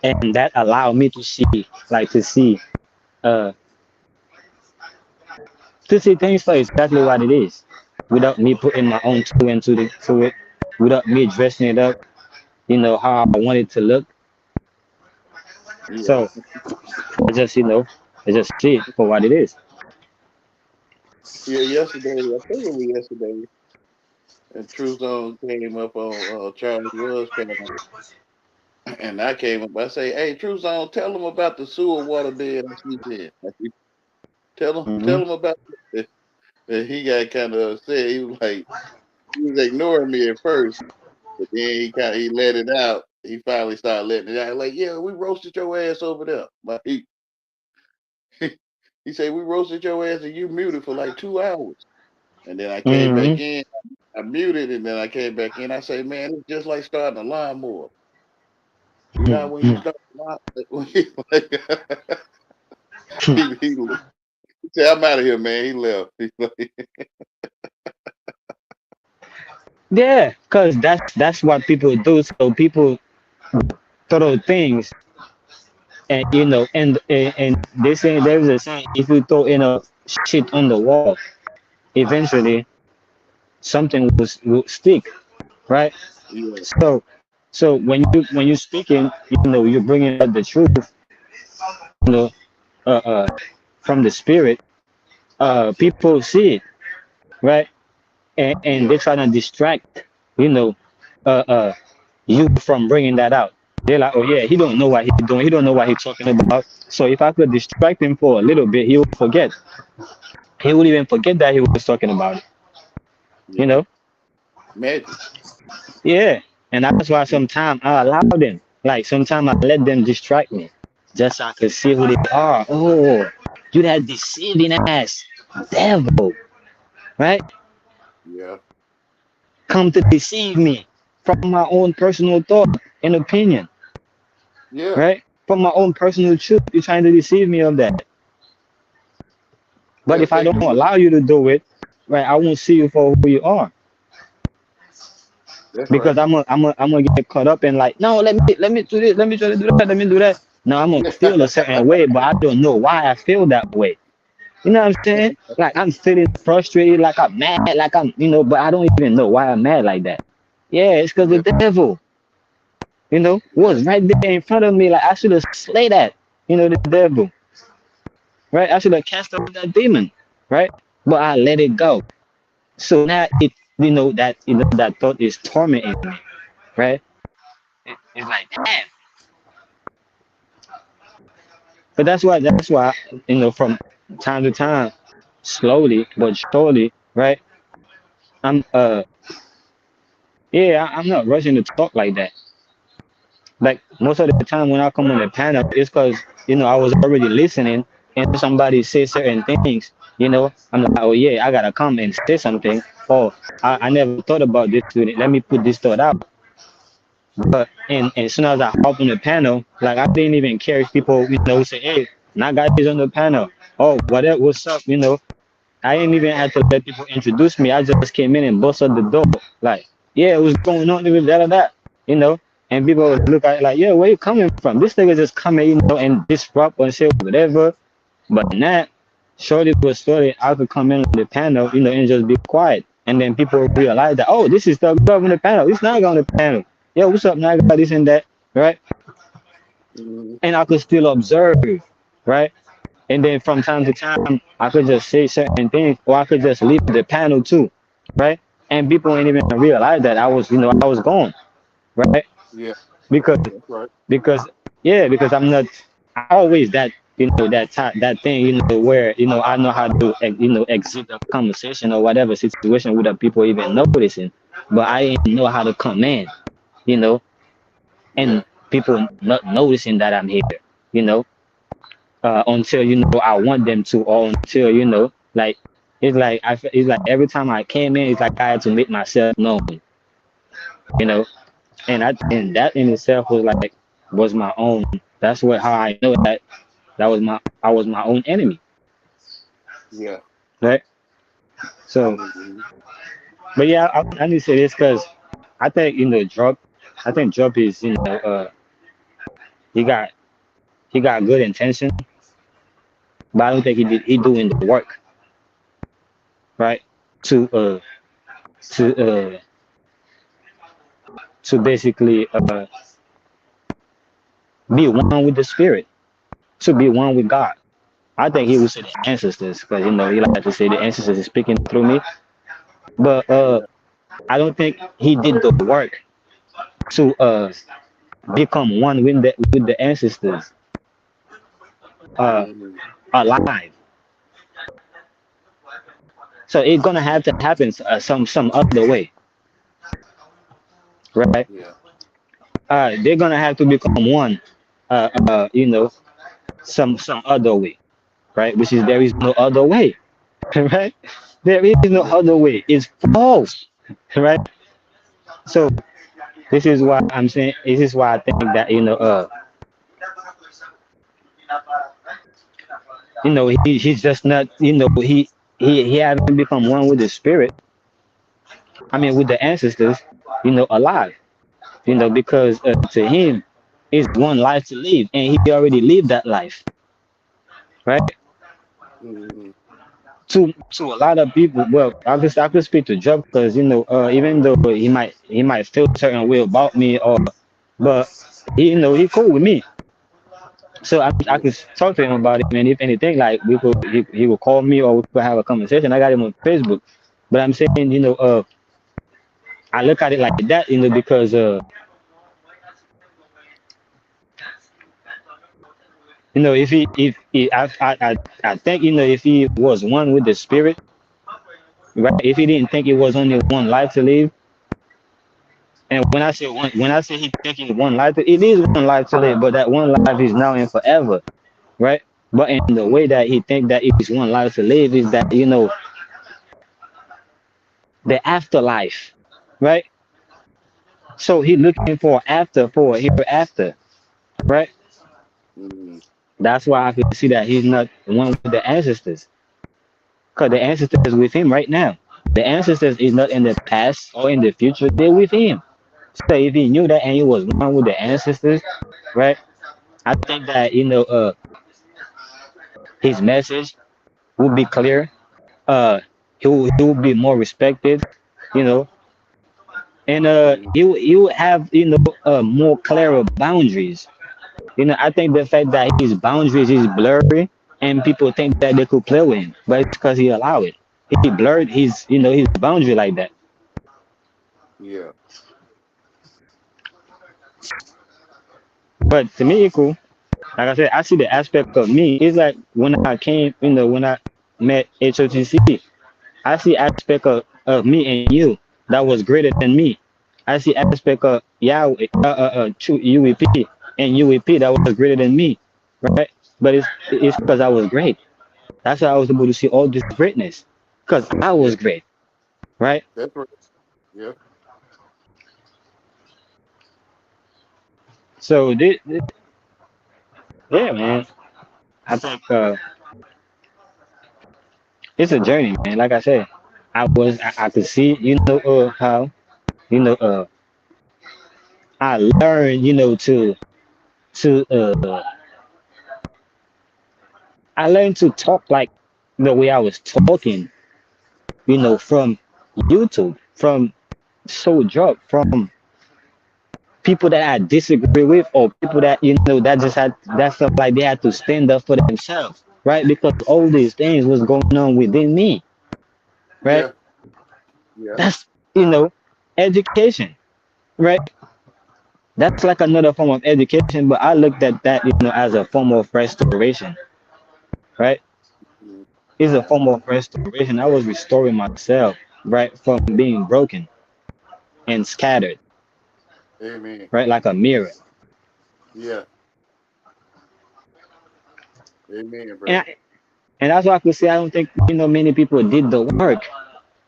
[SPEAKER 2] and that allowed me to see, like uh, to see things for exactly what it is, without me putting my own two into to it, without me dressing it up, how I want it to look.
[SPEAKER 1] Yeah.
[SPEAKER 2] So I just see it for what it is.
[SPEAKER 1] Yeah. Yesterday, I think it was yesterday, and True Zone came up on Charles Woods panel, and I came up. I say, "Hey, True Zone, tell them about the sewer water bed on CJ. Tell
[SPEAKER 2] Hmm.
[SPEAKER 1] them about it." And he got kind of upset. He was ignoring me at first, but then he let it out. He finally started letting it out. Like, yeah, we roasted your ass over there. Like he said, we roasted your ass and you muted for like 2 hours. And then I came
[SPEAKER 2] Hmm.
[SPEAKER 1] back in. I muted and then I came back in. I say, man, it's just like starting a lawnmower. You know when you start a lawnmower, he said, I'm out of here, man. He left. He's like,
[SPEAKER 2] Yeah, cause that's what people do. So people throw things, and and they say there's a saying: if you throw shit on the wall, eventually something will stick, right?
[SPEAKER 1] yeah,
[SPEAKER 2] So when you speaking, you're bringing out the truth, you know, uh, uh, from the spirit. People see it, right? And
[SPEAKER 1] yeah,
[SPEAKER 2] they're trying to distract, you know, uh, uh, you from bringing that out. They're like, oh yeah, he don't know what he's doing. He don't know what he's talking about. So if I could distract him for a little bit, he will forget. He would even forget that he was talking about it. You
[SPEAKER 1] yeah.
[SPEAKER 2] know?
[SPEAKER 1] Magic.
[SPEAKER 2] Yeah. And that's why sometimes I allow them. Like sometimes I let them distract me, just so I can see who they are. Oh, you that deceiving ass devil, right?
[SPEAKER 1] Yeah,
[SPEAKER 2] Come to deceive me from my own personal thought and opinion,
[SPEAKER 1] yeah.
[SPEAKER 2] right? From my own personal truth, you're trying to deceive me of that. But
[SPEAKER 1] Yes,
[SPEAKER 2] if I
[SPEAKER 1] they
[SPEAKER 2] don't
[SPEAKER 1] do it.
[SPEAKER 2] allow you to do it, right, I won't see you for who you are,
[SPEAKER 1] That's
[SPEAKER 2] because
[SPEAKER 1] right.
[SPEAKER 2] I'm gonna get caught up in like, no, let me do this, let me try to do that, let me do that. No, I'm gonna feel a certain way, but I don't know why I feel that way. You know what I'm saying? Like I'm feeling frustrated, like I'm mad, like but I don't even know why I'm mad like that. Yeah, it's because the
[SPEAKER 1] Yeah,
[SPEAKER 2] devil,
[SPEAKER 1] yeah,
[SPEAKER 2] was right there in front of me. Like I should have slayed that, the devil, right? I should have cast out that demon, right? But I let it go. So now that thought is tormenting me, right? It's like damn. But that's why from time to time, slowly but surely, right? I'm yeah, I'm not rushing to talk like that. Like most of the time when I come on the panel, it's because I was already listening, and somebody say certain things. I'm like, oh yeah, I gotta come and say something. Or I never thought about this. Let me put this thought out. But and as soon as I hop on the panel, like I didn't even care if people say, hey, that guy is on the panel. Oh, what's up? I didn't even have to let people introduce me. I just came in and busted the door. Like, yeah, what's going on with that or that? You know? and people would look at it like, yeah, where you coming from? This nigga just come in, and disrupt and say whatever. But not shorty was shorty. I could come in on the panel, and just be quiet. And then people realize that, oh, this is the on the panel. It's not on the panel. Yo, what's up, Naga? This and that, right?
[SPEAKER 1] Mhm.
[SPEAKER 2] And I could still observe, right? And then from time to time, I could just say certain things, or I could just leave the panel too, right? And people ain't even realize that I was gone, right?
[SPEAKER 1] Yeah,
[SPEAKER 2] Because
[SPEAKER 1] that's right.
[SPEAKER 2] because yeah, because I'm not always that thing, where I know how to exit a conversation or whatever situation without people even noticing, but I ain't know how to command, you know,
[SPEAKER 1] Yeah,
[SPEAKER 2] and people not noticing that I'm here, you know, until I want them to, or until like it's like every time I came in, it's like I had to make myself known, you know, and that in itself was my own. That's what how I know that I was my own enemy,
[SPEAKER 1] yeah.
[SPEAKER 2] right? So,
[SPEAKER 1] Mhm.
[SPEAKER 2] but yeah, I need to say this because I think Drop, I think Drop is he got he got good intention, but I don't think he doing the work, right? To to uh to basically be one with the spirit, to be one with God. I think he would say the ancestors, because he like to say the ancestors is speaking through me. But
[SPEAKER 1] Yeah.
[SPEAKER 2] I don't think he did the work to become one with the ancestors uh
[SPEAKER 1] Mhm.
[SPEAKER 2] alive. So it's gonna have to happen some other way, right?
[SPEAKER 1] Yeah.
[SPEAKER 2] They're gonna have to become one, some other way, right? Which is there is no other way, right? There is no
[SPEAKER 1] Yeah.
[SPEAKER 2] other way. It's false, right? So this is why I'm saying. This is why I think that he's just not, he haven't become one with the spirit. I mean, with the ancestors, alive. Because to him, it's one life to live, and he already lived that life, right?
[SPEAKER 1] Mhm.
[SPEAKER 2] To a lot of people, well, I could speak to Job because even though he might feel a certain way about me, but he cool with me. So I
[SPEAKER 1] Yeah.
[SPEAKER 2] could talk to him about it, and if anything, like he would call me or we could have a conversation. I got him on Facebook, but I'm saying, I look at it like that, because if I think if he was one with the spirit, right? If he didn't think it was only one life to live, and when I say he thinking one life, it is one life to live, but that one life is now and forever, right? But in the way
[SPEAKER 1] Mhm.
[SPEAKER 2] that he think that it is one life to live is that the afterlife, right? So he looking for a hereafter, right?
[SPEAKER 1] Mhm.
[SPEAKER 2] That's why I can see that he's not one with the ancestors, because the ancestors is with him right now. The ancestors is not in the past or in the future; they're with him. So if he knew that and he was one with the ancestors, right? I think that his message would be clear. He will be more respected, you know, and
[SPEAKER 1] Mhm.
[SPEAKER 2] he will have more clearer boundaries. I think the fact that his boundaries is blurry and people think that they could play with him, but it's because he allowed it. He blurred his boundary like that.
[SPEAKER 1] Yeah.
[SPEAKER 2] But to me, it's cool. Like I said, I see the aspect of me. It's like when I met HOTC, I see aspect of me and you that was greater than me. I see aspect of Yahweh, UEP and UEP that was greater than me, right? But it's because I was great. That's why I was able to see all this greatness, because I
[SPEAKER 1] Yeah.
[SPEAKER 2] was great, right?
[SPEAKER 1] That's right. Yeah.
[SPEAKER 2] So yeah, man. I think it's a journey, man. Like I said, I could see, how, you know, uh, I learned, to I learned to talk like the way I was talking, from YouTube, from Soul from people that I disagree with, or people that that just had that felt like they had to stand up for themselves, right? Because all these things was going on within me, right?
[SPEAKER 1] Yeah, yeah,
[SPEAKER 2] That's education, right? That's like another form of education, but I looked at that as a form of restoration, right?
[SPEAKER 1] mm,
[SPEAKER 2] It's a
[SPEAKER 1] yeah.
[SPEAKER 2] form of restoration. I was restoring myself, right, from being broken and scattered,
[SPEAKER 1] Amen.
[SPEAKER 2] right, like a mirror.
[SPEAKER 1] Yeah, amen,
[SPEAKER 2] And
[SPEAKER 1] brother.
[SPEAKER 2] I, and that's why I could say I don't think many people did the work.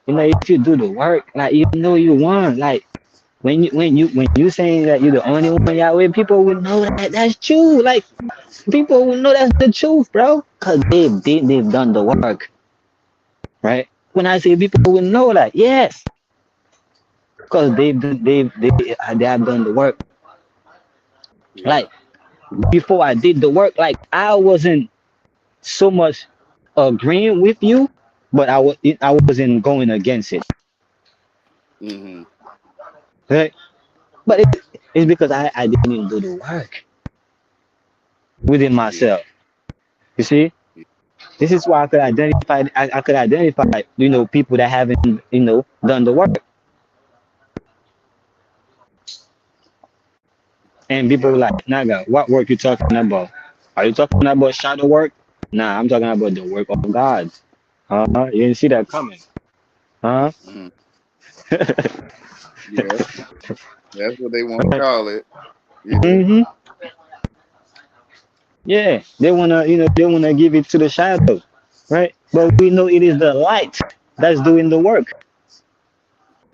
[SPEAKER 2] If you do the work, like you won. Like when you saying that you're the only one Yahweh, people will know that that's true. Like people will know that's the truth, bro, cause they've done the work, right? When I say people will know that, yes, cause they have done the work.
[SPEAKER 1] Yeah,
[SPEAKER 2] Like before I did the work, like I wasn't so much agreeing with you, but I wasn't going against it,
[SPEAKER 1] mm-hmm.
[SPEAKER 2] right? But it's because I didn't do the work within
[SPEAKER 1] Yeah,
[SPEAKER 2] myself. You see, this is why I could identify people that haven't done the work, and people
[SPEAKER 1] yeah.
[SPEAKER 2] were like, Naga, what work you talking about? Are you talking about shadow work? Nah, I'm talking about the work of God. Huh? You didn't see that coming, huh?
[SPEAKER 1] Mm, yeah, that's what they want to call it. Yeah,
[SPEAKER 2] hmm Yeah, they wanna give it to the shadow, right? But we know it is the light that's doing the work,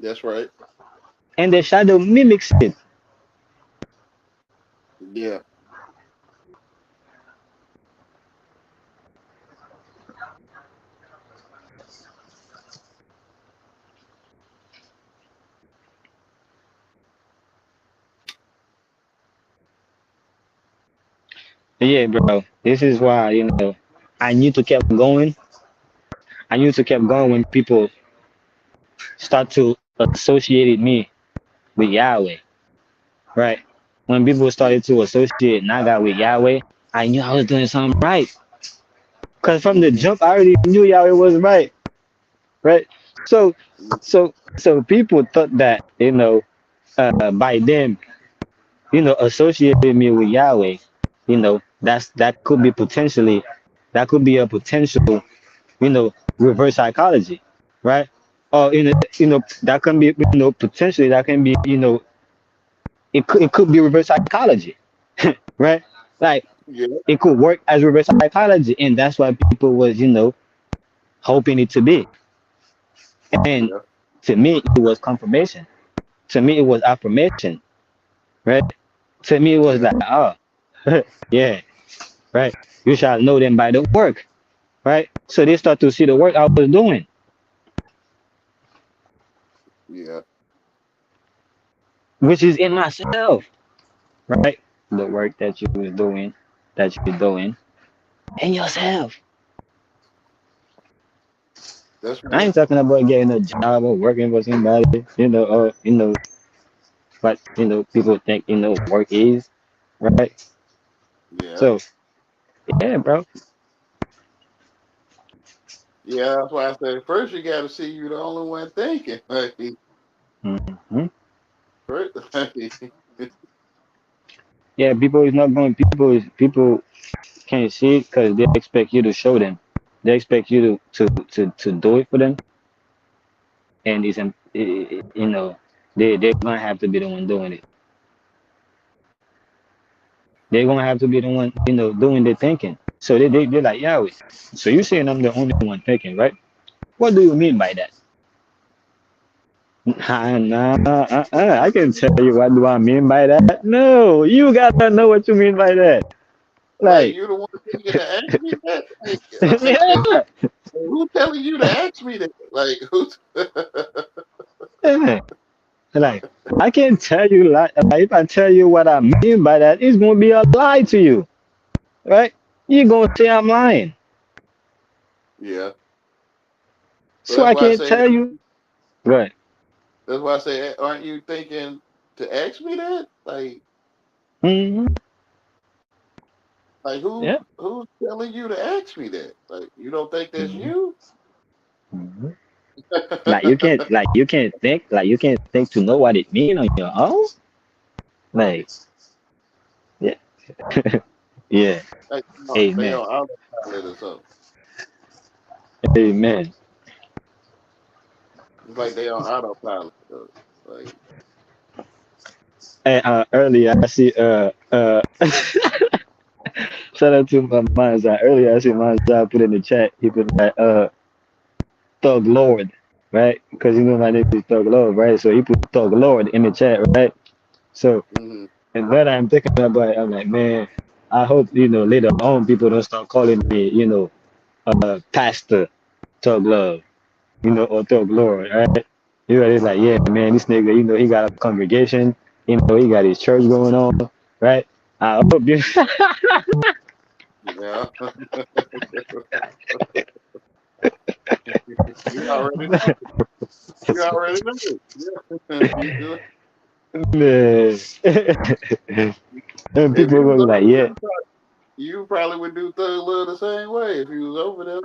[SPEAKER 1] that's right.
[SPEAKER 2] and the shadow mimics it.
[SPEAKER 1] Yeah,
[SPEAKER 2] Yeah, bro. This is why I need to keep going. I need to keep going when people start to associate me with Yahweh, right? When people
[SPEAKER 1] yeah.
[SPEAKER 2] started to associate Naga with Yahweh, I knew I was doing something right. Cause from the
[SPEAKER 1] Mm-hmm.
[SPEAKER 2] jump, I already knew Yahweh was right, right? So, so people thought that by them associating me with Yahweh, that could be potentially, that could be a potential, reverse psychology, right? Or that can be, potentially that can be, it could be reverse psychology, right? Like
[SPEAKER 1] Yeah,
[SPEAKER 2] it could work as reverse psychology, and that's what people was, hoping it to be. And
[SPEAKER 1] yeah,
[SPEAKER 2] to me, it was confirmation. To me, it was affirmation, right? To me, it was
[SPEAKER 1] yeah,
[SPEAKER 2] like, oh, yeah, right. You shall know them by the work, right? So they start to see the work I was doing,
[SPEAKER 1] yeah,
[SPEAKER 2] which is in myself, right? The work that you was doing, that you're doing in yourself.
[SPEAKER 1] that's
[SPEAKER 2] I
[SPEAKER 1] right.
[SPEAKER 2] ain't talking about getting a job or working for somebody, or what people think work is, right?
[SPEAKER 1] Yeah,
[SPEAKER 2] So yeah, bro.
[SPEAKER 1] yeah. That's why I said first you got to see you the only one thinking. Like,
[SPEAKER 2] hmm
[SPEAKER 1] first,
[SPEAKER 2] Yeah, people is not going. People can't see it because they expect you to show them. They expect you to do it for them, and they're gonna have to be the one doing it. They're gonna have to be the one doing the thinking. So they're like, yeah. So you saying I'm the only one thinking, right? What do you mean by that? Nah, I can tell you what do I mean by that. No, you gotta know what you mean by that.
[SPEAKER 1] like
[SPEAKER 2] Like,
[SPEAKER 1] you the one thinking to ask me that. Like,
[SPEAKER 2] yeah,
[SPEAKER 1] who telling you to ask me that? Like, who's?
[SPEAKER 2] yeah. Like, I can't tell you like if I tell you what I mean by that, it's gonna be a lie to you, right? You're gonna say I'm lying.
[SPEAKER 1] Yeah. So
[SPEAKER 2] So
[SPEAKER 1] that's
[SPEAKER 2] I
[SPEAKER 1] why I
[SPEAKER 2] can't
[SPEAKER 1] say
[SPEAKER 2] tell you. Right.
[SPEAKER 1] that's why I say, aren't you thinking to ask me that?
[SPEAKER 2] Hmm.
[SPEAKER 1] Like
[SPEAKER 2] Yeah.
[SPEAKER 1] who's telling you to ask me that? Like you don't think that's
[SPEAKER 2] Hmm.
[SPEAKER 1] you?
[SPEAKER 2] Hmm. Like you can't think to know what it means on your own. Like, yeah. Yeah.
[SPEAKER 1] Like they
[SPEAKER 2] Amen.
[SPEAKER 1] on autopilot or something.
[SPEAKER 2] Amen.
[SPEAKER 1] It's like they on autopilot. Like
[SPEAKER 2] And earlier I see shout out to my Manzai. Earlier I see Manzai put in the chat. He put like Thug Lord, right? Because you know my name is Thug Lord, right? So he put Thug Lord in the chat, right? So
[SPEAKER 1] mm-hmm.
[SPEAKER 2] and then I'm thinking about it, I'm like, man, I hope later on people don't start calling me, Pastor Thug Love, or Thug Lord, right? It's like, yeah, man, this nigga, he got a congregation, he got his church going on, right? I hope you.
[SPEAKER 1] Yeah. You already know. You already know. Yeah.
[SPEAKER 2] Man. And
[SPEAKER 1] If
[SPEAKER 2] people
[SPEAKER 1] you
[SPEAKER 2] are
[SPEAKER 1] was
[SPEAKER 2] gonna be like,
[SPEAKER 1] over there,
[SPEAKER 2] yeah.
[SPEAKER 1] you probably would do Thug Love the same way if you was over there.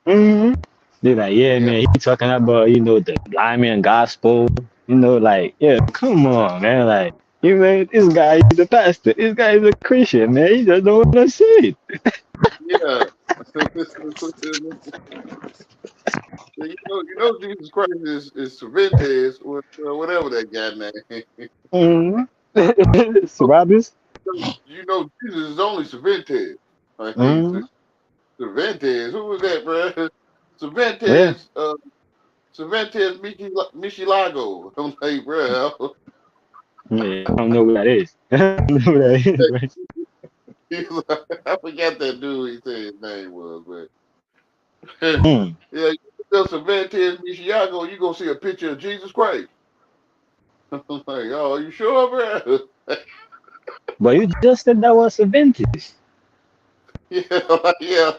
[SPEAKER 2] Hmm. They're like, yeah,
[SPEAKER 1] Yeah.
[SPEAKER 2] man, he talking about, the Lyman gospel, like, yeah, come on, man, like, man, this guy is a pastor, this guy is a Christian, man, he just don't want to see it.
[SPEAKER 1] Yeah. Jesus Christ is Cervantes or whatever that guy name.
[SPEAKER 2] Mm-hmm. Barabbas.
[SPEAKER 1] Jesus is only Cervantes. Like,
[SPEAKER 2] Mm-hmm.
[SPEAKER 1] Cervantes, who was that, bro?
[SPEAKER 2] Yeah.
[SPEAKER 1] Cervantes, Cervantes Michilago. I'm like, bro,
[SPEAKER 2] Yeah, I don't know who that is. I don't know who that is, right?
[SPEAKER 1] I forgot that dude. He said his name was, but
[SPEAKER 2] Mm.
[SPEAKER 1] yeah, you go Cervantes Michiago, you gonna see a picture of Jesus Christ. I'm like, oh, you sure, bro?
[SPEAKER 2] But you just said that was Aventis.
[SPEAKER 1] Yeah, like, yeah.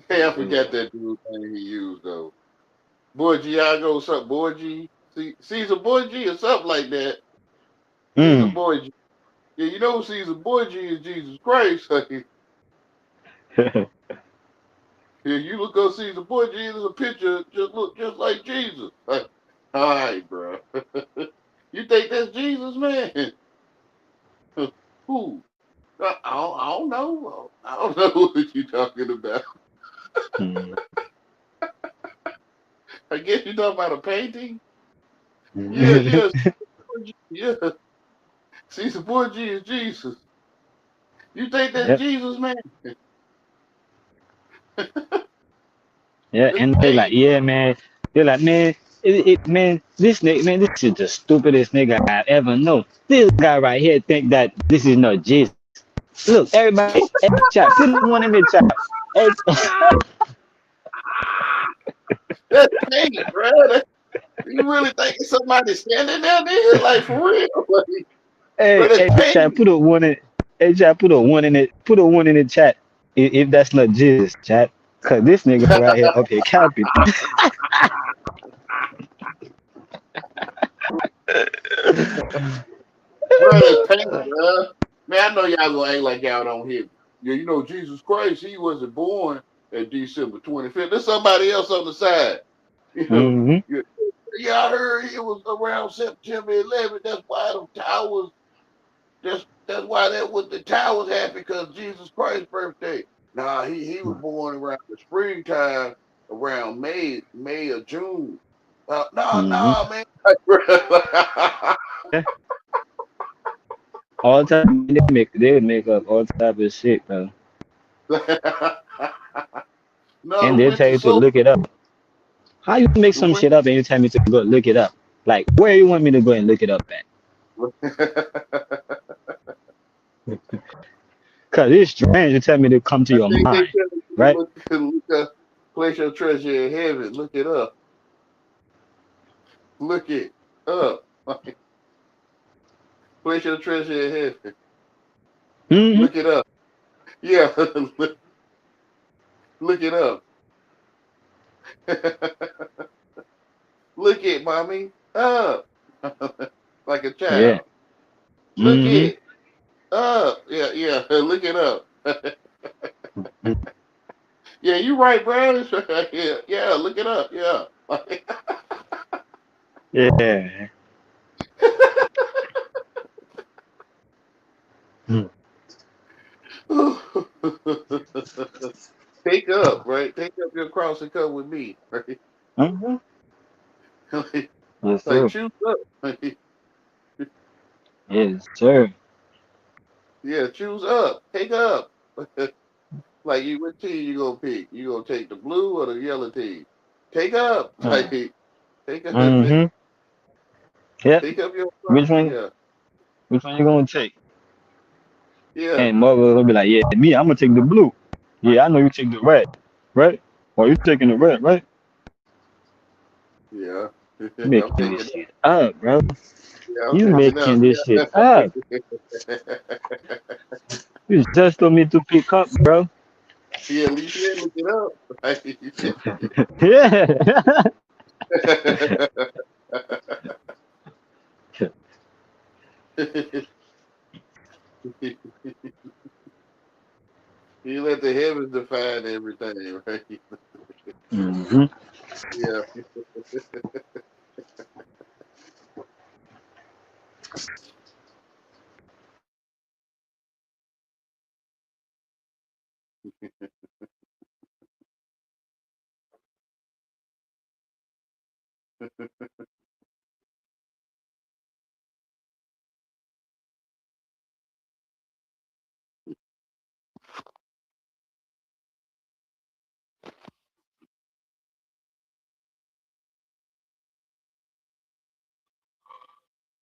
[SPEAKER 1] Hey, I forgot that dude's name he used though. Borgiago, something Borgi, Caesar Borgi or something like that. Caesar
[SPEAKER 2] Mm.
[SPEAKER 1] Borgi. Yeah, you know Caesar Borgi is Jesus Christ. Yeah, you look up Caesar Borgi, there's a picture just look just like Jesus. Like, all right, bro. You think that's Jesus, man? Who? I don't know. I don't know what you're talking about.
[SPEAKER 2] Mm.
[SPEAKER 1] I guess you're talking about a painting. Yeah,
[SPEAKER 2] Mm.
[SPEAKER 1] yeah, yeah. Caesar Borgia is Jesus. You think that's
[SPEAKER 2] Yep.
[SPEAKER 1] Jesus, man?
[SPEAKER 2] Yeah,
[SPEAKER 1] That's
[SPEAKER 2] and they're like,
[SPEAKER 1] paint.
[SPEAKER 2] yeah, man. They're like, man, man, this nigga, man, this is the stupidest nigga I ever know. This guy right here think that this is not Jesus. Look, everybody, chat, put one in the chat. Hey,
[SPEAKER 1] That's paint, bro. You really think somebody standing there, nigga? Like for real? Like, bro,
[SPEAKER 2] hey,
[SPEAKER 1] that's
[SPEAKER 2] chat,
[SPEAKER 1] paint.
[SPEAKER 2] put a one in. Hey, chat, put a one in the chat. If that's not Jesus, chat, cause this nigga right here up here capping.
[SPEAKER 1] Bro, that's paint, bro. Man, I know y'all gonna act like y'all don't hear me. Yeah, you know Jesus Christ, he wasn't born at December 25th. There's somebody else on the side. You know,
[SPEAKER 2] Mm-hmm.
[SPEAKER 1] yeah, yeah, I heard it was around September 11th. That's why the towers. That's why that was the towers happened because Jesus Christ's birthday. Nah, he was born around the springtime, around May or June.
[SPEAKER 2] Mm-hmm.
[SPEAKER 1] Nah, man.
[SPEAKER 2] All time they would make up all type of shit, bro.
[SPEAKER 1] No,
[SPEAKER 2] And
[SPEAKER 1] the
[SPEAKER 2] they'll tell
[SPEAKER 1] winter
[SPEAKER 2] you to
[SPEAKER 1] soldier.
[SPEAKER 2] look it up. How you make
[SPEAKER 1] The
[SPEAKER 2] some
[SPEAKER 1] winter.
[SPEAKER 2] shit up and you tell me to go look it up? Like, where you want me to go and look it up at? Cause it's strange to tell me to come to
[SPEAKER 1] I
[SPEAKER 2] your
[SPEAKER 1] think they
[SPEAKER 2] mind,
[SPEAKER 1] tell you to
[SPEAKER 2] right?
[SPEAKER 1] look up, place your treasure in heaven. Look it up. Look it up. Place your treasure in heaven.
[SPEAKER 2] Hmm.
[SPEAKER 1] Look it up. Yeah, look it up. Look it, mommy. Up. Like a
[SPEAKER 2] Yeah.
[SPEAKER 1] child. Look
[SPEAKER 2] Hmm.
[SPEAKER 1] it up. Yeah, yeah. Look it up. Yeah, you right, bro. Yeah, yeah. Look it up. Yeah.
[SPEAKER 2] Yeah.
[SPEAKER 1] Take up, right? Take up your cross and come with me, right?
[SPEAKER 2] Mm-hmm. Yes,
[SPEAKER 1] Like
[SPEAKER 2] sir.
[SPEAKER 1] choose up.
[SPEAKER 2] Yes, sir.
[SPEAKER 1] Yeah, choose up. Take up. Like you, what team you gonna pick? You gonna take the blue or the yellow team? Take up. Like take up.
[SPEAKER 2] Mm-hmm. Yep.
[SPEAKER 1] Take up your cross.
[SPEAKER 2] Which one?
[SPEAKER 1] Yeah,
[SPEAKER 2] Which one you gonna take?
[SPEAKER 1] yeah,
[SPEAKER 2] And mother will be like, yeah, me, I'm gonna take the blue. Yeah, I know you take the red, right? Or you taking the red, right?
[SPEAKER 1] yeah. I'm
[SPEAKER 2] Making
[SPEAKER 1] taking
[SPEAKER 2] this
[SPEAKER 1] up.
[SPEAKER 2] shit up, bro.
[SPEAKER 1] Yeah, I'm
[SPEAKER 2] You
[SPEAKER 1] taking up.
[SPEAKER 2] making this shit up. You just told me to pick up, bro.
[SPEAKER 1] Yeah, at least you look it up.
[SPEAKER 2] Yeah.
[SPEAKER 1] You let the heavens define everything, right?
[SPEAKER 2] Hmm.
[SPEAKER 1] Yeah.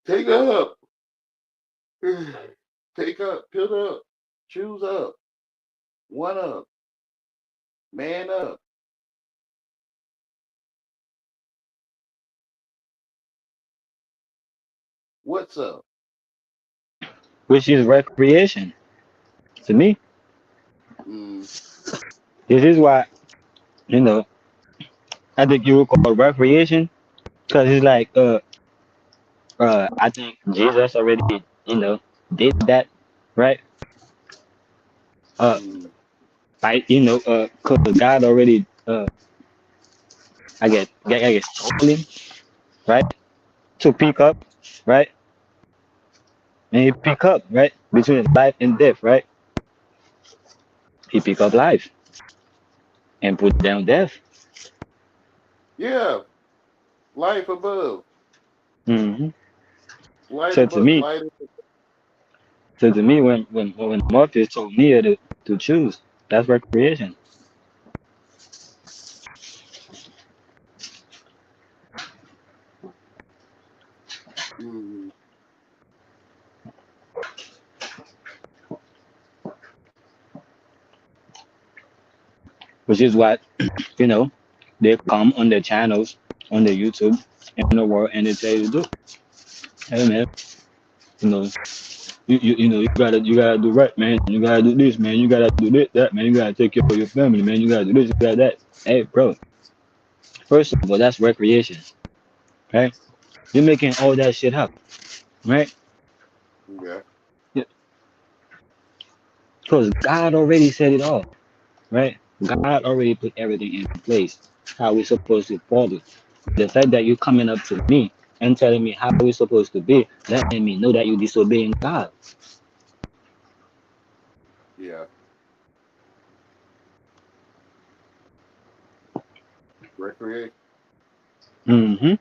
[SPEAKER 1] Take up. Take up. Put up. Choose up. One up. Man up. What's up?
[SPEAKER 2] Which is recreation to me.
[SPEAKER 1] Mm,
[SPEAKER 2] This is why, you know, I think you would call recreation because it's like, I think Jesus already, you know, did that, right? Uh,
[SPEAKER 1] mm,
[SPEAKER 2] cause God already, I guess, told him, right, to pick up, right, and he pick up, right, between life and death, right. He pick up life and put down death.
[SPEAKER 1] yeah. Life above.
[SPEAKER 2] Hmm.
[SPEAKER 1] Light
[SPEAKER 2] So to
[SPEAKER 1] above.
[SPEAKER 2] me,
[SPEAKER 1] Light.
[SPEAKER 2] so to me, when Morpheus told Neo to choose, that's recreation.
[SPEAKER 1] Mm,
[SPEAKER 2] Which is what you know they come on the channels on the YouTube in the world and they tell you to do. Hey man, you know you gotta do right, man. You gotta do this, man. You gotta do this, that, man. You gotta take care of your family, man. You gotta do this, you gotta that. Hey, bro. First of all, that's recreation, right? You're making all that shit up, right?
[SPEAKER 1] yeah.
[SPEAKER 2] Because God already said it all, right? God already put everything in place. How we supposed to follow. The fact that you're coming up to me and telling me how we supposed to be, letting me know that you're disobeying God.
[SPEAKER 1] Yeah. Recreate.
[SPEAKER 2] Mm-hmm.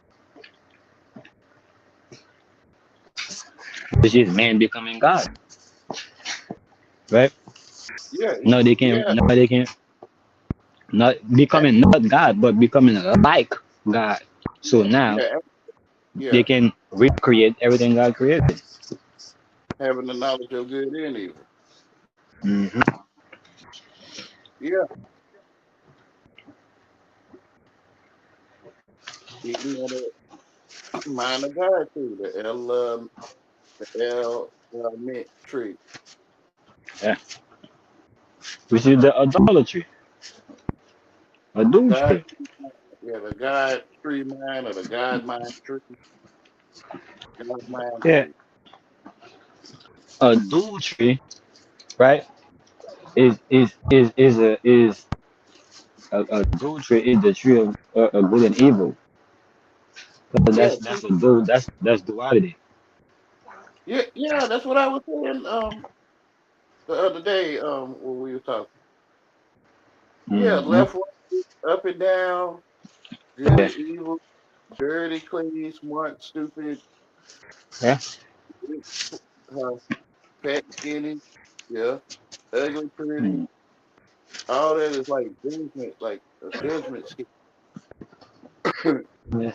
[SPEAKER 2] Which is man becoming God, right?
[SPEAKER 1] Yeah.
[SPEAKER 2] No, they can
[SPEAKER 1] Yeah.
[SPEAKER 2] no, they can not becoming not God, but becoming like God. So now
[SPEAKER 1] Yeah.
[SPEAKER 2] they
[SPEAKER 1] Yeah.
[SPEAKER 2] can recreate everything God created.
[SPEAKER 1] Having the knowledge of good and evil.
[SPEAKER 2] Mm-hmm.
[SPEAKER 1] Yeah, even the mind of God too. The mint tree.
[SPEAKER 2] Yeah. Which is the idolatry,
[SPEAKER 1] God,
[SPEAKER 2] adultery.
[SPEAKER 1] yeah, the God tree mind or the God mind tree. God mind
[SPEAKER 2] Yeah,
[SPEAKER 1] tree.
[SPEAKER 2] adultery, right? Is adultery is the tree of good and evil. So
[SPEAKER 1] Yeah,
[SPEAKER 2] that's a dual that's duality.
[SPEAKER 1] yeah, yeah. That's what I was saying. The other day, when we were talking. Yeah,
[SPEAKER 2] Mm-hmm.
[SPEAKER 1] left, right, up and down, good
[SPEAKER 2] Yeah,
[SPEAKER 1] and evil, dirty, clean, smart, stupid,
[SPEAKER 2] yeah.
[SPEAKER 1] uh, fat, skinny, yeah, ugly, pretty.
[SPEAKER 2] Mm,
[SPEAKER 1] All that is like judgment, like a judgment scheme.
[SPEAKER 2] yeah.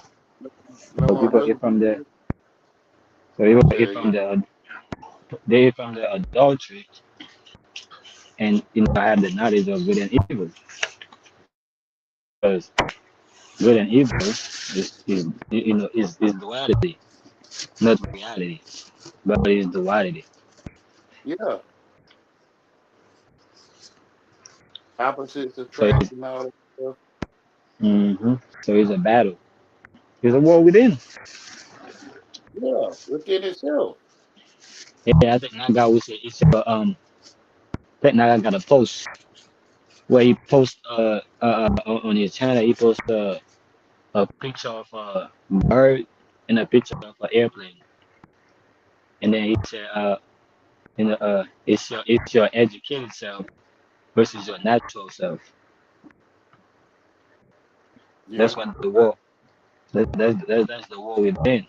[SPEAKER 1] No
[SPEAKER 2] So
[SPEAKER 1] more
[SPEAKER 2] people eat
[SPEAKER 1] ugly.
[SPEAKER 2] from the so people
[SPEAKER 1] Say
[SPEAKER 2] eat
[SPEAKER 1] it again.
[SPEAKER 2] from the they eat from the adultery and have the knowledge of good and evil. Because good and evil is duality, not reality, but it's duality.
[SPEAKER 1] Yeah, opposites
[SPEAKER 2] So
[SPEAKER 1] attract and all that stuff.
[SPEAKER 2] hmm so it's a battle. It's a war within.
[SPEAKER 1] Yeah, within itself.
[SPEAKER 2] Yeah, I think Naga would say it's I think Naga got a post where he posts on his channel he posts a picture of a bird and a picture of an airplane, and then he said it's your educated self versus your natural self.
[SPEAKER 1] Yeah,
[SPEAKER 2] That's what the war. That's the war within.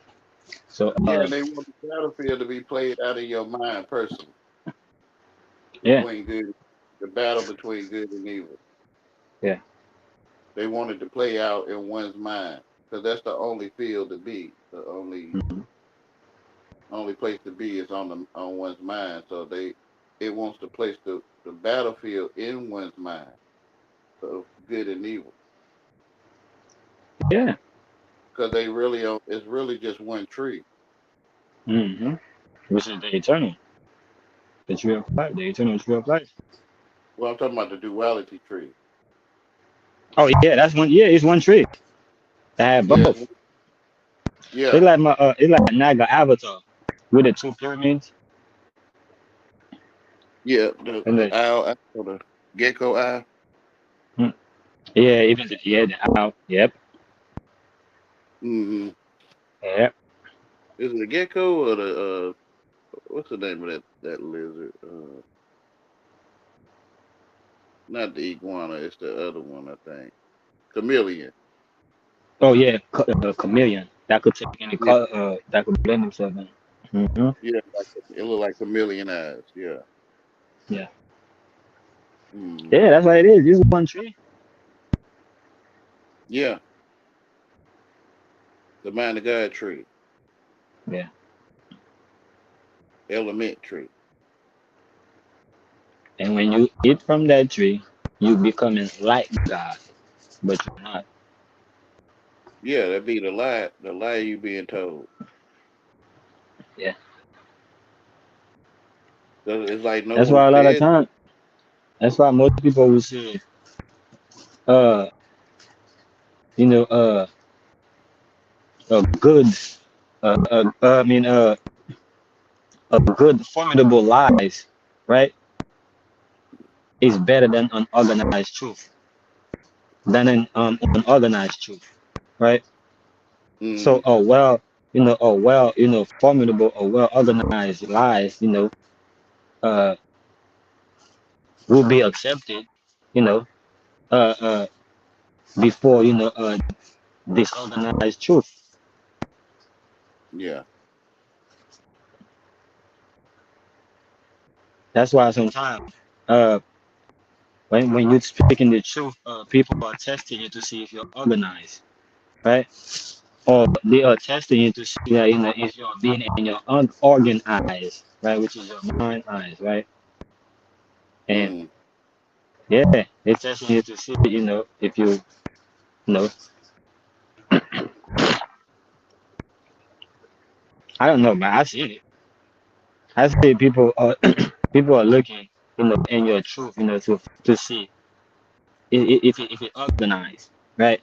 [SPEAKER 2] So
[SPEAKER 1] yeah. And they want the battlefield to be played out of your mind personally
[SPEAKER 2] yeah,
[SPEAKER 1] between good, the battle between good and evil.
[SPEAKER 2] yeah,
[SPEAKER 1] They wanted to play out in one's mind because that's the only field to be. The
[SPEAKER 2] mhm,
[SPEAKER 1] only place to be is on one's mind. So it wants to place the battlefield in one's mind of good and evil
[SPEAKER 2] yeah.
[SPEAKER 1] because they really it's really just one tree.
[SPEAKER 2] hmm Which is the eternal, the tree of life, the eternal tree of life.
[SPEAKER 1] Well, I'm talking about the duality tree.
[SPEAKER 2] Oh yeah, that's one. Yeah, it's one tree. I have
[SPEAKER 1] Yeah,
[SPEAKER 2] both.
[SPEAKER 1] yeah,
[SPEAKER 2] It's like Naga Avatar with the two pyramids
[SPEAKER 1] yeah.
[SPEAKER 2] and
[SPEAKER 1] The owl, or the gecko eye.
[SPEAKER 2] mm, yeah, even the owl. Yep,
[SPEAKER 1] Mm-hmm.
[SPEAKER 2] yep.
[SPEAKER 1] Is it the gecko or the what's the name of that lizard? Not the iguana. It's the other one, I think. Chameleon.
[SPEAKER 2] Oh yeah, chameleon that could take any
[SPEAKER 1] Yeah,
[SPEAKER 2] color. That could blend himself in.
[SPEAKER 1] yeah. It look like chameleon eyes. Yeah.
[SPEAKER 2] Yeah,
[SPEAKER 1] Mm.
[SPEAKER 2] yeah. That's what it is. It's one tree.
[SPEAKER 1] Yeah. The mind of God tree.
[SPEAKER 2] Yeah,
[SPEAKER 1] Element tree.
[SPEAKER 2] and when you eat from that tree, you becoming like God, but you're not.
[SPEAKER 1] Yeah, that be the lie you being told.
[SPEAKER 2] Yeah,
[SPEAKER 1] 'Cause it's like no
[SPEAKER 2] that's
[SPEAKER 1] one
[SPEAKER 2] why a lot of
[SPEAKER 1] said.
[SPEAKER 2] time. That's why most people will say, uh, you know, a good, I mean, a good formidable lies, right, is better than unorganized truth, than an unorganized truth, right? So,
[SPEAKER 1] Mm,
[SPEAKER 2] formidable or well organized lies, uh, will be accepted, you know, uh, uh, before disorganized truth.
[SPEAKER 1] yeah.
[SPEAKER 2] That's why sometimes, uh, when you're speaking the truth, people are testing you to see if you're organized, right? Or they are testing you to see that if you're being in your unorganized, right, which is your mind eyes, right? Yeah, it's testing you to see, if you know, I don't know, man. I see it. I see people are people are looking, in your truth, to see if it organized, right?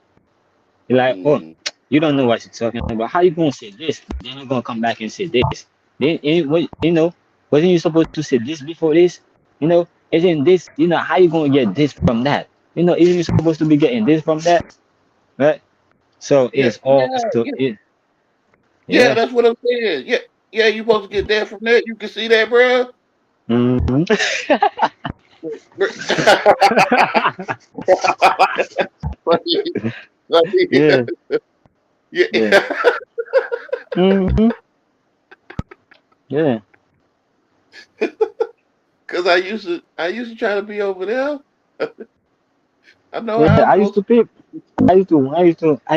[SPEAKER 2] You're like, oh,
[SPEAKER 1] Mm,
[SPEAKER 2] you don't know what you're talking about. How you gonna say this? Then you're gonna come back and say this. Then wasn't you supposed to say this before this? Isn't this, how you gonna get this from that? Isn't you supposed to be getting this from that? Right? So
[SPEAKER 1] yeah,
[SPEAKER 2] it's all
[SPEAKER 1] yeah,
[SPEAKER 2] still
[SPEAKER 1] yeah,
[SPEAKER 2] it.
[SPEAKER 1] yeah.
[SPEAKER 2] Yeah.
[SPEAKER 1] That's what I'm saying. Yeah, yeah. You supposed to get that from that. You can see that, bro.
[SPEAKER 2] hmm yeah. Yeah.
[SPEAKER 1] Yeah.
[SPEAKER 2] hmm Yeah.
[SPEAKER 1] Cause I used to try to be over there. I know
[SPEAKER 2] Yeah.
[SPEAKER 1] how I'm
[SPEAKER 2] I used
[SPEAKER 1] supposed
[SPEAKER 2] to
[SPEAKER 1] to.
[SPEAKER 2] pick. I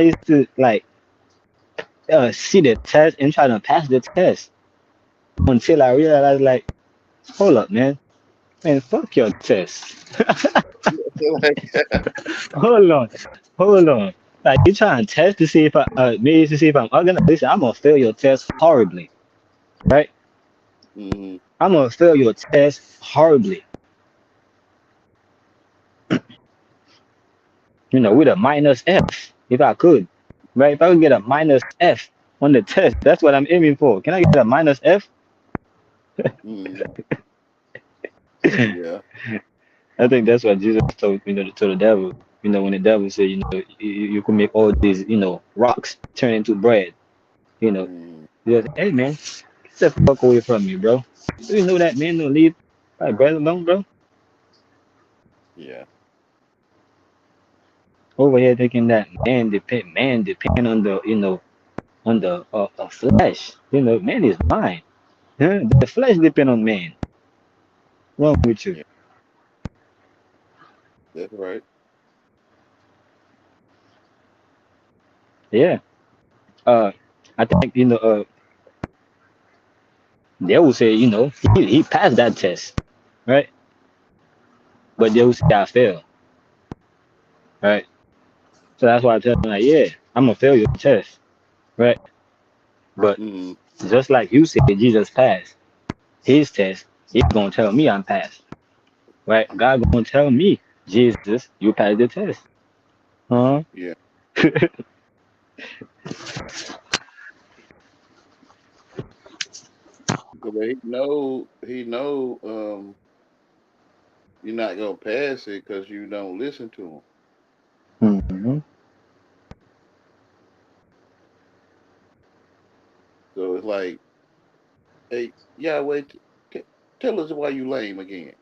[SPEAKER 2] used to like see the test and try to pass the test until I realized, like, hold up, man. Man, fuck your test.
[SPEAKER 1] Like,
[SPEAKER 2] Hold on. Hold on. Like, you trying to test to see if maybe to see if I'm organized. Listen, I'm gonna fail your test horribly, right?
[SPEAKER 1] mm,
[SPEAKER 2] I'm gonna fail your test horribly, with a minus F, if I could, right? If I could get a minus F on the test, that's what I'm aiming for. Can I get a minus F?
[SPEAKER 1] mm,
[SPEAKER 2] I
[SPEAKER 1] yeah.
[SPEAKER 2] think that's what Jesus told, to the devil. When the devil said, you could make all these, rocks turn into bread. You know,
[SPEAKER 1] Mm,
[SPEAKER 2] he said, hey man, get the fuck away from me, bro. Do you know that man don't leave my bread alone, bro?
[SPEAKER 1] yeah.
[SPEAKER 2] Over here thinking that man depend on the, on the flesh. Man is mine. Huh? The flesh depend on man. Wrong with you?
[SPEAKER 1] Yeah. That's right.
[SPEAKER 2] Yeah. Uh, I think they will say he passed that test, right? But they will say I failed, right? So that's why I tell them, like, yeah, I'm gonna fail your test, right? But
[SPEAKER 1] Mm,
[SPEAKER 2] just like you said, Jesus passed his test. He's gonna tell me I'm passed, right? God gonna tell me, Jesus, you passed the test, huh?
[SPEAKER 1] yeah. Cause he know you're not gonna pass it because you don't listen to him.
[SPEAKER 2] hmm
[SPEAKER 1] So it's like, hey, yeah, wait, tell us why you lame again.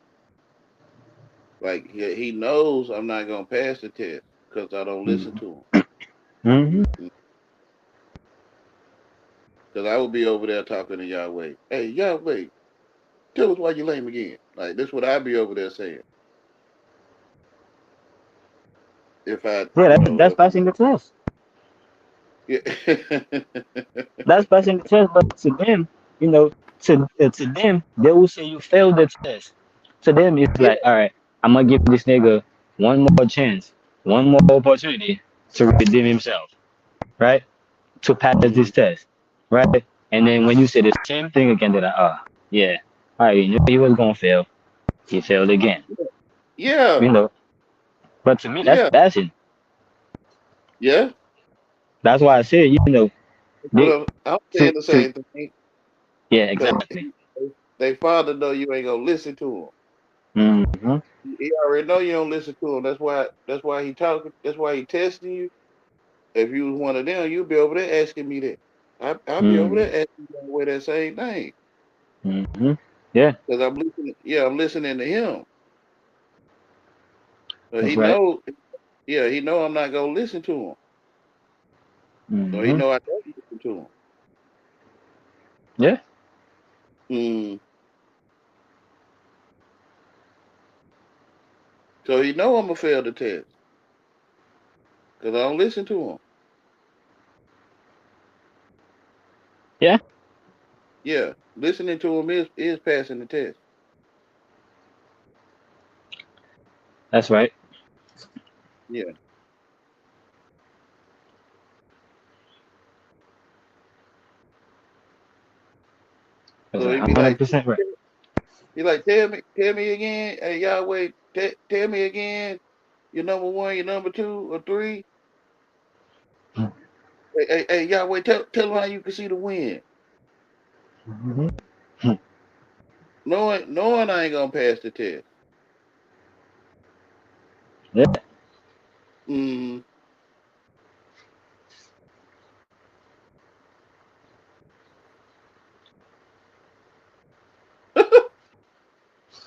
[SPEAKER 1] Like he knows I'm not gonna pass the test because I don't listen
[SPEAKER 2] hmm
[SPEAKER 1] to
[SPEAKER 2] hmm
[SPEAKER 1] him. Because I would be over there talking to Yahweh. Hey, Yahweh, tell us why you lame again. Like this, what I'd be over there saying if I,
[SPEAKER 2] Yeah, that's passing the test.
[SPEAKER 1] yeah,
[SPEAKER 2] That's passing the test. But to them, to them, they will say you failed the test. To them, it's
[SPEAKER 1] yeah,
[SPEAKER 2] like, all right, I'm gonna give this nigga one more chance, one more opportunity to redeem himself, right? To pass
[SPEAKER 1] mm,
[SPEAKER 2] this test, right? And then when you say the same thing again, they're like, yeah, I knew he was gonna fail. He failed again,
[SPEAKER 1] yeah,
[SPEAKER 2] you know. But to me, that's
[SPEAKER 1] yeah,
[SPEAKER 2] passing.
[SPEAKER 1] yeah.
[SPEAKER 2] That's why I say, they,
[SPEAKER 1] Well, I'm saying
[SPEAKER 2] to,
[SPEAKER 1] the
[SPEAKER 2] to,
[SPEAKER 1] same thing
[SPEAKER 2] yeah,
[SPEAKER 1] because
[SPEAKER 2] exactly.
[SPEAKER 1] they father know you ain't gonna listen to him.
[SPEAKER 2] hmm
[SPEAKER 1] He already know you don't listen to him. That's why he talking. That's why he testing you. If you was one of them, you'd be over there asking me that. I'll be over
[SPEAKER 2] hmm
[SPEAKER 1] there asking you with that same thing
[SPEAKER 2] hmm Yeah,
[SPEAKER 1] because I'm listening. Yeah, I'm listening to him. But
[SPEAKER 2] that's
[SPEAKER 1] he
[SPEAKER 2] right.
[SPEAKER 1] know. Yeah, he know I'm not gonna listen to him. So he
[SPEAKER 2] hmm
[SPEAKER 1] know I don't listen to
[SPEAKER 2] Yeah.
[SPEAKER 1] him. Mm. So he know I'm gonna fail the test because I don't listen to him.
[SPEAKER 2] Yeah.
[SPEAKER 1] Yeah, listening to him is passing the test.
[SPEAKER 2] That's right.
[SPEAKER 1] Yeah.
[SPEAKER 2] That's
[SPEAKER 1] So
[SPEAKER 2] a
[SPEAKER 1] he'd be
[SPEAKER 2] hundred
[SPEAKER 1] like,
[SPEAKER 2] percent right.
[SPEAKER 1] tell me again, hey Yahweh, tell me again, you're number one, you're number two or three. Hey Yahweh, tell him how you can see the wind.
[SPEAKER 2] Mm-hmm.
[SPEAKER 1] Knowing I ain't gonna pass the test.
[SPEAKER 2] Yeah.
[SPEAKER 1] Mm.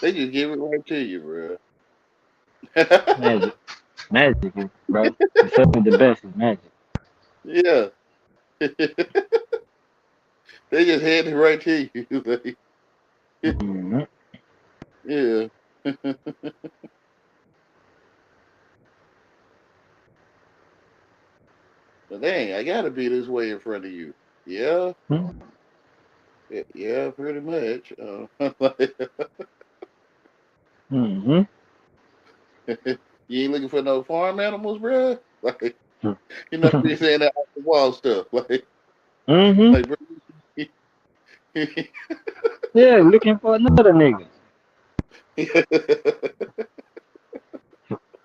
[SPEAKER 1] They just give it right to you, bro.
[SPEAKER 2] Magic. Magic, bro. You said me the best is magic.
[SPEAKER 1] Yeah. They just hand it right to you. Like,
[SPEAKER 2] Mm-hmm.
[SPEAKER 1] yeah. But dang, I gotta be this way in front of you. Yeah. Yeah, pretty much.
[SPEAKER 2] Mm-hmm.
[SPEAKER 1] You ain't looking for no farm animals, bro. Like, you know, be saying that off the wall stuff.
[SPEAKER 2] Mm-hmm.
[SPEAKER 1] Like, bro.
[SPEAKER 2] Yeah, looking for another nigga.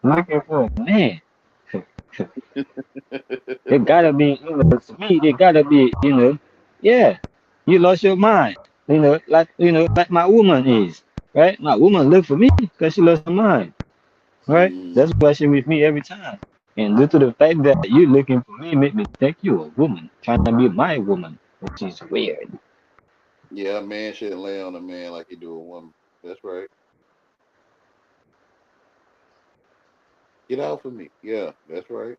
[SPEAKER 2] Looking for a man. It gotta be, to me, they gotta be, yeah, you lost your mind. Like my woman is, right? My woman look for me because she lost her mind, right?
[SPEAKER 1] Mm,
[SPEAKER 2] That's why she with me every time. And due to the fact that you looking for me, make me think you a woman, trying to be my woman, which is weird.
[SPEAKER 1] yeah, a man shouldn't lay on a man like he do a woman. That's right. Get off of me. Yeah, that's right.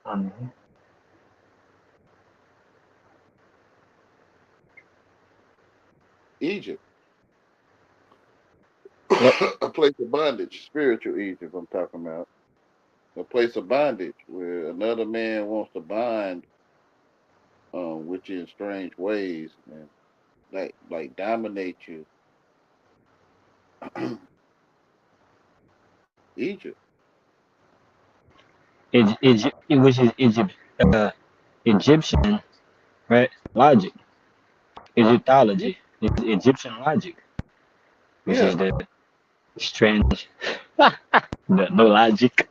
[SPEAKER 2] Mhm.
[SPEAKER 1] Egypt,
[SPEAKER 2] Yep.
[SPEAKER 1] a place of bondage, spiritual Egypt. I'm talking about a place of bondage where another man wants to bind, with you in strange ways and like dominate you. Egypt.
[SPEAKER 2] Which is Egyptian, right? Logic,
[SPEAKER 1] Yeah,
[SPEAKER 2] Egyptology, is Egyptian logic, which
[SPEAKER 1] yeah,
[SPEAKER 2] is the strange, no logic.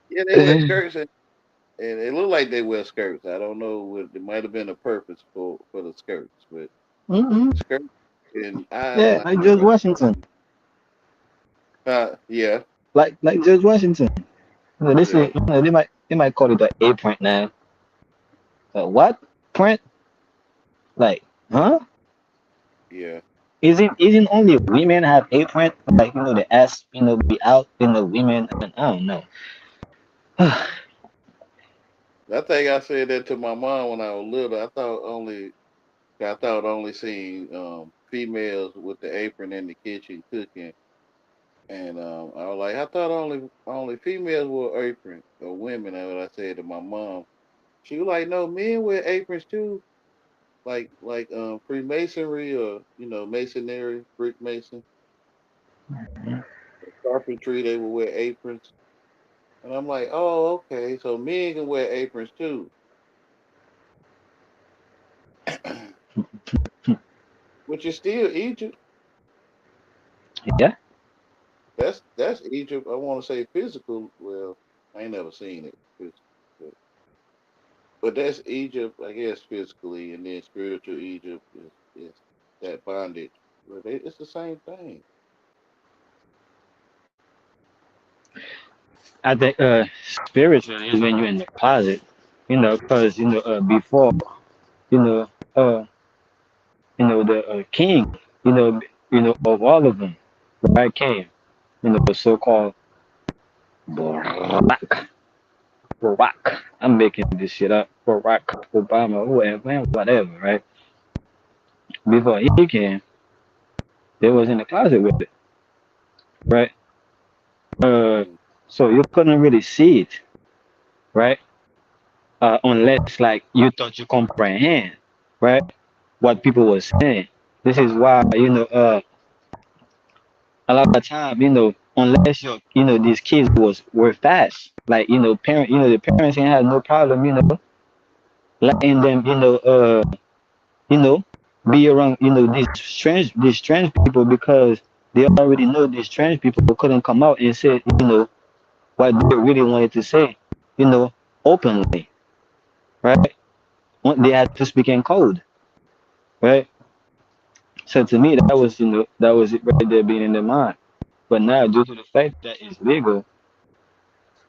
[SPEAKER 1] yeah. They wear skirts and it looked like they wear skirts. I don't know what it might have been a purpose for the skirts, but
[SPEAKER 2] Hmm.
[SPEAKER 1] skirts and
[SPEAKER 2] Yeah,
[SPEAKER 1] eyeliner.
[SPEAKER 2] like George Washington,
[SPEAKER 1] Yeah,
[SPEAKER 2] like George Washington. They
[SPEAKER 1] yeah,
[SPEAKER 2] say they might call it a 8.9. What point? Like, huh?
[SPEAKER 1] yeah.
[SPEAKER 2] Isn't only women have 8 point? Like the ass be out women and I don't know.
[SPEAKER 1] I think I said that to my mom when I was little. I thought only seen females with the apron in the kitchen cooking, and I was like, I thought only females wore apron or women. That's what I said to my mom. She was like, no, men wear aprons too, like Freemasonry or masonry, brick mason, carpentry. They would wear aprons, and I'm like, oh, okay, so men can wear aprons too. Which is still Egypt.
[SPEAKER 2] Yeah.
[SPEAKER 1] That's Egypt. I want to say physical. Well, I ain't never seen it, but, but that's Egypt, I guess, physically, and then spiritual Egypt is that bondage. But it's the same thing.
[SPEAKER 2] I think spiritually is when you're in the closet, because before, you know, uh, the king, of all of them, right came, so-called Barack, Barack. I'm making this shit up. Barack Obama, whoever, man, whatever, right? Before he came, they was in the closet with it, right? Uh,
[SPEAKER 1] Mm.
[SPEAKER 2] so you couldn't really see it, right? Unless like you thought you comprehend, right? What people were saying. This is why, A lot of time, unless these kids were fast, like the parents ain't had no problem, letting them, you know, be around, these strange people because they already know these strange people couldn't come out and say, what they really wanted to say, you know, openly, right? They had to speak in code, right? So to me, that was it right there being in their mind. But now, due to the fact that it's legal,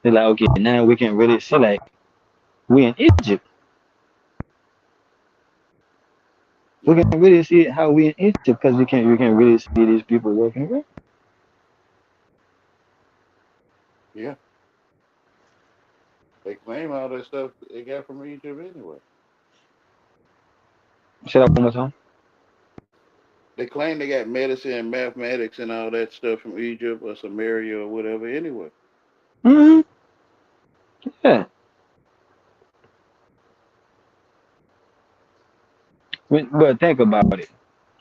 [SPEAKER 2] they're like, okay, now we can really see like we in Egypt. We
[SPEAKER 1] Yeah,
[SPEAKER 2] can really see how we in Egypt because we can really see these people working. Right?
[SPEAKER 1] yeah. They claim all that stuff they got from Egypt anyway.
[SPEAKER 2] Say that one more time.
[SPEAKER 1] They claim they got medicine and mathematics and all that stuff from Egypt or Samaria or whatever anyway.
[SPEAKER 2] Hmm. Yeah. But think about it,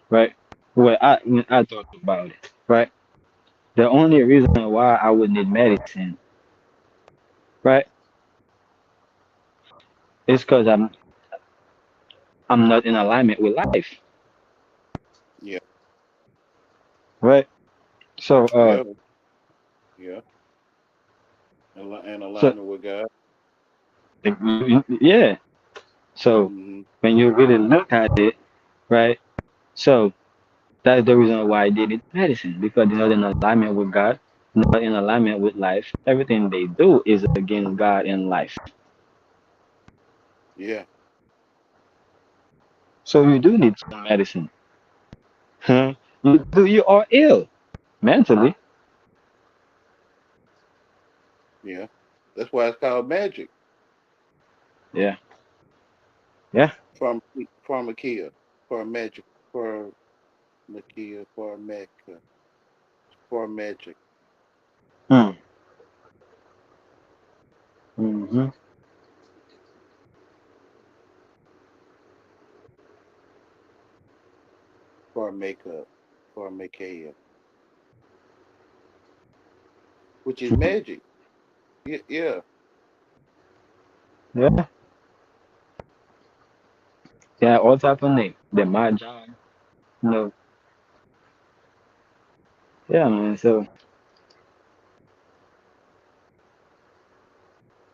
[SPEAKER 2] right? When I thought about it, right? The only reason why I would need medicine, right, is because I'm not in alignment with life,
[SPEAKER 1] Yeah,
[SPEAKER 2] right? So
[SPEAKER 1] yeah, yeah. And
[SPEAKER 2] so
[SPEAKER 1] alignment with God.
[SPEAKER 2] yeah. So
[SPEAKER 1] Hmm.
[SPEAKER 2] when you really look at it, right? So that's the reason why they need medicine because they're not in alignment with God, not in alignment with life. Everything they do is against God and life.
[SPEAKER 1] Yeah,
[SPEAKER 2] So you do need some medicine. Huh? You are ill mentally.
[SPEAKER 1] yeah. That's why it's called magic.
[SPEAKER 2] Yeah. Yeah.
[SPEAKER 1] Pharmakia, for magic, for Makia, for Mecca, for magic,
[SPEAKER 2] Mm. Hmm.
[SPEAKER 1] for makeup, for Makea, which is magic. Yeah, yeah,
[SPEAKER 2] Yeah. Yeah. All type of name. The Magi. No. Yeah, man. So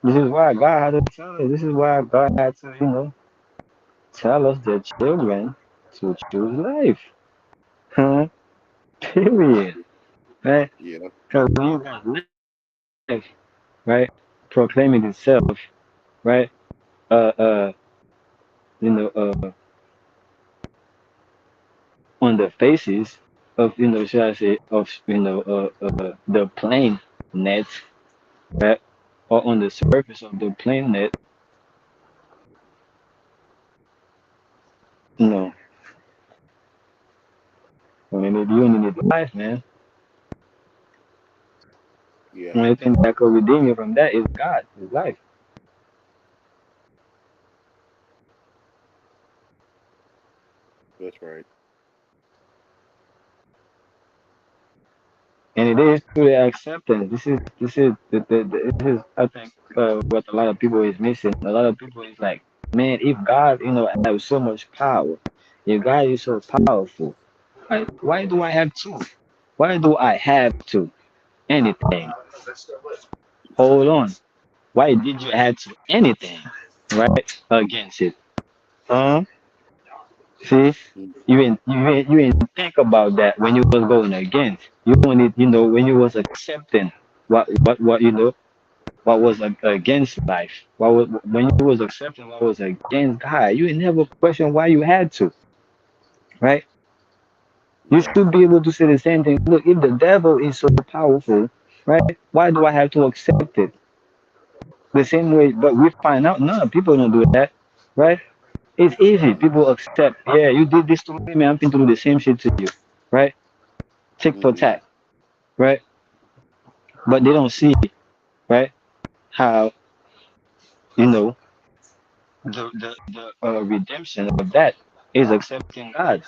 [SPEAKER 2] this is why God had to tell us. This is why God had to, tell us the children to choose life. Huh? Period. Right?
[SPEAKER 1] yeah,
[SPEAKER 2] Because when you got life, right, proclaiming itself, right, uh, uh, you know, on the faces of, should I say, of, the plane net, right, or on the surface of the plane net, you know, you only need life, man.
[SPEAKER 1] yeah.
[SPEAKER 2] Only thing that could redeem you from that is God, is life.
[SPEAKER 1] That's right.
[SPEAKER 2] And it is through the acceptance. This is I think what a lot of people is missing. A lot of people is like, man, if God, has so much power, if God is so powerful, why do I have to? Why do I have to? Anything. Hold on. Why did you add to anything? Right? Against it. Huh? See?
[SPEAKER 1] Mm.
[SPEAKER 2] You didn't think about that when you was going against. You only, when you was accepting what was against life. When you was accepting what was against God, you ain't never question why you had to, right? You
[SPEAKER 1] Yeah,
[SPEAKER 2] should be able to say the same thing. Look, if the devil is so powerful, right? Why do I have to accept it? The same way, but we find out, no, people don't do that, right? It's easy.
[SPEAKER 1] mm-hmm.
[SPEAKER 2] People accept, yeah, you did this to me, man, I'm going to do the same shit to you, right? Tick for
[SPEAKER 1] Mm-hmm.
[SPEAKER 2] tack, right? But they don't see, right, how, you know, the redemption of that is accepting God,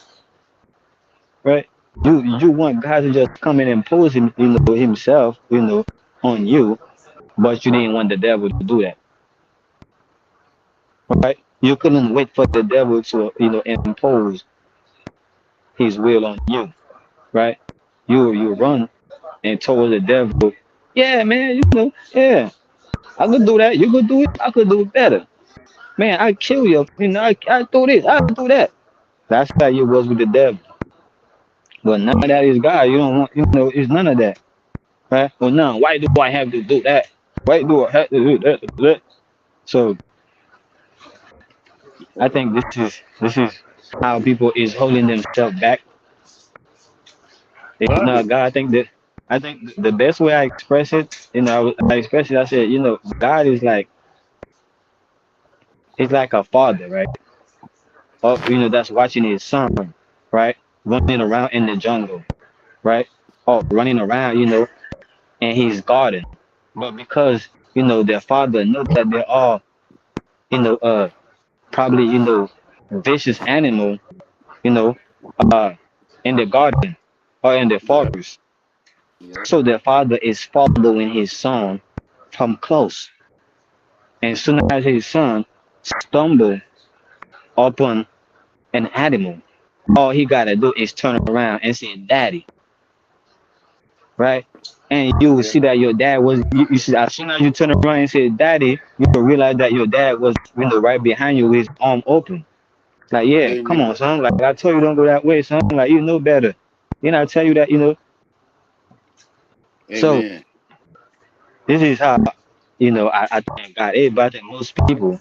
[SPEAKER 2] right? You want God to just come and impose himself, on you, but you didn't want the devil to do that, right? You couldn't wait for the devil to, impose his will on you, right? You run and told the devil, yeah, man, yeah, I could do that. You could do it. I could do it better. Man, I kill you. I do this. I do that. That's how you was with the devil. But now that is God, you don't want, it's none of that, right? Well, now, why do I have to do that? Why do I have to do that? So I think this is how people is holding themselves back. It's
[SPEAKER 1] Well,
[SPEAKER 2] not God. I think the best way I express it, I express it. I said, God is like, it's like a father, right? Or that's watching his son, right, running around in the jungle, right? Or running around, in his garden. But because their father knows that they are, you know, uh, probably vicious animal, you know, uh, in the garden or in the
[SPEAKER 1] yeah,
[SPEAKER 2] forest.
[SPEAKER 1] yeah.
[SPEAKER 2] So their father is following his son from close. And soon as his son stumble upon an animal, all he gotta do is turn around and say, "Daddy," right? And you will
[SPEAKER 1] Yeah.
[SPEAKER 2] see that your dad was. You see, as soon as you turn around and say, "Daddy," you will realize that your dad was, right behind you with his arm open. Like, yeah,
[SPEAKER 1] Amen.
[SPEAKER 2] come on, son. Like, I told you don't go that way, son. Like, you know better. I tell you that, So
[SPEAKER 1] Amen.
[SPEAKER 2] this is how, I think God is, but I think most people,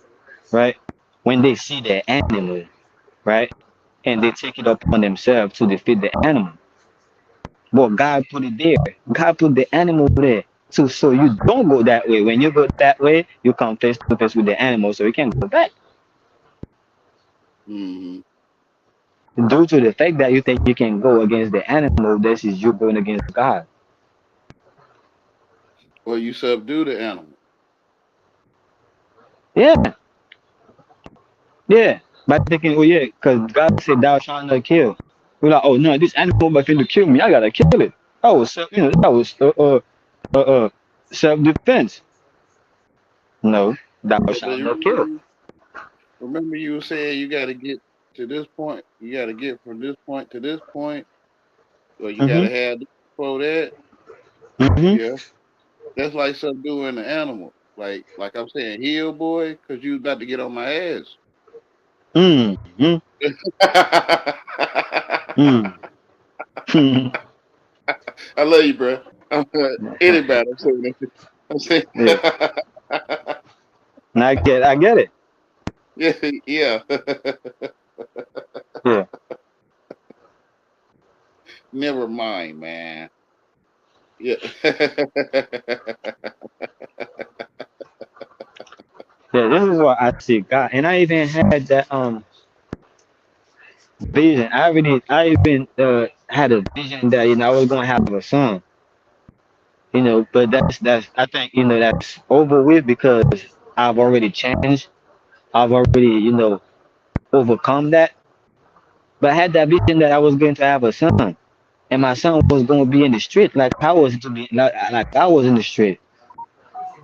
[SPEAKER 2] right, when they see their animal, right, and they take it upon themselves to defeat the animal. But God put it there. God put the animal there. So you don't go that way. When you go that way, you come face to face with the animal, so you can't go back.
[SPEAKER 1] Hmm.
[SPEAKER 2] Due to the fact that you think you can go against the animal, this is you going against God.
[SPEAKER 1] Well, you subdue the animal.
[SPEAKER 2] Yeah, yeah. By thinking, oh yeah, because God said thou shalt not kill. We're like, oh no, this animal about to kill me. I gotta kill it. That was self defense. No, thou
[SPEAKER 1] But
[SPEAKER 2] shalt
[SPEAKER 1] you
[SPEAKER 2] not kill.
[SPEAKER 1] remember you were saying you got to get to this point. You got to get from this point to this point, or you got
[SPEAKER 2] Mm-hmm.
[SPEAKER 1] to have this before that.
[SPEAKER 2] Mm-hmm.
[SPEAKER 1] Yeah, that's like subduing the animal. Like I'm saying, heel boy, because you about to get on my ass.
[SPEAKER 2] Mm-hmm. Mm.
[SPEAKER 1] I love you, bro. I'm, anybody, I'm saying that. I'm saying,
[SPEAKER 2] Yeah. And I get it.
[SPEAKER 1] yeah, yeah.
[SPEAKER 2] Yeah.
[SPEAKER 1] Never mind, man. Yeah.
[SPEAKER 2] Yeah, this is what I see God. And I even had that vision. I even had a vision that I was gonna have a son. But that's I think that's over with because I've already changed. I've already, overcome that. But I had that vision that I was going to have a son. And my son was gonna be in the street like I was to be like I was in the street.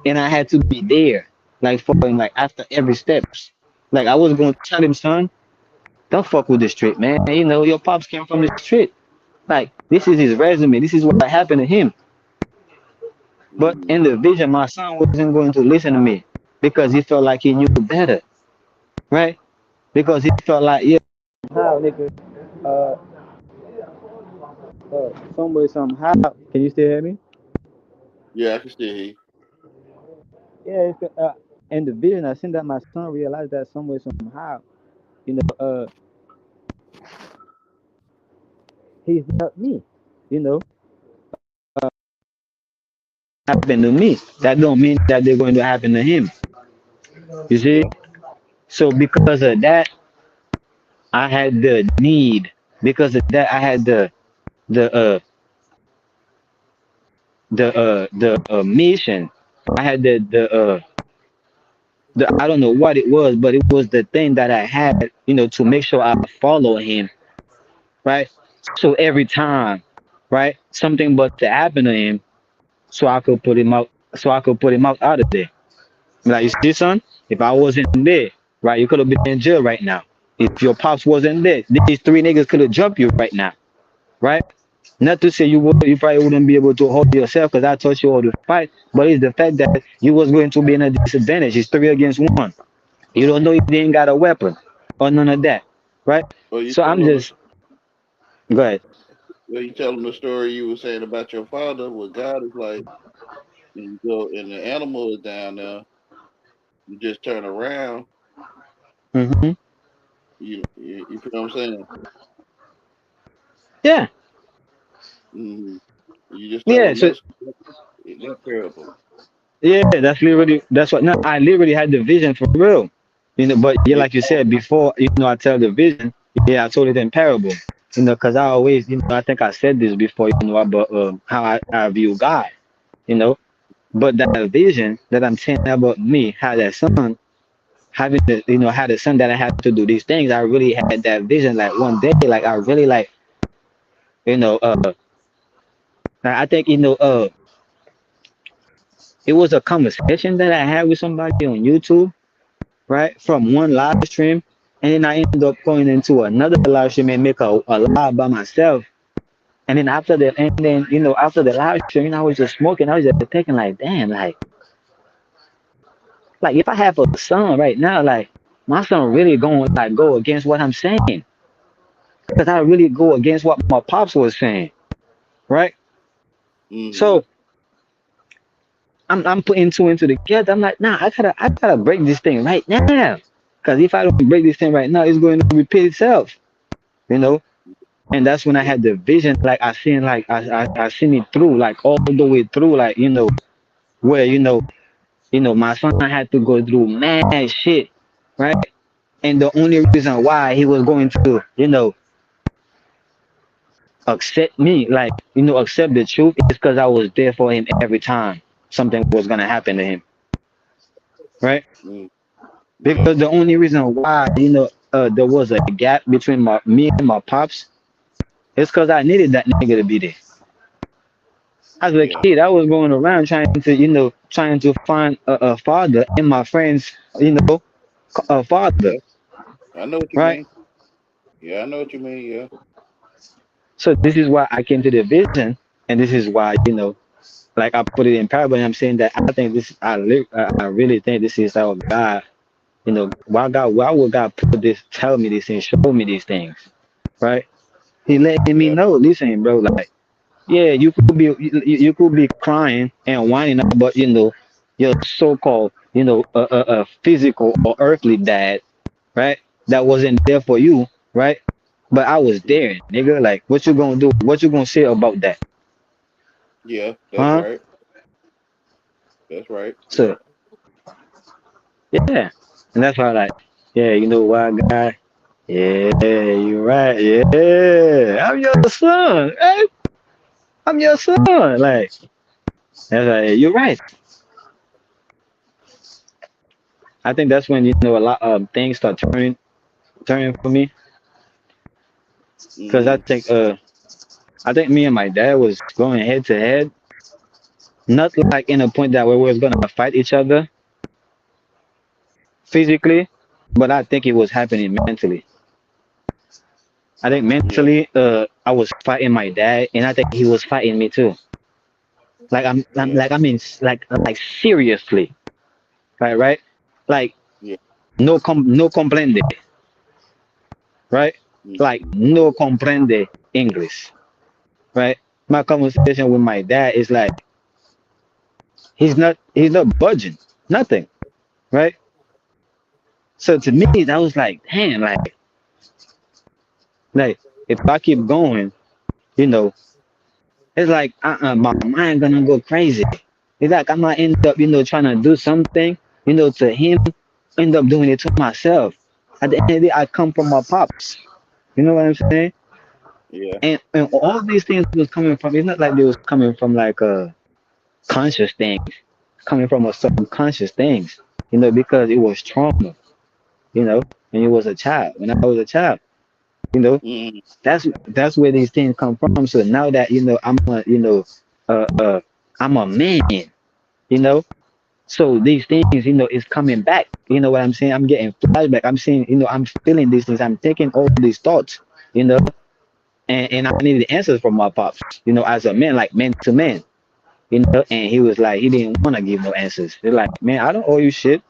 [SPEAKER 2] And I had to be there, like for him, like after every steps. Like I was gonna tell him, son, don't fuck with the street, man. Your pops came from the street. Like this is his resume. This is what happened to him. But
[SPEAKER 1] Mhm.
[SPEAKER 2] in the vision, my son wasn't going to listen to me because he felt like he knew better, right? Because he felt like, yeah, how nigga, uh, some way somehow. Can you still hear me?
[SPEAKER 1] Yeah, I can still hear you.
[SPEAKER 2] Yeah, in the vision, I seen that my son realized that some way somehow, you know, uh, he's not me. You know, happen to me. That don't mean that they're going to happen to him. You see?
[SPEAKER 1] Yeah.
[SPEAKER 2] So because of that, I had the need. Because of that, I had the uh the mission. I had the I don't know what it was, but it was the thing that I had, to make sure I follow him, right? So every time, right, something but to happen to him, so I could put him out, out of there. Like, you see, son, if I wasn't there, right, you could have been in jail right now. If your pops wasn't there, these three niggas could have jumped you right now, right? Not to say you probably wouldn't be able to hold yourself because I taught you all to fight, but it's the fact that you was going to be in a disadvantage. It's 3 against 1. You don't know if they ain't got a weapon or none of that, right?
[SPEAKER 1] Well, you
[SPEAKER 2] So
[SPEAKER 1] tell
[SPEAKER 2] I'm
[SPEAKER 1] them the,
[SPEAKER 2] just go ahead.
[SPEAKER 1] well, you tell them the story you were saying about your father. What God is like, and you go and the animal is down there. You just turn around.
[SPEAKER 2] Hmm.
[SPEAKER 1] You feel what I'm saying?
[SPEAKER 2] Yeah,
[SPEAKER 1] Mm-hmm. You just tell
[SPEAKER 2] yeah.
[SPEAKER 1] them
[SPEAKER 2] So
[SPEAKER 1] that parable.
[SPEAKER 2] yeah, that's what. No, I literally had the vision for real. But yeah,
[SPEAKER 1] Yeah.
[SPEAKER 2] like you said before, I tell the vision. Yeah, I told it in parable. Because I always, I think I said this before, about how I view God. You know, but that vision that I'm saying about me, how that son, having the, how the son that I had to do these things, I really had that vision. Like one day, like I really like, you know, uh, I think, it was a conversation that I had with somebody on YouTube, right? From one live stream. And then I ended up going into another live stream and make a live by myself. And then after the live stream, I was just smoking. I was just thinking like, damn, like if I have a son right now, like my son really going like go against what I'm saying. Because I really go against what my pops was saying, right?
[SPEAKER 1] Mm-hmm.
[SPEAKER 2] So I'm putting two into together. I'm like, nah, I gotta break this thing right now. Because if I don't break this thing right now, it's going to repeat itself, you know. And that's when I
[SPEAKER 1] Yeah.
[SPEAKER 2] had the vision, like I seen it through, like all the way through, like where my son had to go through mad shit, right? And the only reason why he was going to accept me, like accept the truth, is because I was there for him every time something was gonna happen to him, right?
[SPEAKER 1] Mm, yeah.
[SPEAKER 2] Because the only reason why there was a gap between me and my pops is because I needed that nigga to be there. As a
[SPEAKER 1] Yeah.
[SPEAKER 2] kid, I was going around trying to find a father in my friends, a father,
[SPEAKER 1] Yeah. I know what you
[SPEAKER 2] right?
[SPEAKER 1] mean. Yeah, I know what you mean. Yeah.
[SPEAKER 2] So this is why I came to the vision, and this is why like I put it in parable. And I'm saying that I think I really think this is how God, why would God tell me this and show me these things, right? He letting me
[SPEAKER 1] Yeah.
[SPEAKER 2] know, listen, bro, like, yeah, you could be crying and whining about your so-called physical or earthly dad, right? That wasn't there for you, right? But I was
[SPEAKER 1] Mm,
[SPEAKER 2] there, nigga. Like, what you gonna do? What you gonna say about that,
[SPEAKER 1] yeah. That's
[SPEAKER 2] huh?
[SPEAKER 1] right. That's right. Yeah.
[SPEAKER 2] So yeah, and that's why, like, yeah, you know what, guy? Yeah, you're right. Yeah, I'm your son. Hey, I'm your son. Like, that's like, you're right. I think that's when a lot of things start turning for me, because
[SPEAKER 1] Mm-hmm.
[SPEAKER 2] I think me and my dad was going head to head, not like in a point that we was gonna fight each other physically, but I think it was happening mentally. I think
[SPEAKER 1] Yeah.
[SPEAKER 2] mentally, I was fighting my dad, and I think he was fighting me too. Like
[SPEAKER 1] Yeah.
[SPEAKER 2] I mean, like seriously, right? Like
[SPEAKER 1] Yeah.
[SPEAKER 2] no comprende, right? Like
[SPEAKER 1] Mm-hmm.
[SPEAKER 2] no comprende English, right? My conversation with my dad is like he's not budging, nothing, right? So to me,
[SPEAKER 1] Yeah.
[SPEAKER 2] that was like, damn, like if I keep going, you know, it's like my mind gonna go crazy. It's like I might end up, trying to do something, to him, end up doing it to myself. At the end of the day, I come from my pops. You know what I'm saying?
[SPEAKER 1] Yeah.
[SPEAKER 2] And all these things was coming from. It's not like they was coming from like conscious things, coming from a subconscious things. Because it was trauma. And it was a child when I was a child. You know,
[SPEAKER 1] Mm,
[SPEAKER 2] that's where these things come from. So now that uh, uh, I'm a man. You know, so these things, is coming back. You know what I'm saying? I'm getting flashback. I'm saying, I'm feeling these things. I'm thinking all these thoughts. You know, and I needed answers from my pops. As a man, like man to man. And he was like, he didn't want to give no answers. He's like, man, I don't owe you shit.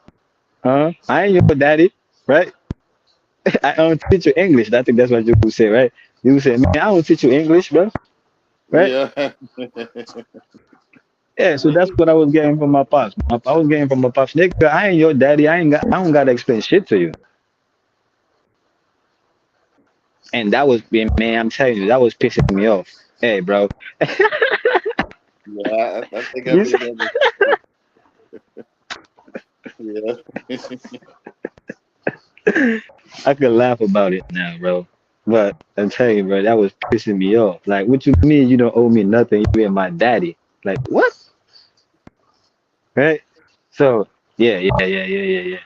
[SPEAKER 2] I ain't your daddy, right? I don't teach you English. I think that's what you would say, right? You would say, man, I don't teach you English, bro, right?
[SPEAKER 1] yeah.
[SPEAKER 2] Yeah, so that's what I was getting from my pops. I was getting from my pops, nigga, I ain't your daddy. I don't gotta explain shit to you. And that was, man, I'm telling you, that was pissing me off. Hey, bro,
[SPEAKER 1] Yeah, I think I
[SPEAKER 2] you said,
[SPEAKER 1] remember. Yeah.
[SPEAKER 2] I could laugh about it now, bro. But I'm telling you, bro, that was pissing me off. Like, what you mean you don't owe me nothing? You ain't my daddy. Like, what? Right? So, yeah, yeah, yeah, yeah, yeah, yeah.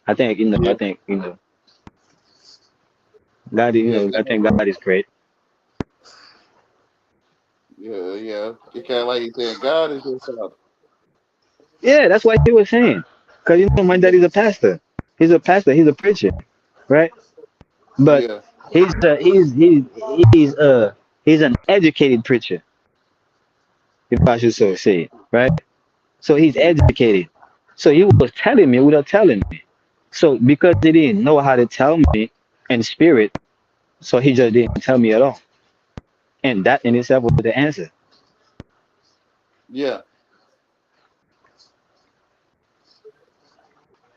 [SPEAKER 2] I
[SPEAKER 1] Yeah.
[SPEAKER 2] think, God,
[SPEAKER 1] Yeah.
[SPEAKER 2] I think God is great.
[SPEAKER 1] Yeah. Yeah. It's kind of like you saying, God is your father.
[SPEAKER 2] Yeah, that's what he was saying. Because, my
[SPEAKER 1] Yeah.
[SPEAKER 2] daddy's a pastor. He's a pastor. He's a preacher, right? But
[SPEAKER 1] Yeah.
[SPEAKER 2] he's an educated preacher, if I should so
[SPEAKER 1] Yeah.
[SPEAKER 2] say, right? So he's
[SPEAKER 1] Yeah.
[SPEAKER 2] educated. So he was telling me without telling me. So because he didn't know how to tell me in spirit, so he just didn't tell me at all. And that in itself was the answer.
[SPEAKER 1] Yeah.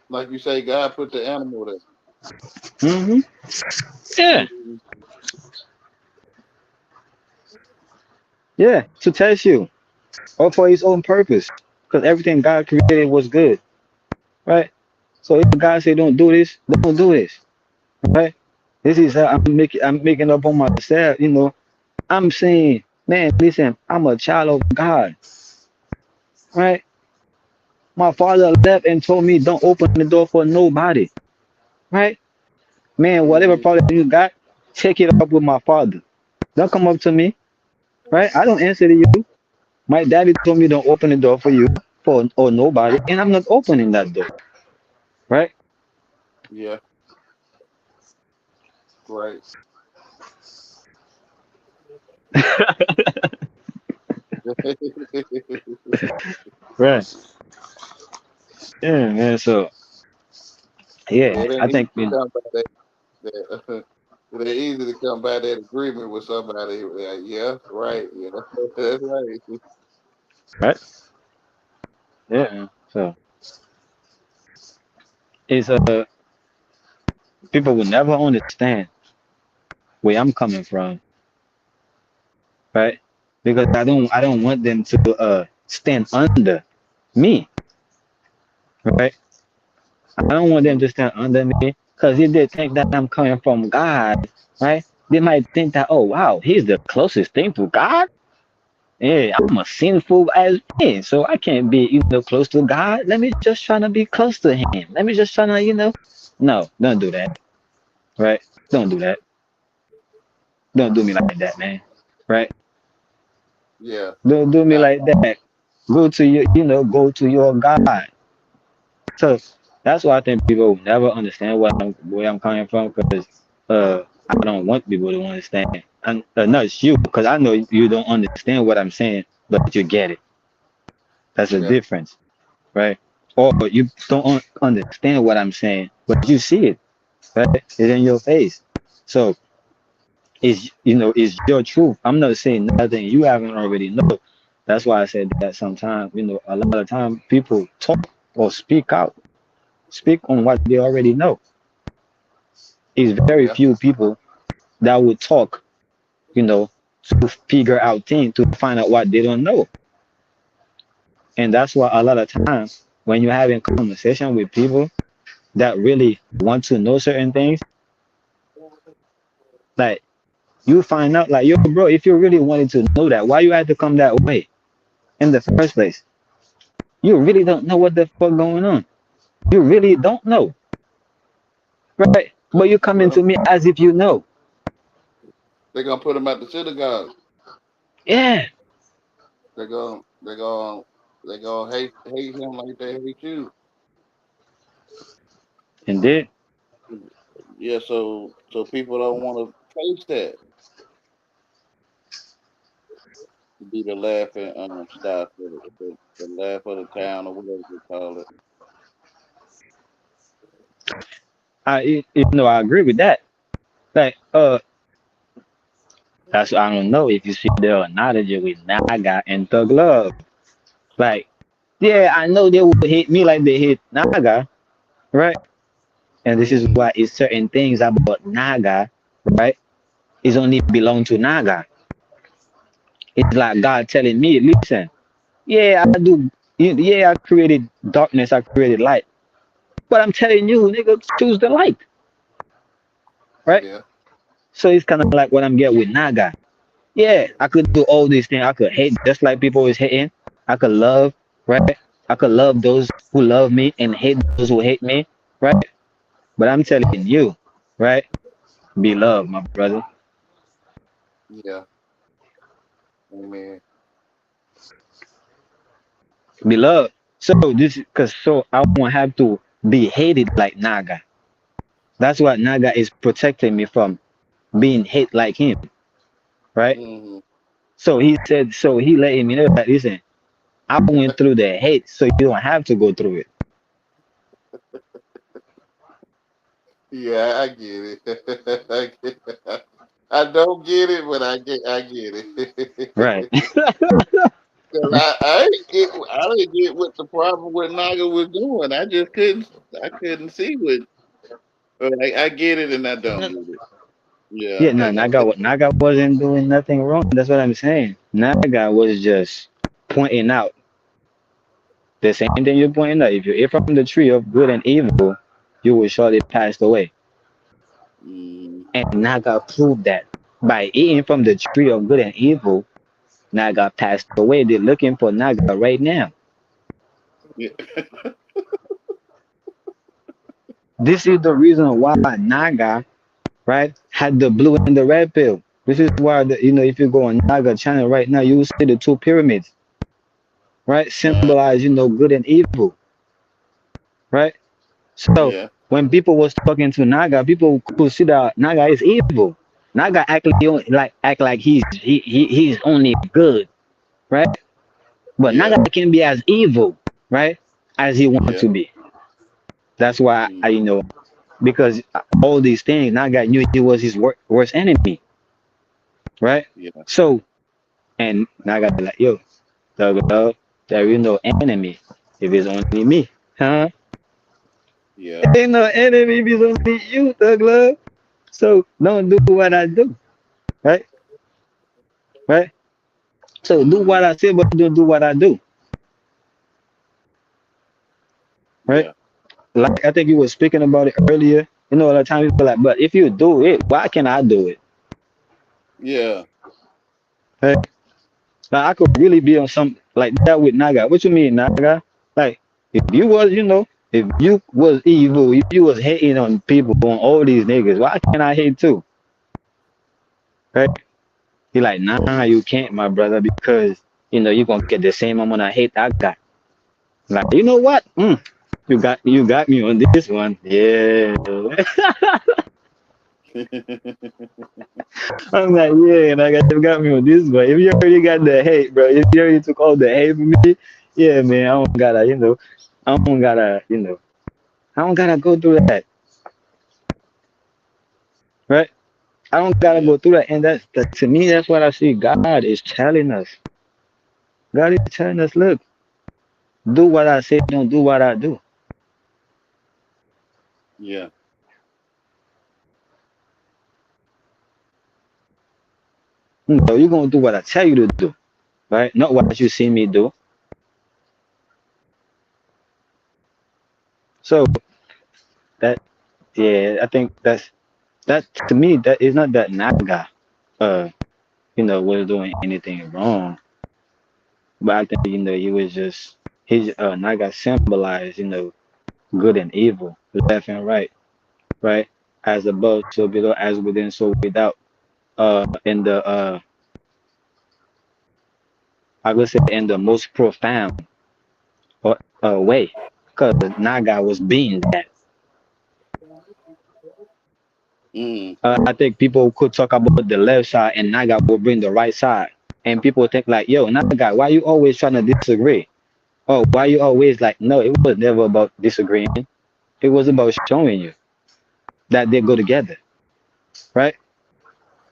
[SPEAKER 1] Like you say, God put the animal there.
[SPEAKER 2] hmm Yeah,
[SPEAKER 1] Mhm.
[SPEAKER 2] yeah, to test you, or for his own purpose. Because everything God created was good, right? So if God say don't do this, don't do this, right? This is how I'm making up on myself, I'm saying, man, listen, I'm a child of God, right? My father left and told me don't open the door for nobody, right? Man, whatever
[SPEAKER 1] Mhm.
[SPEAKER 2] problem you got, take it up with my father. Don't come up to me, right? I don't answer to you. My daddy told me don't open the door for you for or nobody, and I'm not opening that door, right?
[SPEAKER 1] Yeah. Right.
[SPEAKER 2] Right. Yeah, man. So
[SPEAKER 1] Yeah,
[SPEAKER 2] yeah,
[SPEAKER 1] it ain't
[SPEAKER 2] I
[SPEAKER 1] easy
[SPEAKER 2] think
[SPEAKER 1] to come by that. It ain't easy to come by that agreement with somebody. Like, yeah, right. Yeah, that's right.
[SPEAKER 2] right. Yeah. So it's people will never understand where I'm coming from, right? Because I don't want them to stand under me, right? I don't want them to stand under me because if they think that I'm coming from God, right? They might think that, oh wow, he's the closest thing to God. Yeah, I'm a sinful as man, so I can't be, close to God. Let me just try to be close to Him. Let me just try to, No, don't do that, right? Don't do that. Don't do me like that, man, right?
[SPEAKER 1] Yeah.
[SPEAKER 2] Don't do me
[SPEAKER 1] Nah.
[SPEAKER 2] like that. Go to go to your God. So that's why I think people will never understand where I'm coming from because I don't want people to understand. And not it's you, because I know you don't understand what I'm saying, but you get it. That's the
[SPEAKER 1] Yeah.
[SPEAKER 2] difference, right? Or you don't understand what I'm saying, but you see it, right? It's in your face. So it's your truth. I'm not saying nothing you haven't already know. That's why I said that sometimes, a lot of time people talk or speak out, speak on what they already know. It's very
[SPEAKER 1] Yeah.
[SPEAKER 2] few people that would talk, you know, to figure out things, to find out what they don't know. And that's why a lot of times when you're having conversation with people that really want to know certain things, like you find out like, yo, bro, if you really wanted to know that, why you had to come that way in the first place? You really don't know what the fuck going on. You really don't know, right? But you coming to me as if you know.
[SPEAKER 1] They're gonna put him at the synagogue.
[SPEAKER 2] Yeah.
[SPEAKER 1] They're gonna they're gonna they're gonna hate him like they hate you.
[SPEAKER 2] And then
[SPEAKER 1] Yeah, so people don't want to face that to be the laughing stock of the laugh of the town or whatever they call it.
[SPEAKER 2] I agree with that. Like, that's I don't know if you see the analogy with Naga and Thug Love. Like, yeah, I know they will hate me like they hate Naga, right? And this is
[SPEAKER 1] Mm-hmm.
[SPEAKER 2] why it's certain things about Naga, right? Is only belong to Naga. It's like God telling me, listen, yeah, I do, yeah, I created darkness, I created light, but I'm telling you, nigga, choose the light, right?
[SPEAKER 1] Yeah.
[SPEAKER 2] So it's kind of like what I'm getting with Naga. Yeah, I could do all these things. I could hate just like people is hating. I could love, right? I could love those who love me and hate those who hate me, right? But I'm telling
[SPEAKER 1] Mm-hmm.
[SPEAKER 2] you, right? Be loved, my brother.
[SPEAKER 1] Yeah. Amen.
[SPEAKER 2] Be loved. So this because so I won't have to be hated like Naga. That's what Naga is protecting me from being hate like him, right?
[SPEAKER 1] Mm-hmm.
[SPEAKER 2] So he said, so he letting me know that listen, I went through the hate, so you don't have to go through it.
[SPEAKER 1] Yeah, I get it. I get it. I don't get it, but I get
[SPEAKER 2] Right.
[SPEAKER 1] it. Cause I didn't get what the problem with Naga was doing. I couldn't see what. I get it and I don't get it.
[SPEAKER 2] Yeah,
[SPEAKER 1] Yeah.
[SPEAKER 2] no, Naga wasn't doing nothing wrong. That's what I'm saying. Naga was just pointing out the same thing you're pointing out. If you eat from the tree of good and evil, you will surely pass away.
[SPEAKER 1] Mm,
[SPEAKER 2] And Naga proved that by eating from the tree of good and evil, Naga passed away. They're looking for Naga right now.
[SPEAKER 1] yeah.
[SPEAKER 2] This is the reason why Naga, right, had the blue and the red pill. This is why if you go on Naga channel right now, you will see the two pyramids, right, symbolize good and evil, right? So
[SPEAKER 1] Yeah.
[SPEAKER 2] when people was talking to Naga, people could see that Naga is evil. Naga act like he's only good, right? But
[SPEAKER 1] Yeah.
[SPEAKER 2] Naga can be as evil, right, as he want
[SPEAKER 1] Yeah.
[SPEAKER 2] to be. That's why
[SPEAKER 1] Mm,
[SPEAKER 2] I because all these things Naga knew he was his worst enemy, right?
[SPEAKER 1] yeah.
[SPEAKER 2] So and Naga be like, yo, Thug Love, there is no enemy if it's only me, huh?
[SPEAKER 1] Yeah.
[SPEAKER 2] Ain't no enemy if it's only you, Thug Love. So don't do what I do, right? Right? So do
[SPEAKER 1] Mm,
[SPEAKER 2] what I say, but don't do what I do, right?
[SPEAKER 1] yeah.
[SPEAKER 2] Like I think you were speaking about it earlier. A lot of times people are like, but if you do it, why can't I do it?
[SPEAKER 1] Yeah.
[SPEAKER 2] Right? Like I could really be on some like that with Naga. What you mean, Naga? Like if you was evil, if you was hating on people, on all these niggas, why can't I hate too? Right? He like, nah,
[SPEAKER 1] Mm,
[SPEAKER 2] you can't, my brother, because you're gonna get the same amount of hate I got. Like, you know what? You got me on this one. Yeah. I'm like, yeah, and you got me on this one. If you already got the hate, bro, if you already took all the hate from me, yeah, man, I don't gotta, I don't gotta go through that, right? I don't gotta
[SPEAKER 1] yeah.
[SPEAKER 2] go through that, and to me, that's what I see. God is telling us. God is telling us, look, do what I say, don't do what I do.
[SPEAKER 1] Yeah.
[SPEAKER 2] So you're gonna do what I tell you to do, right? Not what you see me do. So that, yeah, I think that to me that is not that Naga, uh, was doing anything wrong, but I think he was just his Naga symbolized good and evil, left and right, right? as above, so below, as within, so without. In the I would say in the most profound way, because Naga was being that.
[SPEAKER 1] Mm.
[SPEAKER 2] I think people could talk about the left side and Naga will bring the right side, and people think like, yo, Naga, why you always trying to disagree? Oh, why you always like? No, it was never about disagreeing. It was about showing you that they go together, right?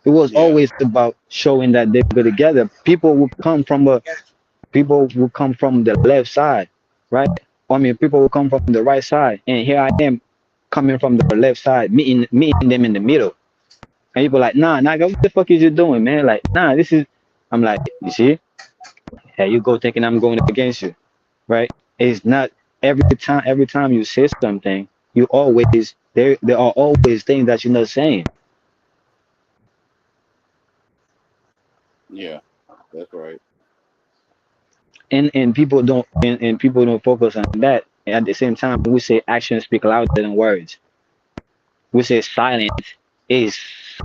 [SPEAKER 2] It was
[SPEAKER 1] Yeah.
[SPEAKER 2] always about showing that they go together. People will come from the left side, right? I mean, people will come from the right side, and here I am coming from the left side, meeting them in the middle. And people like, nah, Naga, what the fuck is you doing, man? Like, nah, this is. I'm like, you see, here you go thinking I'm going against you, right? It's not every time you say something, you always there are always things that you're not saying.
[SPEAKER 1] Yeah. That's right.
[SPEAKER 2] And people don't focus on that. And at the same time, we say actions speak louder than words. We say silence is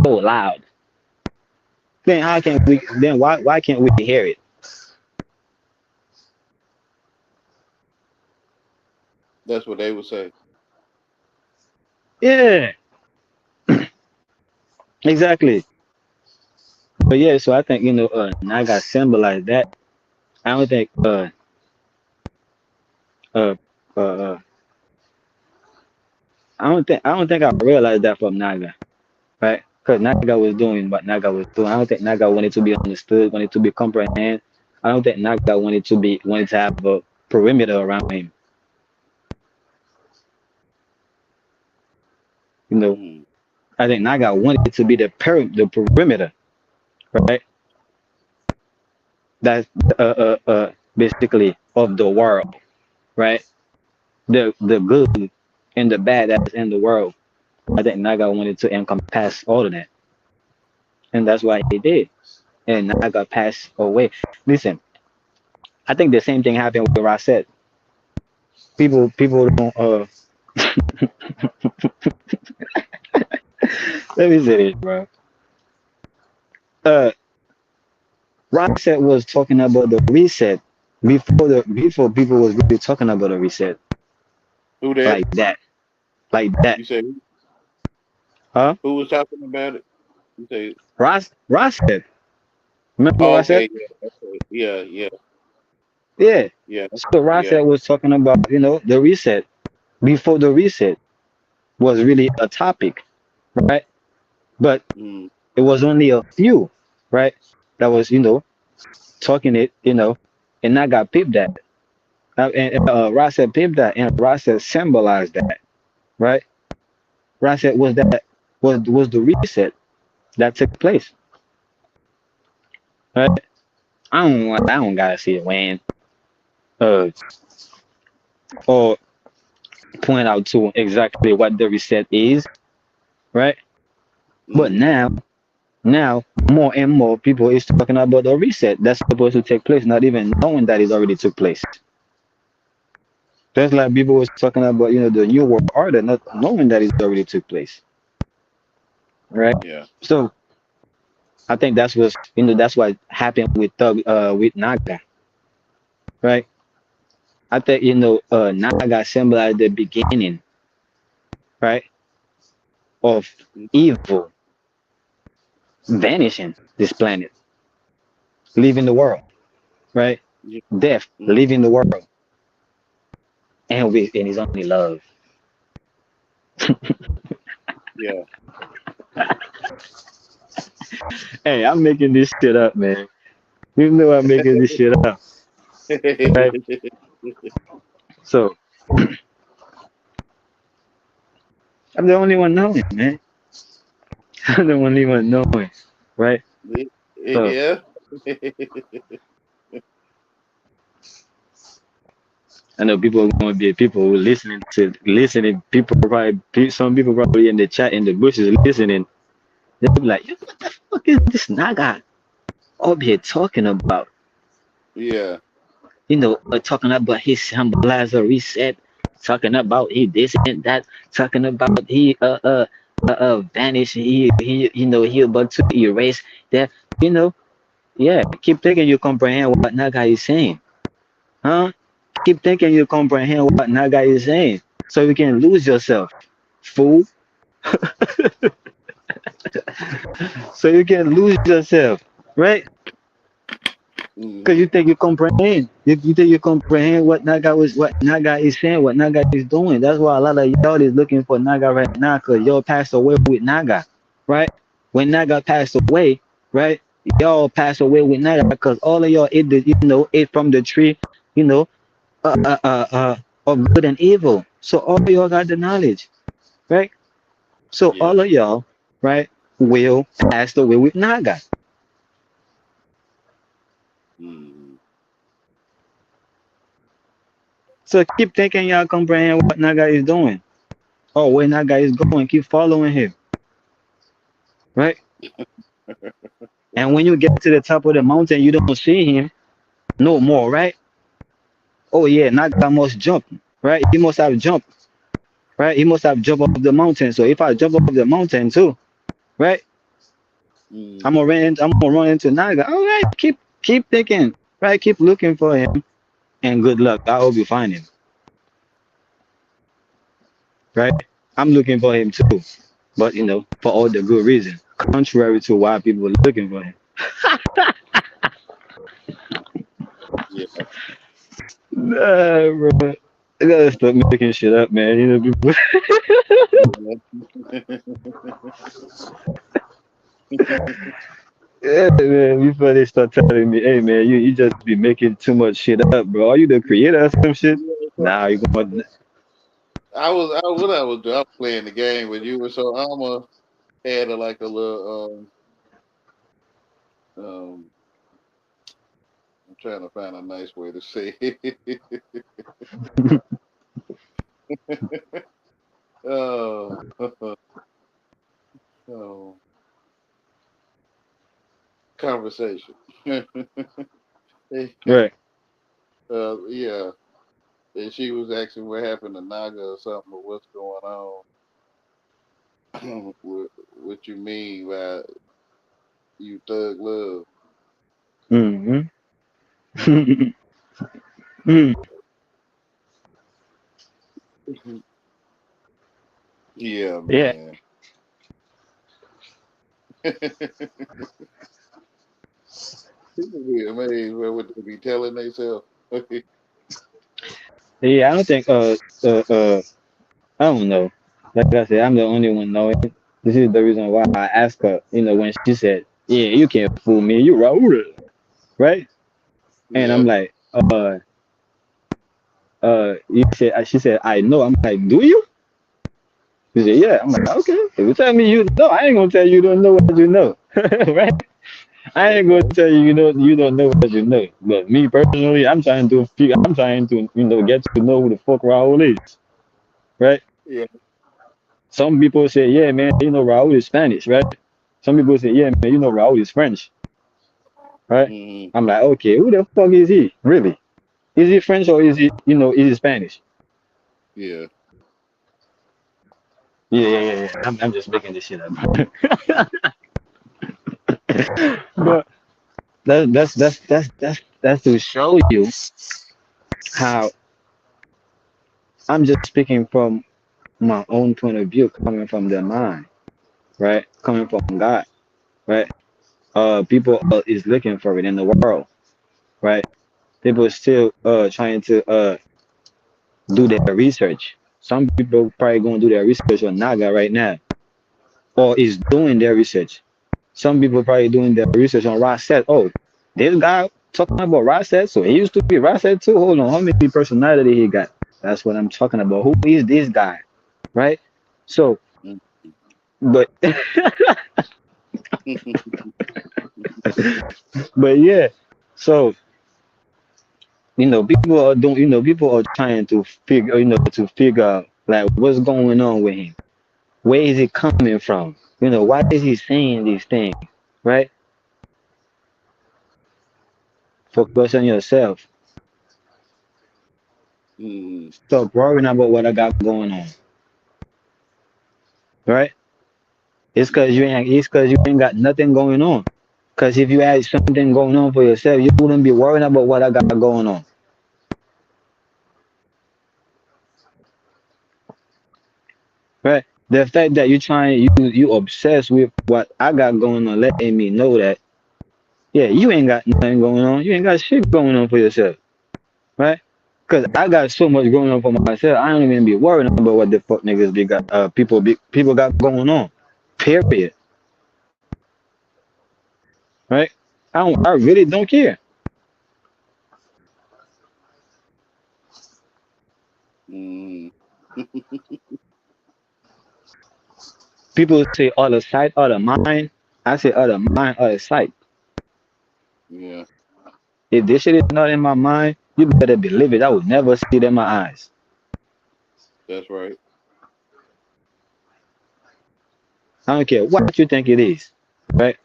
[SPEAKER 2] so loud. Then how can we? Then why can't we hear it?
[SPEAKER 1] That's what they would say.
[SPEAKER 2] Yeah, exactly. But yeah, so I think Naga symbolized that. I don't think uh uh, uh I don't think I realized that from Naga, right? Because Naga was doing what Naga was doing. I don't think Naga wanted to be understood, wanted to be comprehended. I don't think Naga wanted to have a perimeter around him. You know,
[SPEAKER 1] Mm.
[SPEAKER 2] I think Naga wanted to be the perimeter, right? That's basically of the world, right? The good and the bad that's in the world. I think Naga wanted to encompass all of that, and that's why he did. And Naga passed away. Listen, I think the same thing happened with Raset. People don't let me say this, bro. Uh Raset was talking about the reset before people was really talking about a reset
[SPEAKER 1] Who that?
[SPEAKER 2] like that. Like that.
[SPEAKER 1] You say
[SPEAKER 2] Huh?
[SPEAKER 1] who was talking about it? You say,
[SPEAKER 2] Raset. Remember
[SPEAKER 1] oh,
[SPEAKER 2] Raset?
[SPEAKER 1] okay, yeah, okay. Yeah, yeah,
[SPEAKER 2] Yeah.
[SPEAKER 1] yeah,
[SPEAKER 2] So
[SPEAKER 1] yeah.
[SPEAKER 2] Raset was talking about, the reset before the reset was really a topic, right? But
[SPEAKER 1] Mm.
[SPEAKER 2] it was only a few, right? That was, talking it, and I got peeped that. And Raset peeped that, and Raset symbolized that, right? Raset was the reset that took place, right? I don't gotta see it when uh or point out to exactly what the reset is, right? But
[SPEAKER 1] Mm.
[SPEAKER 2] now more and more people is talking about the reset that's supposed to take place, not even knowing that it already took place. Just like people was talking about, the new world order, not knowing that it already took place, right?
[SPEAKER 1] Yeah.
[SPEAKER 2] So I think that's what happened with Naga, right? I think Naga symbolized the beginning, right, of evil vanishing this planet, leaving the world, right?
[SPEAKER 1] Yeah.
[SPEAKER 2] Death
[SPEAKER 1] Mm.
[SPEAKER 2] leaving the world, and his only love.
[SPEAKER 1] Yeah.
[SPEAKER 2] Hey, I'm making this shit up, man. You know I'm making this shit up, right? So I'm the only one knowing, man. I'm the only one knowing, right? So
[SPEAKER 1] Yeah.
[SPEAKER 2] I know people are going to be people who listening. Some people probably in the chat in the bushes listening. They'll be like, "Yo, what the fuck is this Naga up here talking about?
[SPEAKER 1] Yeah.
[SPEAKER 2] Talking about his symbolizer reset, talking about he this and that, talking about he vanish. He about to erase that. You know, yeah. Keep thinking you comprehend what Naga is saying, huh? Keep thinking you comprehend what Naga is saying, so you can lose yourself, fool. So you can lose yourself, right? Because
[SPEAKER 1] Mm-hmm.
[SPEAKER 2] you think you comprehend. You think you comprehend what Naga is saying, what Naga is doing. That's why a lot of y'all is looking for Naga right now, because y'all passed away with Naga, right? When Naga passed away, right? Y'all passed away with Naga because all of y'all ate from the tree, you know, uh, uh, uh, uh, of good and evil. So all of y'all got the knowledge, right? So
[SPEAKER 1] Yeah.
[SPEAKER 2] all of y'all, right, will pass away with Naga.
[SPEAKER 1] Mm-hmm.
[SPEAKER 2] So keep thinking y'all comprehend what Naga is doing. Oh, where Naga is going, keep following him, right? And when you get to the top of the mountain, you don't see him no more, right? Oh yeah, Naga must jump, right? He must have jumped, right? He must have jumped off the mountain. So if I jump off the mountain too, right?
[SPEAKER 1] Mm-hmm.
[SPEAKER 2] I'm gonna run into Naga. All right, keep thinking, right? Keep looking for him, and good luck. I hope you find him, right? I'm looking for him too, but for all the good reason, contrary to why people are looking for him.
[SPEAKER 1] Yeah.
[SPEAKER 2] Nah, bro. I gotta stop making shit up, man. People. Yeah, man. Before they start telling me, hey, man, you just be making too much shit up, bro. Are you the creator of some shit? Nah, you going.
[SPEAKER 1] What I was doing, I was playing the game with you, so Alma had like a little I'm trying to find a nice way to say it. Oh, oh, conversation.
[SPEAKER 2] Right.
[SPEAKER 1] Yeah. And she was asking what happened to Naga or something, or what's going on. What you mean by you thug love?
[SPEAKER 2] Mm-hmm.
[SPEAKER 1] Yeah,
[SPEAKER 2] Yeah.
[SPEAKER 1] man. People be amazed what they be telling themselves.
[SPEAKER 2] Yeah, I don't think. I don't know. Like I said, I'm the only one knowing. This is the reason why I asked her. When she said, "Yeah, you can't fool me. You Raul, right?" And
[SPEAKER 1] Yeah.
[SPEAKER 2] I'm like, she said, "I know." I'm like, "Do you?" She said, "Yeah." I'm like, "Okay. If you tell me you know, I ain't gonna tell you don't know what you know, right? I ain't gonna
[SPEAKER 1] Okay.
[SPEAKER 2] tell you don't know what you know. But me personally, I'm trying to get to know who the fuck Raul is, right?
[SPEAKER 1] Yeah.
[SPEAKER 2] Some people say, yeah, man, Raul is Spanish, right? Some people say, yeah, man, Raul is French, right?
[SPEAKER 1] Hmm.
[SPEAKER 2] I'm like, okay, who the fuck is he, really? Is he French or is he Spanish?
[SPEAKER 1] Yeah.
[SPEAKER 2] Yeah. I'm just making this shit up. But that's to show you how I'm just speaking from my own point of view, coming from the mind, right? Coming from God, right? People is looking for it in the world, right? People are still trying to do their research. Some people probably going to do their research on Naga right now, or is doing their research. Some people probably doing their research on Rosset. Oh, this guy talking about Rosset, so he used to be Rosset too. Hold on, how many personality he got? That's what I'm talking about. Who is this guy, right? So, but but yeah, so people are trying to figure out like what's going on with him. Where is it coming from? Why is he saying these things? Right? Focus on yourself.
[SPEAKER 1] Hmm.
[SPEAKER 2] Stop worrying about what I got going on. Right? It's cause you ain't got nothing going on. Cause if you had something going on for yourself, you wouldn't be worrying about what I got going on. Right? The fact that you obsessed with what I got going on, letting me know that yeah, you ain't got nothing going on. You ain't got shit going on for yourself. Right? Cause I got so much going on for myself. I don't even be worrying about what the fuck niggas be got people got going on. Period. Right? I really don't care.
[SPEAKER 1] Mm,
[SPEAKER 2] People say out of sight, out of mind. I say out of mind, out of sight.
[SPEAKER 1] yeah,
[SPEAKER 2] If this shit is not in my mind, you better believe it. I would never see it in my eyes.
[SPEAKER 1] that's right.
[SPEAKER 2] I don't care what you think it is. Right?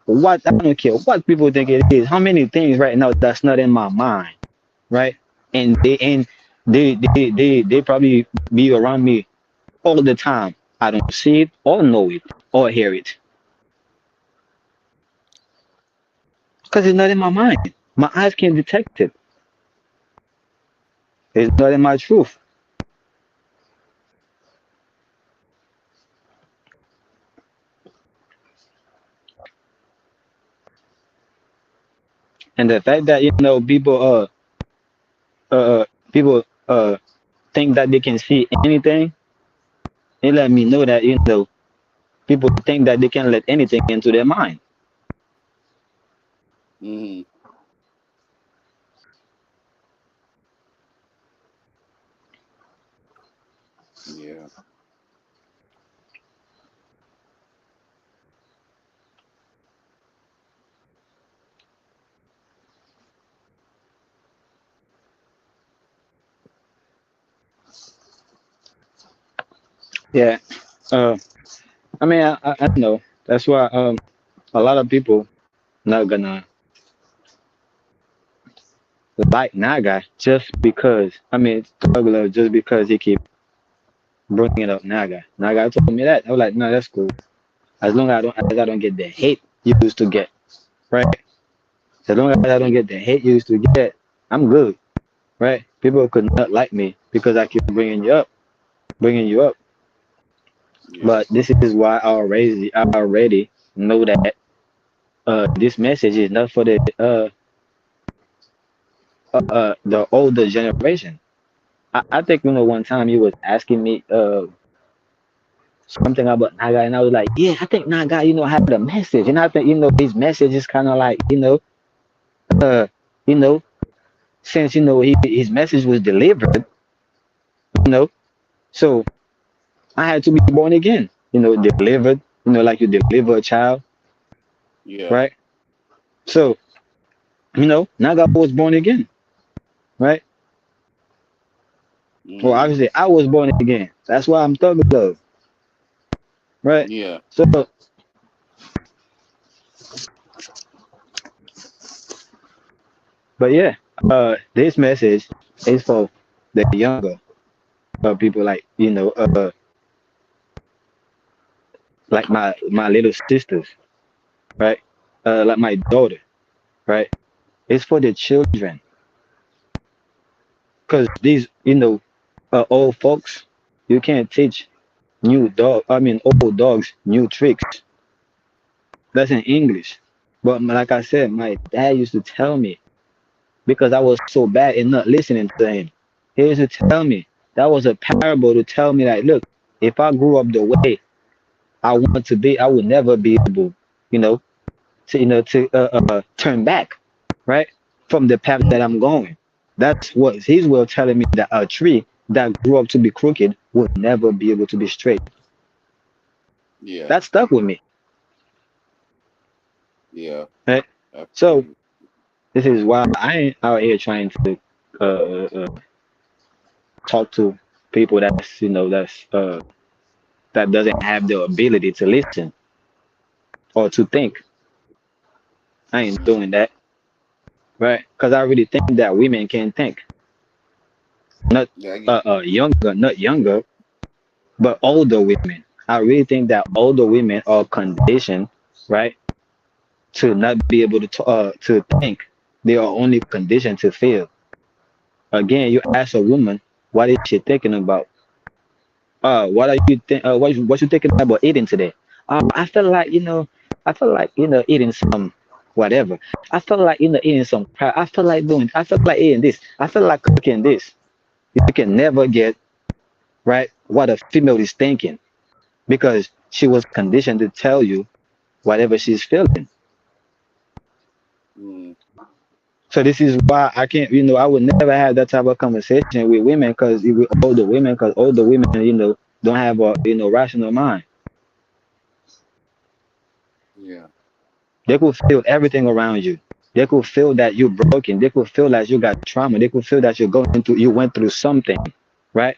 [SPEAKER 2] What I don't care what people think it is. How many things right now that's not in my mind, right? And they probably be around me all the time. I don't see it or know it or hear it because it's not in my mind. My eyes can't detect it. It's not in my truth. And the fact that uh people think that they can see anything, it let me know that people think that they can let anything into their mind.
[SPEAKER 1] Mm, yeah,
[SPEAKER 2] Yeah. Uh, I mean, I know. That's why a lot of people not gonna like Naga just because. I mean, Tugler just because he keep bringing up Naga. Naga told me that. I was like, no, that's cool. As I don't get the hate you used to get, right? As long as I don't
[SPEAKER 1] mm,
[SPEAKER 2] get the hate you used to get, I'm good, right? People could not like me because I keep bringing you up.
[SPEAKER 1] yeah,
[SPEAKER 2] But this is why I already know that this message is not for the older generation. I think one time you was asking me something about Naga, and I was like, yeah, I think Naga, had a message, and I think his message is kind of like uh you know since his message was delivered, you know, so I had to be born again, delivered, like you deliver a child,
[SPEAKER 1] yeah.
[SPEAKER 2] right? So Naga was born again, right? Well,
[SPEAKER 1] Mm,
[SPEAKER 2] obviously I was born again. That's why I'm talking about, right?
[SPEAKER 1] yeah.
[SPEAKER 2] So, but yeah, this message is for the younger people, like like my little sisters, right? Like my daughter, right? It's for the children, cause these old folks, you can't teach old dogs new tricks. That's in English. But like I said, my dad used to tell me because I was so bad in not listening to him. He used to tell me that was a parable to tell me like, look, if I grew up the way I want to be, I would never be able, you know, to turn back, right, from the path that
[SPEAKER 1] Mm,
[SPEAKER 2] I'm going. That's what his way of telling me that a tree that grew up to be crooked would never be able to be straight.
[SPEAKER 1] yeah,
[SPEAKER 2] That stuck with me,
[SPEAKER 1] yeah.
[SPEAKER 2] right? So
[SPEAKER 1] Absolutely.
[SPEAKER 2] this is why I ain't out here trying to uh, uh, uh, talk to people that doesn't have the ability to listen or to think. I ain't doing that, right? Because I really think that women can think, not
[SPEAKER 1] Yeah, I get you.
[SPEAKER 2] not younger, but older women. I really think that older women are conditioned, right, to not be able to think. They are only conditioned to feel. Again, you ask a woman, what is she thinking about? What are you think? What you thinking about eating today? I feel like I feel like eating some whatever. I feel like eating some crap. I feel like doing. I feel like eating this. I feel like cooking this. You can never get right what a female is thinking because she was conditioned to tell you whatever she's feeling.
[SPEAKER 1] Mm,
[SPEAKER 2] So this is why I can't, I would never have that type of conversation with women because older women, don't have a, rational mind.
[SPEAKER 1] yeah.
[SPEAKER 2] They could feel everything around you. They could feel that you're broken. They could feel that you got trauma. They could feel that you went through something, right?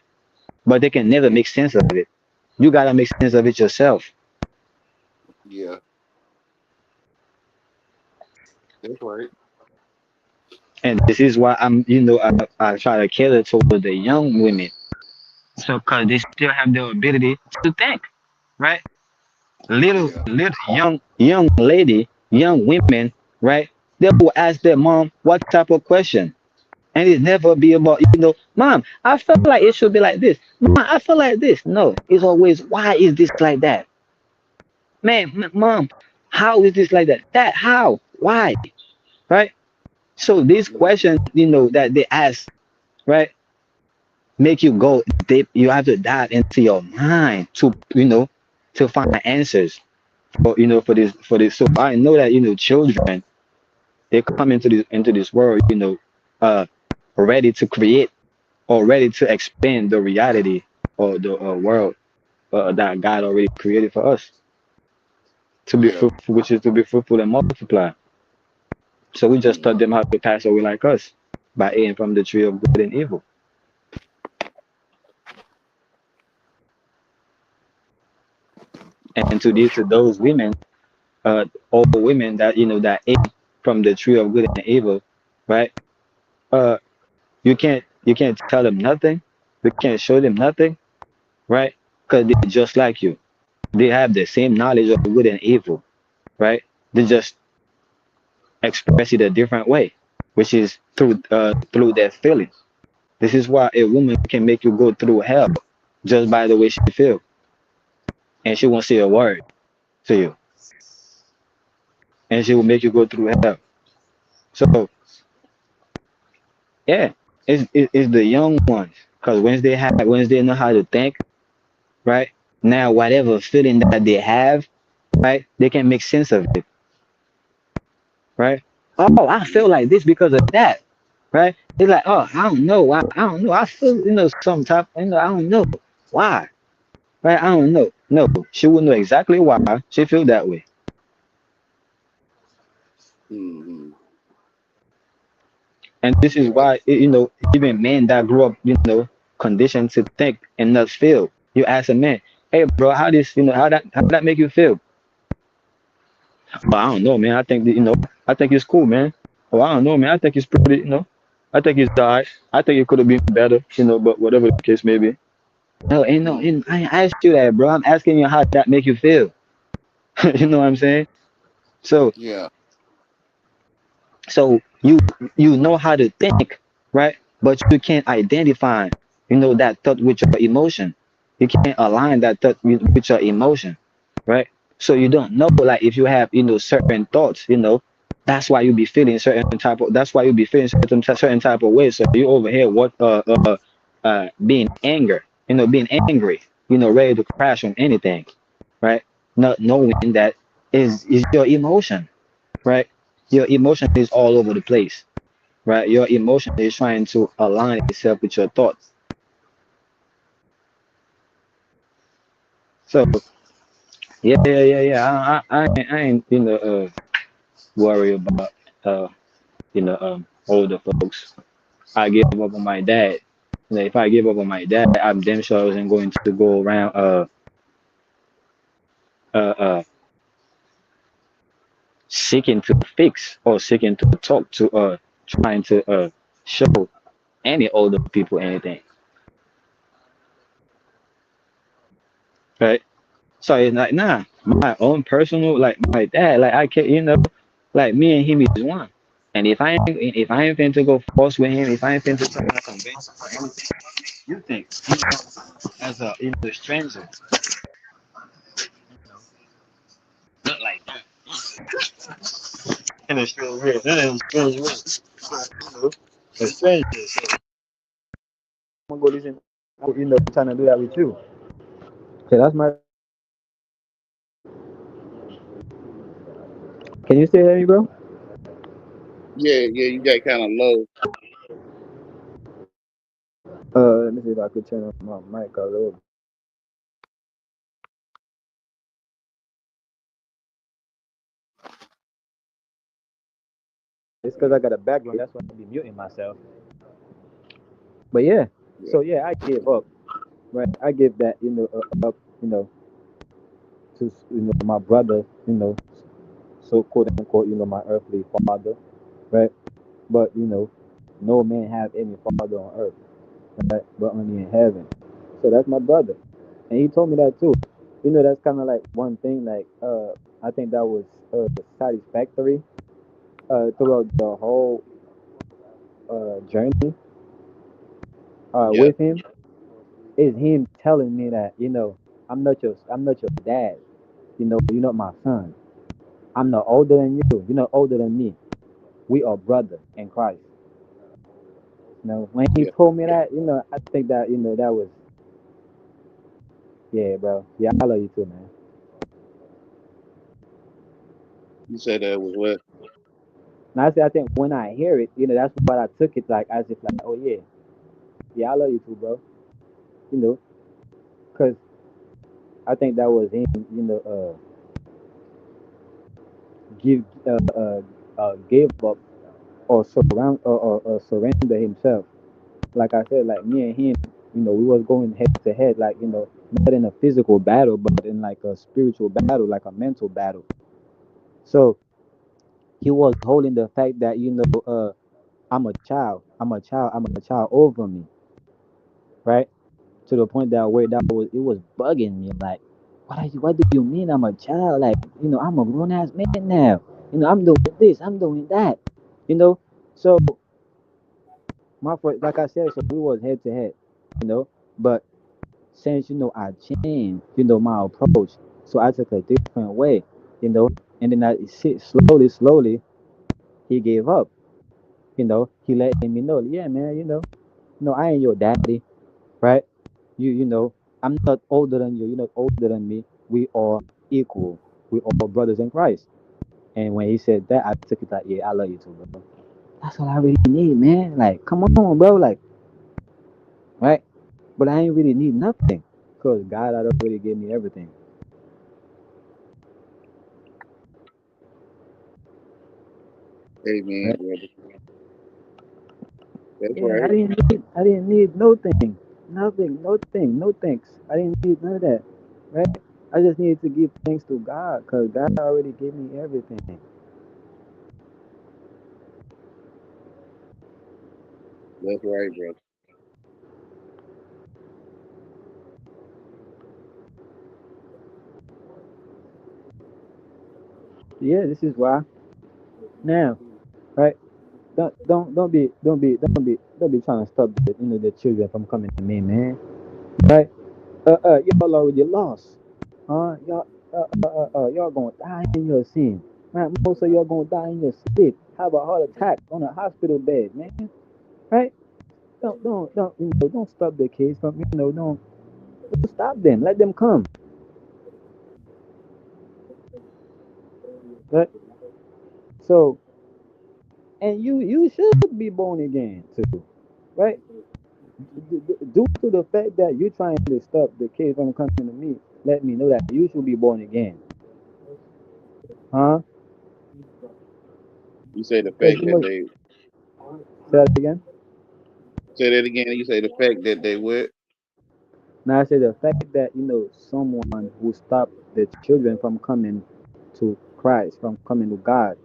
[SPEAKER 2] But they can never make sense of it. You gotta make sense of it yourself.
[SPEAKER 1] Yeah. That's right.
[SPEAKER 2] And this is why I try to cater toward the young women. So, cause they still have the ability to think, right?
[SPEAKER 1] Yeah.
[SPEAKER 2] Little young lady, young women, right? They will ask their mom what type of question, and it never be about mom. I feel like it should be like this. Mom, I feel like this. No, it's always why is this like that? Man, mom, how is this like that? That how? Why? Right? So these
[SPEAKER 1] Mm,
[SPEAKER 2] questions, that they ask, right, make you go deep. You have to dive into your mind to find answers for this. So I know that children they come into this world uh ready to create or ready to expand the reality or the world that God already created for us to be
[SPEAKER 1] yeah.
[SPEAKER 2] fruitful, which is to be fruitful and multiply. So we just taught
[SPEAKER 1] Mm,
[SPEAKER 2] them how to pass away like us by eating from the tree of good and evil. And to those women, all women that that ate from the tree of good and evil, right? Uh, you can't tell them nothing. You can't show them nothing, right? Because they're just like you. They have the same knowledge of good and evil, right? They just express it a different way, which is through their feelings. This is why a woman can make you go through hell just by the way she feels, and she won't say a word to you, and she will make you go through hell. So yeah, it's the young ones, because once they know how to think, right? Now whatever feeling that they have, right? They can make sense of it, right? Oh, I feel
[SPEAKER 1] yeah.
[SPEAKER 2] like this because of that, right? It's like, oh, I don't know why. I don't know. I feel, some type, I don't know why, right? I don't know. No, she will know exactly why she feel that way.
[SPEAKER 1] Mm-hmm.
[SPEAKER 2] And this is
[SPEAKER 1] Yeah.
[SPEAKER 2] why, even men that grew up, conditioned to think and not feel. You ask a man, hey, bro, how that make you feel? Well, I don't know, man. I think that, I think it's cool, man. Well, I don't know, man. I think it's pretty, I think it's alright. I think it could have been better, but whatever the case may be. No, ain't no,
[SPEAKER 1] Mm,
[SPEAKER 2] I ain't asked you that, bro. I'm asking you how that make you feel. You know what I'm saying? So,
[SPEAKER 1] yeah.
[SPEAKER 2] so you know how to think, right? But you can't identify, that thought with your emotion. You can't align that thought with your emotion, right? So you don't know, like if you have, certain thoughts, that's why you be feeling certain type of. That's why you be feeling certain type of way. So you over here, being anger, being angry, ready to crash on anything, right? Not knowing that is your emotion, right? Your emotion is all over the place, right? Your emotion is trying to align itself with your thoughts. So yeah, yeah, yeah, yeah. I ain't worry about older folks. I give up on my dad. If I give up on my dad, I'm damn sure I wasn't going to go around uh uh seeking to fix or seeking to talk to trying to show any older people anything, right? So it's like, nah, my own personal, like my dad, like I can't, like me and him is one. And if I ain't fin to go force with him, if I ain't fin to try to convince him for anything, you think, as a stranger, not like that. In a strange way, not in a strange way. A stranger. So I'm gonna go listen, trying to do that with you. So that's my. Can you still hear me, bro?
[SPEAKER 1] Yeah, yeah, you got kind of low.
[SPEAKER 2] Let me see if I could turn on my mic a little. It's because I got a background. That's why I be muting myself. But yeah,
[SPEAKER 1] Yeah,
[SPEAKER 2] so yeah, I gave up. Right, I gave that up. To my brother. So quote unquote. My earthly father. Right, but no man have any father on earth. Right, but only in heaven. So that's my brother, and he told me that too. That's kind of like one thing. Like I think that was satisfactory throughout the whole journey
[SPEAKER 1] yeah,
[SPEAKER 2] with him is him telling me that I'm not your dad. You're not my son. I'm not older than you. You're not older than me. We are brother in Christ. When he
[SPEAKER 1] yeah.
[SPEAKER 2] told me that, I think that that was, yeah, bro. Yeah, I love you too, man.
[SPEAKER 1] You said that was what?
[SPEAKER 2] And I think when I hear it, that's what I took it like as if like, oh yeah, yeah, I love you too, bro. You know, cause I think that was him. Give gave up or surrender himself. Like I said, like me and him, we was going head to head, like not in a physical battle, but in like a spiritual battle, like a mental battle. So he was holding the fact that I'm a child, I'm a child over me, right? To the point that where it was bugging me, like, what do you mean I'm a child? Like, I'm a grown ass man now. I'm doing this, I'm doing that. You know, so my first, like I said, so we was head to head. You know, but since I changed my approach, so I took a different way, and then I see slowly he gave up. He letting me know, yeah, man, no, I ain't your daddy, right? I'm not older than you. You're not older than me. We are equal. We are brothers in Christ. And when he said that, I took it like, yeah, I love you too, bro. That's all I really need, man. Like, come on, bro. Like, right? But I ain't really need nothing, because God had already gave me everything.
[SPEAKER 1] Amen,
[SPEAKER 2] Right?
[SPEAKER 1] brother. That's
[SPEAKER 2] Yeah,
[SPEAKER 1] right.
[SPEAKER 2] I didn't need no thing, nothing, no thing, no thanks. I didn't need none of that, right? I just needed to give thanks to God, because God already gave me everything.
[SPEAKER 1] That's right, brother.
[SPEAKER 2] Yeah, this is why now, right? Don't be trying to stop the children from coming to me, man. Right? Y'all already lost. Y'all gonna die in your sin. Man, most of y'all gonna die in your sleep. Have a heart attack on a hospital bed, man. Right? Don't stop the kids from don't stop them. Let them come. Right? So, and you should be born again too. Right? Due to the fact that you're trying to stop the kids from coming to me, let me know that you should be born again. Huh?
[SPEAKER 1] You say the
[SPEAKER 2] Because
[SPEAKER 1] fact
[SPEAKER 2] you
[SPEAKER 1] that
[SPEAKER 2] must
[SPEAKER 1] they
[SPEAKER 2] say that again.
[SPEAKER 1] say that again. You say the fact that they what?
[SPEAKER 2] Now I say the fact that someone who stopped the children from coming to Christ, from coming to God,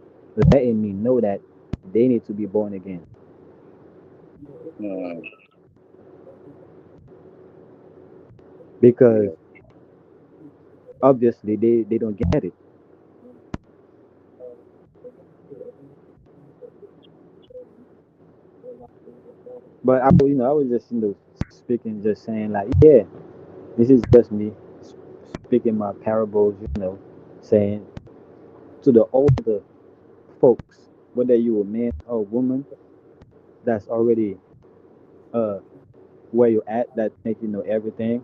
[SPEAKER 2] letting me know that they need to be born again.
[SPEAKER 1] Uh,
[SPEAKER 2] Because
[SPEAKER 1] yeah,
[SPEAKER 5] obviously they don't get it. But I was just speaking, just saying like, yeah, this is just me speaking my parables, saying to the older folks, whether you a man or woman, that's already uh where you at, that think you know everything.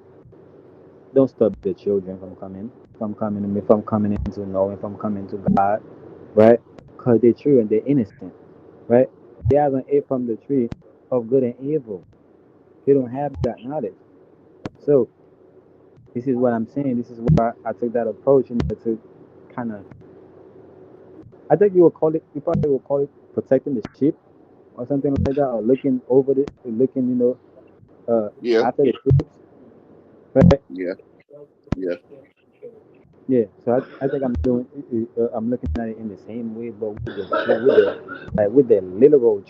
[SPEAKER 5] Don't stop the children from coming to me, from coming into knowing, from coming to God, right? Because they're true and they're innocent, right? They haven't ate from the tree of good and evil. They don't have that knowledge. So this is what I'm saying. This is why I took that approach, to kind of, I think you probably will call it protecting the sheep or something like that, or looking over it, looking, uh,
[SPEAKER 1] Yeah,
[SPEAKER 5] after the sheep, right?
[SPEAKER 1] yeah, yeah.
[SPEAKER 5] Yeah. So I think I'm looking at it in the same way, but with the literal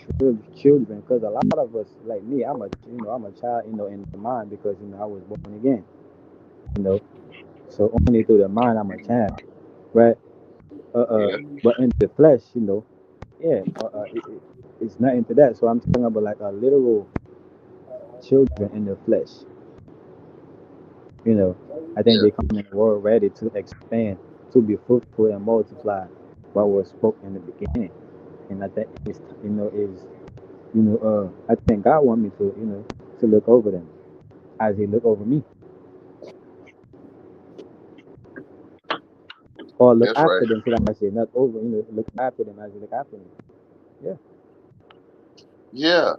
[SPEAKER 5] children, because a lot of us, like me, I'm a child, in the mind, because I was born again, you know. So only through the mind I'm a child, right?
[SPEAKER 1] Yeah,
[SPEAKER 5] But in the flesh, yeah, it's not into that. So I'm talking about like a literal children in the flesh. You know, I think
[SPEAKER 1] yeah,
[SPEAKER 5] they come in the world ready to expand, to be fruitful and multiply, what was spoken in the beginning. And I think I think God want me to look over them as He look over me, or look
[SPEAKER 1] that's right.
[SPEAKER 5] after them. Should I say not over? Look after them as He look after me. Yeah.
[SPEAKER 1] Yeah.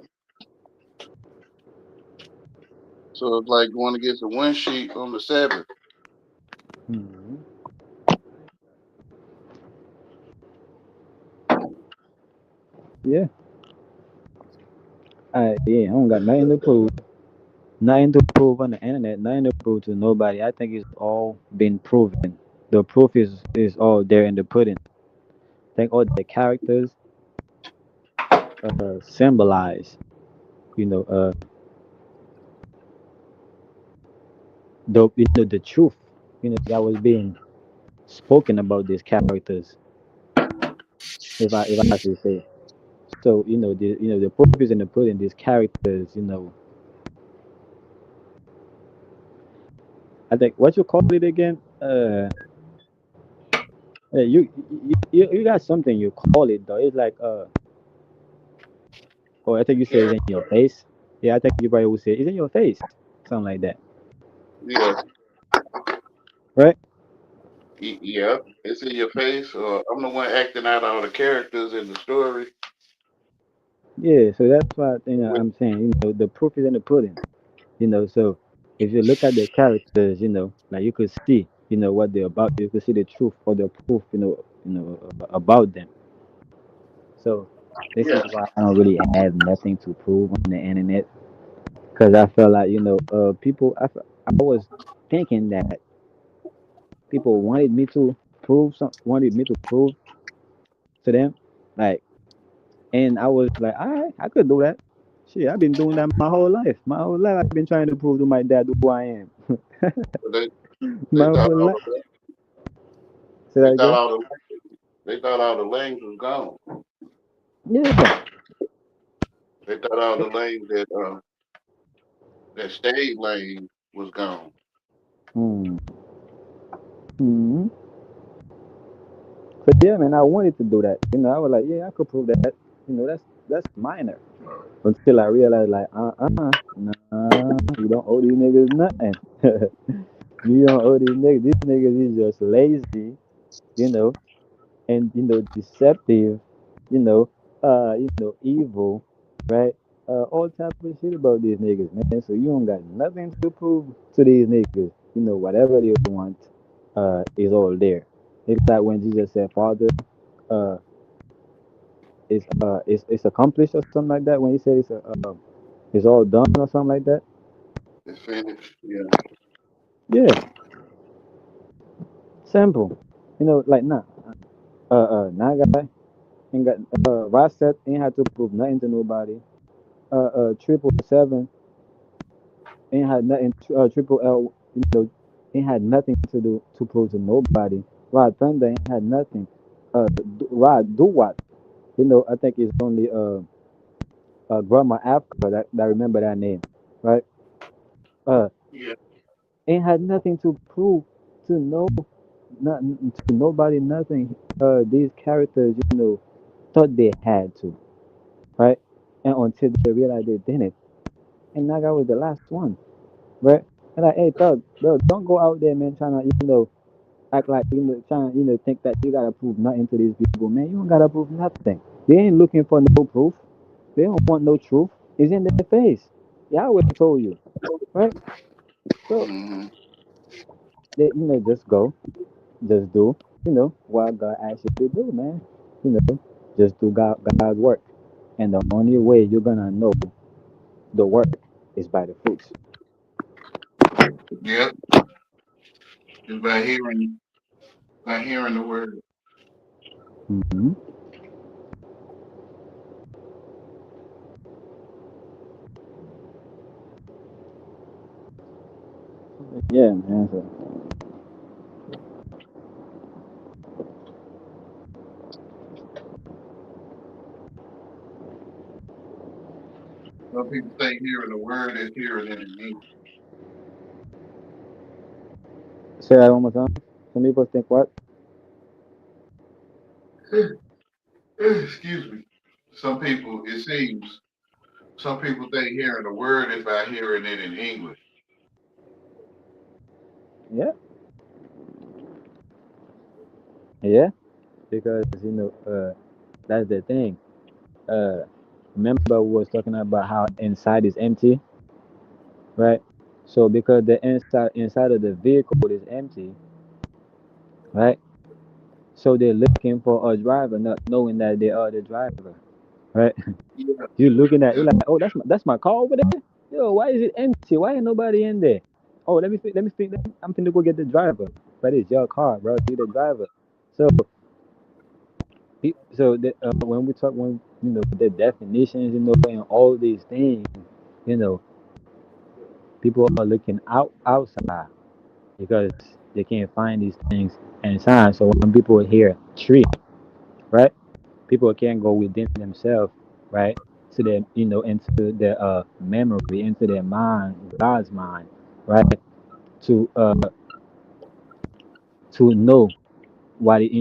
[SPEAKER 1] So it's like going against the one sheep on the Sabbath.
[SPEAKER 5] hmm Yeah. Yeah. I don't got nothing to prove. Nothing to prove on the internet. Nothing to prove to nobody. I think it's all been proven. The proof is all there in the pudding. I think all the characters symbolize, you know, uh, the truth, that was being spoken about these characters. If I should say. So the proof is in the pudding. These characters, I think what you call it again. You got something you call it though. It's like oh, I think you say it's in your face. Yeah, I think you probably would say it's in your face, something like that,
[SPEAKER 1] Yeah,
[SPEAKER 5] right?
[SPEAKER 1] yeah. It's in your face, or I'm the one acting out all the characters in the story.
[SPEAKER 5] Yeah, so that's why
[SPEAKER 1] With,
[SPEAKER 5] I'm saying, the proof is in the pudding. So if you look at the characters, like you could see, what they're about. You could see the truth or the proof, about them. So this is
[SPEAKER 1] yeah,
[SPEAKER 5] why I don't really have nothing to prove on the internet, because I felt like, I was thinking that people wanted me to prove to them, like, and I was like, all right, I could do that. Shit, I've been doing that my whole life. My whole life, I've been trying to prove to my dad who I am.
[SPEAKER 1] but they
[SPEAKER 5] My
[SPEAKER 1] thought
[SPEAKER 5] whole
[SPEAKER 1] all
[SPEAKER 5] life.
[SPEAKER 1] the
[SPEAKER 5] Say
[SPEAKER 1] they
[SPEAKER 5] that
[SPEAKER 1] thought
[SPEAKER 5] again.
[SPEAKER 1] all the they thought all the lanes was gone.
[SPEAKER 5] Yeah.
[SPEAKER 1] They thought all the lanes that stayed lane was gone.
[SPEAKER 5] Hmm. Hmm. But yeah, man, I wanted to do that. I was like, yeah, I could prove that. That's minor. Until I realized, like, nah, you don't owe these niggas nothing. You don't owe these niggas. These niggas is just lazy, you know, and deceptive, you know, evil, right? All type of shit about these niggas, man. So you don't got nothing to prove to these niggas. Whatever they want, is all there. It's like when Jesus said, "Father, uh, it's accomplished," or something like that. When he said it's all done or something like that.
[SPEAKER 1] It's finished. Yeah,
[SPEAKER 5] Yeah, simple. Like nah, nah, guy ain't got Rossett ain't had to prove nothing to nobody. 777 ain't had nothing. Triple L, It had nothing to do to prove to nobody. Rod Thunder ain't had nothing. Rod do what? I think it's only Grandma Africa that remember that name, right? Uh,
[SPEAKER 1] Yeah.
[SPEAKER 5] ain't had nothing to prove to nothing to nobody, nothing. These characters, thought they had to, right? And until they realized they didn't, and Naga was the last one, right? And like, hey, thug, bro, don't go out there, man, trying to, act like, trying, think that you gotta prove nothing to these people, man. You don't gotta prove nothing. They ain't looking for no proof. They don't want no truth. It's in their face. Yahweh told you, right? So
[SPEAKER 1] Hmm.
[SPEAKER 5] they, just go, just do, what God asks you to do, man. Just do God's work. And the only way you're gonna know the work is by the fruits.
[SPEAKER 1] Yep. Just by hearing the word.
[SPEAKER 5] Hmm. Yeah, man. So,
[SPEAKER 1] Some people say hearing the word is hearing it in
[SPEAKER 5] say that one more time. Some people think what?
[SPEAKER 1] English. Excuse me. Some people, it seems, some people think hearing the word is by hearing it in English.
[SPEAKER 5] Yeah, yeah. Because that's the thing. Uh, remember we was talking about how inside is empty, right? So because the inside of the vehicle is empty, right? So they're looking for a driver, not knowing that they are the driver, right?
[SPEAKER 1] Yeah.
[SPEAKER 5] You looking at, you're
[SPEAKER 1] Yeah.
[SPEAKER 5] like, oh, that's my car over there. Yo, why is it empty? Why ain't nobody in there? Oh, let me think. I'm finna go get the driver, but it's your car, bro. You the driver. So when we talk, when the definitions, and all these things, you know, people are looking outside because they can't find these things inside. So when people hear tree, right? People can go within themselves, right? To their, into their memory, into their mind, God's mind, right? To know what it,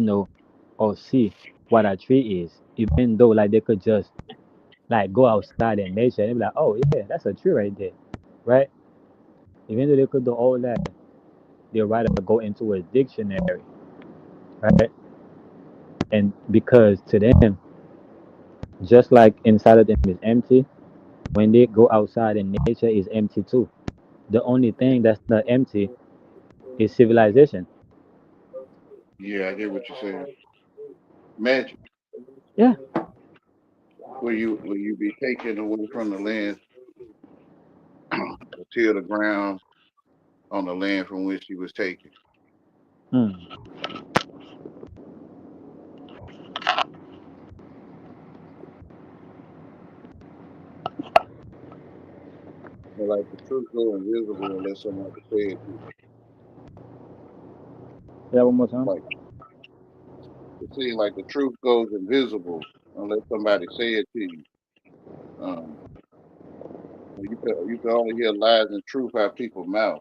[SPEAKER 5] or see what a tree is, even though like they could just like go outside in nature and be like, oh yeah, that's a tree right there, right? Even though they could do all that, they rather go into a dictionary, right? And because to them, just like inside of them is empty, when they go outside in nature is empty too. The only thing that's not empty is civilization.
[SPEAKER 1] Yeah, I get what you're saying. Magic.
[SPEAKER 5] Yeah.
[SPEAKER 1] Will you be taken away from the land to till the ground on the land from which he was taken?
[SPEAKER 5] Hmm.
[SPEAKER 1] But like the truth go invisible unless somebody say it to you.
[SPEAKER 5] Yeah, one more time.
[SPEAKER 1] Like it seems like the truth goes invisible unless somebody say it to you. Um, you can only hear lies and truth out people's mouth,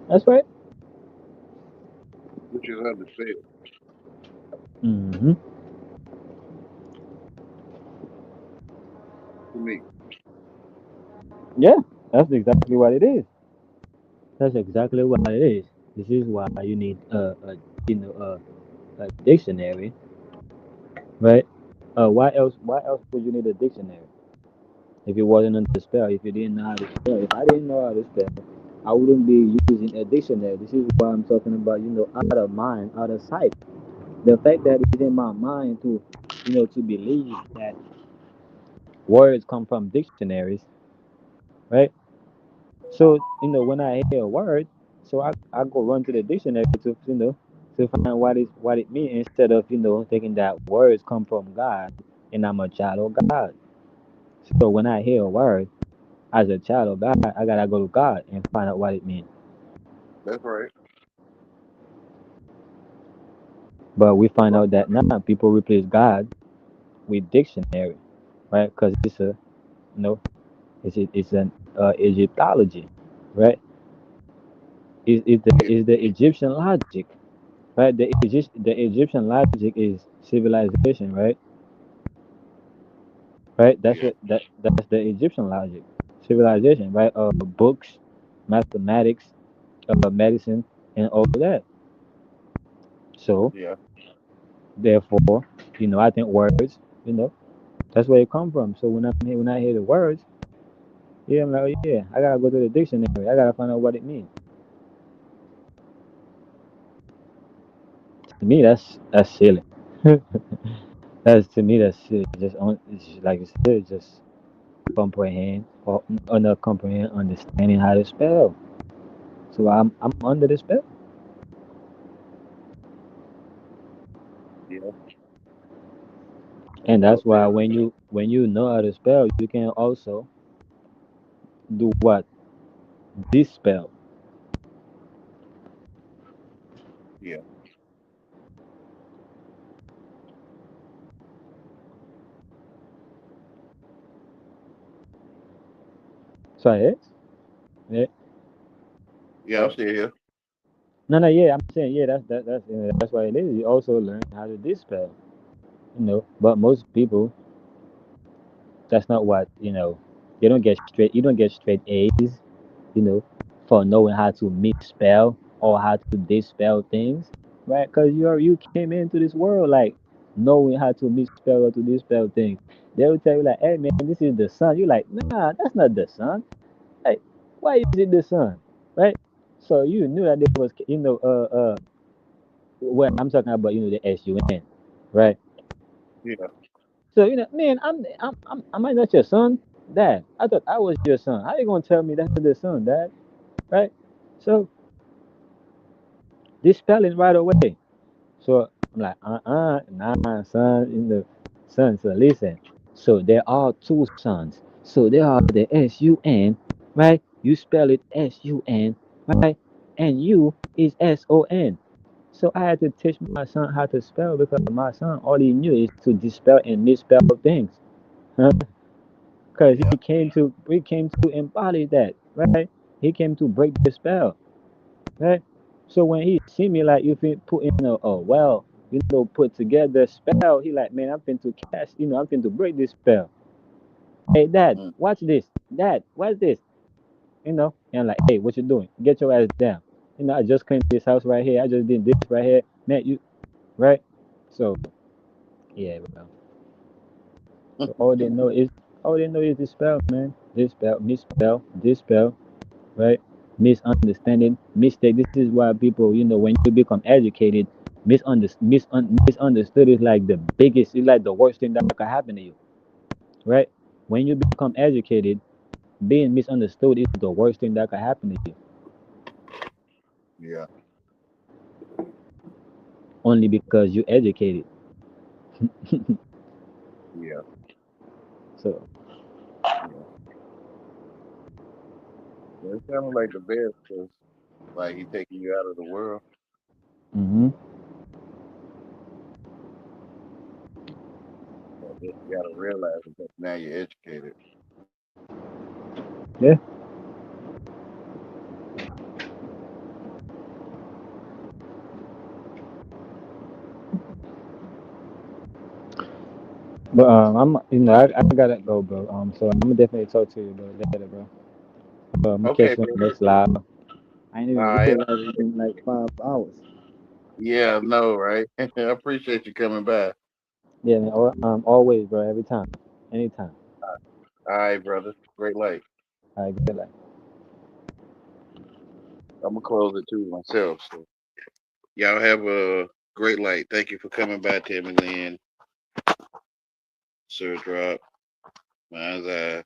[SPEAKER 5] That's right.
[SPEAKER 1] which is understood
[SPEAKER 5] Hmm.
[SPEAKER 1] to me.
[SPEAKER 5] Yeah, that's exactly what it is. That's exactly what it is. This is why you need a dictionary, right? Why else would you need a dictionary if it wasn't on the spell? If you didn't know how to spell, if I didn't know how to spell, I wouldn't be using a dictionary. This is why I'm talking about, out of mind, out of sight. The fact that it's in my mind to believe that words come from dictionaries, right? So, when I hear a word, so I go run to the dictionary to find what it means, instead of, thinking that words come from God and I'm a child of God. So when I hear a word, as a child of God, I gotta go to God and find out what it means.
[SPEAKER 1] That's right.
[SPEAKER 5] But we find
[SPEAKER 1] Well,
[SPEAKER 5] out that now people replace God with dictionary, right? Because it's a no, it's an Egyptology, right?
[SPEAKER 1] yeah,
[SPEAKER 5] Is the Egyptian logic, right? The Egyptian logic is civilization, right? Right?
[SPEAKER 1] yeah,
[SPEAKER 5] That's the Egyptian logic, civilization, right? Books, mathematics, medicine, and all that. So
[SPEAKER 1] yeah.
[SPEAKER 5] therefore, I think words, that's where it come from. So when I hear the words, yeah, I'm like, oh, yeah, I gotta go to the dictionary. I gotta find out what it means. To me, that's silly. That's to me, that's silly. It's just like you said, just comprehend or not comprehend, understanding how to spell. So I'm under the spell,
[SPEAKER 1] Yeah.
[SPEAKER 5] and
[SPEAKER 1] That's
[SPEAKER 5] that's
[SPEAKER 1] out
[SPEAKER 5] why
[SPEAKER 1] there.
[SPEAKER 5] when you know how to spell, you can also do what dispel.
[SPEAKER 1] Yeah.
[SPEAKER 5] So yes, yeah.
[SPEAKER 1] Yeah, I'm still here.
[SPEAKER 5] No, no, yeah. I'm saying yeah. That's why it is. You also learn how to dispel. But most people, that's not what They don't get straight. You don't get straight A's. You know, for knowing how to misspell or how to dispel things, right? Because you came into this world like knowing how to misspell or to dispel things. They will tell you like, "Hey man, this is the sun." You're like, "Nah, that's not the sun. Like, why is it the sun?" Right? So you knew that there was, well, I'm talking about, the SUN, right?
[SPEAKER 1] Yeah.
[SPEAKER 5] So man, am I not your son, Dad? I thought I was your son. How you gonna tell me that's the son, Dad? Right? So dispelling right away. So I'm like, nah, son, son. So listen. So there are two sons. So there are the SUN, right? You spell it SUN, right? And you is SON. So I had to teach my son how to spell because my son all he knew is to dispel and misspell things. Because
[SPEAKER 1] Yeah.
[SPEAKER 5] he came to embody that, right? He came to break the spell, right? So when he see me like if he put in a well, put together spell, he like, man, I'm finna to cast, I'm finna to break this spell. Hey, Dad,
[SPEAKER 1] Mm.
[SPEAKER 5] watch this. Dad, what's this? And I'm like, hey, what you doing? Get your ass down. I just cleaned this house right here. I just did this right here, man. Right? So yeah, bro. So all they know is this spell, man. This spell, misspell, this spell, right? Misunderstanding, mistake. This is why people, when you become educated, misunderstood is like the biggest, it's like the worst thing that could happen to you, right? When you become educated, being misunderstood is the worst thing that could happen to you,
[SPEAKER 1] Yeah.
[SPEAKER 5] only because you educated.
[SPEAKER 1] Yeah.
[SPEAKER 5] So,
[SPEAKER 1] Yeah. Yeah, it sounded like the best because, like, he taking you out of the world.
[SPEAKER 5] hmm
[SPEAKER 1] But you got to realize it that now you're educated.
[SPEAKER 5] yeah. But I gotta go, bro. So I'm gonna definitely talk to you, bro, later, bro. I'm gonna
[SPEAKER 1] Okay,
[SPEAKER 5] catch you on
[SPEAKER 1] bro.
[SPEAKER 5] the next live. I ain't
[SPEAKER 1] All
[SPEAKER 5] even
[SPEAKER 1] right.
[SPEAKER 5] realized it's been like 5 hours.
[SPEAKER 1] Yeah, no, right? I appreciate you coming by.
[SPEAKER 5] Yeah, man. Always, bro. Every time, anytime.
[SPEAKER 1] All right, brother. Great light.
[SPEAKER 5] All right, good luck.
[SPEAKER 1] I'm gonna close it too myself. So y'all have a great light. Thank you for coming by, Timmy Lynn, Sir Drop, Mine's Eye.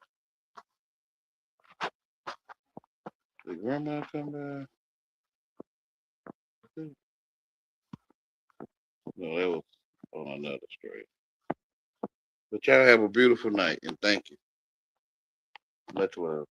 [SPEAKER 1] Did Grandma come by? No, that was on another stream. But y'all have a beautiful night and thank you. Much love.